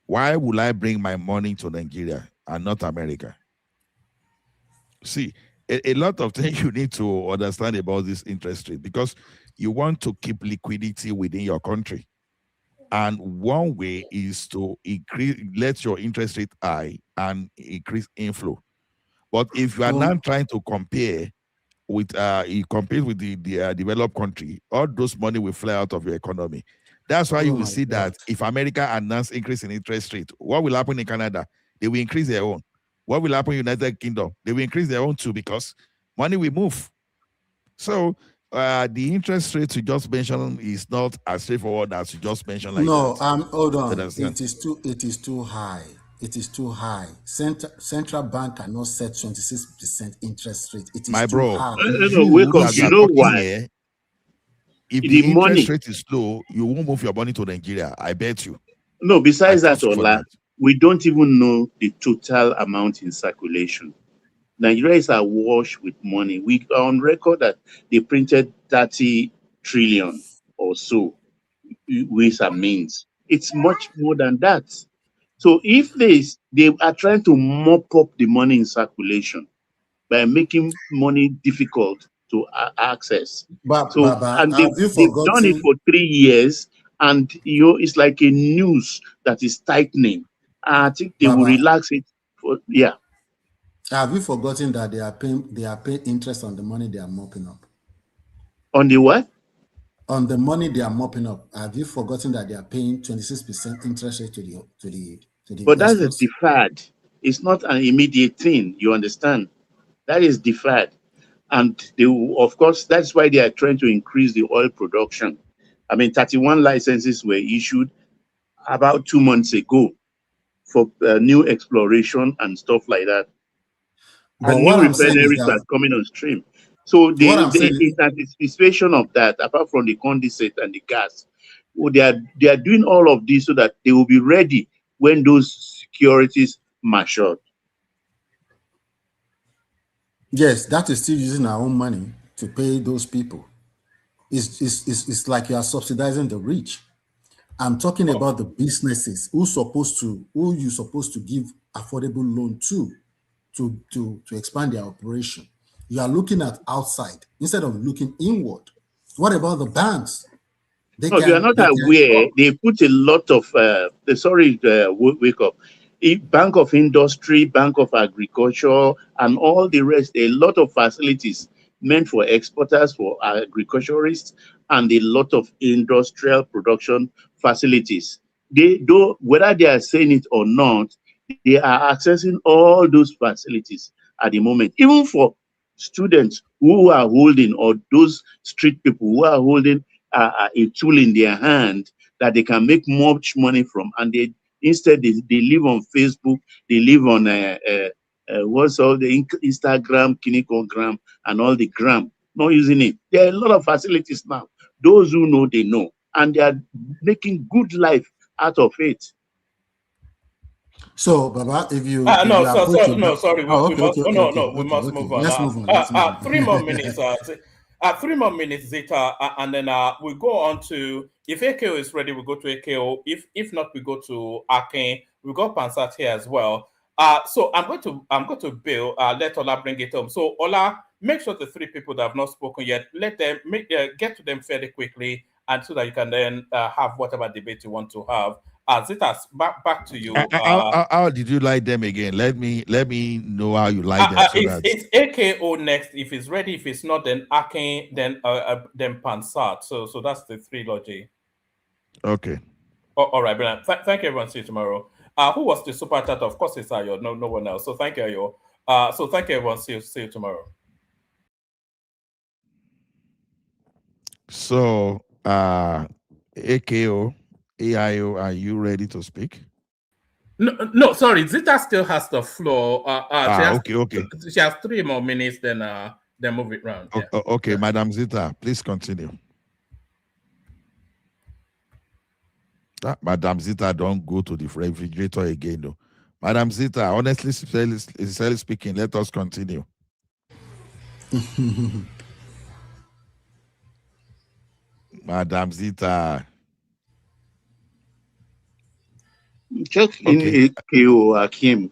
why will I bring my money to Nigeria and not America? See, a lot of things you need to understand about this interest rate, because you want to keep liquidity within your country. And one way is to let your interest rate high and increase inflow. But if you are not trying to compare with you compete with the developed country, all those money will fly out of your economy. That's why you will see that if America announce increase in interest rate, what will happen in Canada? They will increase their own. What will happen in United Kingdom? They will increase their own too, because money will move. So the interest rate you just mentioned is not as straightforward as you just mentioned like No, that. hold on. It is too high. It is too high. Central bank cannot set 26% interest rate. It is My too bro, high. No, wake up. that You are know talking why? here, if The the interest money. rate is low, you won't move your money to Nigeria. I bet you. No, besides I that, for Ola, that. we don't even know the total amount in circulation. Nigeria is awash with money. We are on record that they printed 30 trillion or so, ways and means. It's much more than that. So if they are trying to mop up the money in circulation by making money difficult to access. So, Baba, and have you they've done it forgotten? for 3 years, and it's like a noose that is tightening. I think they will Baba, relax it. Yeah. have you forgotten that they are paying interest on the money they are mopping up? On the what? On the money they are mopping up. Have you forgotten that they are paying 26% interest rate to the But that's a investors? deferred. It's not an immediate thing. You understand? That is deferred. And they will, of course, that's why they are trying to increase the oil production. I mean, 31 licenses were issued about 2 months ago for new exploration and stuff like that. But And what new I'm saying is refineries are that coming on stream. So what I'm saying in anticipation of that, apart from the condensate and the gas, they are doing all of this so that they will be ready when those securities mature. yes, that is still using our own money to pay those people. It's like you are subsidizing the rich. I'm talking about the businesses who you supposed to give affordable loan to expand their operation. You are looking at outside instead of looking inward. What about the banks? No, if you are not aware, they put a lot of, wake up. Bank of Industry, Bank of Agriculture, and all the rest, a lot of facilities meant for exporters, for agriculturists, and a lot of industrial production facilities. Whether they are saying it or not, they are accessing all those facilities at the moment, even for students who are holding, or those street people who are holding a tool in their hand that they can make much money from, and instead they live on Facebook, they live on what's all the Instagram, Kinikogram, and all the gram, not using it. There are a lot of facilities now. Those who know, they know, and they are making good life out of it. So, Baba, if you No, approach no, sorry. We must. We must move on. Let's move on. Let's move on. 3 more minutes. 3 more minutes, Zeta, and then we go on to, if AKO is ready, we go to AKO. If not, we go to Akin. We got Pansat here as well. So I'm going to Bill. Let Ola bring it home. So Ola, make sure the 3 people that have not spoken yet, let them get to them fairly quickly, and so that you can then have whatever debate you want to have. Zeta, back to you. How did you like them again? Let me know how you like them. It's AKO next. If it's ready, if it's not, then Akin, then Pansat. So that's the trilogy. Okay. All right, brilliant. Thank you, everyone. See you tomorrow. Who was the super chat? Of course, it's Ayo. No one else. So thank you, Ayo. So thank you, everyone. See you tomorrow. So AKO, AIO, are you ready to speak? No, sorry. Zita still has the floor. Okay. She has 3 more minutes. Then move it round. Yeah. Okay, Madam Zita, please continue. Madam Zita, don't go to the refrigerator again, though. Madam Zita, honestly speaking, let us continue. Madam Zita. Check in AKO, Akim.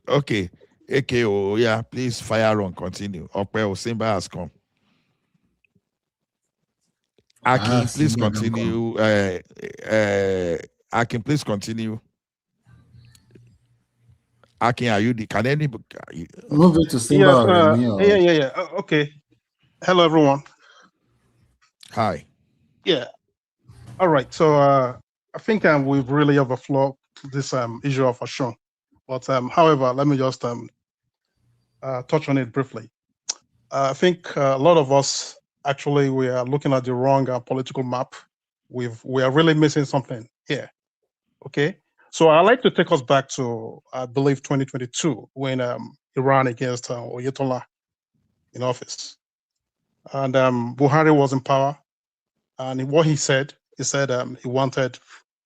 Okay. AKO, yeah, please fire on, continue. Ope Osimba has come. Akin, please continue. Akin, please continue. Akin, are you the? Can anybody? Move it to Simba Yes. or Remy or... Yeah. Okay. Hello, everyone. Hi. Yeah. All right. So I think we've really overflowed this issue of Osun. But however, let me just touch on it briefly. I think a lot of us actually we are looking at the wrong political map. We are really missing something here. Okay. So I'd like to take us back to, I believe, 2022 when he ran against Oyetola in office. And Buhari was in power. And what he said he wanted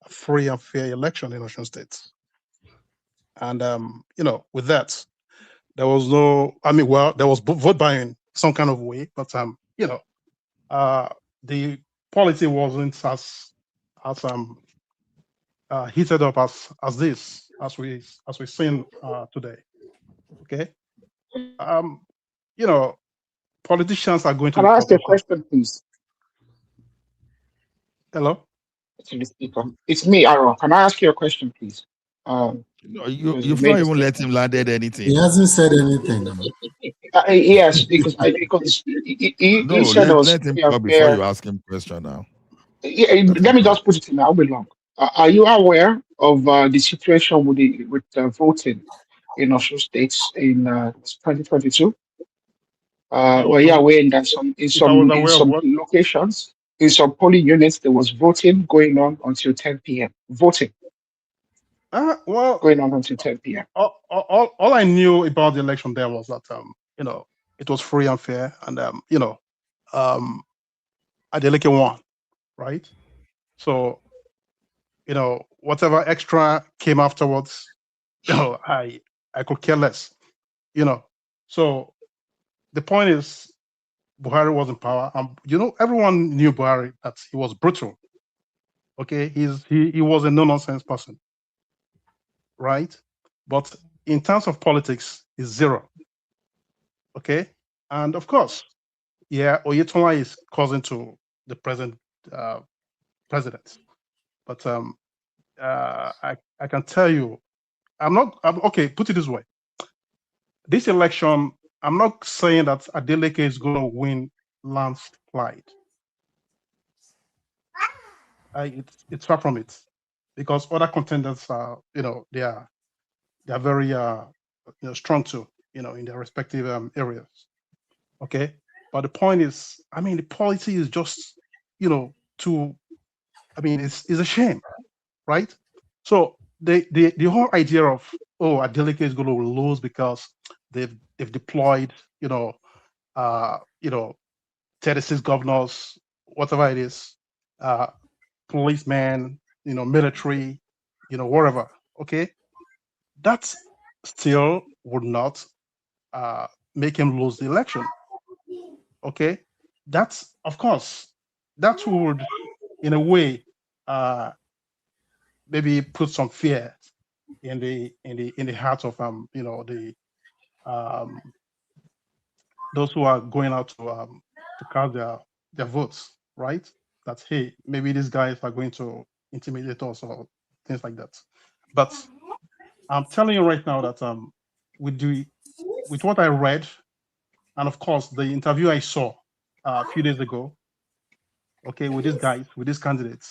a free and fair election in Osun State. And, with that, there was no, there was vote buying some kind of way, but, the policy wasn't as heated up as we've seen today. Okay. Politicians are going to Can the I ask you a politicians. question, please? Hello? To the speaker. It's me, Aaron. Can I ask you a question, please? You've not even let him landed anything. He hasn't said anything. Yes, because you said there was let him free and talk before fair. you ask him question now. Let me just put it in. I'll be long. Are you aware of the situation with voting in Osun states in 2022? Well, yeah, aware that in some locations, in some polling units, there was voting going on until 10 p.m. Voting. Well, going on until 10 p.m. All I knew about the election there was that it was free and fair, and Adeleke won, right? So whatever extra came afterwards, I could care less, So the point is, Buhari was in power, and everyone knew Buhari, that he was brutal. Okay, he was a no-nonsense person, right? But in terms of politics, he's zero. Okay, and of course, yeah, Oyetola is cousin to the present president, but I can tell you, I'm okay. Put it this way: this election, I'm not saying that Adeleke is going to win landslide. It's far from it, because other contenders are, they are very strong too, in their respective areas. Okay, but the point is, the policy is just, it's a shame, right? So the whole idea of, Adeleke is going to lose because they've deployed 36 governors, whatever it is, policemen, military, whatever. Okay, that still would not make him lose the election. Okay, that's, of course, that would, in a way, maybe put some fear in the heart of those who are going out to cast their votes, right? That, hey, maybe these guys are going to intimidate us or things like that. But I'm telling you right now that with what I read, and of course the interview I saw a few days ago, okay, with these guys, with these candidates,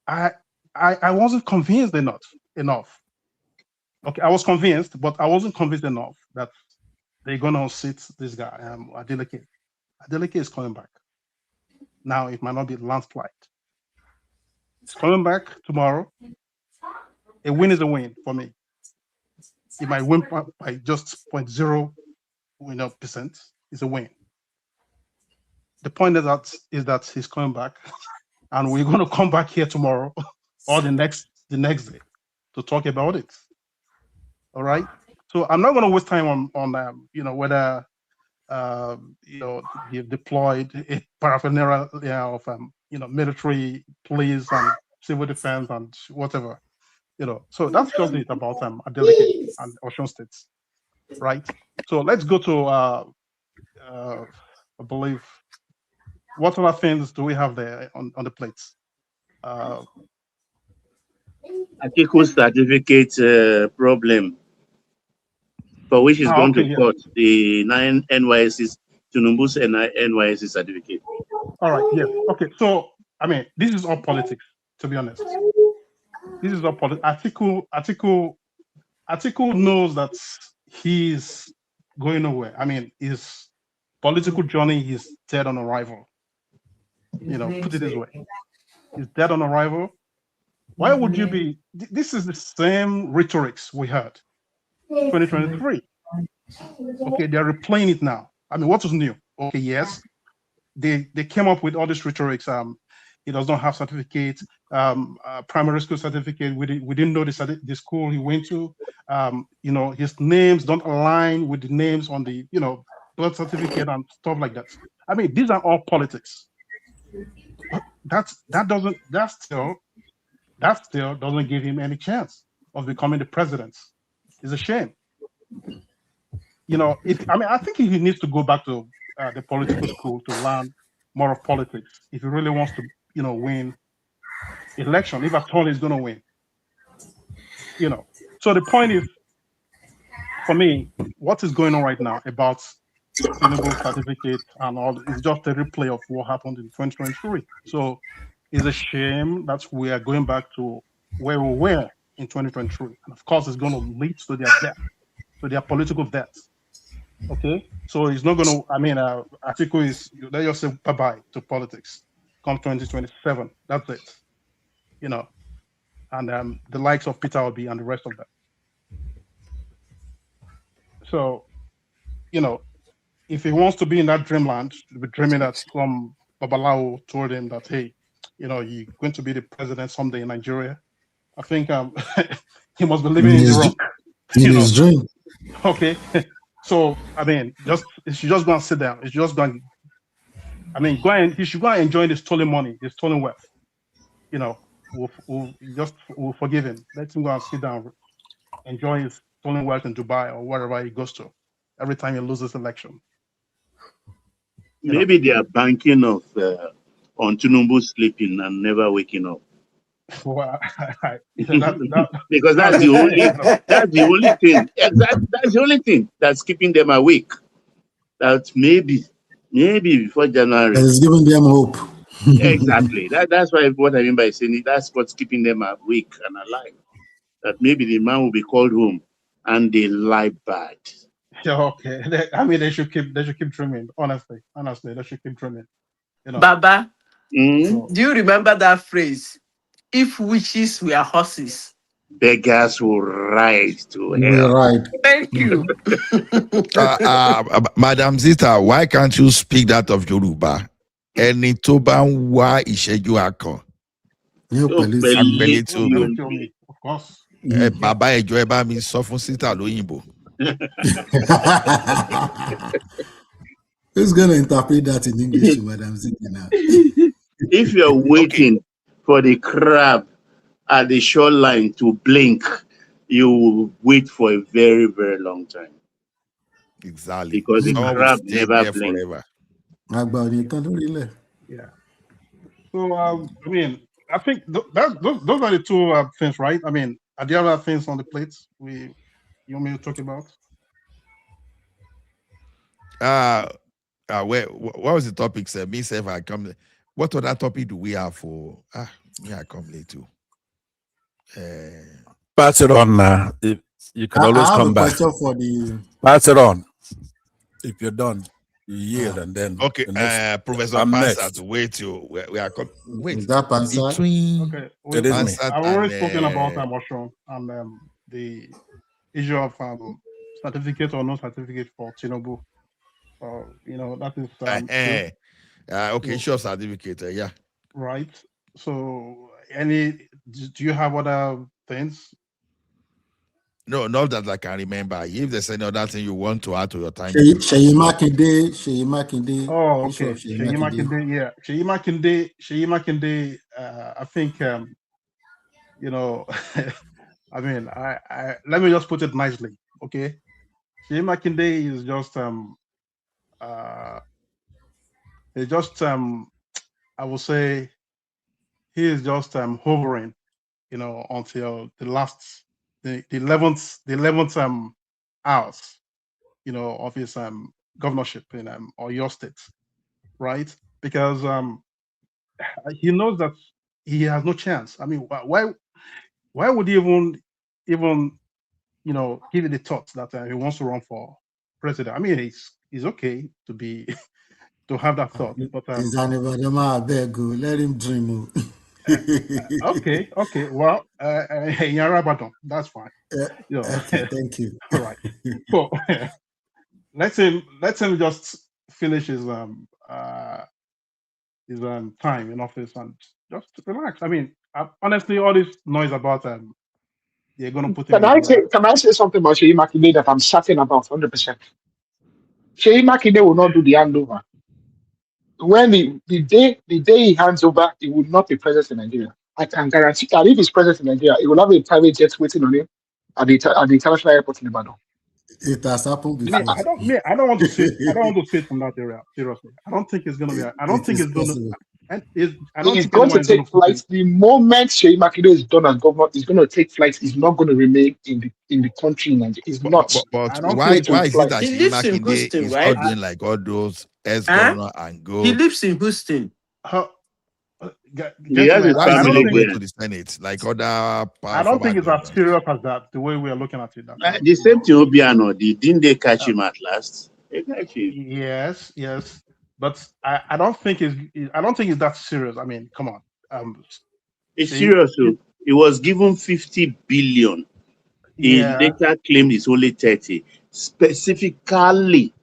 I wasn't convinced enough. Okay, I was convinced, but I wasn't convinced enough that they're gonna sit this guy, Adeleke. Adeleke is coming back. Now it might not be landslide. It's coming back tomorrow. A win is a win for me. It might win by just 0.0% is a win. The point is that he's coming back, and we're going to come back here tomorrow or the next day to talk about it. All right. So I'm not going to waste time on whether you've deployed a paraphernalia of military, police, and civil defense and whatever. So that's just it about Adeleke and Osun State, right? So let's go to I believe What other things do we have there on the plates? Article certificate problem, for which is going to Okay, yeah. court, the 9 NYS's, Tinubu's NYSC certificate. All right, yes. Okay, so, I mean, this is all politics, to be honest. This is all politics. Article knows that he's going nowhere. I mean, his political journey is dead on arrival. Put it this way. He's dead on arrival. Why would you be? This is the same rhetorics we heard 2023. Okay, they're replaying it now. I mean, what was new? Okay, yes, they came up with all these rhetorics. He does not have certificate, primary school certificate. We didn't know the school he went to. His names don't align with the names on the birth certificate and stuff like that. I mean, these are all politics. That still doesn't give him any chance of becoming the president. It's a shame. I think he needs to go back to the political school to learn more of politics if he really wants to, win election. If at all he's going to win, So the point is, for me, what is going on right now about Tinubu certificate and all is just a replay of what happened in 2023. So it's a shame that we are going back to where we were in 2023, and of course, it's going to lead to their death, to their political death. Okay, so it's not going to. I mean, Atiku is, let us say bye bye to politics. Come 2027, that's it. And the likes of Peter Obi and the rest of them. So, if he wants to be in that dreamland, be dreaming that some Babalawo told him that, hey, you're going to be the president someday in Nigeria. I think he must be living in the rock. In his dream. Okay. So, I mean, he should just go and sit down. He should go and enjoy the stolen money, the stolen wealth. We'll forgive him. Let him go and sit down, enjoy his stolen wealth in Dubai or wherever he goes to every time he loses election. Maybe they are banking on Tinubu sleeping and never waking up. Well, because that's the only thing. That's the only thing that's keeping them awake. That maybe before January. That is giving them hope. Exactly. That's what I mean by saying it. That's what's keeping them awake and alive. That maybe the man will be called home and they lie bad. Yeah, okay. They should keep dreaming. Honestly, they should keep dreaming. Baba, do you remember that phrase? If witches were horses, beggars will ride to hell. Right. Thank you. Madam Zita, why can't you speak that of Yoruba? Ẹni tó bá ń wá ìṣẹ́jú akọ. Of course. Bàbá ẹjọ́ ẹ bá mi sọ fún Zita lóyìnbó. Who's going to interpret that in English, Madam Zita now? If you're waiting for the crab at the shoreline to blink, you will wait for a very, very long time. Exactly. Because the crab never blinks. Yeah. So, I mean, I think those are the two things, right? I mean, are there other things on the plates you want me to talk about? What was the topic, sir? Me, sir, if I come. What other topic do we have for? Me, I come late too. Pass it on. You can always come back. For the... Pass it on. If you're done, you yield and then. Okay, Professor Pansat, wait till we are coming. Wait, is that Pansat? Okay, it is me. I've already spoken about Osun and the issue of certificate or no certificate for Tinubu. That is. Okay, sure, certificate. Yeah. Right. So, do you have other things? No, not that I can remember. If there's any other thing you want to add to your time. Sheyi Makinde. Oh, okay. Sheyi Makinde, yeah. Sheyi Makinde, I think, I mean, I let me just put it nicely, okay? Sheyi Makinde is just a it's just I will say he is just hovering, until the 11th hours, of his governorship in Oyo State, right? Because he knows that he has no chance. I mean, why would he even give it the thought that he wants to run for president? I mean, it's okay to be to have that thought, but Is anybody ma beg you? Let him dream. okay, well, Yarabadon, that's fine. Okay, thank you. All right. So let him just finish his time in office and just relax. I mean, honestly, all this noise about they're going to put him. Can I say something about Sheyi Makinde that I'm certain about 100%? Sheyi Makinde will not do the handover. When the day he hands over, he will not be present in Nigeria. I can guarantee that if he's present in Nigeria, he will have a private jet waiting on him at the international airport in Ibadan. It has happened before. I don't want to say it from that area. Seriously, I don't think it's going to be. I don't think it's going to. He's going to take flights the moment Sheyi Makinde is done as governor. He's going to take flights. He's not going to remain in the country in Nigeria. He's not. But why is it that Sheyi Makinde is not doing like all those ex-governor and go? He lives in Houston. Why is he not going to the Senate like other? I don't think it's as serious as that. The way we are looking at it. The same thing Obiano did. Didn't they catch him at last? They catch him. Yes. But I don't think it's that serious. I mean, come on. It's serious. He was given 50 billion. He later claimed it's only 30, specifically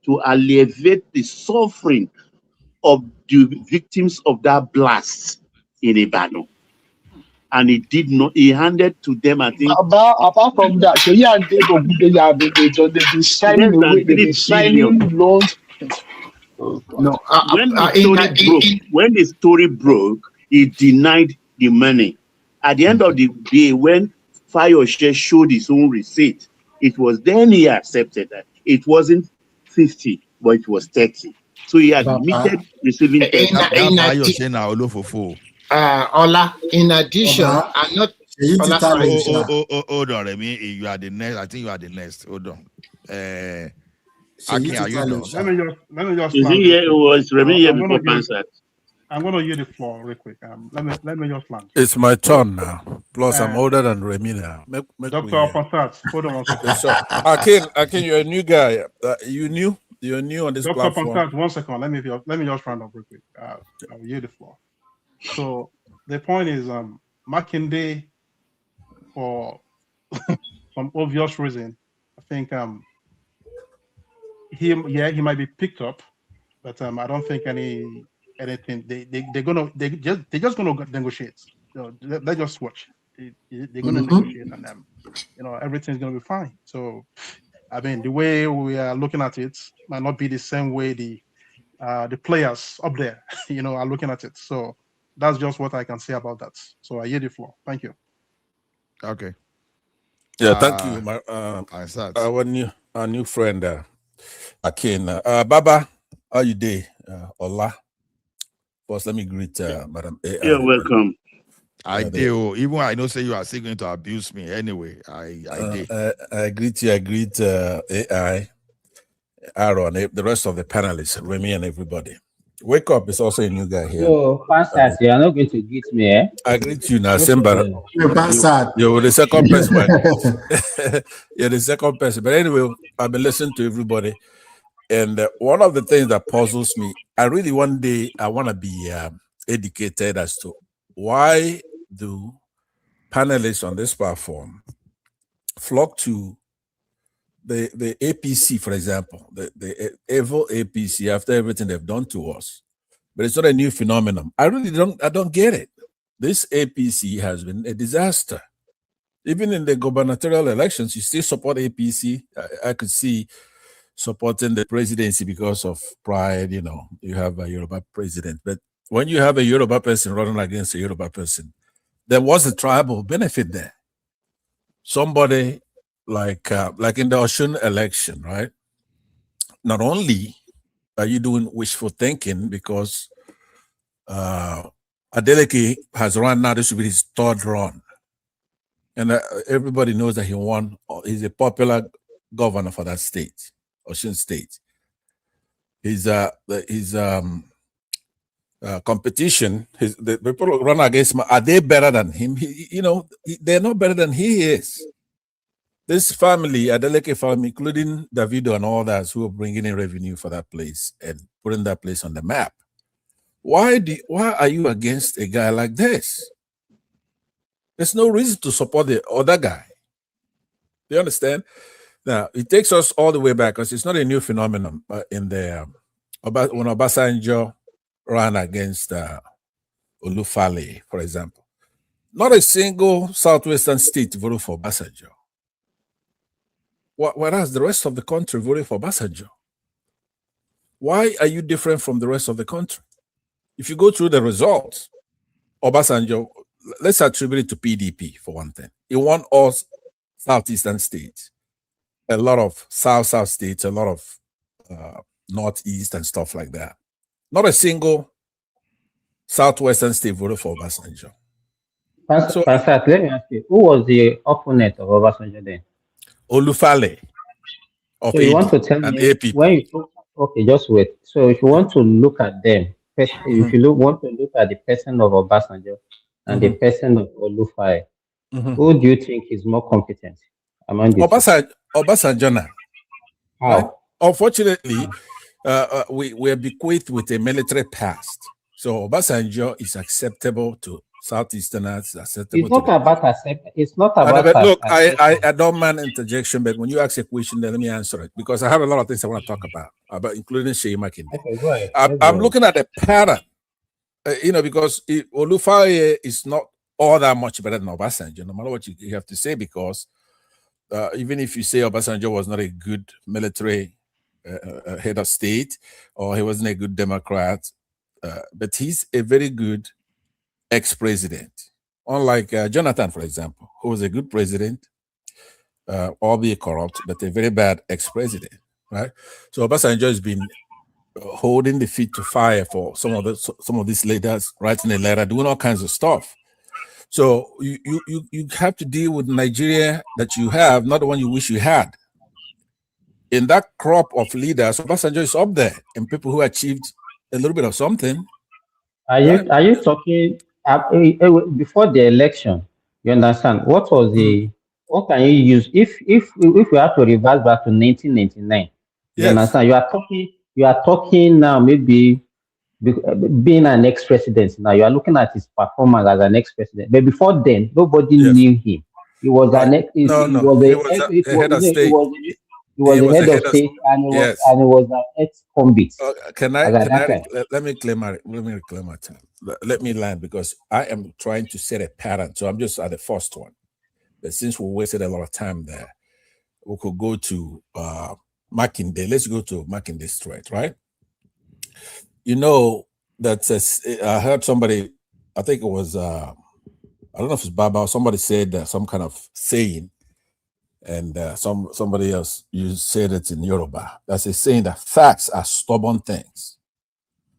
to alleviate the suffering of the victims of that blast in Ibadan. And he did not. He handed to them, I think. Apart from that, Sheyi and they've been signing loans. No, when the story broke, he denied the money. At the end of the day, when Fayose showed his own receipt, it was then he accepted that it wasn't 50, but it was 30. So he admitted receiving 30. Ola, in addition, I'm not. Hold on, Remy. You are the next. I think you are the next. Hold on. Akin, are you done? Let me just. Is he here? Was Remy here before Pansat? I'm going to use the floor real quick. Let me just land. It's my turn now. Plus, I'm older than Remy now. Dr. Pansat, hold on one second. So, Akin, you're a new guy. You're new on this platform. Dr. Pansat, 1 second. Let me just round up real quick. I'll use the floor. So the point is, Makinde, for some obvious reason, I think he might be picked up, but I don't think anything. They're just gonna negotiate. Let's just watch. They're gonna negotiate, and everything's gonna be fine. So, I mean, the way we are looking at it might not be the same way the players up there, are looking at it. So that's just what I can say about that. So I yield the floor. Thank you. Okay. Yeah, thank you, our new friend, Akin. Baba, how you day? Ola. First, let me greet Madam A. You're welcome. I do. Even I know say you are still going to abuse me anyway. I greet you. I greet AI, Aaron, the rest of the panelists, Remy, and everybody. Wake up is also a new guy here. So, Pansat, you are not going to greet me, eh? I greet you now, Simba. You're the second person. You're the second person. But anyway, I've been listening to everybody. And one of the things that puzzles me, I really one day I want to be educated as to why do panelists on this platform flock to the APC, for example, the evil APC after everything they've done to us. But it's not a new phenomenon. I don't get it. This APC has been a disaster. Even in the gubernatorial elections, you still support APC. I could see supporting the presidency because of pride, you have a Yoruba president. But when you have a Yoruba person running against a Yoruba person, then what's the tribal benefit there? Somebody like in the Osun election, right? Not only are you doing wishful thinking? Because Adeleke has run now. This will be his third run. And everybody knows that he won. He's a popular governor for that state, Osun State. His competition, the people who run against him, are they better than him? They're not better than he is. This family, Adeleke family, including Davido and all that, who are bringing in revenue for that place and putting that place on the map. Why are you against a guy like this? There's no reason to support the other guy. Do you understand? Now, it takes us all the way back, because it's not a new phenomenon in the when Obasanjo ran against Olufale, for example. Not a single southwestern state voted for Obasanjo. Whereas the rest of the country voted for Obasanjo. Why are you different from the rest of the country? If you go through the results, Obasanjo, let's attribute it to PDP for one thing. He won all southeastern states, a lot of south states, a lot of northeast and stuff like that. Not a single southwestern state voted for Obasanjo. Pastor, let me ask you, who was the opponent of Obasanjo then? Olufale of so you want to tell me APP. When you okay, just wait. So if you want to look at them, if you want to look at the person of Obasanjo and the person of Olufale, who do you think is more competent among the Obasanjo now. How? Right? Unfortunately, we are bequeathed with a military past. So Obasanjo is acceptable to Southeasterners. It's not about accept. It's not about. Look, I don't mind interjection, but when you ask a question, then let me answer it, because I have a lot of things I want to talk about including Sheyi Makinde. Okay, go ahead. I'm looking at the pattern, because Olufale is not all that much better than Obasanjo, no matter what you have to say, because even if you say Obasanjo was not a good military head of state, or he wasn't a good Democrat, but he's a very good ex-president. Unlike Jonathan, for example, who was a good president, albeit corrupt, but a very bad ex-president, right? So Obasanjo has been holding the feet to fire for some of these leaders, writing a letter, doing all kinds of stuff. So you have to deal with Nigeria that you have, not the one you wish you had. In that crop of leaders, Obasanjo is up there, and people who achieved a little bit of something. Are you talking before the election? You understand what was the what can you use if we have to reverse back to 1999? You understand? You are talking now, maybe being an ex-president. Now you are looking at his performance as an ex-president, but before then, nobody knew him. He was an he was the head of state, and he was an ex-convict. Let me reclaim my time. Let me land, because I am trying to set a pattern. So I'm just at the first one. But since we wasted a lot of time there, we could go to Makinde. Let's go to Makinde straight, right? You know that I heard somebody, I think it was I don't know if it's Baba or somebody said some kind of saying, and somebody else you said it in Yoruba. That's a saying that facts are stubborn things.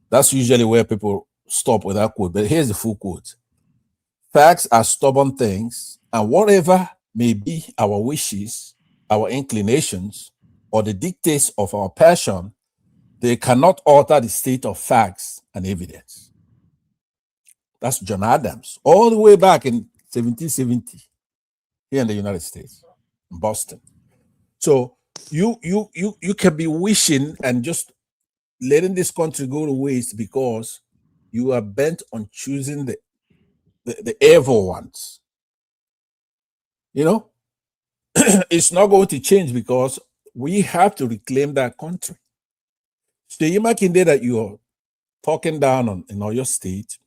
That's usually where people stop with that quote, but here's the full quote. Facts are stubborn things, and whatever may be our wishes, our inclinations, or the dictates of our passion, they cannot alter the state of facts and evidence. That's John Adams, all the way back in 1770, here in the United States, in Boston. So you can be wishing and just letting this country go to waste because you are bent on choosing the evil ones. You know, it's not going to change, because we have to reclaim that country. Sheyi Makinde that you're talking down on in Oyo State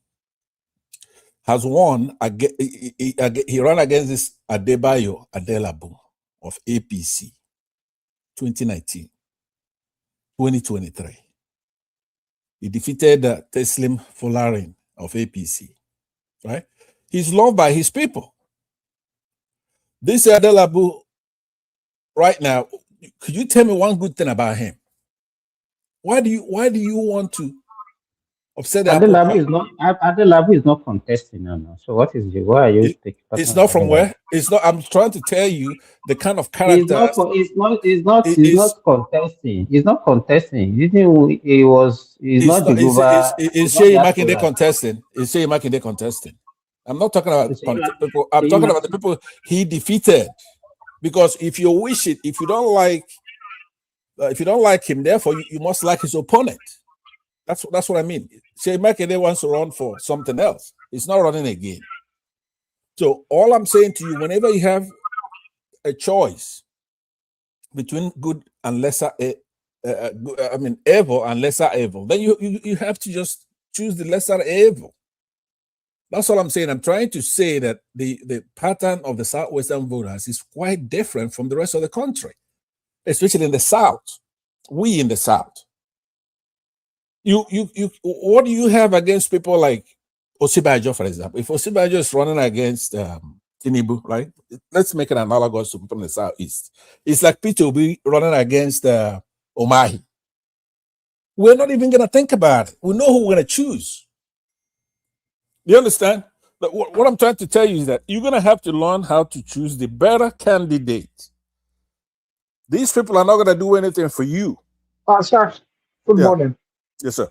has won. He ran against this Adebayo Adelabu of APC 2019, 2023. He defeated Teslim Folarin of APC, right? He's loved by his people. This Adelabu, right now, could you tell me one good thing about him? Why do you want to upset the apple cart? Adelabu is not contesting now. So what is the why are you taking? It's not from where? It's not. I'm trying to tell you the kind of character. He's not contesting. He's not contesting. He's not the Guba. Is Sheyi Makinde contesting? Is Sheyi Makinde contesting? I'm not talking about people. I'm talking about the people he defeated. Because if you wish it, if you don't like him, therefore you must like his opponent. That's what I mean. Sheyi Makinde wants to run for something else. He's not running again. So all I'm saying to you, whenever you have a choice between good and lesser, evil and lesser evil, then you have to just choose the lesser evil. That's all I'm saying. I'm trying to say that the pattern of the Southwestern voters is quite different from the rest of the country, especially in the South. We in the South. What do you have against people like Osibajo, for example? If Osibajo is running against Tinubu, right? Let's make an analogous to people in the Southeast. It's like Peter will be running against Omahi. We're not even going to think about it. We know who we're going to choose. You understand? But what I'm trying to tell you is that you're going to have to learn how to choose the better candidate. These people are not going to do anything for you. Sir, good morning. Yes, sir.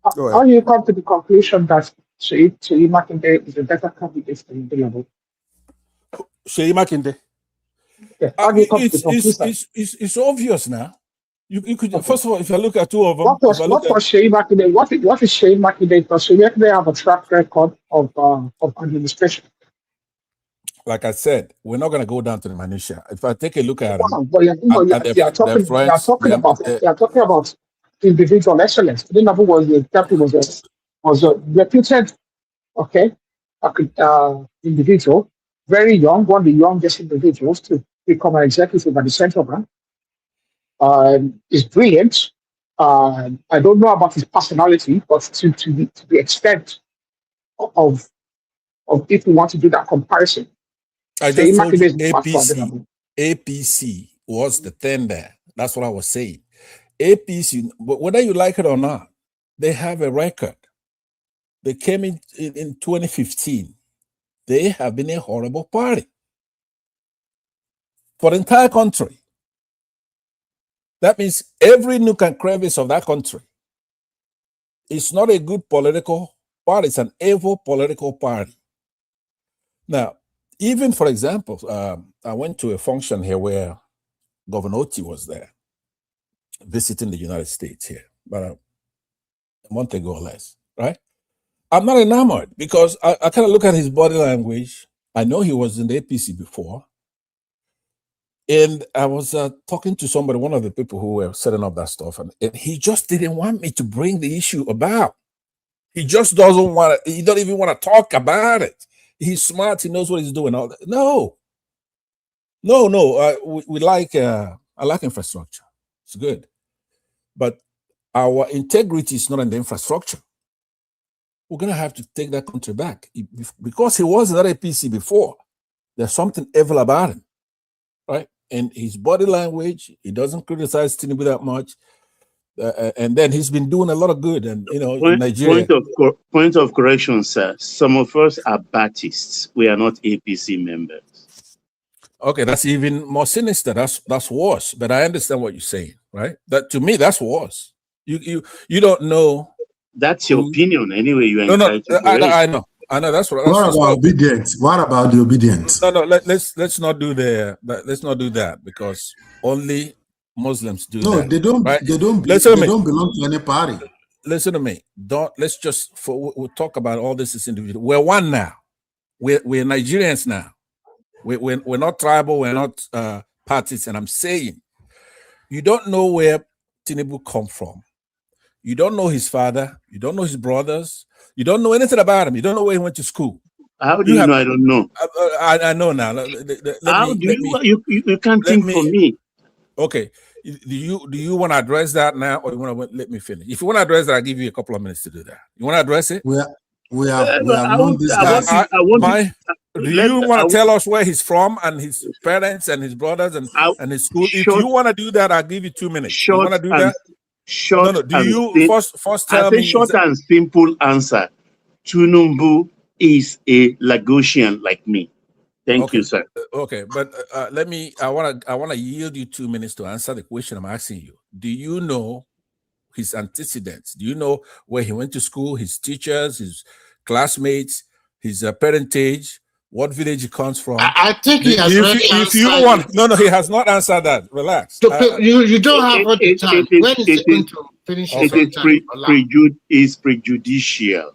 How do you come to the conclusion that Sheyi Makinde is a better candidate than Adelabu? Sheyi Makinde? Yeah, how do you come to the conclusion? It's obvious now. You could first of all, if I look at two of them, What was Sheyi Makinde? What is Sheyi Makinde? Does Sheyi Makinde have a track record of administration? Like I said, we're not going to go down to the minutia. If I take a look at them, You're talking about individual excellence. Adelabu was a reputed, individual, very young, one of the youngest individuals to become an executive at the central bank. Is brilliant. I don't know about his personality, but to the extent of if we want to do that comparison. I just told you APC was the thing there. That's what I was saying. APC, whether you like it or not, they have a record. They came in 2015. They have been a horrible party for the entire country. That means every nook and crevice of that country is not a good political party. It's an evil political party. Now, even for example, I went to a function here where Governor Oti was there, visiting the United States here, about a month ago or less, right? I'm not enamored because I kind of look at his body language. I know he was in the APC before. And I was talking to somebody, one of the people who were setting up that stuff, and he just didn't want me to bring the issue about. He just doesn't want to, he don't even want to talk about it. He's smart, he knows what he's doing. All that. No. We like, I like infrastructure. It's good. But our integrity is not in the infrastructure. We're going to have to take that country back. Because he was in that APC before, there's something evil about him, right? And his body language, he doesn't criticize Tinubu that much. And then he's been doing a lot of good. And, in Nigeria. Point of correction, sir. Some of us are Baptists. We are not APC members. Okay, that's even more sinister. That's worse. But I understand what you're saying, right? That to me, that's worse. You don't know. That's your opinion anyway. You are I know. That's what. What about obedience? What about the obedience? No. Let's not do let's not do that because only Muslims do that. No, they don't. Right? They don't belong to any party. Listen to me. Let's just we'll talk about all this as individual. We're one now. We're Nigerians now. We're not tribal. We're not parties. And I'm saying, you don't know where Tinubu come from. You don't know his father. You don't know his brothers. You don't know anything about him. You don't know where he went to school. How do you know? I don't know. I know now. You can't think for me. Okay. Do you want to address that now, or you want to let me finish? If you want to address that, I'll give you a couple of minutes to do that. You want to address it? We have known this guy. Do you want to tell us where he's from and his parents and his brothers and his school? If you want to do that, I'll give you 2 minutes. You want to do that? Short No. Do and you first I tell say me? short and simple answer. Tunumbu is a Lagosian like me. Thank you, sir. Okay, but let me. I wanna yield you 2 minutes to answer the question I'm asking you. Do you know his antecedents? Do you know where he went to school, his teachers, his classmates, his parentage, what village he comes from? I think he has already If you answered want, it. no, he has not answered that. Relax. You don't have all the time. When is he going to finish his own time? Is prejudicial.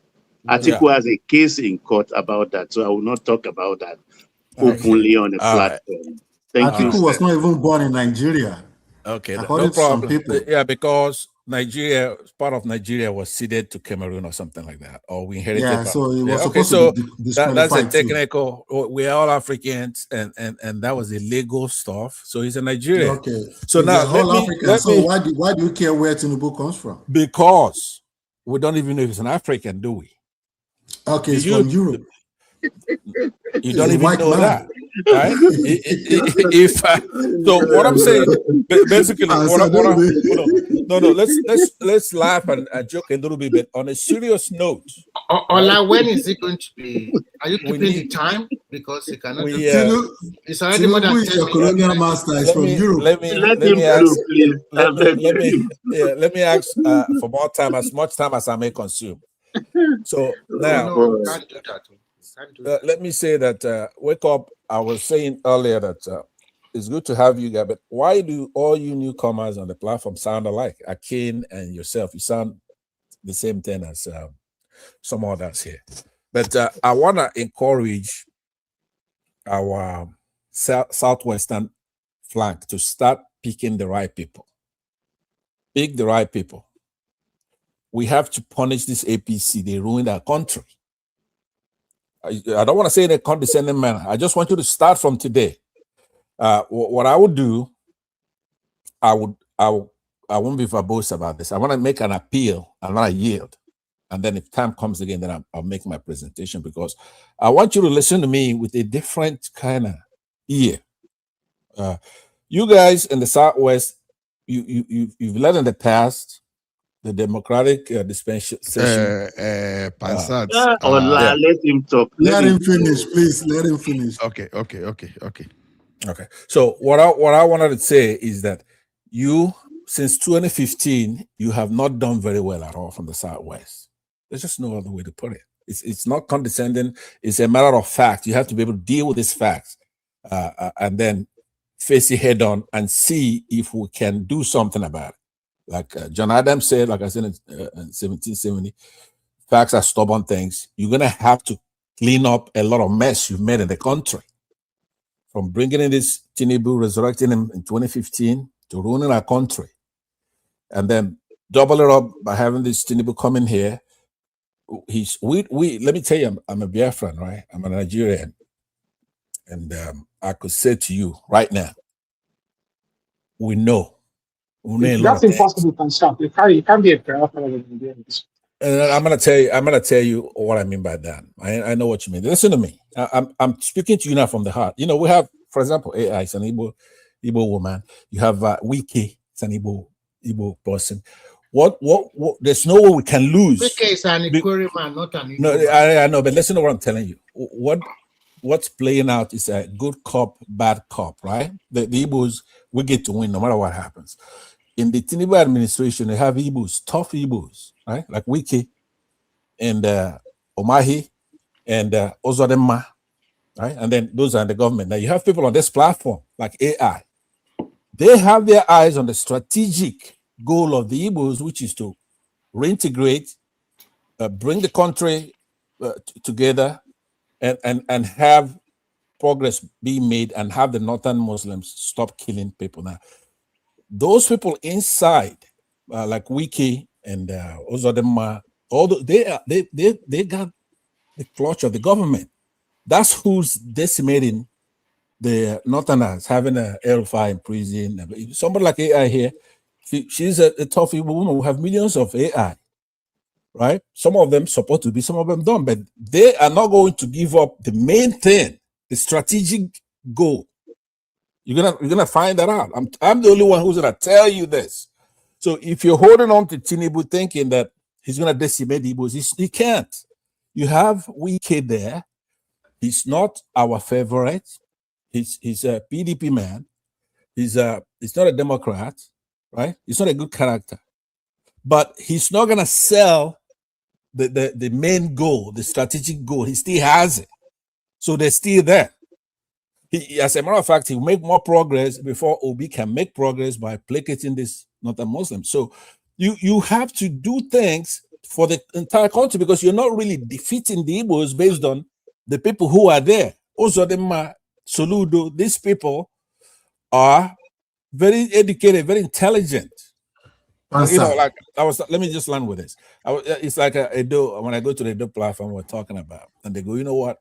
Atiku has a case in court about that, so I will not talk about that openly on a platform. Thank you, Atiku sir. was not even born in Nigeria. Okay, according no to some problem. people. Yeah, because Nigeria, part of Nigeria was ceded to Cameroon or something like that, or we inherited. Yeah, so it was okay, supposed so to be that's a disqualified too. technical. We're all Africans, and that was illegal stuff. So he's a Nigerian. Okay, So now all African. So why do you care where Tinubu comes from? Because we don't even know if he's an African, do we? Okay, it's from Europe. You don't even know that, right? So what I'm saying, basically, let's laugh and joke a little bit, but on a serious note. Ola, when is it going to be? Are you keeping the time? Because he cannot. It's already more than 10 colonial master is from Europe. Let me ask for more time, as much time as I may consume. So now, can't do that. let me say that wake up. I was saying earlier that it's good to have you guys, but why do all you newcomers on the platform sound alike? Akin and yourself, you sound the same thing as some others here. But I want to encourage our southwestern flank to start picking the right people. Pick the right people. We have to punish this APC. They ruined our country. I don't want to say in a condescending manner. I just want you to start from today. What I would do, I won't be verbose about this. I want to make an appeal. I want to yield. And then if time comes again, then I'll make my presentation, because I want you to listen to me with a different kind of ear. You guys in the Southwest, you've led in the past the democratic dispensation. Let him talk. Let him finish, please. Let him finish. Okay. So what I wanted to say is that you, since 2015, you have not done very well at all from the Southwest. There's just no other way to put it. It's not condescending. It's a matter of fact. You have to be able to deal with these facts and then face it head on and see if we can do something about it. Like John Adams said, like I said in 1770, facts are stubborn things. You're going to have to clean up a lot of mess you've made in the country. From bringing in this Tinubu, resurrecting him in 2015, to ruining our country. And then double it up by having this Tinubu come in here. Let me tell you, I'm a Biafran, right? I'm a Nigerian. And I could say to you right now, we know. That's impossible. You can stop. You can't be a Biafran. And I'm gonna tell you what I mean by that. I know what you mean. Listen to me. I'm speaking to you now from the heart. You know, we have, for example, AI, it's an Igbo woman. You have Wiki, it's an Igbo person. What? There's no way we can lose. Wiki is an Ikori man, not an Igbo. No, I know, but listen to what I'm telling you. What's playing out is a good cop, bad cop, right? The Igbos, we get to win no matter what happens. In the Tinubu administration, they have Igbos, tough Igbos, right? Like Wiki and Omahi and Ozodema, right? And then those are in the government. Now you have people on this platform like AI. They have their eyes on the strategic goal of the Igbos, which is to reintegrate, bring the country together, and have progress being made, and have the northern Muslims stop killing people. Now, those people inside, like Wiki and Ozodema, they got the clutch of the government. That's who's decimating the northerners, having a El-Rufai in prison. Somebody like AI here, she's a tough woman who have millions of AI, right? Some of them supposed to be, some of them don't, but they are not going to give up the main thing, the strategic goal. You're gonna find that out. I'm the only one who's gonna tell you this. So if you're holding on to Tinubu thinking that he's going to decimate the Igbos, he can't. You have Wike there. He's not our favorite. He's a PDP man. He's not a Democrat, right? He's not a good character. But he's not going to sell the main goal, the strategic goal. He still has it. So they're still there. As a matter of fact, he'll make more progress before Obi can make progress by placating this Northern Muslims. So you have to do things for the entire country because you're not really defeating the Igbos based on the people who are there. Ozodema, Soludo, these people are very educated, very intelligent. You know, like let me just land with this. It's like when I go to the Edo platform we're talking about, and they go, you know what?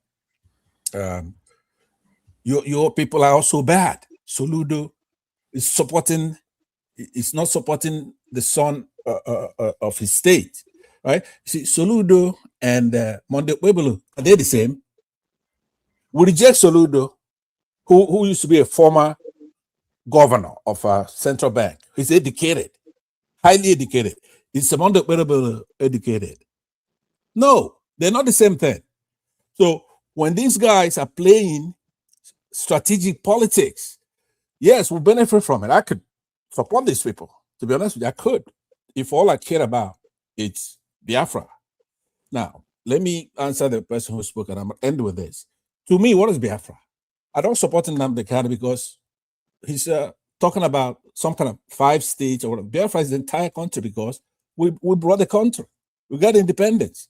Your people are also bad. Soludo is not supporting the son of his state, right? See, Soludo and Monde Webelu, are they the same? We reject Soludo, who used to be a former governor of a central bank. He's educated, highly educated. Is Monde Webelu educated? No, they're not the same thing. So when these guys are playing strategic politics, yes, we benefit from it. I could support these people. To be honest with you, I could. If all I care about is Biafra. Now, let me answer the person who spoke, and I'm going to end with this. To me, what is Biafra? I don't support Nnamdi Kanu because he's talking about some kind of 5 states or whatever. Biafra is the entire country because we brought the country. We got independence.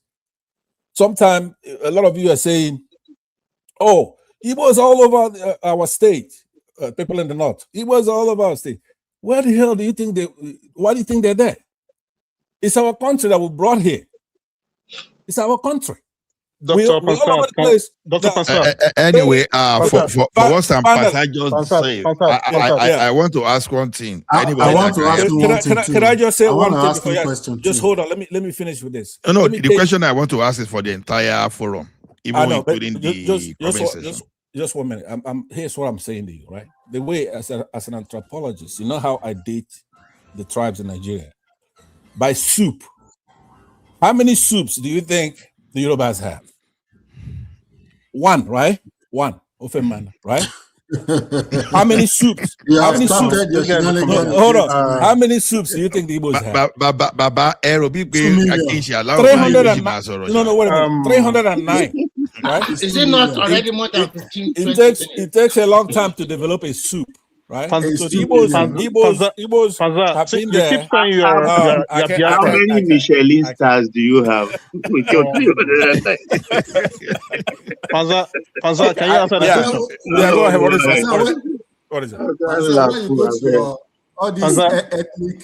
Sometimes a lot of you are saying, oh, he was all over our state, people in the north. He was all over our state. Where the hell do you think why do you think they're there? It's our country that we brought here. It's our country. We all over the place. Anyway, for what some Pastor just said, I want to ask one thing. I want to ask you one thing too. Can I just say one thing? Ask you a question just too. hold on. Let me finish with this. No, the question I want to ask is for the entire forum, even including the comment section. Just 1 minute. Here's what I'm saying to you, right? The way as an anthropologist, you know how I date the tribes in Nigeria? By soup. How many soups do you think the Yorubas have? 1, right? 1. Ofemana, right? How many soups? How many soups? Hold on. How many soups do you think the Igbos have? Baba, 309. No, wait a minute. 309. Right? Is it not already more than 15? It takes a long time to develop a soup, right? So the Igbos have been there. How many Michelin stars do you have? Panza, can you answer that question? Yeah, go ahead. What is it? When you go to all this ethnic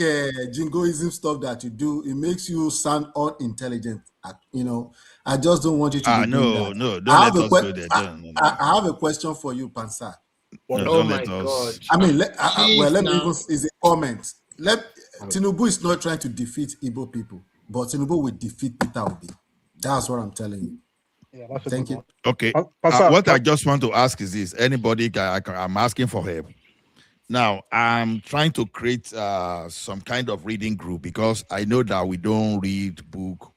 jingoism stuff that you do, it makes you sound unintelligent. You know, I just don't want you to be doing that. No, don't let us go there. I have a question for you, Pansa. Oh my God! I mean, let me even is a comment. Tinubu is not trying to defeat Igbo people, but Tinubu will defeat Peter Obi. That's what I'm telling you. Yeah, that's Thank you. Okay. What I just want to ask is this: anybody, I'm asking for help. Now, I'm trying to create some kind of reading group because I know that we don't read book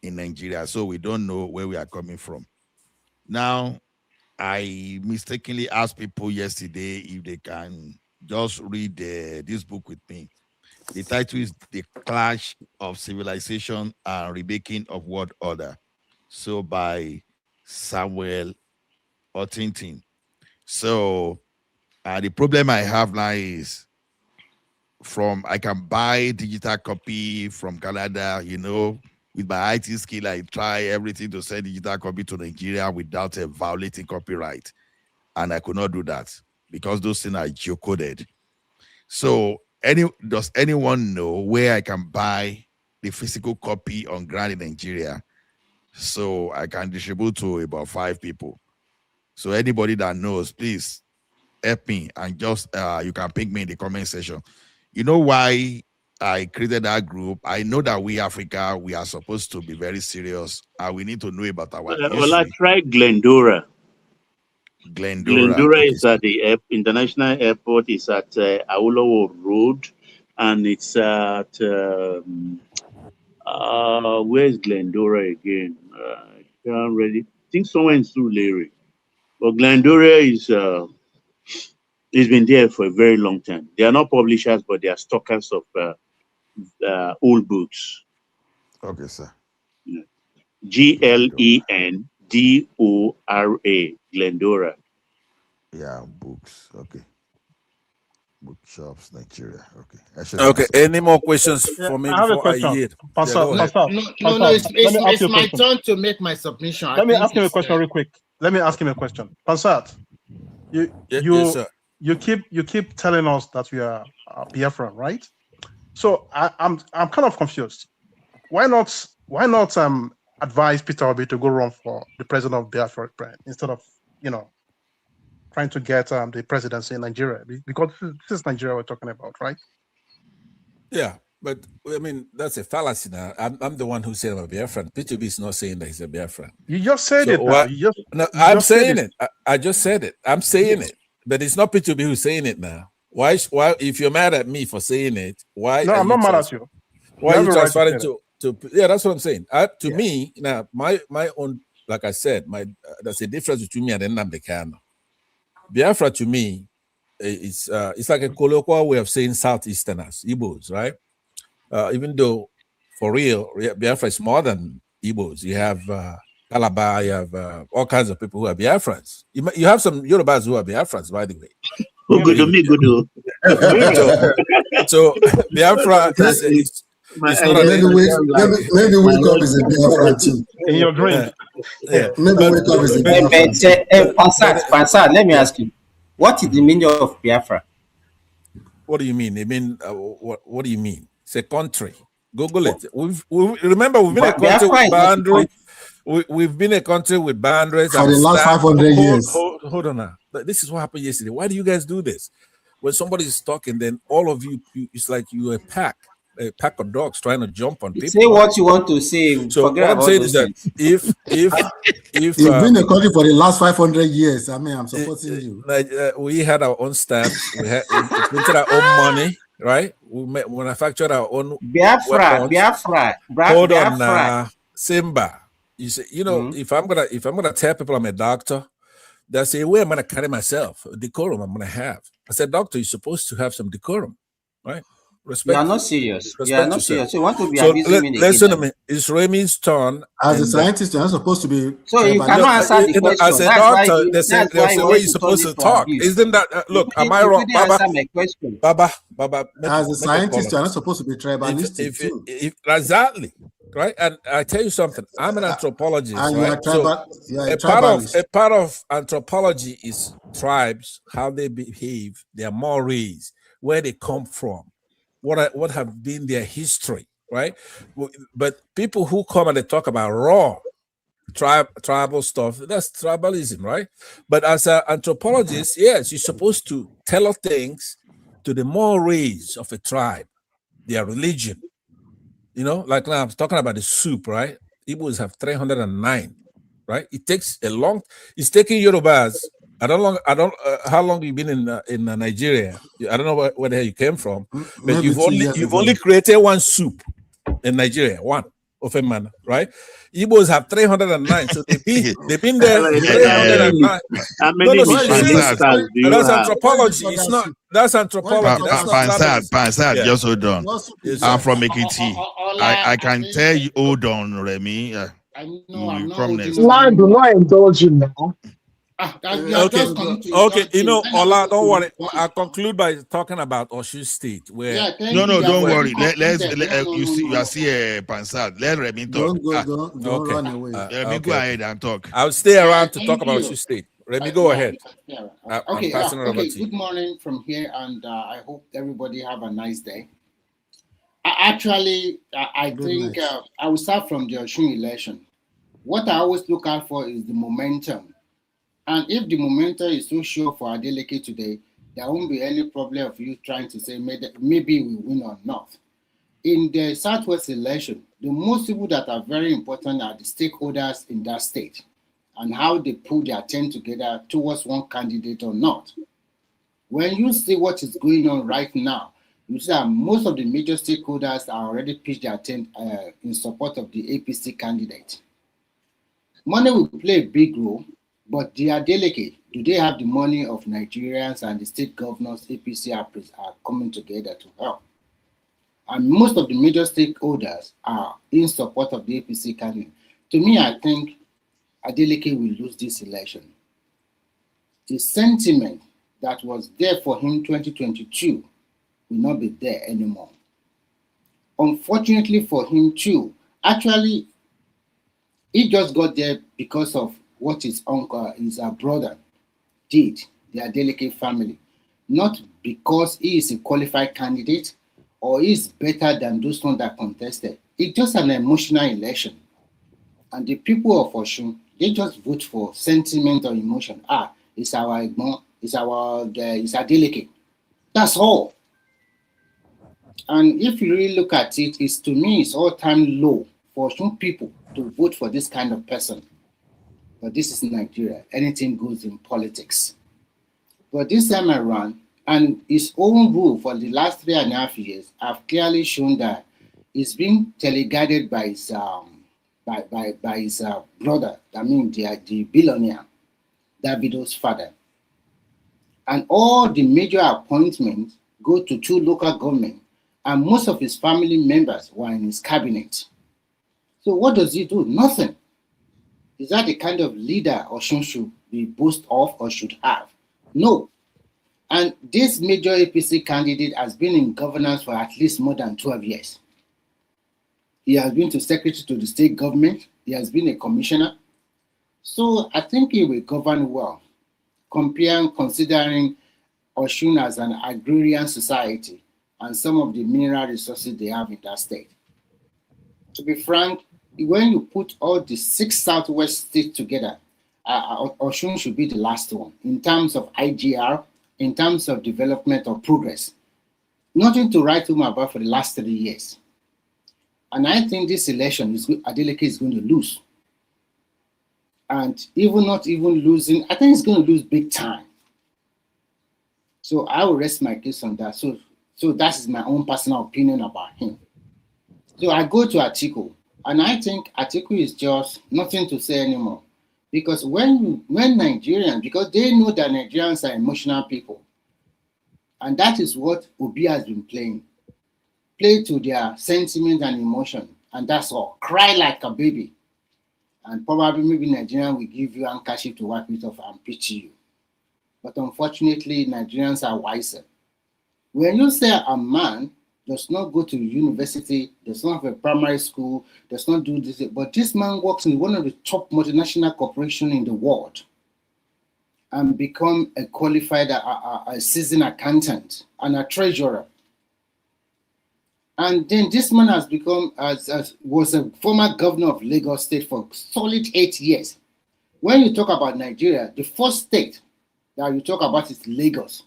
in Nigeria, so we don't know where we are coming from. Now, I mistakenly asked people yesterday if they can just read this book with me. The title is The Clash of Civilization and Remaking of World Order. So by Samuel Ottington. So the problem I have now is I can buy digital copy from Canada, you know, with my IT skill, I try everything to send digital copy to Nigeria without violating copyright. And I could not do that because those things are geocoded. So does anyone know where I can buy the physical copy on ground in Nigeria so I can distribute to about 5 people? So anybody that knows, please help me and just you can ping me in the comment section. You know why I created that group? I know that we Africa, we are supposed to be very serious and we need to know about our history. Well, I tried Glendora. Glendora is at the international airport. Is at Awolowo Road. and it's at where's Glendora again? I can't really think somewhere in Surulere. But Glendora is it's been there for a very long time. They are not publishers, but they are stockers of old books. Okay, sir. Yeah. Glendora, Glendora. Yeah, books. Okay. Bookshops, Nigeria. Okay. Okay. Any more questions Yeah, for me I have a before I question. yield? Pastor, Yeah, go ahead. Pastor, No, let me ask you a it's my question. turn to make my submission. Let me ask him a question real quick. Let me ask him a question. Pansat, yes, sir. you keep telling us that we are Biafran, right? So I'm kind of confused. Why not advise Peter Obi to go run for the president of Biafra instead of trying to get the presidency in Nigeria, because this is Nigeria we're talking about, right? Yeah, but I mean that's a fallacy now. I'm the one who said I'm a Biafran. P2B is not saying that he's a Biafran. You just said it now. What? I'm just saying it. I just said it. I'm saying it. But it's not P2B who's saying it now. Why? If you're mad at me for saying it, why? No, I'm not mad at you. Why are you transferring to? Yeah, that's what I'm saying. Me now, my own. Like I said, there's a difference between me and Nnamdi Kanu. Biafra to me, it's like a colloquial way of saying Southeasterners, Igbos, right? Even though for real, Biafra is more than Igbos. You have Calabar, you have all kinds of people who are Biafrans. You have some Yorubas who are Biafrans, by the way. So Biafra is maybe wake up is a Biafra too. In your dream. Maybe wake up is a Biafra. Pansat, let me ask you, what is the meaning of Biafra? What do you mean? I mean, what do you mean? It's a country. Google it. We've been a country with boundaries. We've been a country with boundaries for the last 500 years. Hold on now. This is what happened yesterday. Why do you guys do this? When somebody is talking, then all of you it's like you're a pack of dogs trying to jump on people. Say what you want to say. So what I'm saying is that if you've been a country for the last 500 years, I mean, I'm supporting you. We had our own stamps. We printed our own money, right? We manufactured our own Biafra. Hold on, Simba. You say, if I'm gonna tell people I'm a doctor, they say, where am I gonna carry myself? Decorum I'm gonna have. I said, doctor, you're supposed to have some decorum, right? Respect. You are not serious. You are not serious. So you want to be abusing me again? Listen to me. It's Remy's turn. As a scientist, you're not supposed to be. So you cannot answer the question. As a doctor, they say the way you're supposed to talk. Isn't that? Look, am I wrong, Baba? Answer my question. Baba. As a scientist, you're not supposed to be tribalistic too. Exactly. Right, and I tell you something. I'm an anthropologist, right? A part of anthropology is tribes, how they behave, their mores, where they come from, what have been their history, right? But people who come and they talk about raw tribal stuff, that's tribalism, right? But as an anthropologist, yes, you're supposed to tell things to the mores of a tribe, their religion. Like now I'm talking about the soup, right? Igbos have 309, right? It takes it's taking Yorubas. I don't how long you've been in Nigeria. I don't know where the hell you came from, but you've only created one soup in Nigeria, one of a man, right? Igbos have 309, so they've been there 309. How many that's anthropology. It's not. That's anthropology. Pansat, just hold on. I'm from Ekiti. I can tell you. Hold on, Remy. I know. I'm not. Line, do not indulge him now. Okay. Ola, don't worry. I'll conclude by talking about Osun State. Where don't worry. Let's you see, you are seeing Pansat. Let Remy talk. Don't run away. Remy, go ahead and talk. I'll stay around to talk about Osun State. Remy, go ahead. Okay. Good morning from here, and I hope everybody have a nice day. I think I will start from the Osun election. What I always look out for is the momentum. And if the momentum is so sure for Adeleke today, there won't be any problem of you trying to say maybe we win or not. In the Southwest election, the most people that are very important are the stakeholders in that state and how they put their team together towards one candidate or not. When you see what is going on right now, you see that most of the major stakeholders are already pitched their tent in support of the APC candidate. Money will play a big role, but the Adeleke, do they have the money of Nigerians and the state governors APC are coming together to help? And most of the major stakeholders are in support of the APC candidate. To me, I think Adeleke will lose this election. The sentiment that was there for him 2022 will not be there anymore. Unfortunately for him too, actually, he just got there because of what his uncle, his brother did, the Adeleke family. Not because he is a qualified candidate or is better than those ones that contested. It's just an emotional election. And the people of Osun, they just vote for sentiment or emotion. It's our Egbon, it's Adeleke. That's all. And if you really look at it, it's, to me, it's all-time low for some people to vote for this kind of person. But this is Nigeria. Anything goes in politics. But this time around, and his own rule for the last 3.5 years have clearly shown that it's being teleguided by his brother, I mean the billionaire, Davido's father. And all the major appointments go to 2 local governments, and most of his family members were in his cabinet. So what does he do? Nothing. Is that the kind of leader Osun should be boast of or should have? No. And this major APC candidate has been in governance for at least more than 12 years. He has been to secretary to the state government. He has been a commissioner. So I think he will govern well, considering Osun as an agrarian society and some of the mineral resources they have in that state. To be frank, when you put all the 6 southwest states together, Osun should be the last one in terms of IGR, in terms of development or progress. Nothing to write home about for the last 3 years. And I think this election, Adeleke is going to lose. And not even losing, I think he's going to lose big time. So I will rest my case on that. So that is my own personal opinion about him. So I go to Atiku, and I think Atiku is just nothing to say anymore. Because when Nigerians, because they know that Nigerians are emotional people, and that is what Obi has been playing. Play to their sentiment and emotion, and that's all. Cry like a baby. And probably maybe Nigerians will give you handkerchief to wipe it off and pity you. But unfortunately, Nigerians are wiser. When you say a man does not go to university, does not have a primary school, does not do this, but this man works in one of the top multinational corporations in the world and become a qualified, a seasoned accountant and a treasurer. And then this man has become, was a former governor of Lagos State for solid 8 years. When you talk about Nigeria, the first state that you talk about is Lagos.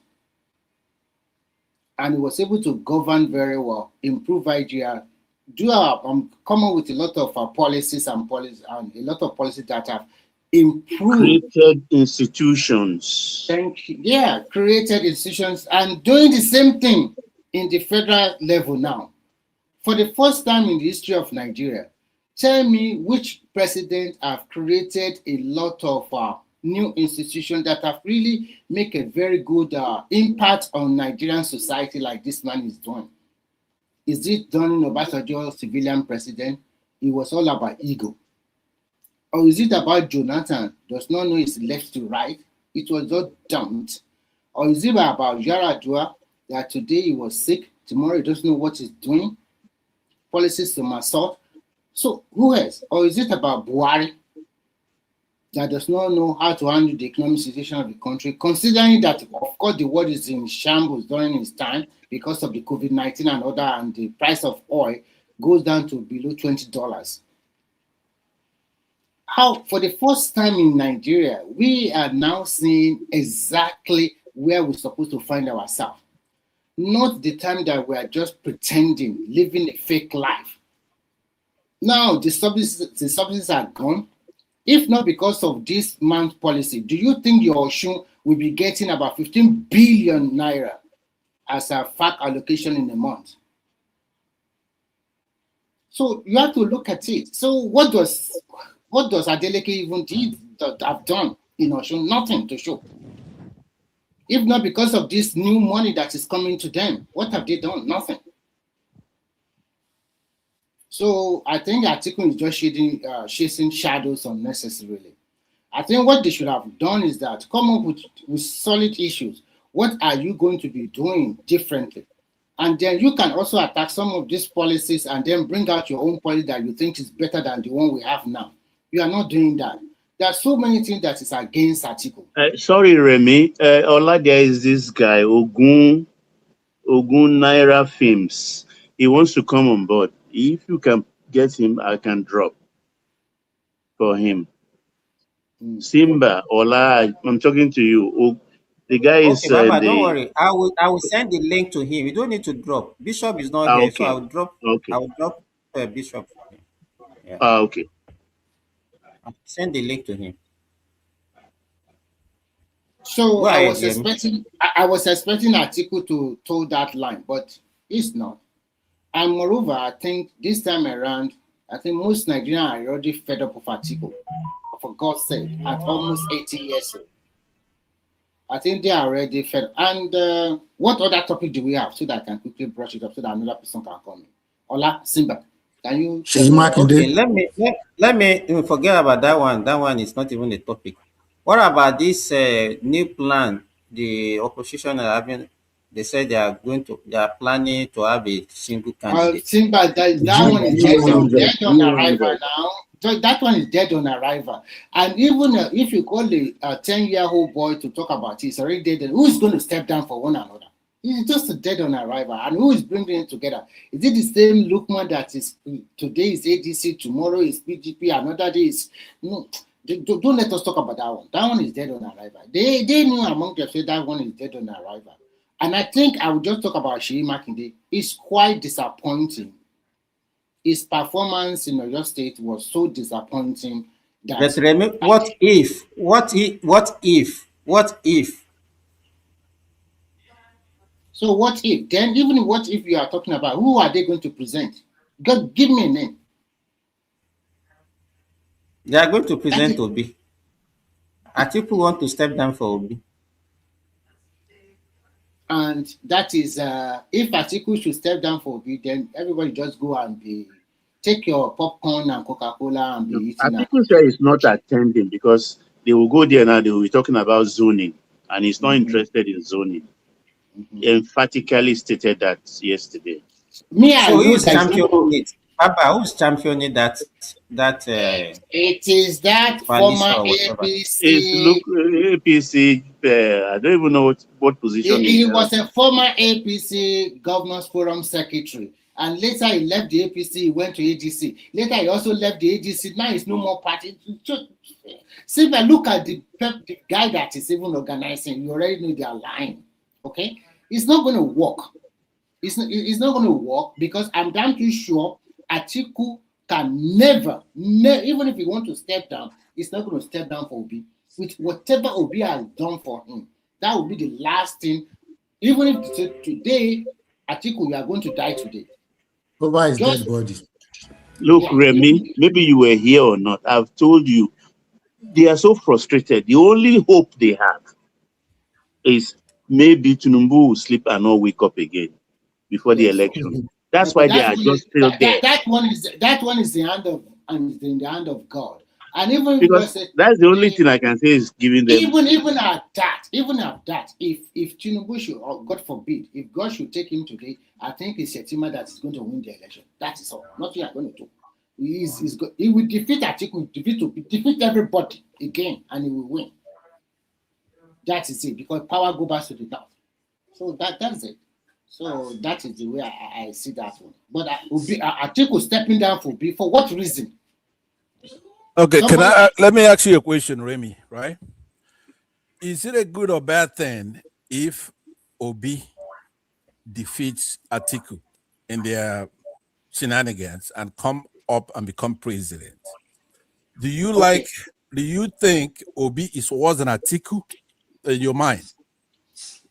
And he was able to govern very well, improve IGR, come up with a lot of policies and a lot of policies that have improved. Created institutions. Created institutions and doing the same thing in the federal level now. For the first time in the history of Nigeria, tell me which president have created a lot of new institutions that have really make a very good impact on Nigerian society like this man is doing. Is it done in Obasanjo civilian president? It was all about ego. Or is it about Jonathan does not know his left to right? It was just dumped. Or is it about Yaradua that today he was sick, tomorrow he doesn't know what he's doing? Policies to assault. So who else? Or is it about Buhari that does not know how to handle the economic situation of the country, considering that, of course, the world is in shambles during his time because of the COVID-19 and other, and the price of oil goes down to below $20. How, for the first time in Nigeria, we are now seeing exactly where we're supposed to find ourselves. Not the time that we are just pretending, living a fake life. Now, the subsidies are gone. If not because of this man's policy, do you think your Osun will be getting about 15 billion naira as a fact allocation in a month. So you have to look at it. So what does Adeleke even have done in Osun? Nothing to show. If not because of this new money that is coming to them, what have they done? Nothing. So I think the article is just chasing shadows unnecessarily. I think what they should have done is that come up with solid issues. What are you going to be doing differently? And then you can also attack some of these policies and then bring out your own policy that you think is better than the one we have now. You are not doing that. There are so many things that is against article. Sorry, Remy. Ola, there is this guy, Ogun Naira Films. He wants to come on board. If you can get him, I can drop for him. Simba, Ola, I'm talking to you. The guy is okay, Baba, don't worry. I will send the link to him. You don't need to drop. Bishop is not here, so I will drop. Okay. I will drop Bishop for him. Yeah. Okay. I'll send the link to him. So I was expecting article to toe that line, but it's not. And moreover, I think this time around, I think most Nigerians are already fed up of article. For God's sake, at almost 80 years old. I think they are already fed. And what other topic do we have so that I can quickly brush it up so that another person can come in? Ola, Simba, can you? Okay, let me forget about that one. That one is not even a topic. What about this new plan? The opposition are having. They said they are planning to have a single candidate. Simba, that one is dead on arrival now. So that one is dead on arrival. And even if you call a 10-year-old boy to talk about it, it's already dead. Who is going to step down for one another? It's just a dead on arrival. And who is bringing it together? Is it the same Lukman that is today is ADC, tomorrow is PGP, another day is no? Don't let us talk about that one. That one is dead on arrival. They knew among themselves that one is dead on arrival. And I think I will just talk about Seyi Makinde. It's quite disappointing. His performance in Oyo State was so disappointing that. But Remy, what if? So what if? Then even what if you are talking about, who are they going to present? God, give me a name. They are going to present Obi. Atiku want to step down for Obi. And that is, if Atiku should step down for Obi, then everybody just go and take your popcorn and Coca-Cola and be eating. Atiku said he's not attending because they will go there now, they will be talking about zoning, and he's not interested in zoning. He emphatically stated that yesterday. So who's championing it? Papa, who's championing that? It is that former APC. APC. I don't even know what position he was a former APC Governors Forum Secretary, and later he left the APC. He went to ADC. Later he also left the ADC. Now he's no more party. See, if I look at the guy that is even organizing, you already know they are lying. Okay, it's not going to work. It's not going to work because I'm damn too sure Atiku can never, even if he wants to step down, he's not going to step down for Obi. With whatever Obi has done for him, that will be the last thing. Even if today, Atiku, you are going to die today. Over his dead body. Look, Remy, maybe you were here or not. I've told you, they are so frustrated. The only hope they have is maybe Tinubu will sleep and not wake up again before the election. That's why they are just still there. That one is in the hand of God. And even because that's the only thing I can say is giving them. Even at that, if Tinubu should, or God forbid, if God should take him today, I think it's Shetima that is going to win the election. That is all. Nothing I'm going to do. He will defeat Atiku, defeat everybody again, and he will win. That is it, because power goes back to the north. So that's it. So that is the way I see that one. But Atiku stepping down for what reason? Okay, let me ask you a question, Remy, right? Is it a good or bad thing if Obi defeats Atiku in their shenanigans and come up and become president? Do you think Obi is worse than Atiku in your mind?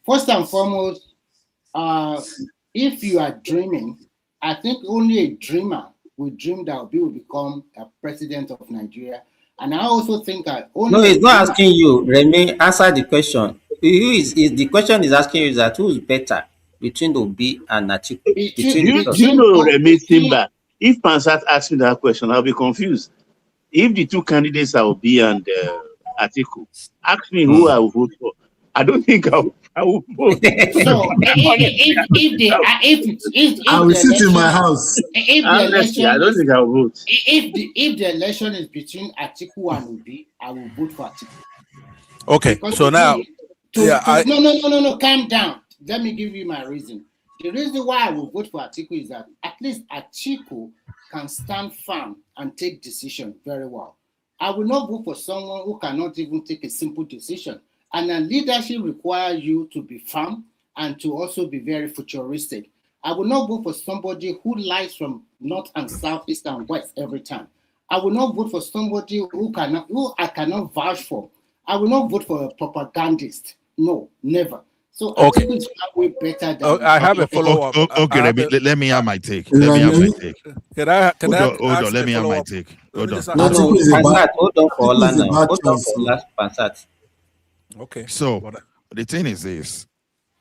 First and foremost, if you are dreaming, I think only a dreamer will dream that Obi will become a president of Nigeria. And I also think that only No, it's not asking you, Remy. Answer the question. The question is asking you that who is better between Obi and Atiku? Between the You know, Remy Simba, if Pansat asks me that question, I'll be confused. If the two candidates are Obi and Atiku, ask me who I will vote for. I don't think I will vote. So if I will sit in my house. Honestly, I don't think I will vote. If the election is between Atiku and Obi, I will vote for Atiku. Okay, Because so now, no, calm down. Let me give you my reason. The reason why I will vote for Atiku is that at least Atiku can stand firm and take decision very well. I will not vote for someone who cannot even take a simple decision. And then leadership requires you to be firm and to also be very futuristic. I will not vote for somebody who lies from north and south, east and west every time. I will not vote for somebody who I cannot vouch for. I will not vote for a propagandist. No, never. So I think it's way better than. I have a follow-up. Okay, let me have my take. Let me have my take. Can I hold on, let me have my take. Hold on. Pansat, hold on for Ola now. Hold on for last Pansat. Okay. So the thing is this: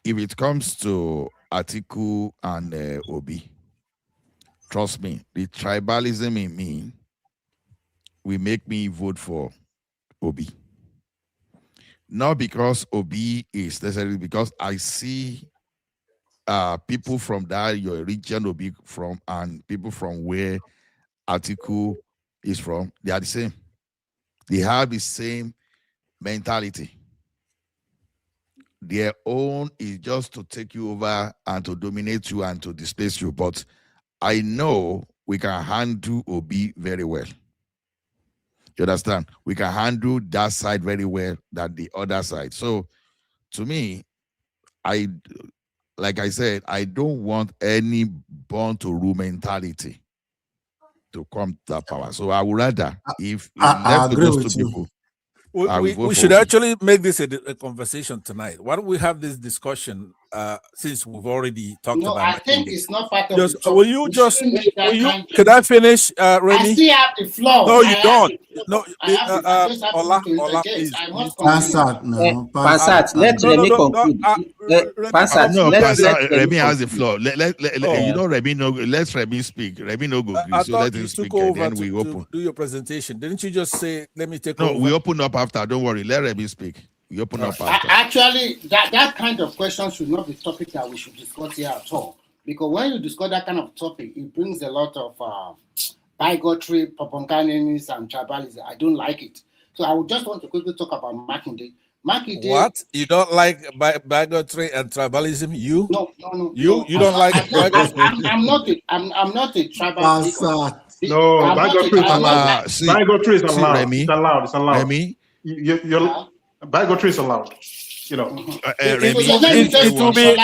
if it comes to Atiku and Obi, trust me, the tribalism in me will make me vote for Obi. Not because Obi is necessarily, because I see people from that your region Obi from and people from where Atiku is from, they are the same. They have the same mentality. Their own is just to take you over and to dominate you and to displace you. But I know we can handle Obi very well. You understand? We can handle that side very well than the other side. So to me, like I said, I don't want any born to rule mentality to come to power. So I would rather, if left to those two people, we should actually make this a conversation tonight. Why don't we have this discussion since we've already talked about I think it's not part of the topic. Will you can I finish, Remy? I still have the floor. No, you don't. No, Ola, please. Pansat, let Remy conclude. Pansat, Remy has the floor. You know, Remy no. Let Remy speak. Remy no go. So let him speak, and then we open. Do your presentation. Didn't you just say, "Let me take over"? No, we open up after. Don't worry. Let Remy speak. We open up after. Actually, that kind of question should not be topic that we should discuss here at all. Because when you discuss that kind of topic, it brings a lot of bigotry, propagandism, and tribalism. I don't like it. So I would just want to quickly talk about Makinde. What? You don't like bigotry and tribalism? You? No. You don't like bigotry? I'm not a tribal. No, bigotry is allowed. Bigotry is allowed. Remy, It's allowed. It's allowed. Remy, bigotry is allowed. You know, it will be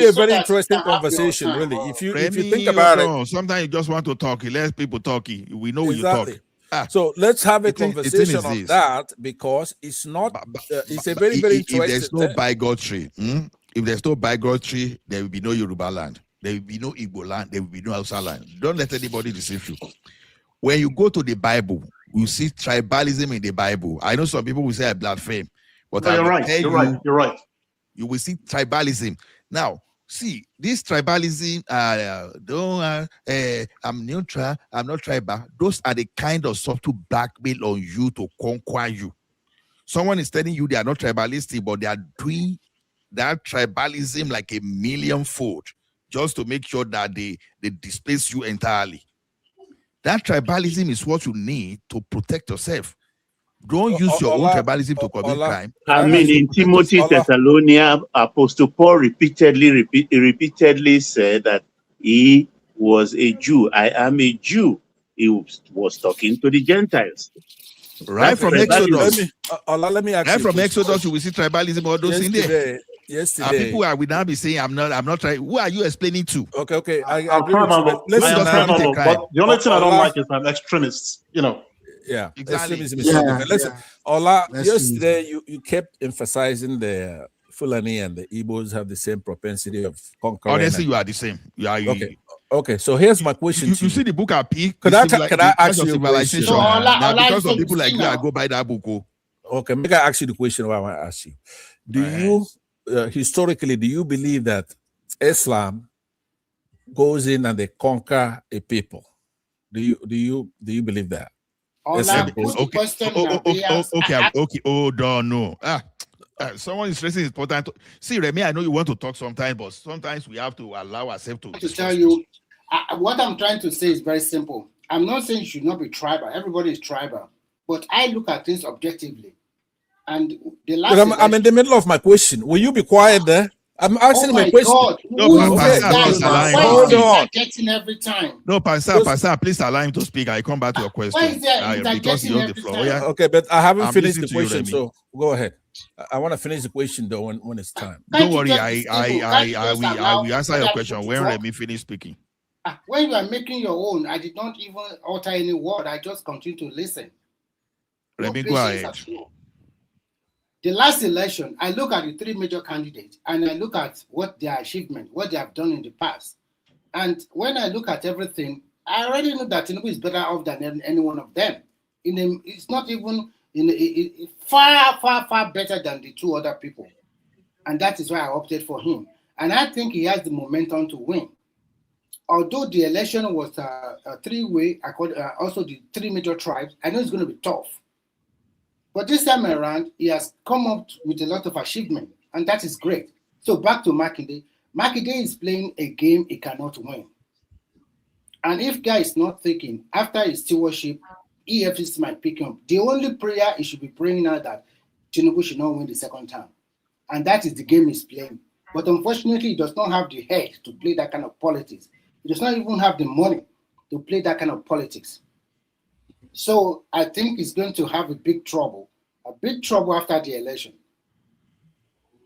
a very interesting conversation, really. If you think about it, sometimes you just want to talk. Let people talk. We know when you talk. So let's have a conversation on that, because it's not. It's a very interesting. If there's no bigotry, if there's no bigotry, there will be no Yoruba land. There will be no Igbo land. There will be no Hausa land. Don't let anybody deceive you. When you go to the Bible, you see tribalism in the Bible. I know some people will say I blaspheme. But no, you're right. You will see tribalism. Now, see, this tribalism, I'm neutral, I'm not tribal. Those are the kind of subtle blackmail on you to conquer you. Someone is telling you they are not tribalistic, but they are doing that tribalism like a millionfold just to make sure that they displace you entirely. That tribalism is what you need to protect yourself. Don't use your own tribalism to commit crime. I mean, in Timothy Thessalonica, Apostle Paul repeatedly said that he was a Jew. I am a Jew. He was talking to the Gentiles. Right from Exodus. Let me ask you. Right from Exodus, you will see tribalism all those in there. Yesterday, people will now be saying, I'm not trying. Who are you explaining to? Okay. I agree but the only thing I don't like is that extremists, you know. Yeah, exactly. Listen, Ola, yesterday you kept emphasizing the Fulani and the Igbos have the same propensity of conquering? Honestly, you are the same. You are okay. Okay, so here's my question. You see the book I pick. Can I ask you a question? So, now because of people like you, I go buy that book. Okay, make I ask you the question. What I want to ask you: do you historically do you believe that Islam goes in and they conquer a people? Do you believe that? Okay. Hold on, no. Someone is stressing important. See, Remy, I know you want to talk sometimes, but sometimes we have to allow ourselves to tell you. What I'm trying to say is very simple. I'm not saying you should not be tribal. Everybody is tribal, but I look at things objectively. And the last. But I'm in the middle of my question. Will you be quiet there? I'm asking him a question. God. Hold on. Getting every time. No, Pastor, please allow him to speak. I come back to your question. Why is there because he on the floor. Yeah. Okay, but I haven't finished the question, so go ahead. I want to finish the question though when it's time. Don't worry, I will answer your question when Remy finish speaking. When you are making your own, I did not even utter any word. I just continue to listen. Remy, go ahead. The last election, I look at the three major candidates and I look at what their achievement, what they have done in the past. And when I look at everything, I already know that Tinubu is better off than any one of them. It's not even far better than the two other people. And that is why I opted for him. And I think he has the momentum to win. Although the election was a three-way, also the three major tribes, I know it's going to be tough. But this time around, he has come up with a lot of achievement, and that is great. So back to Makinde. Makinde is playing a game he cannot win. And if guy is not thinking, after his stewardship, EFCC might pick him up. The only prayer he should be praying now that Tinubu should not win the second time. And that is the game he's playing. But unfortunately, he does not have the head to play that kind of politics. He does not even have the money to play that kind of politics. So I think he's going to have a big trouble after the election.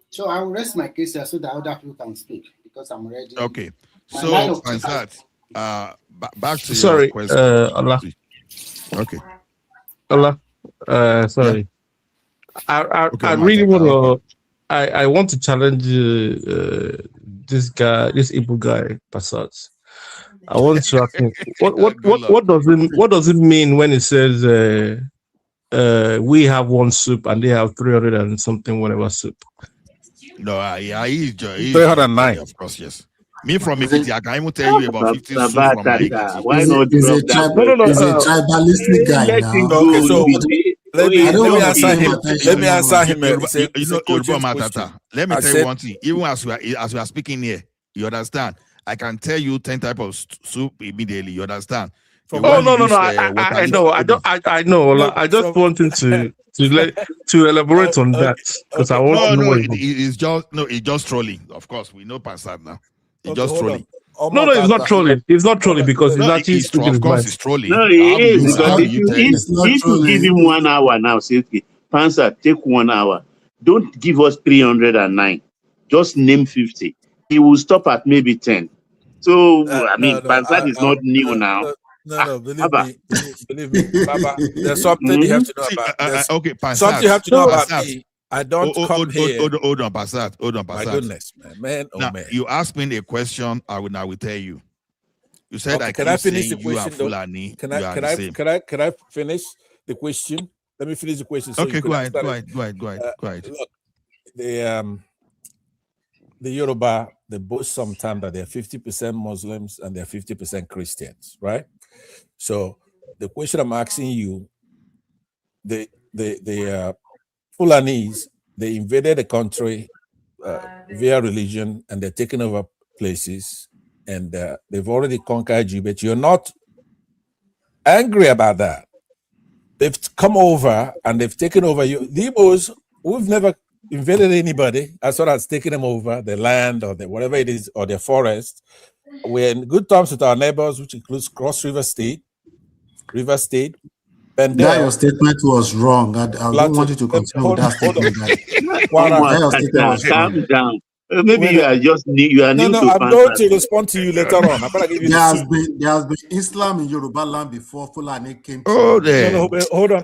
So I will rest my case here so that other people can speak because I'm ready. Okay. So back to your question. Allah. Okay. Allah. Sorry. Yeah. I really want to. I want to challenge this guy, this Igbo guy, Passat. I want to ask him what does it mean when it says we have one soup and they have 300 and something whatever soup? No, he's 309. Of course, yes. Me from Ekiti, I can even tell you about 50 soup from my Ekiti. Why not? He's a tribalistic guy now. Okay, so let me answer him. Let me tell you one thing. Even as we are speaking here, you understand? I can tell you 10 types of soup immediately. You understand? No. I know. I just wanted to elaborate on that because I want to know. It's just trolling. Of course, we know Passat now. It's just trolling. No, it's not trolling. It's not trolling because it's actually speaking. Of course, it's trolling. No, it is because if you give him 1 hour now, say, okay, Pansa, take 1 hour. Don't give us 309. Just name 50. He will stop at maybe 10. So Pansa is not new now. Believe me, Baba. There's something you have to know about. Okay, Passat. Something you have to know about me. I don't come here. Hold on, Passat. My goodness, man. You asked me a question. I will tell you. You said can I finish the question? Fulani. Can I finish the question? Let me finish the question. So okay, go ahead. Look, the Yoruba, they boast sometimes that they're 50% Muslims and they're 50% Christians, right? So the question I'm asking you, the Fulanese, they invaded the country via religion and they're taking over places and they've already conquered you, but you're not angry about that. They've come over and they've taken over you. The Igbos, we've never invaded anybody as far as taking them over, the land or whatever it is, or their forest. We're in good terms with our neighbors, which includes Cross River State, Bendel. That your statement was wrong. I don't want you to continue with that statement. Calm down. Maybe you are just new. You are new to I'm going to respond to you later on. There has been Islam in Yoruba land before Fulani came. Hold on.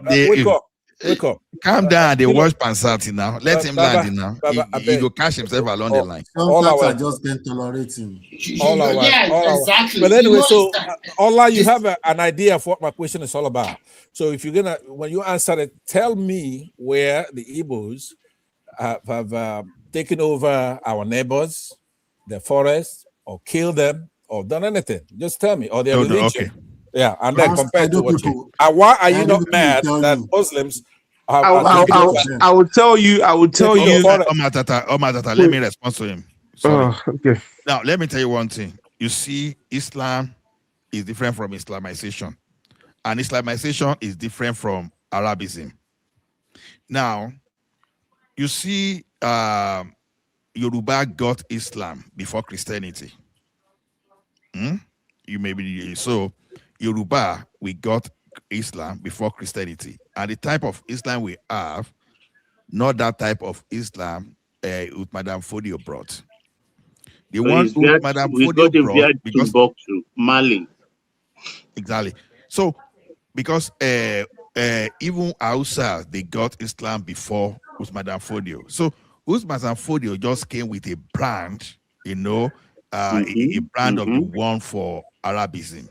Wake up. Wake up. Calm down. They watch Pansati now. Let him Baba, land now. Baba, He will cash himself along the line. Sometimes I just can't tolerate him. All our. Exactly. But anyway, You know, so Allah, you this- have an idea of what my question is all about. So if you're gonna, when you answer it, tell me where the Igbos have taken over our neighbors, their forests, or killed them, or done anything. Just tell me, or their religion. Okay. Yeah, and then compared to what people, and why are you Edo not people mad will tell that you. Muslims I have taken over? will tell you. Omatata, let me respond to him. Sorry. Okay. Now, let me tell you one thing. You see, Islam is different from Islamization. And Islamization is different from Arabism. Now, you see, Yoruba got Islam before Christianity. You may be so. Yoruba, we got Islam before Christianity. And the type of Islam we have, not that type of Islam with Madame Fodio brought. The So one who Madame Fodio brought, because Mali. Exactly. So, because even Hausa, they got Islam before Usman Fodio. So, Usman Fodio just came with a brand, a brand of the one for Arabism.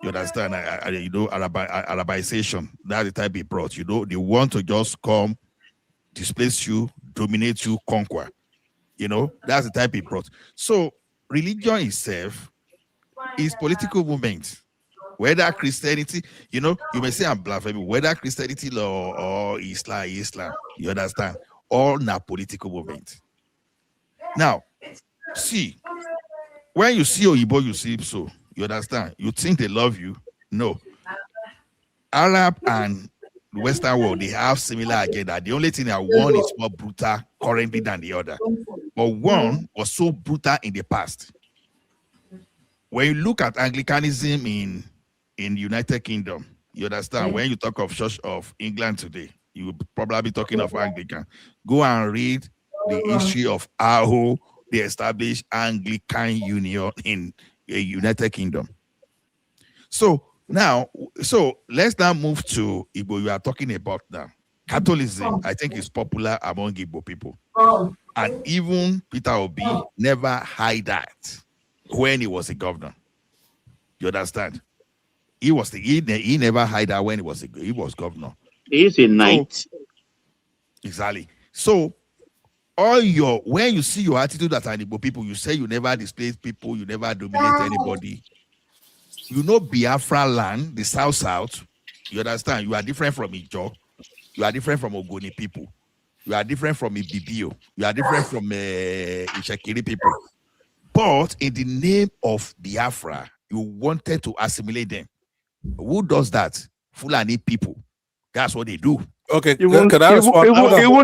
You understand? Arabization. That's the type he brought. They want to just come, displace you, dominate you, conquer. That's the type he brought. So, religion itself is political movement. Whether Christianity, you may say I'm blaspheming, whether Christianity or Islam, you understand? All now political movement. Now, see, when you see Oyibo, you see so. You understand? You think they love you? No. Arab and the Western world, they have similar agenda. The only thing that one is more brutal currently than the other. But one was so brutal in the past. When you look at Anglicanism in United Kingdom, you understand? When you talk of Church of England today, you will probably be talking of Anglican. Go and read the history of how they established Anglican Union in the United Kingdom. So let's now move to Igbo. You are talking about now. Catholicism, I think, is popular among Igbo people. And even Peter Obi never hid that when he was a governor. You understand? He never hid that when he was governor. He's a knight. So, exactly. So when you see your attitude as an Igbo people, you say you never displace people, you never dominate anybody. Biafra land, the South, you understand? You are different from Ijo. You are different from Ogoni people. You are different from Ibibio. You are different from Ishakiri people. But in the name of Biafra, you wanted to assimilate them. Who does that? Fulani people. That's what they do. Okay, even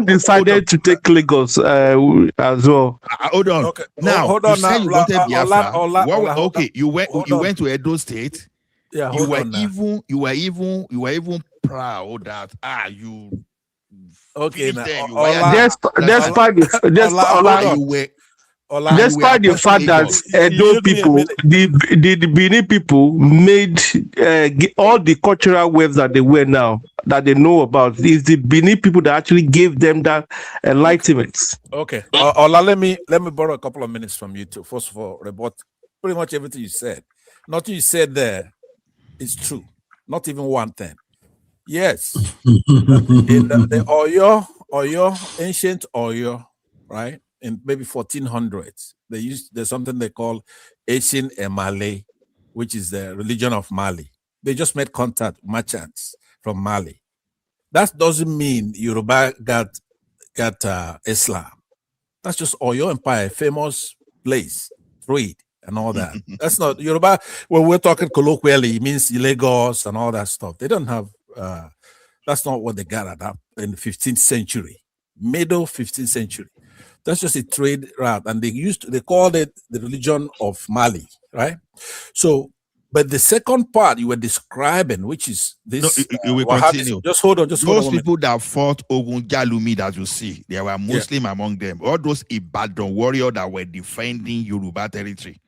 decided to take Lagos as well. Hold on. Okay. Now, hold you on say you wanted Biafra. Okay, you went to Edo State. Yeah, you were even proud that you. Okay, now. Despite the fact that Edo people, the Benin people made all the cultural waves that they wear now, that they know about, is the Benin people that actually gave them that enlightenment. Okay. Ola, let me borrow a couple of minutes from you to first of all rebut pretty much everything you said. Nothing you said there is true. Not even one thing. Yes. In the Oyo, ancient Oyo, right? In maybe 1400s, there's something they call Ancient Emale, which is the religion of Mali. They just made contact, merchants from Mali. That doesn't mean Yoruba got Islam. That's just Oyo Empire, famous place, trade and all that. That's not Yoruba. When we're talking colloquially, it means Lagos and all that stuff. They don't have. That's not what they got in the 15th century, middle 15th century. That's just a trade route, and they called it the religion of Mali, right? So, but the second part you were describing, which is this, you will continue. Just hold on. Those people that fought Ogun Jalumi that you see, there were Muslim among them. All those Ibadan warriors that were defending Yoruba territory,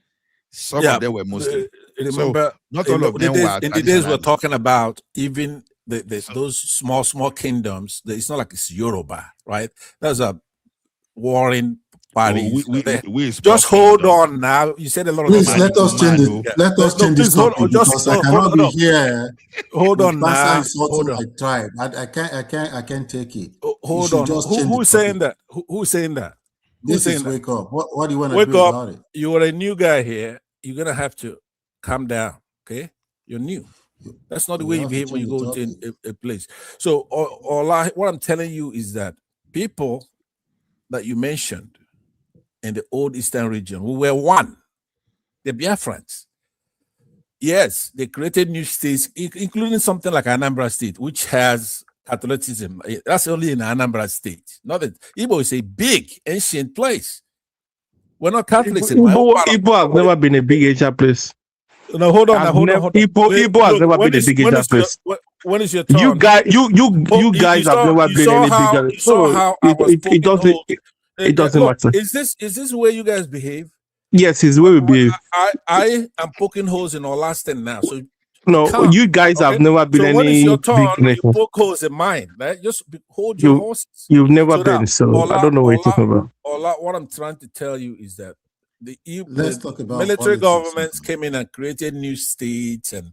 some of them were Muslim. Remember, so not all of them were. In the days we're talking about, even those small kingdoms. It's not like it's Yoruba, right? There's a warring parties. Just hold on now. You said a lot of Please let us change it. Let us change this topic because I cannot be here. Hold on now. Insulting my tribe. I can't take it. Hold on. Who's saying that? Who's saying that? This is wake up. What do you want to do about it? You are a new guy here. You're gonna have to calm down. Okay, you're new. That's not the way you behave when you go to a place. So, what I'm telling you is that people that you mentioned in the old Eastern region, we were one. The Biafrans. Yes, they created new states, including something like Anambra State, which has Catholicism. That's only in Anambra State. Not that Igbo is a big ancient place. We're not Catholics. Igbo has never been a big ancient place. No, hold on. Igbo has never been a big ancient place. When is your turn? You guys have never been any bigger. So it doesn't matter. Is this the way you guys behave? Yes, it's the way we behave. I am poking holes in our last thing now. So no, you guys have never been any. When it's your turn, big you poke holes in mine. Right? Just hold your horses. You've never been, so I don't know what you're talking about. What I'm trying to tell you is that the politics, military governments came in and created new states and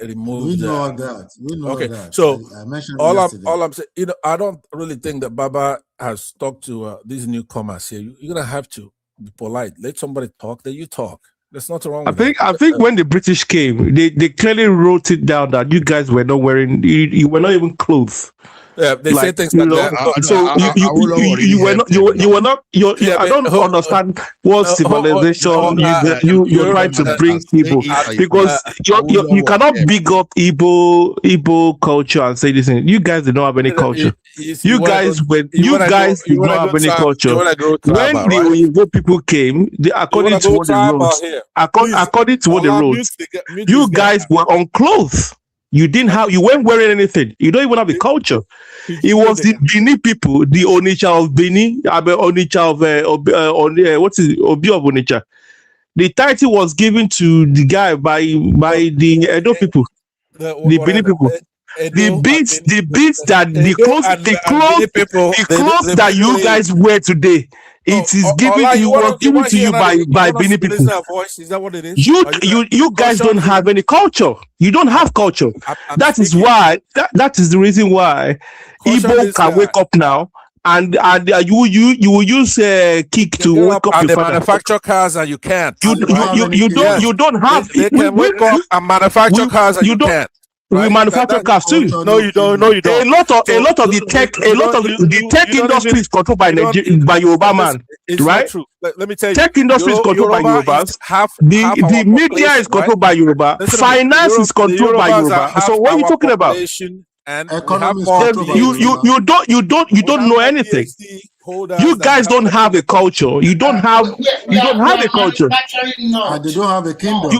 removed. We know all that. We know all that. So I mentioned all yesterday. I'm saying, I don't really think that Baba has talked to these newcomers here. You're gonna have to be polite. Let somebody talk. Then you talk. There's nothing wrong with that. I think when the British came, they clearly wrote it down that you guys were not wearing. You were not even clothes. Yeah, they say things like that. You were not. I don't understand what civilization you're trying to bring people, because you cannot big up Igbo culture and say this. You guys did not have any culture. You guys did not have any culture. When the Igbo people came, according to what they wrote, you guys were unclothed. You weren't wearing anything. You don't even have a culture. It was the Bini people, the Onitsha of Bini, Onitsha of Obi of Onitsha. The title was given to the guy by the Edo people, the Bini people. The beats that the clothes that you guys wear today. It is given to you by Bini people. Is that what it is? You guys don't have any culture. You don't have culture. That is why. That is the reason why Igbo can wake up now, and you will use kick to wake up. And they manufacture cars and you can't. You don't have. They can wake up and manufacture cars and you can't. We manufacture cars too. No, you don't. A lot of the tech industry is controlled by Yoruba man, right? True. Let me tell you, tech industry is controlled by Yorubas. The media is controlled by Yoruba. Finance is controlled by Yoruba. So what are you talking about? And you don't know anything. You guys don't have a culture. You don't have a culture. And they don't have a kingdom.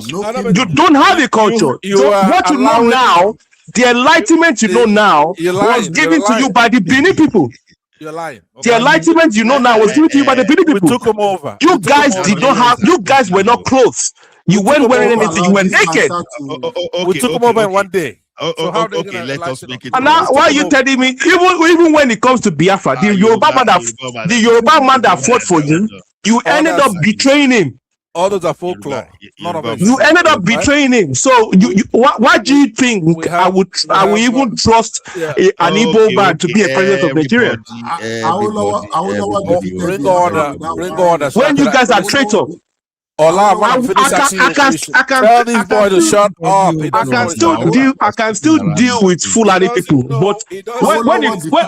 You don't have a culture. What you know now, the enlightenment you know now was given to you by the Bini people. You're lying. The enlightenment you know now was given to you by the Bini people. We took them over. You guys did not have. You guys were not clothes. You weren't wearing anything. You were naked. We took them over in one day. Okay, let us make it. And now, why are you telling me? Even when it comes to Biafra, the Yoruba man that fought for you, you ended up betraying him. All those are folklore. You ended up betraying him. So why do you think I would even trust an Igbo man to be a president of Nigeria? Bring order. When you guys are traitors. I can tell these boys to shut up. I can still deal with Fulani people, but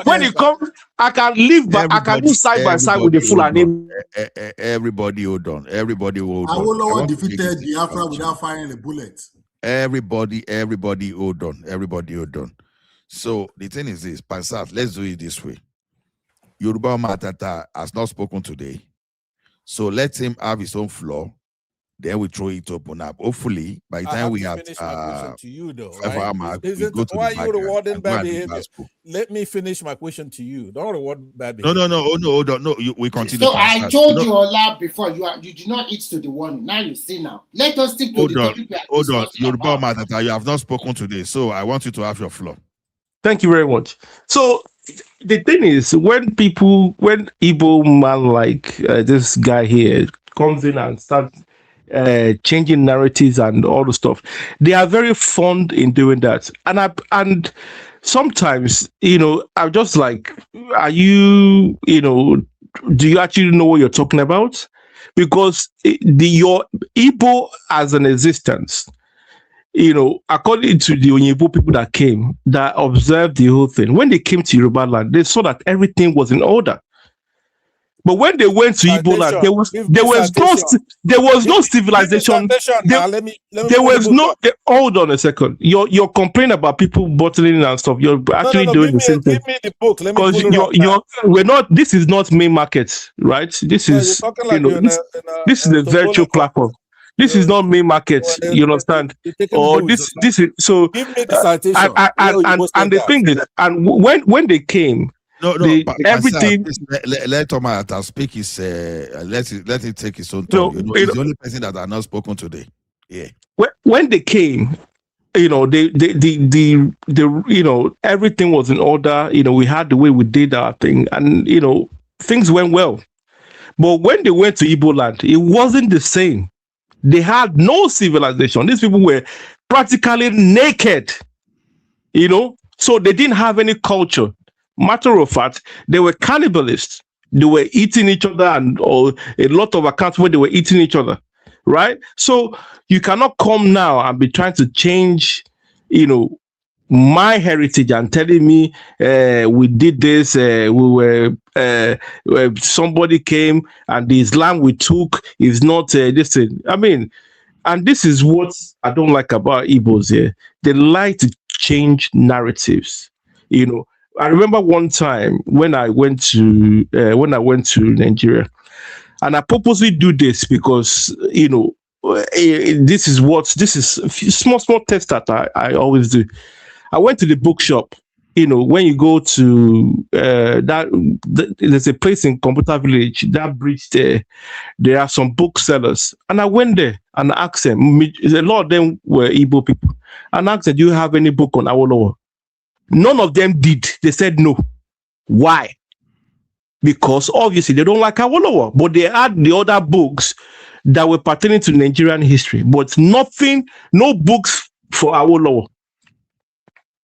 when it comes, I can live, but I can live side by side with the Fulani. Everybody hold on. Everybody hold on. Awolowo defeated Biafra without firing a bullet. Everybody hold on. Everybody hold on. So the thing is this, Pansat, let's do it this way. Yoruba Matata has not spoken today. So let him have his own floor. Then we throw it open up. Hopefully, by the time we have to you though, right? Why are you rewarding bad behavior? Let me finish my question to you. Don't reward bad behavior. No. We continue. So I told you all that before. You do not eat to the one. Now you see now. Let us stick to the topic. Hold on. Yoruba Matata, you have not spoken today, so I want you to have your floor. Thank you very much. So the thing is, when Igbo man like this guy here comes in and starts changing narratives and all the stuff, they are very fond in doing that. And sometimes, I'm just like, are you, do you actually know what you're talking about? Because your Igbo as an existence, according to the Onyibo people that came, that observed the whole thing, when they came to Yoruba land, they saw that everything was in order. But when they went to Igbo land, there was no civilization. Hold on a second. You're complaining about people bottling and stuff. You're actually doing the same thing. Give me the book. Let me Because we're not. This is not main market, right? This is this is a virtual platform. This is not main market. You understand? Or this is so. Give me the citation. And the thing is, and when they came. Everything. Let Thomas speak his. Let him take his own time. He's the only person that are not spoken today. Yeah. When they came, everything was in order. We had the way we did our thing, and things went well. But when they went to Igbo land, it wasn't the same. They had no civilization. These people were practically naked. So they didn't have any culture. Matter of fact, they were cannibalists. They were eating each other, or a lot of accounts where they were eating each other, right? So you cannot come now and be trying to change, my heritage and telling me we did this, we were somebody came and the Islam we took is not this thing. I mean, and this is what I don't like about Igbos here. They like to change narratives, I remember one time when I went to Nigeria, and I purposely do this because this is small test that I always do. I went to the bookshop. When you go to there's a place in Computer Village, that bridge there are some booksellers, and I went there and asked them. A lot of them were Igbo people, and I asked them, "Do you have any book on Awolowo?" None of them did. They said no. Why? Because obviously they don't like Awolowo, but they had the other books that were pertaining to Nigerian history, but no books for Awolowo.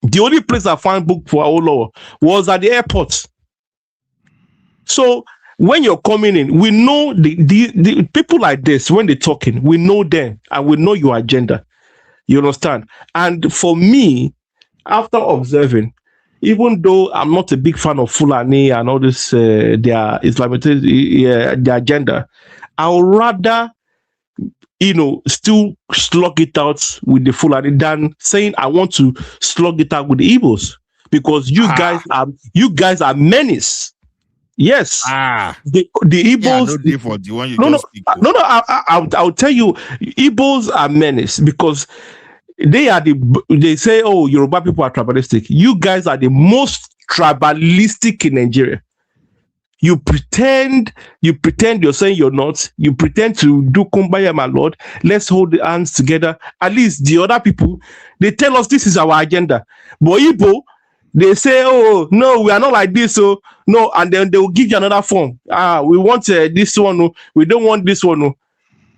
The only place I found book for Awolowo was at the airport. So when you're coming in, we know the people like this, when they're talking, we know them and we know your agenda. You understand? And for me, after observing, even though I'm not a big fan of Fulani and all this, their Islamic, their agenda, I would rather, still slug it out with the Fulani than saying I want to slug it out with the Igbos, because you guys are menace. Yes. The Igbos. I'll tell you, Igbos are menace because they say, oh, Yoruba people are tribalistic. You guys are the most tribalistic in Nigeria. You pretend you're saying you're not. You pretend to do kumbaya, my lord. Let's hold the hands together. At least the other people, they tell us this is our agenda. But Igbo, they say, oh, no, we are not like this. So no, and then they will give you another form. We want this one. We don't want this one.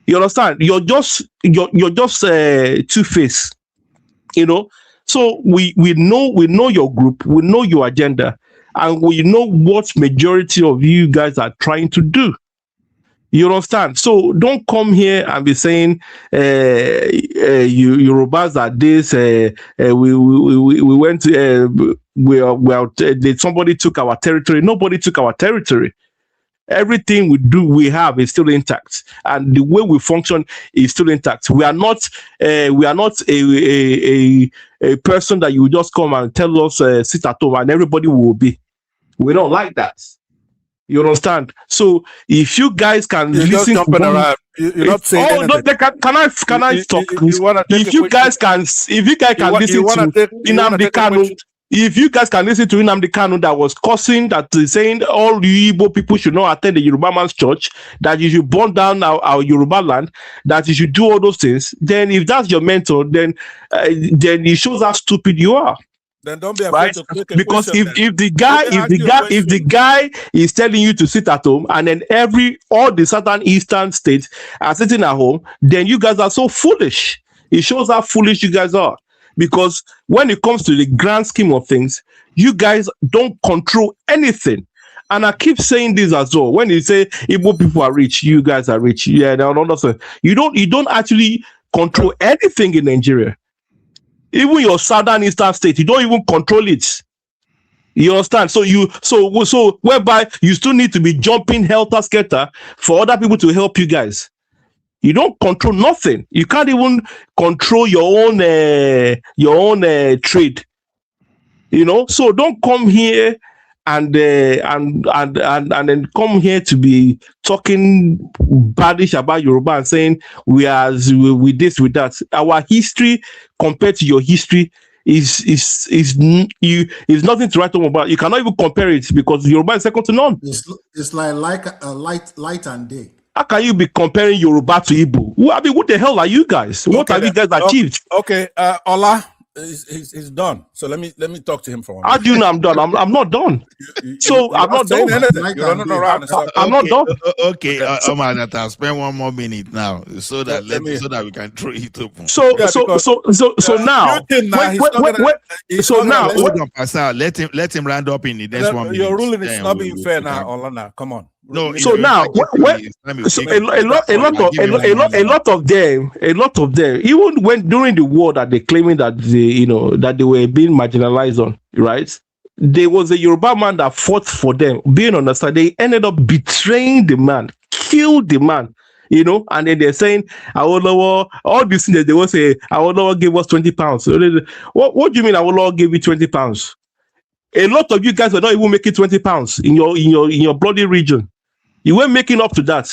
You understand? You're just two-faced, So we know your group, we know your agenda, and we know what majority of you guys are trying to do. You understand? So don't come here and be saying Yorubas are this. We went to somebody took our territory. Nobody took our territory. Everything we have is still intact, and the way we function is still intact. We are not a person that you just come and tell us sit at home and everybody will be. We don't like that. You understand? So if you guys can listen to one, you're not saying anything. Can I talk? If you guys can listen to Nnamdi Kanu. If you guys can listen to Nnamdi Kanu that was cursing, that is saying all you Igbo people should not attend the Yoruba man's church, that you should burn down our Yoruba land, that you should do all those things, then if that's your mentor, then it shows how stupid you are. Then don't be afraid right? to make a Because question. if the guy is telling you to sit at home, and then all the southern eastern states are sitting at home, then you guys are so foolish. It shows how foolish you guys are. Because when it comes to the grand scheme of things, you guys don't control anything. And I keep saying this as well. When you say Igbo people are rich, you guys are rich. Yeah, they're not also. You don't actually control anything in Nigeria. Even your southern eastern state, you don't even control it. You understand? So whereby you still need to be jumping helter skelter for other people to help you guys. You don't control nothing. You can't even control your own trade. You know, so don't come here and then come here to be talking baddish about Yoruba and saying we this with that. Our history compared to your history is nothing to write home about. You cannot even compare it because Yoruba is second to none. It's like light and day. How can you be comparing Yoruba to Igbo? I mean, what the hell are you guys? What have you guys achieved? Okay, Ola is done. So let me talk to him for a minute. How do you know I'm done? I'm not done. I'm not done. I'm not done. Okay, I'll spend one more minute now so that we can throw it open. So now, hold on, Pastor. Let him round up in the next 1 minute. Your ruling is not being fair now, Olana. Come on. No. So now, a lot of them, even when during the war that they claiming that they were being marginalized on, right? There was a Yoruba man that fought for them. Being on the side, they ended up betraying the man, killed the man. And then they're saying, Awolowo, all these things that they will say, Awolowo gave us 20 pounds. What do you mean Awolowo gave you 20 pounds? A lot of you guys are not even making 20 pounds in your bloody region. You weren't making up to that.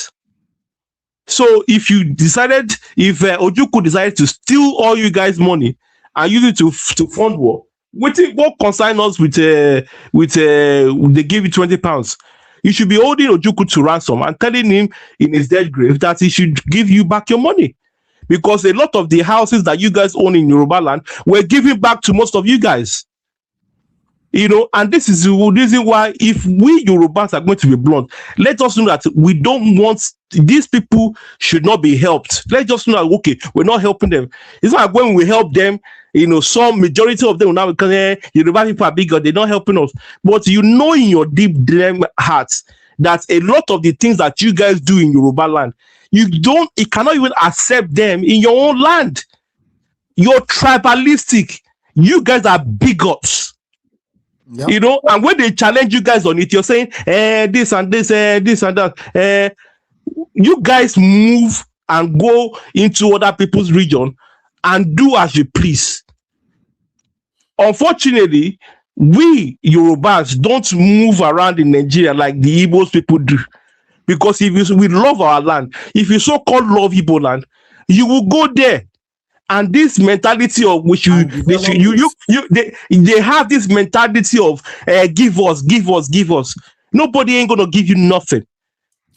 So if Ojukwu decided to steal all you guys' money and use it to fund war, what concern us with they give you 20 pounds? You should be holding Ojukwu to ransom and telling him in his dead grave that he should give you back your money. Because a lot of the houses that you guys own in Yoruba land were given back to most of you guys. And this is the reason why, if we Yorubas are going to be blunt, let us know that we don't want these people should not be helped. Let's just know that, okay, we're not helping them. It's not like when we help them, some majority of them will now because Yoruba people are bigger, they're not helping us. But in your deep hearts that a lot of the things that you guys do in Yoruba land, you cannot even accept them in your own land. You're tribalistic. You guys are bigots. Yep. And when they challenge you guys on it, you're saying, this and this, this and that. You guys move and go into other people's region and do as you please. Unfortunately, we Yorubas don't move around in Nigeria like the Igbos people do. Because we love our land, if you so-called love Igbo land, you will go there. And this mentality of they have this mentality of give us. Nobody ain't gonna give you nothing.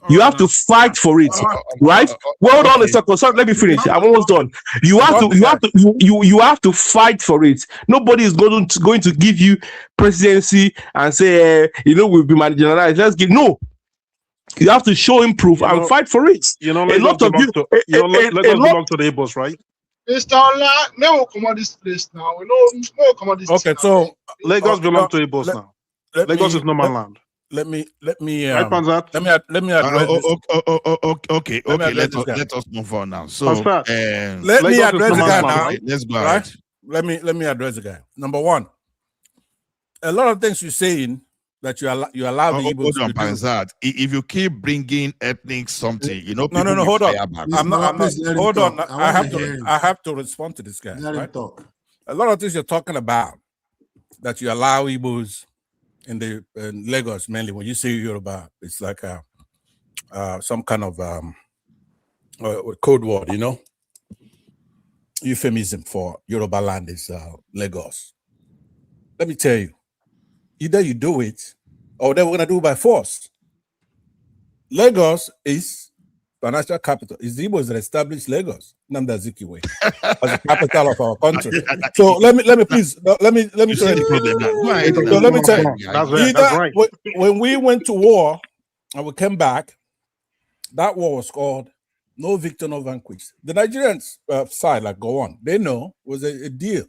You have to fight for it, right? Well, hold on a second. Sorry, let me finish. I'm almost done. You have to fight for it. Nobody is going to give you presidency and say we'll be marginalized. Let's give no. You have to show him proof and fight for it. Lagos belong to the Igbos, right? Mr. Ola, no come on this place now. No come on this. Okay, so Lagos belong to Igbos now. Lagos is no man land. Let me right, Panzat? let me address okay. Let us move on now. So let me address the guy now. Let's go right. ahead. Let me address the guy. Number one, a lot of things you're saying that you allow the Igbos to do. Panzat. If you keep bringing ethnic something, no. Hold on. I'm not. Hold on. I have to respond to this guy. Right? A lot of things you're talking about that you allow Igbos in Lagos, mainly when you say Yoruba, it's like some kind of code word, euphemism for Yoruba land is Lagos. Let me tell you, either you do it or they're going to do it by force. Lagos is financial capital is the Igbos that established Lagos, Nnamdi Azikiwe, as the capital of our country. So let me please let me show you the problem now. Go ahead. So let me tell you, That's right. When we went to war and we came back, that war was called No Victor, No Vanquished. The Nigerians side, like go on, they know was a deal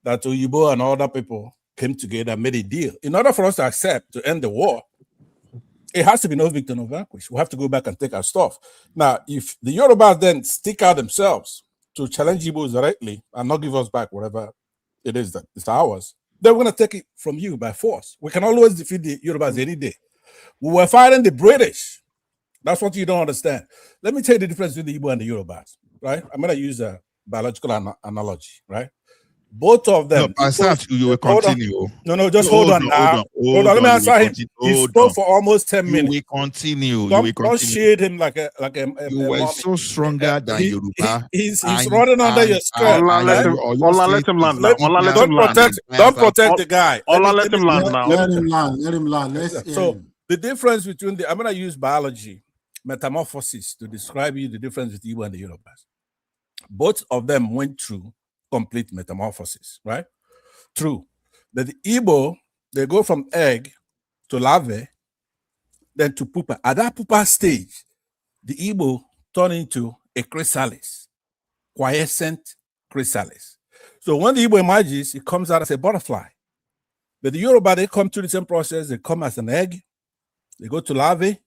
that Oyibo and other people came together and made a deal. In order for us to accept to end the war, it has to be no victor, no vanquish. We have to go back and take our stuff. Now, if the Yorubas then stick out themselves to challenge Igbos directly and not give us back whatever it is that is ours, then we're going to take it from you by force. We can always defeat the Yorubas any day. We were fighting the British. That's what you don't understand. Let me tell you the difference between the Igbo and the Yorubas, right? I'm going to use a biological analogy, right? Both of them. No, you will continue. No, just hold on now. Hold on. Let me answer him. He spoke for almost 10 minutes. We continue. Don't shade him like a you were so stronger than Yoruba. He's running under your skirt. Let him land now. Don't protect the guy. Let him land now. Let him land. So the difference between I'm going to use biology, metamorphosis, to describe you the difference between Igbo and the Yorubas. Both of them went through complete metamorphosis, right? True. That the Igbo, they go from egg to larvae, then to pupa. At that pupa stage, the Igbo turn into a chrysalis, quiescent chrysalis. So when the Igbo emerges, it comes out as a butterfly. But the Yoruba, they come through the same process. They come as an egg, they go to larvae.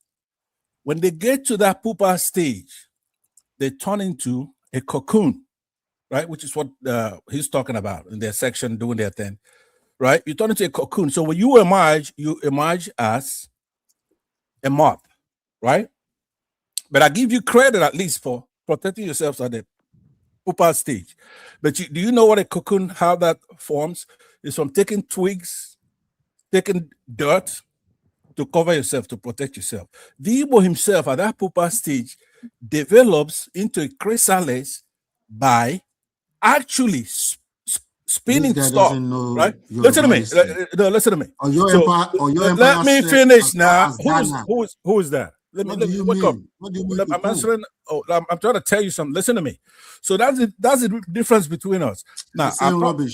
When they get to that pupa stage, they turn into a cocoon, right? Which is what he's talking about in their section, doing their thing, right? You turn into a cocoon. So when you emerge as a moth, right? But I give you credit at least for protecting yourselves at the pupa stage. But do you know what a cocoon, how that forms? It's from taking twigs, taking dirt to cover yourself, to protect yourself. The Igbo himself at that pupa stage develops into a chrysalis by actually spinning stuff, right? Listen to me. No, listen to me. Let me finish now. Who is that? Let me wake up. I'm answering. I'm trying to tell you something. Listen to me. So that's the difference between us. Now,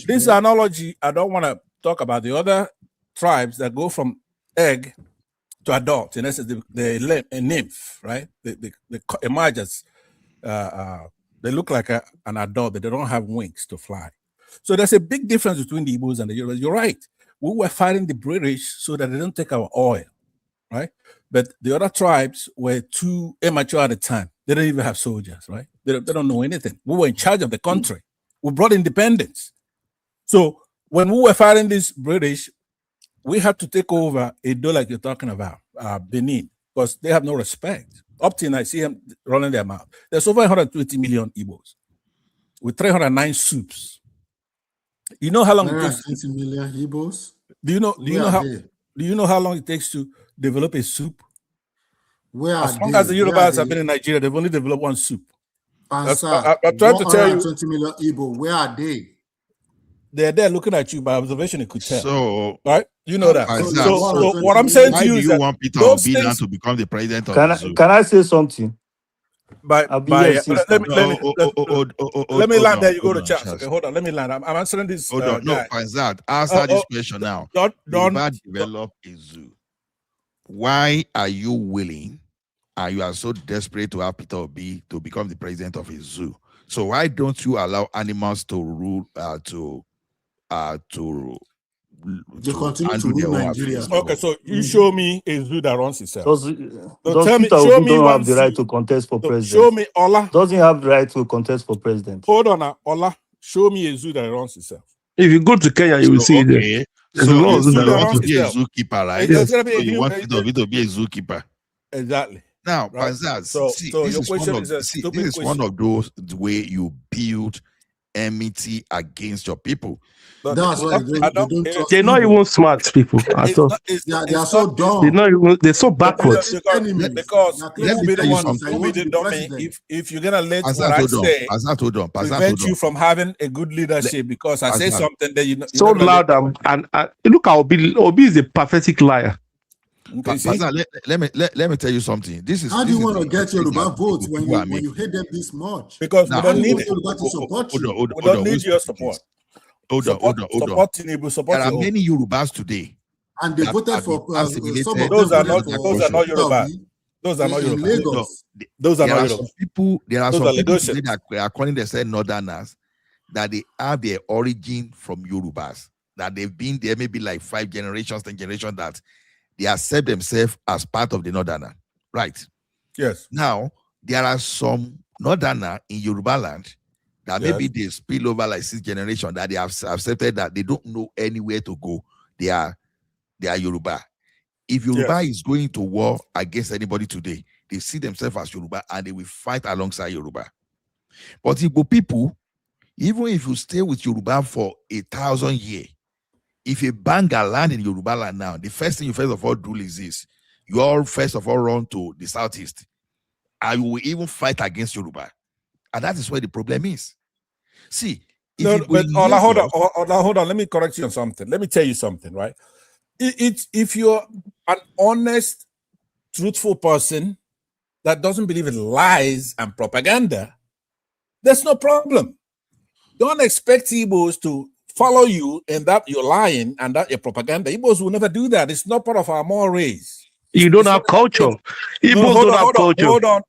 this analogy, I don't want to talk about the other tribes that go from egg to adult. In essence, they a nymph, right? They emerge as they look like an adult, but they don't have wings to fly. So there's a big difference between the Igbos and the Yorubas. You're right. We were fighting the British so that they don't take our oil, right? But the other tribes were too immature at the time. They didn't even have soldiers, right? They don't know anything. We were in charge of the country. We brought independence. So when we were fighting these British, we had to take over Edo, like you're talking about, Benin, because they have no respect. Up till now, I see them running their mouth. There's over 120 million Igbos with 309 soups. You know how long it takes? 20 million Igbos. Do you know how long it takes to develop a soup? As long as the Yorubas have been in Nigeria, they've only developed one soup. I'm trying to tell you. 20 million Igbo, where are they? They're there looking at you by observation. You could tell. So, right? You know that. So what I'm saying to you is that want Peter Obi now to become the president of the zoo? Can I say something? Let me land there. You go to chat. Okay, hold on. Let me land. I'm answering this. Hold on. No, Faisal, answer this question now. Don't develop a zoo. Why are you willing, and you are so desperate to have Peter Obi to become the president of a zoo? So why don't you allow animals to rule they continue to rule Nigeria? Okay, so you show me a zoo that runs itself. Does Peter Obi don't have the right to contest for president? Show me Ola. Doesn't have the right to contest for president. Hold on now, Ola. Show me a zoo that runs itself. If you go to Kenya, you will see it. So you want to be a zookeeper, right? Yes. So you want Peter Obi to be a zookeeper. Exactly. Now, right? So this is one of those way you build enmity against your people. That's why they're not even smart people at all. They are so dumb. They're so backwards. Because let me tell you something. If you're gonna let what I say prevent you from having a good leadership, because I say something that you know so loud and look how Obi is a pathetic liar. Pastor, let me tell you something. How do you want to get Yoruba votes when you hate them this much? Because we don't need it. Yoruba to support you. We don't need your support. Hold on. Support Tinubu, support There are your many Yorubas today. And they voted for some of those them are not Yoruba. Those are not in Yoruba. Lagos. Those are There not are Yoruba. some people. There are Those some are people Lagosians. today that are calling themselves Northerners, that they have their origin from Yorubas. That they've been there maybe like 5 generations, 10 generations, that they accept themselves as part of the Northerner. Right. Yes. Now, there are some Northerner in Yoruba land that maybe they spill over like 6 generations, that they have accepted that they don't know anywhere to go. They are Yoruba. If Yoruba is going to war against anybody today, they see themselves as Yoruba and they will fight alongside Yoruba. But Igbo people, even if you stay with Yoruba for 1,000 years, if a banger land in Yoruba land now, the first thing you first of all do is this. You all first of all run to the southeast. And you will even fight against Yoruba. And that is where the problem is. See, hold on. Let me correct you on something. Let me tell you something, right? If you're an honest, truthful person that doesn't believe in lies and propaganda, there's no problem. Don't expect Igbos to follow you and that you're lying and that you're propaganda. Igbos will never do that. It's not part of our mores. You don't have culture. Igbos don't have culture. Hold on.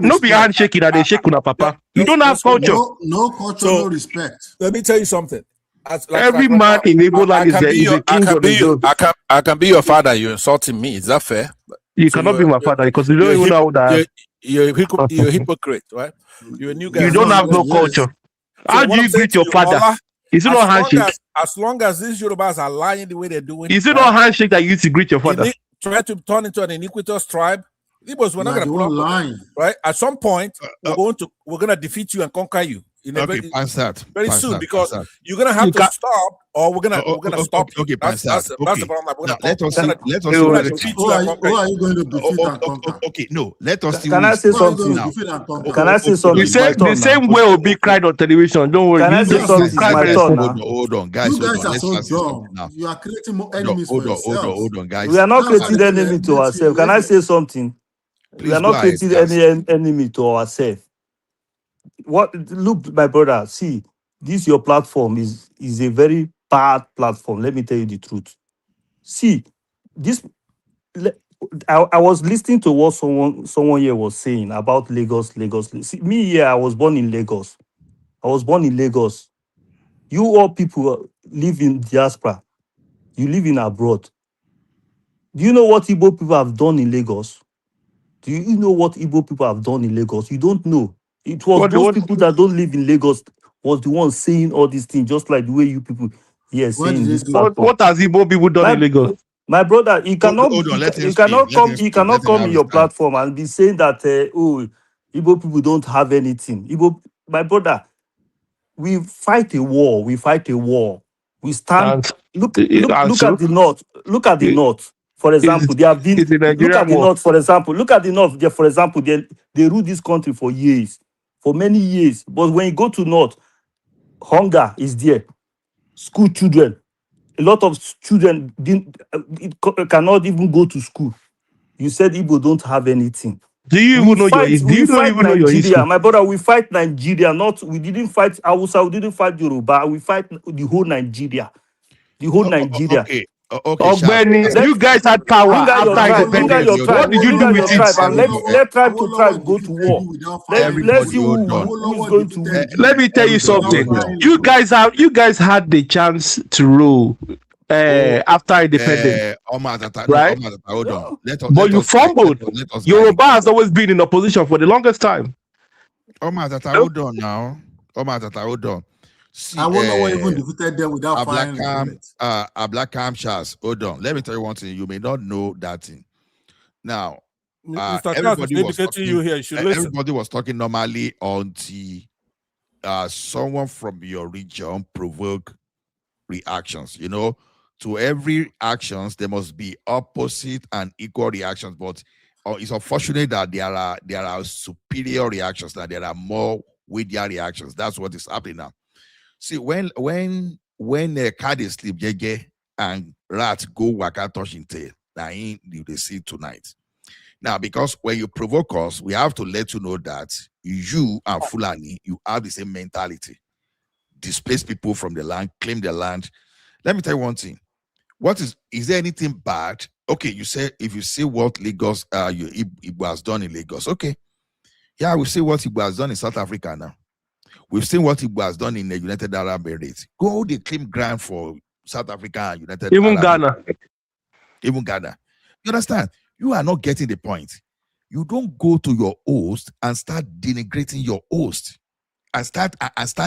No be handshaking that they shake una papa. You don't have culture. No culture, no respect. Let me tell you something. Every man in Igbo land is a king of his own. I can be your father. You're insulting me. Is that fair? You cannot be my father because you don't even know that. You're a hypocrite, right? You're a new guy. You don't have no culture. How do you greet your father? Is it not handshake? As long as these Yorubas are lying the way they're doing, is it not handshake that you used to greet your father? Try to turn into an iniquitous tribe. Igbos, we're not going to put line, right? At some point, we're going to defeat you and conquer you. Very soon, because you're gonna have to stop, or we're gonna stop. Okay, that's the problem. Let us see. Who are you going to defeat and conquer? Okay, no. Let us see. Can I say something now? Can I say something? The same way will be cried on television. Don't worry. Can I say something? My turn now. Hold on, guys. You guys are so dumb. You are creating more enemies for yourselves. Hold on, guys. We are not creating enemy to ourselves. Can I say something? We are not creating any enemy to ourselves. Look, my brother, see, this your platform is a very bad platform. Let me tell you the truth. See, I was listening to what someone here was saying about Lagos. See, me here, I was born in Lagos. You all people live in diaspora. You live in abroad. Do you know what Igbo people have done in Lagos? Do you know what Igbo people have done in Lagos? You don't know. It was those people that don't live in Lagos was the ones saying all these things, just like the way you people here saying this. What has Igbo people done in Lagos? My brother, he cannot come in your platform and be saying that Igbo people don't have anything. My brother, we fight a war. We stand. Look at the north. Look at the north. For example, they have been. Look at the north. For example, For example, they rule this country for years. For many years, but when you go to north, hunger is there. School children, a lot of children cannot even go to school. You said Igbo don't have anything. Do you even know your history? My brother, we fight Nigeria. We didn't fight Hausa. We didn't fight Yoruba. We fight the whole Nigeria. Okay, you guys had power after independence. What did you do with it? And let tribe to tribe go to war. Let's see who is going to win. Let me tell you something. You guys had the chance to rule after independence, right? Hold on. But you fumbled. Yoruba has always been in opposition for the longest time. Hold on now. Hold on. See, I wonder what even defeated them without firing. Adeleke Charles. Hold on. Let me tell you one thing. You may not know that thing. Now, everybody was talking normally until someone from your region provoke reactions. You know, to every actions there must be opposite and equal reactions. But it's unfortunate that there are superior reactions. That there are more weightier reactions. That's what is happening now. See, when a cat is sleep, and and rat go waka touching tail. Now you they see tonight. Now, because when you provoke us, we have to let you know that you and Fulani, you have the same mentality. Displace people from the land, claim the land. Let me tell you one thing. Is there anything bad? Okay, you say if you see what Lagos Igbo has done in Lagos, okay. Yeah, we see what Igbo has done in South Africa now. We've seen what Igbo has done in the United Arab Emirates. Go, they claim ground for South Africa and United Even Arab Ghana. Even Ghana. You understand? You are not getting the point. You don't go to your host and start denigrating your host and start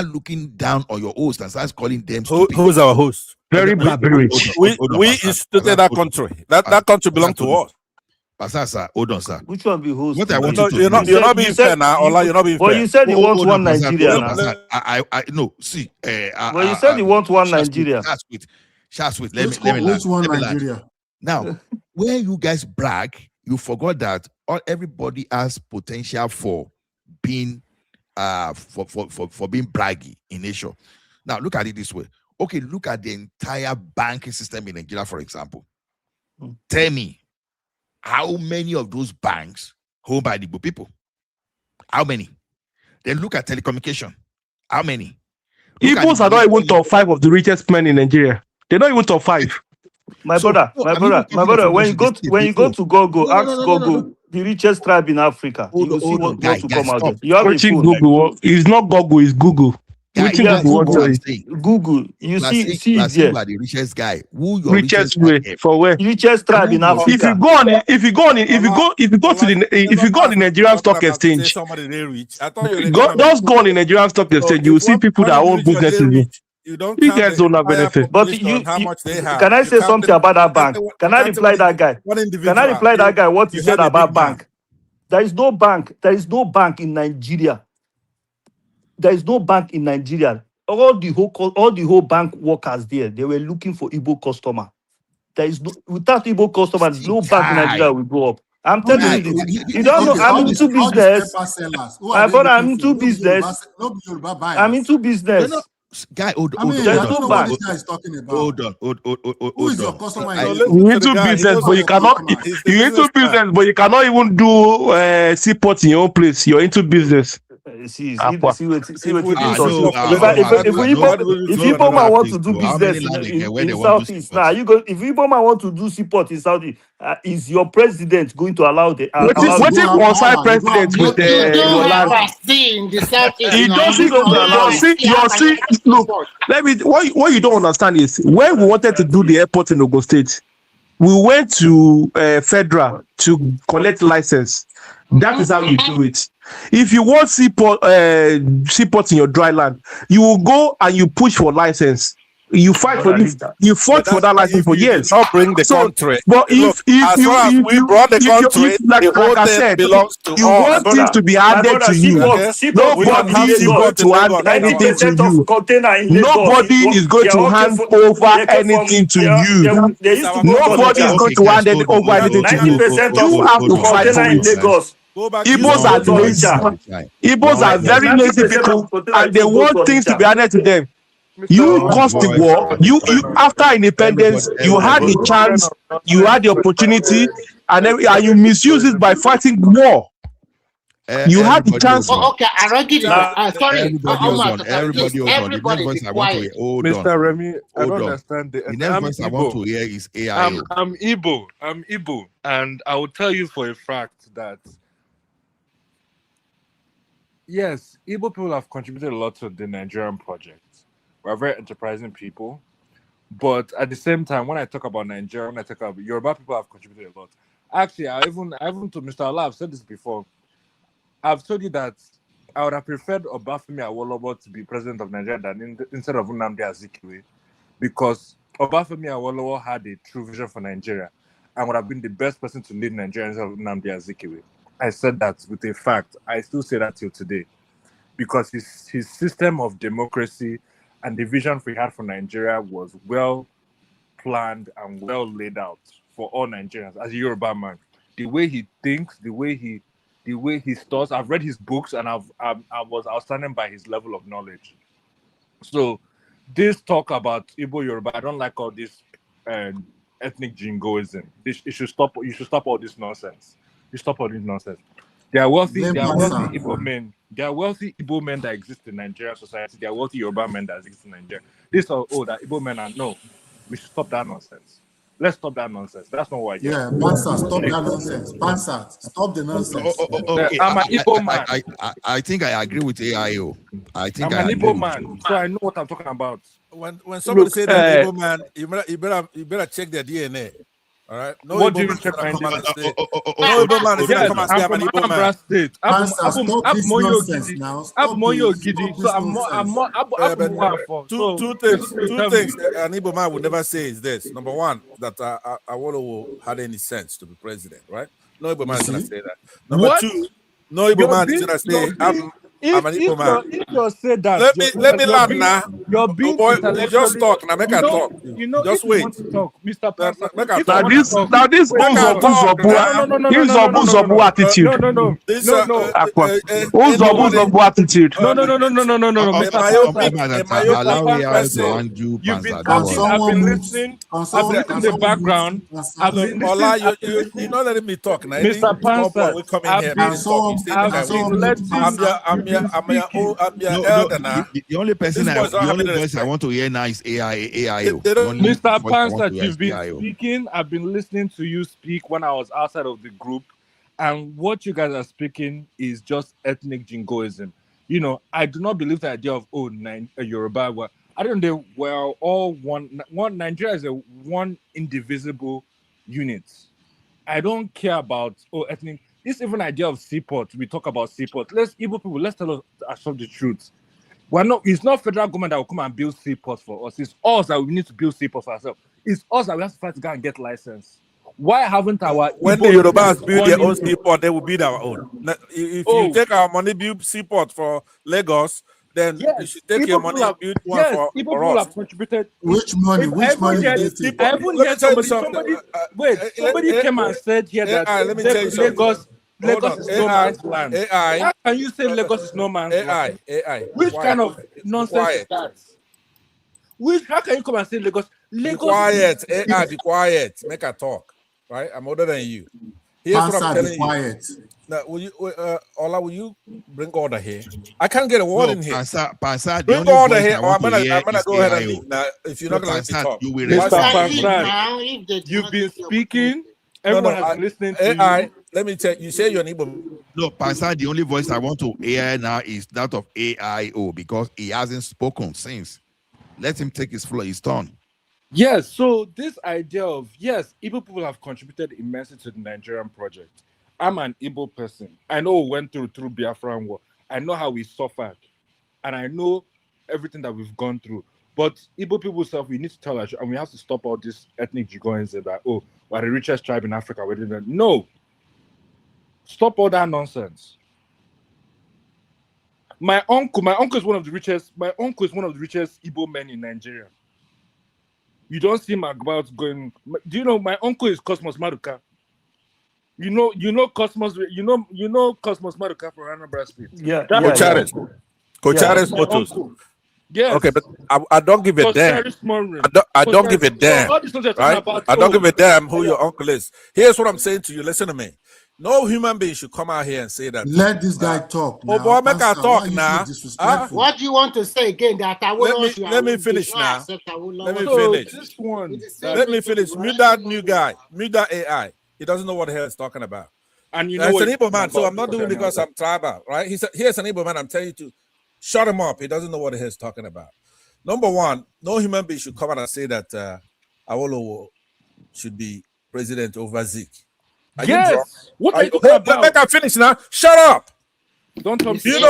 looking down on your host and start calling them stupid. Who's our host? Very barbaric. We instituted that country. That country belongs to us. Pastor, sir, hold on, sir. Which one be host? What I want No, you to you're do. not being fair now. Ola, you're not being fair. But you said you want Hold one on, Pastor, Nigeria hold on, now. Pastor. I no, see. But you said you want one Nigeria. Shall wait. Let me Which one let me Nigeria? land. Now, when you guys brag, you forgot that everybody has potential for being for being braggy in nature. Now, look at it this way. Okay, look at the entire banking system in Nigeria, for example. Tell me, how many of those banks owned by the Igbo people? How many? Then look at telecommunication. How many? Igbos are not even top 5 of the richest men in Nigeria. They're not even top 5. My brother, when you go to Google, ask Google the richest tribe in Africa. You will see what to come out there. You have a phone. Google. It's not Google, it's Google. Google. You see it there. You are the richest guy. Who your richest way for where? Richest tribe in Africa. If you go to the Nigerian Stock Exchange, just go on the Nigerian Stock Exchange, you will see people that own businesses. You don't you guys don't have benefit. But how much they have. Can I say something about that bank? Can I reply that guy? Can I reply that guy what he said about bank? There is no bank. There is no bank in Nigeria. There is no bank in Nigeria. All the whole bank workers there, they were looking for Igbo customer. There is no, without Igbo customers, no bank in Nigeria will go up. I'm telling you this. You don't know. I'm into business. My brother, I'm into business. I'm into business. Guy, hold on. Hold on. What this guy is talking about. Hold on. Who is your customer? You into business, but you cannot. You into business, but you cannot even do seaport in your own place. You're into business. See what if people man want to do business in Southeast now, if people man want to do seaport in Saudi, is your president going to allow the what if on-site president with your land? He doesn't look. Let me. What you don't understand is when we wanted to do the airport in Ogun State, we went to Federal to collect license. That is how you do it. If you want seaport in your dry land, you will go and you push for license. You fight for this. You fought for that license for years. Not bring the country. But if we brought the country, like I said, belongs to you want things to be added to you. Nobody is going to add anything to you. Nobody is going to hand over anything to you. Nobody is going to hand over anything to you. You have to fight for it. Igbos are lazy. Igbos are very lazy people, and they want things to be added to them. You caused the war. You after independence, you had the chance, you had the opportunity, and you misuse it by fighting war. You had the chance. Okay, I reckon. Sorry, everybody. Mr. Remy, I don't understand. The next voice I want to hear is AI. I'm Igbo, and I will tell you for a fact that yes, Igbo people have contributed a lot to the Nigerian project. We're very enterprising people, but at the same time, when I talk about Nigeria, when I talk about Yoruba people, have contributed a lot. Actually, I even to Mr. Allah, I've said this before. I've told you that I would have preferred Obafemi Awolowo to be president of Nigeria instead of Nnamdi Azikiwe, because Obafemi Awolowo had a true vision for Nigeria and would have been the best person to lead Nigeria instead of Nnamdi Azikiwe. I said that with a fact. I still say that till today, because his system of democracy and the vision he had for Nigeria was well planned and well laid out for all Nigerians. As a Yoruba man, the way he thinks, the way he starts. I've read his books, and I was outstanding by his level of knowledge. So, this talk about Igbo Yoruba, I don't like all this ethnic jingoism. It should stop. You should stop all this nonsense. You stop all this nonsense. There are wealthy Igbo men. There are wealthy Igbo men that exist in Nigerian society. There are wealthy Yoruba men that exist in Nigeria. These are that Igbo men are no. We should stop that nonsense. Let's stop that nonsense. That's not what I get. Yeah, Pansa, stop that nonsense. Pansa, stop the nonsense. Okay. I'm an Igbo man. I think I agree with AIO. I think I'm an Igbo man, so I know what I'm talking about. When somebody say that Igbo man, you better check their DNA. All right. No What do Igbo you man check my come and DNA? say. No Igbo man is gonna come and say I'm an Igbo man. State. Pansa, stop this nonsense now. Stop this So I'm two things an Igbo man would never say is this. Number one, that Awolowo had any sense to be president, right? No Igbo man is gonna say that. Number two, no Igbo man is gonna say I'm an Igbo man. If you say that, let me land now. You're being just talk now. Make her talk. Just wait. Talk, Mr. Pastor. Now this Uzobu attitude. Uzobu attitude. No, I've been listening in the background. You're not letting me talk now. Mr. Pastor, we come in here. I'm your elder now. The only voice I want to hear now is AIO. Mr. Pansa, you've been speaking. I've been listening to you speak when I was outside of the group, and what you guys are speaking is just ethnic jingoism. You know, I do not believe the idea of Yoruba. Well, I don't know. We're all one. Nigeria is a one indivisible unit. I don't care about ethnic. This even idea of seaport, we talk about seaport. Let's tell ourselves the truth. It's not federal government that will come and build seaports for us. It's us that we need to build seaports for ourselves. It's us that we have to fight to go and get license. Why haven't when the Yorubas build their own seaport, they will build our own. If you take our money, build seaport for Lagos, then you should take your money and build one for us. Have contributed. Which money? Which money? I haven't heard somebody came and said here that Lagos is no man's land. How can you say Lagos is no man's land? Which kind of nonsense is that? How can you come and say Lagos? Be quiet. Be quiet. Make her talk. Right? I'm older than you. Here's what I'm telling you. Now, will you bring order here? I can't get a word in here. Pansa, bring order here, or I'm gonna go ahead and leave now. If you're not gonna let me talk, you've been speaking. Everyone has been listening to you. Let me tell you, say you're an Igbo. No, Pansa, the only voice I want to hear now is that of AIO because he hasn't spoken since. Let him take his turn. Yes, so this idea of, Igbo people have contributed immensely to the Nigerian project. I'm an Igbo person. I know we went through Biafran War. I know how we suffered. And I know everything that we've gone through. But Igbo people self, we need to tell us, and we have to stop all this ethnic jigoing that, we're the richest tribe in Africa. No. Stop all that nonsense. My uncle is one of the richest Igbo men in Nigeria. You don't see my about going. Do you know my uncle is Cosmos Maduka? You know Cosmos. You know Cosmos Maduka from Anambra State. Yeah. Cochares photos. Yes. Okay, but I don't give a damn. I don't give a damn. Right? I don't give a damn who your uncle is. Here's what I'm saying to you. Listen to me. No human being should come out here and say that. Let this guy talk. Oh boy, make her talk now. What do you want to say again? That let me finish now. Let me finish. This one. Let me finish. Mute that new guy. Mute that AI. He doesn't know what the hell he's talking about. And you know, it's an Igbo man, so I'm not doing it because I'm tribal, right? Here's an Igbo man. I'm telling you to shut him up. He doesn't know what the hell he's talking about. Number one, no human being should come out and say that Awolowo should be president over Zeke. Yes. What are you talking about? Make her finish now. Shut up. Don't tell me. Do you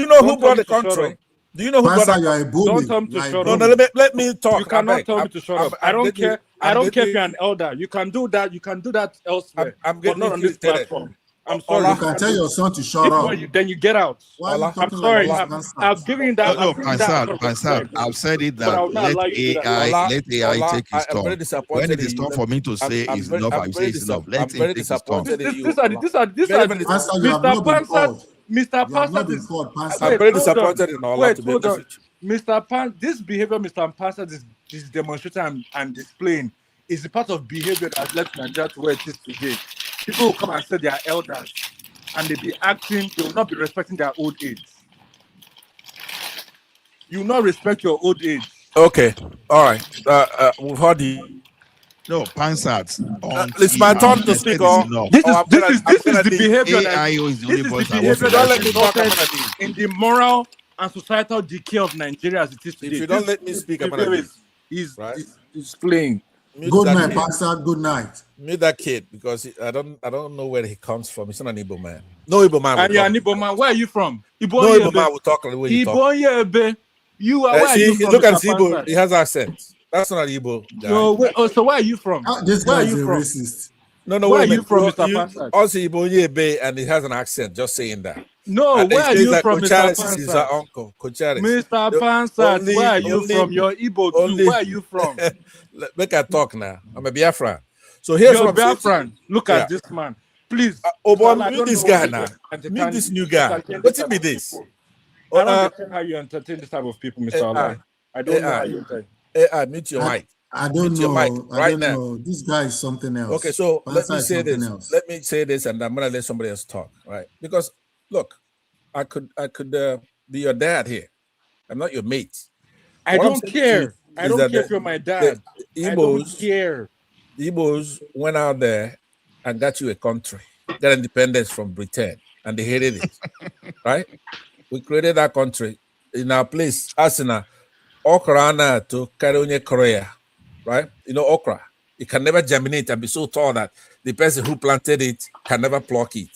know who brought the country? Do you know who brought the country? Don't tell me to shut up. No, let me talk. You cannot tell me to shut up. I don't care. I don't care if you're an elder. You can do that. You can do that elsewhere. But not on this platform. I'm sorry. You can tell your son to shut up. Then you get out. I'm sorry. I've given you that. No, Pansad, I've said it that let AI take his turn. When it is time for me to say is enough, I say it's enough. Let him take his turn. Mr. Pansad, I'm very disappointed in all that. Mr. Pan, this behavior Mr. Pansad is demonstrating and displaying is a part of behavior that has led Nigeria to where it is today. People will come and say they are elders, and they be acting, they will not be respecting their old age. You will not respect your old age. Okay, all right. We've heard you. No, Pansat. It's my turn to speak. This is the behavior that AIO is the only voice I behavior want that to resulted in the moral and societal decay of Nigeria as it is today. If you don't let me speak, I'm gonna leave. He's playing. Good night, Pastor. Good night. Meet that kid because I don't know where he comes from. He's not an Igbo man. No Igbo man. And you're an Igbo man. Where are you from? No Igbo man will talk the way you talk. You are. Where are you from? Look at his Igbo. He has accent. That's not an Igbo guy. No, so where are you from? This where guy are is you a from? racist. No, where wait are you from, Mr. Pansat? Also Igbo Yebe, and he has an accent. Just saying that. No, where are you from, Mr. Pansat? Is our uncle. Mr. Pansat, where are you from? You're Igbo too. Where are you from? Make I talk now. I'm a Biafran. So here's what I'm saying. Biafran. Look at this man. Please. Meet this guy now. Meet this new guy. What's it be this? I don't understand how you entertain this type of people, Mr. Allah. I don't know how you entertain. Mute your mic. I don't know. I don't know. This guy is something else. Okay, so let me say this. Else. Let me say this, and I'm gonna let somebody else talk, right? Because look, I could be your dad here. I'm not your mate. I don't care. I don't care if you're my dad. I don't care. The Igbos went out there and got you a country, got independence from Britain, and they hated it, right? We created that country in our place, Asina, okra to Karonye Korea, right? You know, okra. It can never germinate and be so tall that the person who planted it can never pluck it.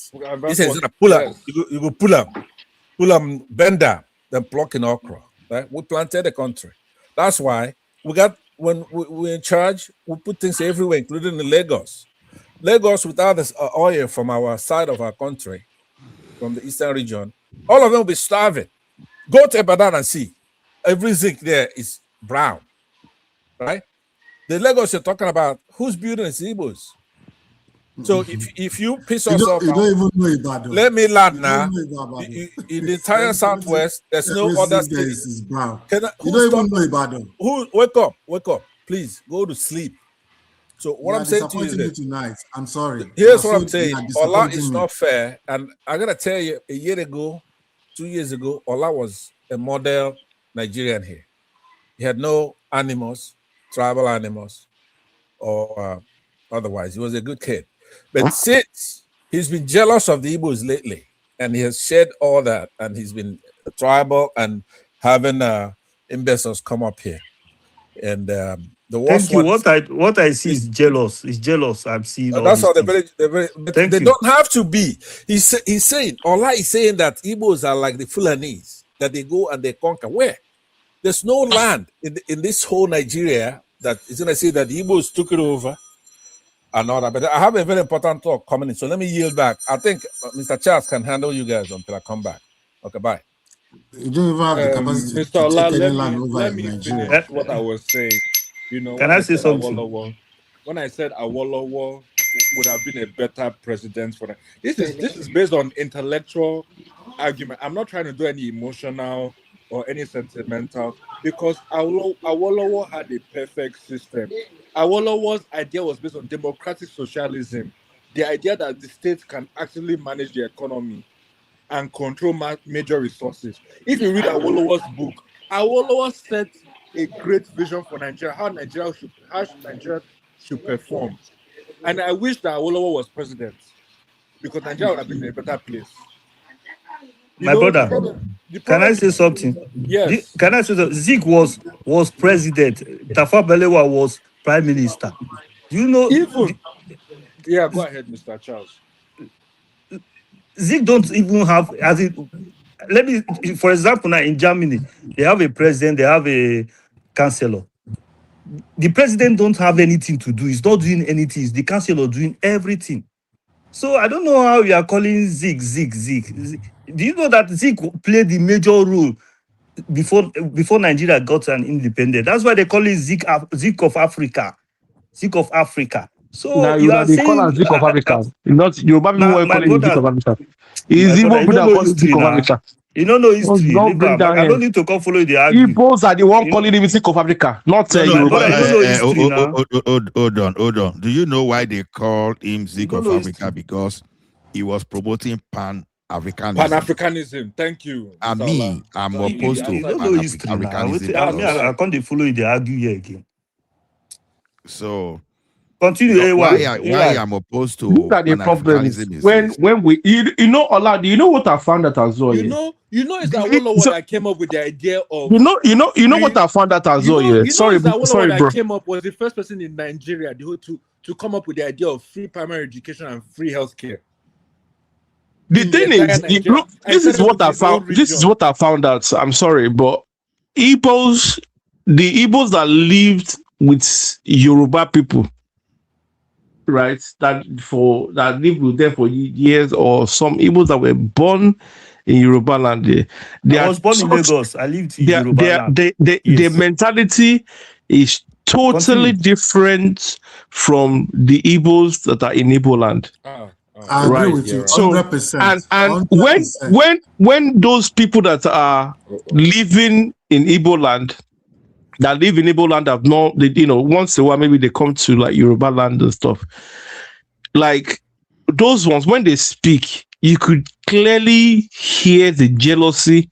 This is gonna pull up. You go pull them, bend down, then pluck in okra. Right? We planted the country. That's why we got when we're in charge, we put things everywhere, including in Lagos. Lagos, without this oil from our side of our country, from the eastern region, all of them will be starving. Go to Ibadan and see. Every zinc there is brown, right? The Lagos you're talking about, who's building is Igbos. So if you piss us off, you don't even know Ibadan. Let me land now. In the entire southwest, there's no other state. Is brown. You don't even know Ibadan. Wake up, please go to sleep. So what I'm saying to you is that tonight. I'm sorry. Here's what I'm saying. Allah is not fair, and I gotta tell you, a year ago, 2 years ago, Allah was a model Nigerian here. He had no animals, tribal animals, or otherwise. He was a good kid. But since he's been jealous of the Igbos lately, and he has shed all that, and he's been tribal and having investors come up here. And the worst one. What I see is jealous. It's jealous. I'm seeing. That's how they don't have to be. He's saying, Allah is saying that Igbos are like the Fulanis, that they go and they conquer. Where? There's no land in this whole Nigeria that is going to say that the Igbos took it over. And all that. But I have a very important talk coming in, so let me yield back. I think Mr. Charles can handle you guys until I come back. Okay, bye. You don't even have the capacity Mr. Allah, to take any land over let in me Nigeria. finish what I was saying. You know, can I say something? When I said Awolowo would have been a better president for that, this is based on intellectual argument. I'm not trying to do any emotional or any sentimental, because Awolowo had a perfect system. Awolowo's idea was based on democratic socialism, the idea that the state can actually manage the economy and control major resources. If you read Awolowo's book, Awolowo set a great vision for Nigeria, how Nigeria should perform. And I wish that Awolowo was president, because Nigeria would have been in a better place. My brother, can I say something? Yes. Can I say that Zeke was president, Tafawa Balewa was prime minister? You know, yeah, go ahead, Mr. Charles. Zeke don't even have, as it. Let me, for example, now in Germany, they have a president, they have a chancellor. The president don't have anything to do. He's not doing anything. It's the chancellor doing everything. So I don't know how you are calling Zeke. Do you know that Zeke played the major role before Nigeria got an independent? That's why they call it Zeke of Africa. Zeke of Africa. So now you are saying call Zeke of Africa. Not Yoruba people call it Zeke of Africa. Is Igbo people that call it Zeke of Africa. You don't know history. Don't bring down I don't him. need to come follow the argue. Igbos are the one calling the music of Africa, not No, My Yoruba. brother, you don't know history now. Hold on. Do you know why they called him Zik don't of know Africa? history. Because he was promoting Pan-Africanism. Pan-Africanism. Thank you. And Mr. me, Ola. I'm Thank opposed you. to You don't know history now. Pan-Africanism. I can't follow you. They argue here again. So continue. Why I'm opposed to These are the problems Pan-Africanism is when we you know Ola, do you know what I found out as well? You Yeah? know, it's that Awolowo So- that came up with the idea of. You know what I found out as well. Yeah, sorry, it's that Awolowo sorry, that bro. came up was the first person in Nigeria to come up with the idea of free primary education and free healthcare. The thing is, look, this is what I found. This is what I found out. I'm sorry, but the Igbos that lived with Yoruba people, right? That lived with them for years, or some Igbos that were born in Yoruba land. I was born in Lagos. I lived in Yoruba land. Their mentality is totally different from the Igbos that are in Igbo land. I agree with you, 100%. And 100%. when those people that are living in Igbo land, that live in Igbo land, have not, once in a while maybe they come to like Yoruba land and stuff. Like those ones, when they speak, you could clearly hear the jealousy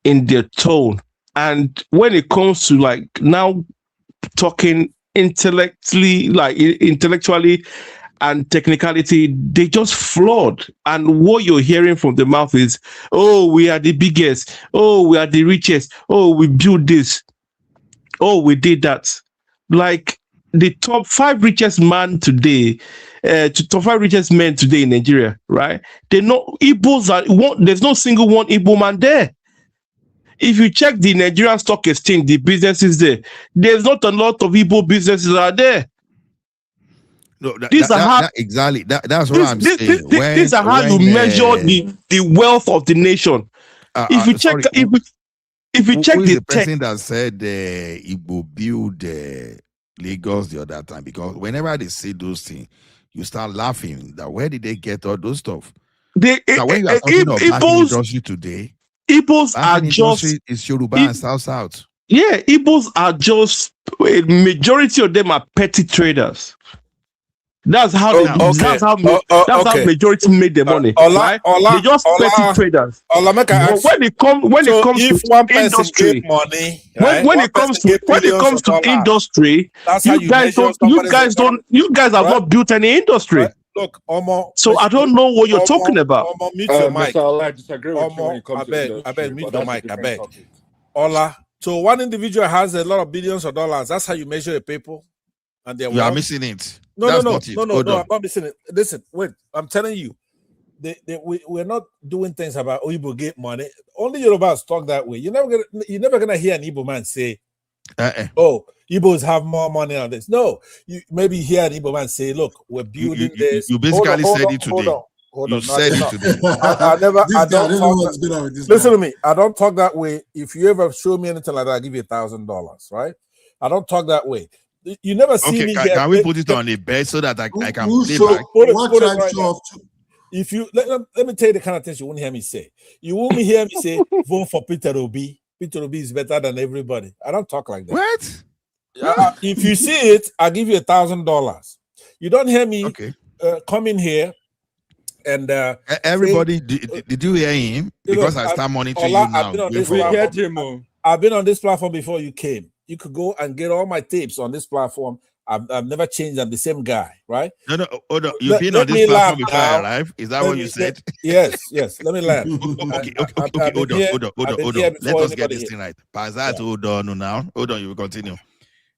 in their tone. And when it comes to like now talking intellectually and technicality, they just flawed. And what you're hearing from the mouth is, oh, we are the biggest, oh, we are the richest, oh, we built this, oh, we did that. Like the top 5 richest man today, top 5 richest men today in Nigeria, right? They're not Igbos. There's no single one Igbo man there. If you check the Nigerian stock exchange, the businesses there's not a lot of Igbo businesses out there. No, that's what I'm saying. These are how you measure the wealth of the nation. If you check, if you check the person that said Igbo build Lagos the other time, because whenever they say those things, you start laughing. That where did they get all those stuff? When you are talking about banking industry today, Igbos are just is Yoruba and South. Yeah, Igbos are just a majority of them are petty traders. That's how majority made their money. Right? They just petty traders. When it comes to one person industry, gave money, when it comes to industry, you guys have not built any industry. Right? Look, so I don't know what you're talking about. Mute your mic. I disagree with you when it comes to I beg, mute your mic. I beg. Ola. So one individual has a lot of billions of dollars. That's how you measure a people. And you are missing it. No, I'm not missing it. Listen, wait. I'm telling you, we're not doing things about Igbo get money. Only Yorubas talk that way. You're never gonna hear an Igbo man say, "Oh, Igbos have more money on this." No, you maybe hear an Igbo man say, "Look, we're building this." You basically said it today. Hold on. Said it today. Listen to me. I don't talk that way. If you ever show me anything like that, I'll give you $1,000. Right? I don't talk that way. You never see me here. Can we put it on the bed so that I can play back? If you let me tell you the kind of things you won't hear me say. You won't hear me say vote for Peter Obi. Peter Obi is better than everybody. I don't talk like that. What? If you see it, I'll give you $1,000. You don't hear me come in here and everybody. Did you hear him? Because I start monitoring you now. I've been on this platform before you came. You could go and get all my tapes on this platform. I've never changed. I'm the same guy, right? No. Hold on. You've been on this platform before I arrived. Is that what you said? Yes. Let me laugh. Okay. Hold on. Let us get this thing right. Hold on now. Hold on. You will continue.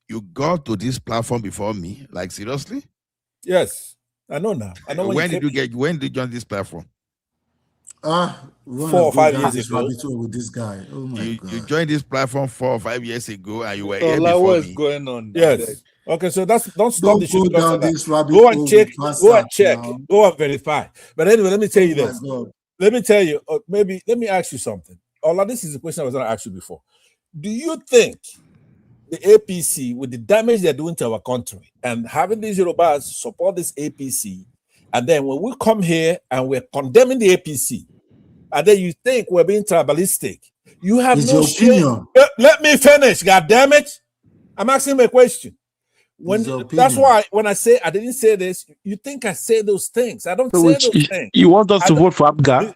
You got to this platform before me? Like seriously? Yes, I know now. I know. When did you join this platform? 4 or 5 years ago. With this guy. Oh my God. You joined this platform 4 or 5 years ago, and you were so here like before what's me. going on? Yes. Okay, so don't stop the go down this rabbit Go and hole check. Go and check. now. Go and verify. But anyway, let me tell you Oh my this. God. Let me tell you. Maybe let me ask you something. Ola, this is a question I was going to ask you before. Do you think the APC, with the damage they're doing to our country, and having these Yorubas support this APC, and then when we come here and we're condemning the APC, and then you think we're being tribalistic. You have It's no your shame. opinion. Let me finish, God damn it. I'm asking a question. That's why when I say I didn't say this, you think I say those things. I don't So say those things. you want us to vote for Abga?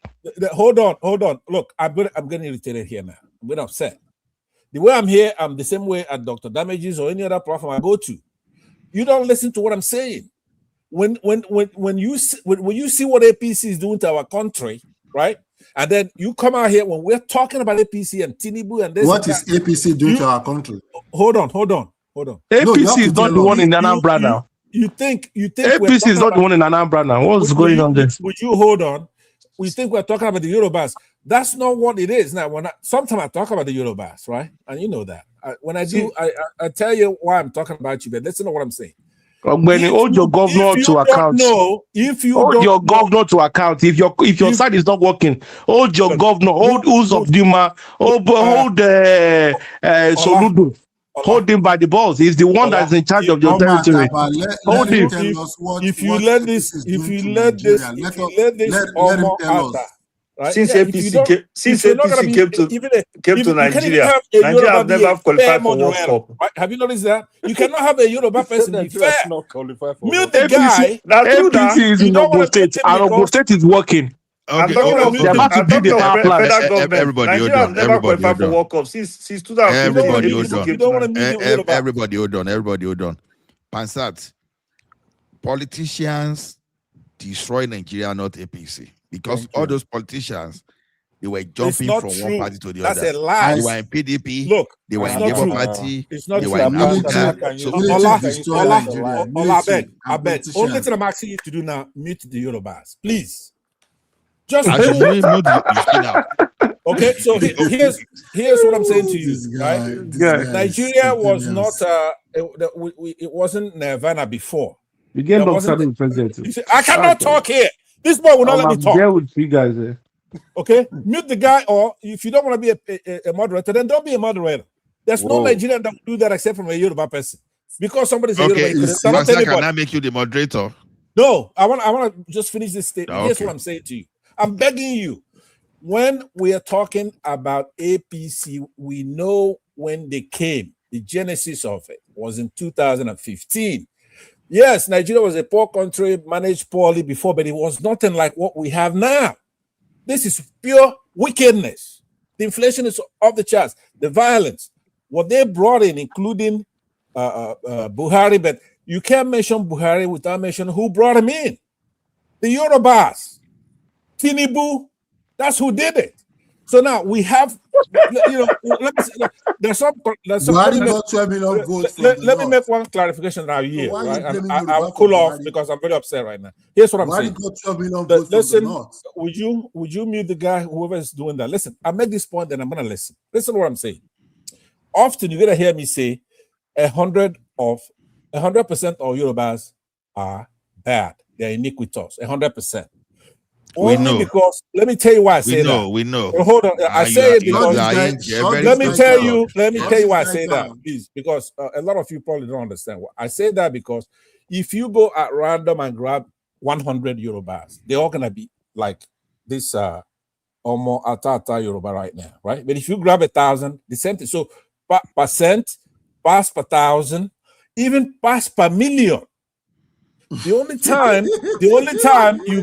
Hold on. Look, I'm getting irritated here now. I'm getting upset. The way I'm here, I'm the same way at Dr. Damages or any other platform I go to. You don't listen to what I'm saying. When you see what APC is doing to our country, right? And then you come out here when we're talking about APC and Tinubu and this. What is APC doing to our country? Hold on. APC is not the one in Anambra now. You think APC is not the one in Anambra now. What's going on there? Would you hold on? We think we're talking about the Yorubas. That's not what it is. Now, sometimes I talk about the Yorubas, right? And you know that. When I do, I tell you why I'm talking about you, but listen to what I'm saying. When you hold your governor to account, if your side is not working, hold your governor, hold Uzodinma, hold Soludo, hold him by the balls. He's the one that's in charge of your territory. Hold him. If you let this Omo out, right? Since APC came to Nigeria, Nigeria have never qualified for World Cup. Right? Have you noticed that? You cannot have a Yoruba person be fair. Mute the APC, guy. APC is in Ogun State, and Ogun State is working. I'm talking about federal government. Everybody Nigeria has never qualified for World Cup since 2015. Everybody hold on. Pansat, politicians destroy Nigeria, not APC. Because all those politicians, they were jumping from one party to the other. That's a lie. They were in PDP. Look, they were in Labour Party. They were in I bet. Only thing I'm asking you to do now, mute the Yorubas, please. Just okay. So here's what I'm saying to you. Nigeria was not. It wasn't Nirvana before. You gave up something president. I cannot talk here. This boy will not let me talk. There with you guys there. Okay, mute the guy, or if you don't want to be a moderator, then don't be a moderator. There's no Nigerian that will do that except from a Yoruba person. Because somebody's a Yoruba person. Can I make you the moderator? No, I want to just finish this statement. Here's what I'm saying to you. I'm begging you. When we are talking about APC, we know when they came. The genesis of it was in 2015. Yes, Nigeria was a poor country, managed poorly before, but it was nothing like what we have now. This is pure wickedness. The inflation is off the charts. The violence, what they brought in, including Buhari, but you can't mention Buhari without mentioning who brought him in. The Yorubas, Tinubu, that's who did it. So now we have, let me say, there's some let me make one clarification now here, right? I'll cool off because I'm very upset right now. Here's what I'm saying. Listen, would you mute the guy, whoever is doing that? Listen, I make this point, then I'm gonna listen. Listen to what I'm saying. Often you're gonna hear me say 100% of Yorubas are bad. They're iniquitous, 100%. Only because, let me tell you why I say that. We know. Well, hold on. I say it because let me tell you why I say that, please. Because a lot of you probably don't understand. I say that because if you go at random and grab 100 Yorubas, they're all gonna be like this Omo Atata Yoruba right now, right? But if you grab 1,000, the same thing. So percent, pass per 1,000, even pass per million. The only time you're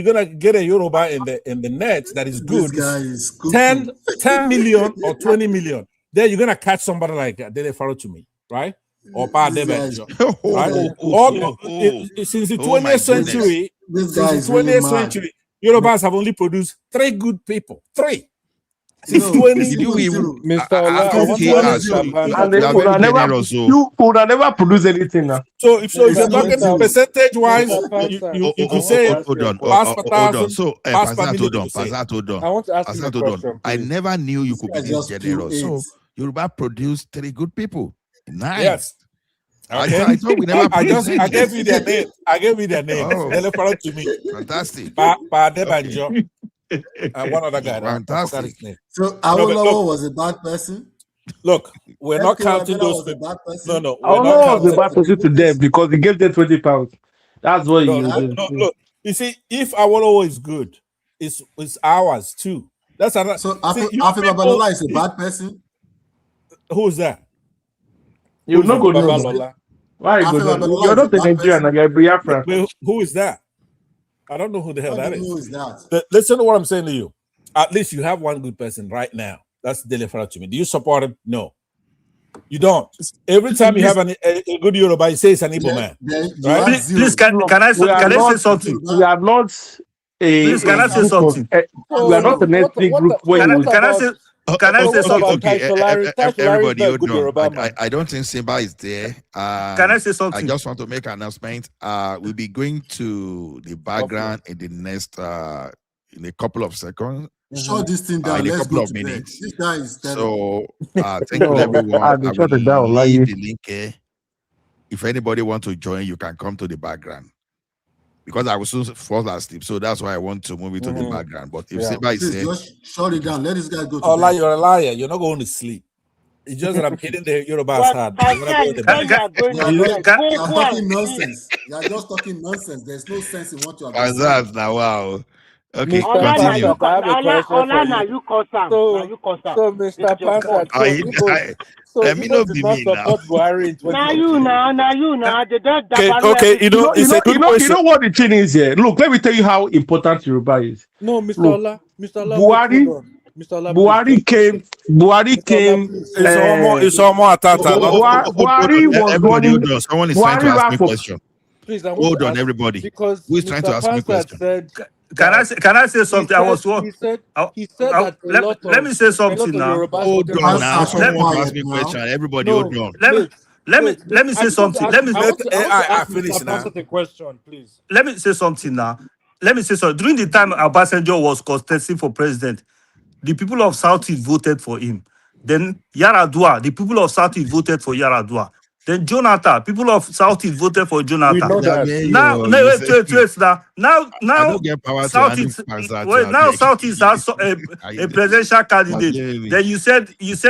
gonna get a Yoruba in the net that is good is 10 million or 20 million. Then you're gonna catch somebody like Dele Faro to me, right? Or Pa Debenjo, right? Since the 20th century, Yorubas have only produced 3 good people. 3. You would have never produced anything now. So if you're talking percentage wise, you could say hold on. So Pasat, hold on. I want to ask you a question. I never knew you could be this generous. So Yoruba produced 3 good people. Nice. Yes. Okay. I thought we never. I gave you their name. They look to me. Fantastic. Pa Debanjo. And one other guy. Fantastic. So Awolowo was a bad person. Look, we're not counting those people. No. Awolowo was a bad person to them because he gave them £20. That's what you. No. Look, you see, if Awolowo is good, is ours too. That's another. So Afi Babalola is a bad person. Who's that? You not go know. Babalola. Why you go know? You're not a Nigerian, and you're a Biafran. Who is that? I don't know who the hell that Who is. is that? Listen to what I'm saying to you. At least you have one good person right now. That's Delefra to me. Do you support him? No. You don't. Every time you have a good Yoruba, you say it's an Igbo man. Right? Please, can I say something? We are not Please, can I say something? We are not an ethnic group where Can I say something? Everybody, hold on. I don't think Simba is there. Can I say something? I just want to make an announcement. We'll be going to the background in the next in a couple of seconds. Shut this thing down. In a Let's couple go of to bed. minutes. This guy is So thank you everyone. I will leave the link here. If anybody wants to join, you can come to the background. Because I will soon fall asleep, so that's why I want to move it to the background. But if Simba is there, just shut it down. Let this guy go to bed. bed. You're a liar. You're not going to sleep. It's just that I'm hitting the Yoruba's heart. You're talking nonsense. You're just talking nonsense. There's no sense in what you are saying. Now, wow. Okay, Ola, continue. na you cause am. So, Mr. Pastor, let me not be me now. Now you now. Okay, you know what the thing is here. Look, let me tell you how important Yoruba is. No, Mr. Ola, Buhari came. It's almost Buhari was running. Someone is trying to ask me a question. Please, hold on, everybody. Because who is trying to ask me a question? Can I say something? He said that let me say something now. Hold on now. Someone wants to ask me a question. Everybody, hold on. Let me say something. Let me finish now. Question, please. Let me say something now. During the time Obasanjo was contesting for president, the people of Southeast voted for him. Then Yaradua, the people of Southeast voted for Yaradua. Then Jonathan, people of Southeast voted for Jonathan. We know that. Now, Southeast has a presidential candidate. Then you said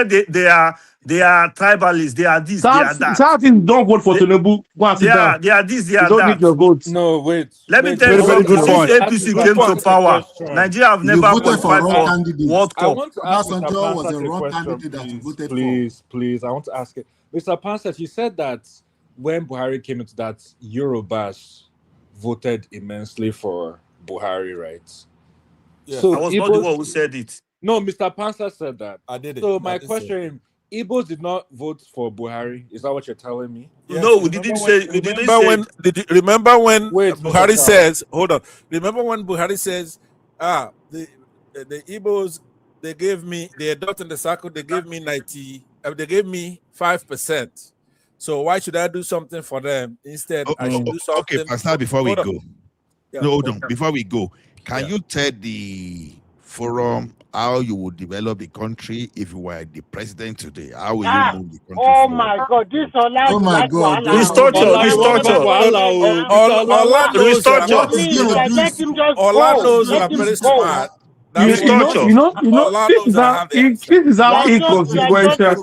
they are tribalists. They are this. They are that. Southeast don't vote for Tinubu. They are this. They are don't that. need your votes. No, wait. Let me tell you something. Since APC came to power, Nigeria have never qualified for World Cup. Obasanjo was the wrong candidate that you voted for. Please, I want to ask it. Mr. Pansat, you said that when Buhari came into that, Yorubas voted immensely for Buhari, right? Yeah. So I was not the one who said it. No, Mr. Pansat said that. I did it. So my question, Igbos did not vote for Buhari. Is that what you're telling me? Yes. No, we didn't say. Remember when Buhari says? Hold on. Remember when Buhari says, the Igbos, they adopted the circle. They gave me 90. They gave me 5%. So why should I do something for them instead? I should do something. Okay, Pastor, before we go. Hold on. Before we go, can you tell the forum how you would develop the country if you were the president today? How will you move the country forward? My God, this Ola. Oh my God. Restructure. Ola knows I'm very smart. This is how inconsequential.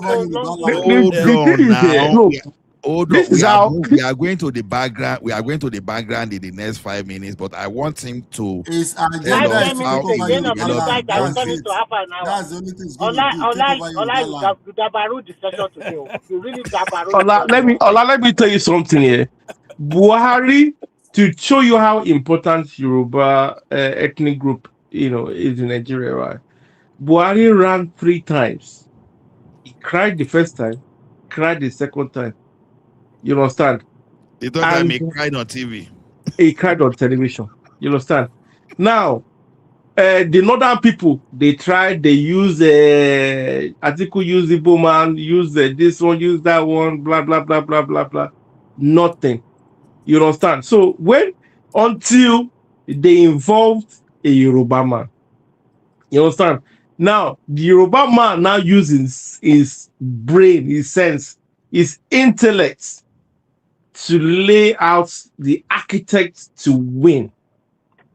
We are going to the background. We are going to the background in the next 5 minutes. But I want him to tell us how he developed the country. That's the only thing he's going to do. Let me tell you something here. Buhari, to show you how important Yoruba ethnic group is in Nigeria, right? Buhari ran 3 times. He cried the first time, cried the second time. You understand? The third time he cried on TV. He cried on television. You understand? Now, the northern people, they tried, they use Atiku, use Igbo man, use this one, use that one, blah, blah, blah, blah, blah, blah. Nothing. You understand? So until they involved a Yoruba man. You understand? Now, the Yoruba man now uses his brain, his sense, his intellect to lay out the architect to win.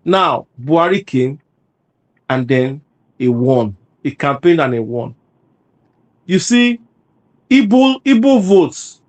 Now, Buhari came and then he won. He campaigned and he won. You see, Igbo votes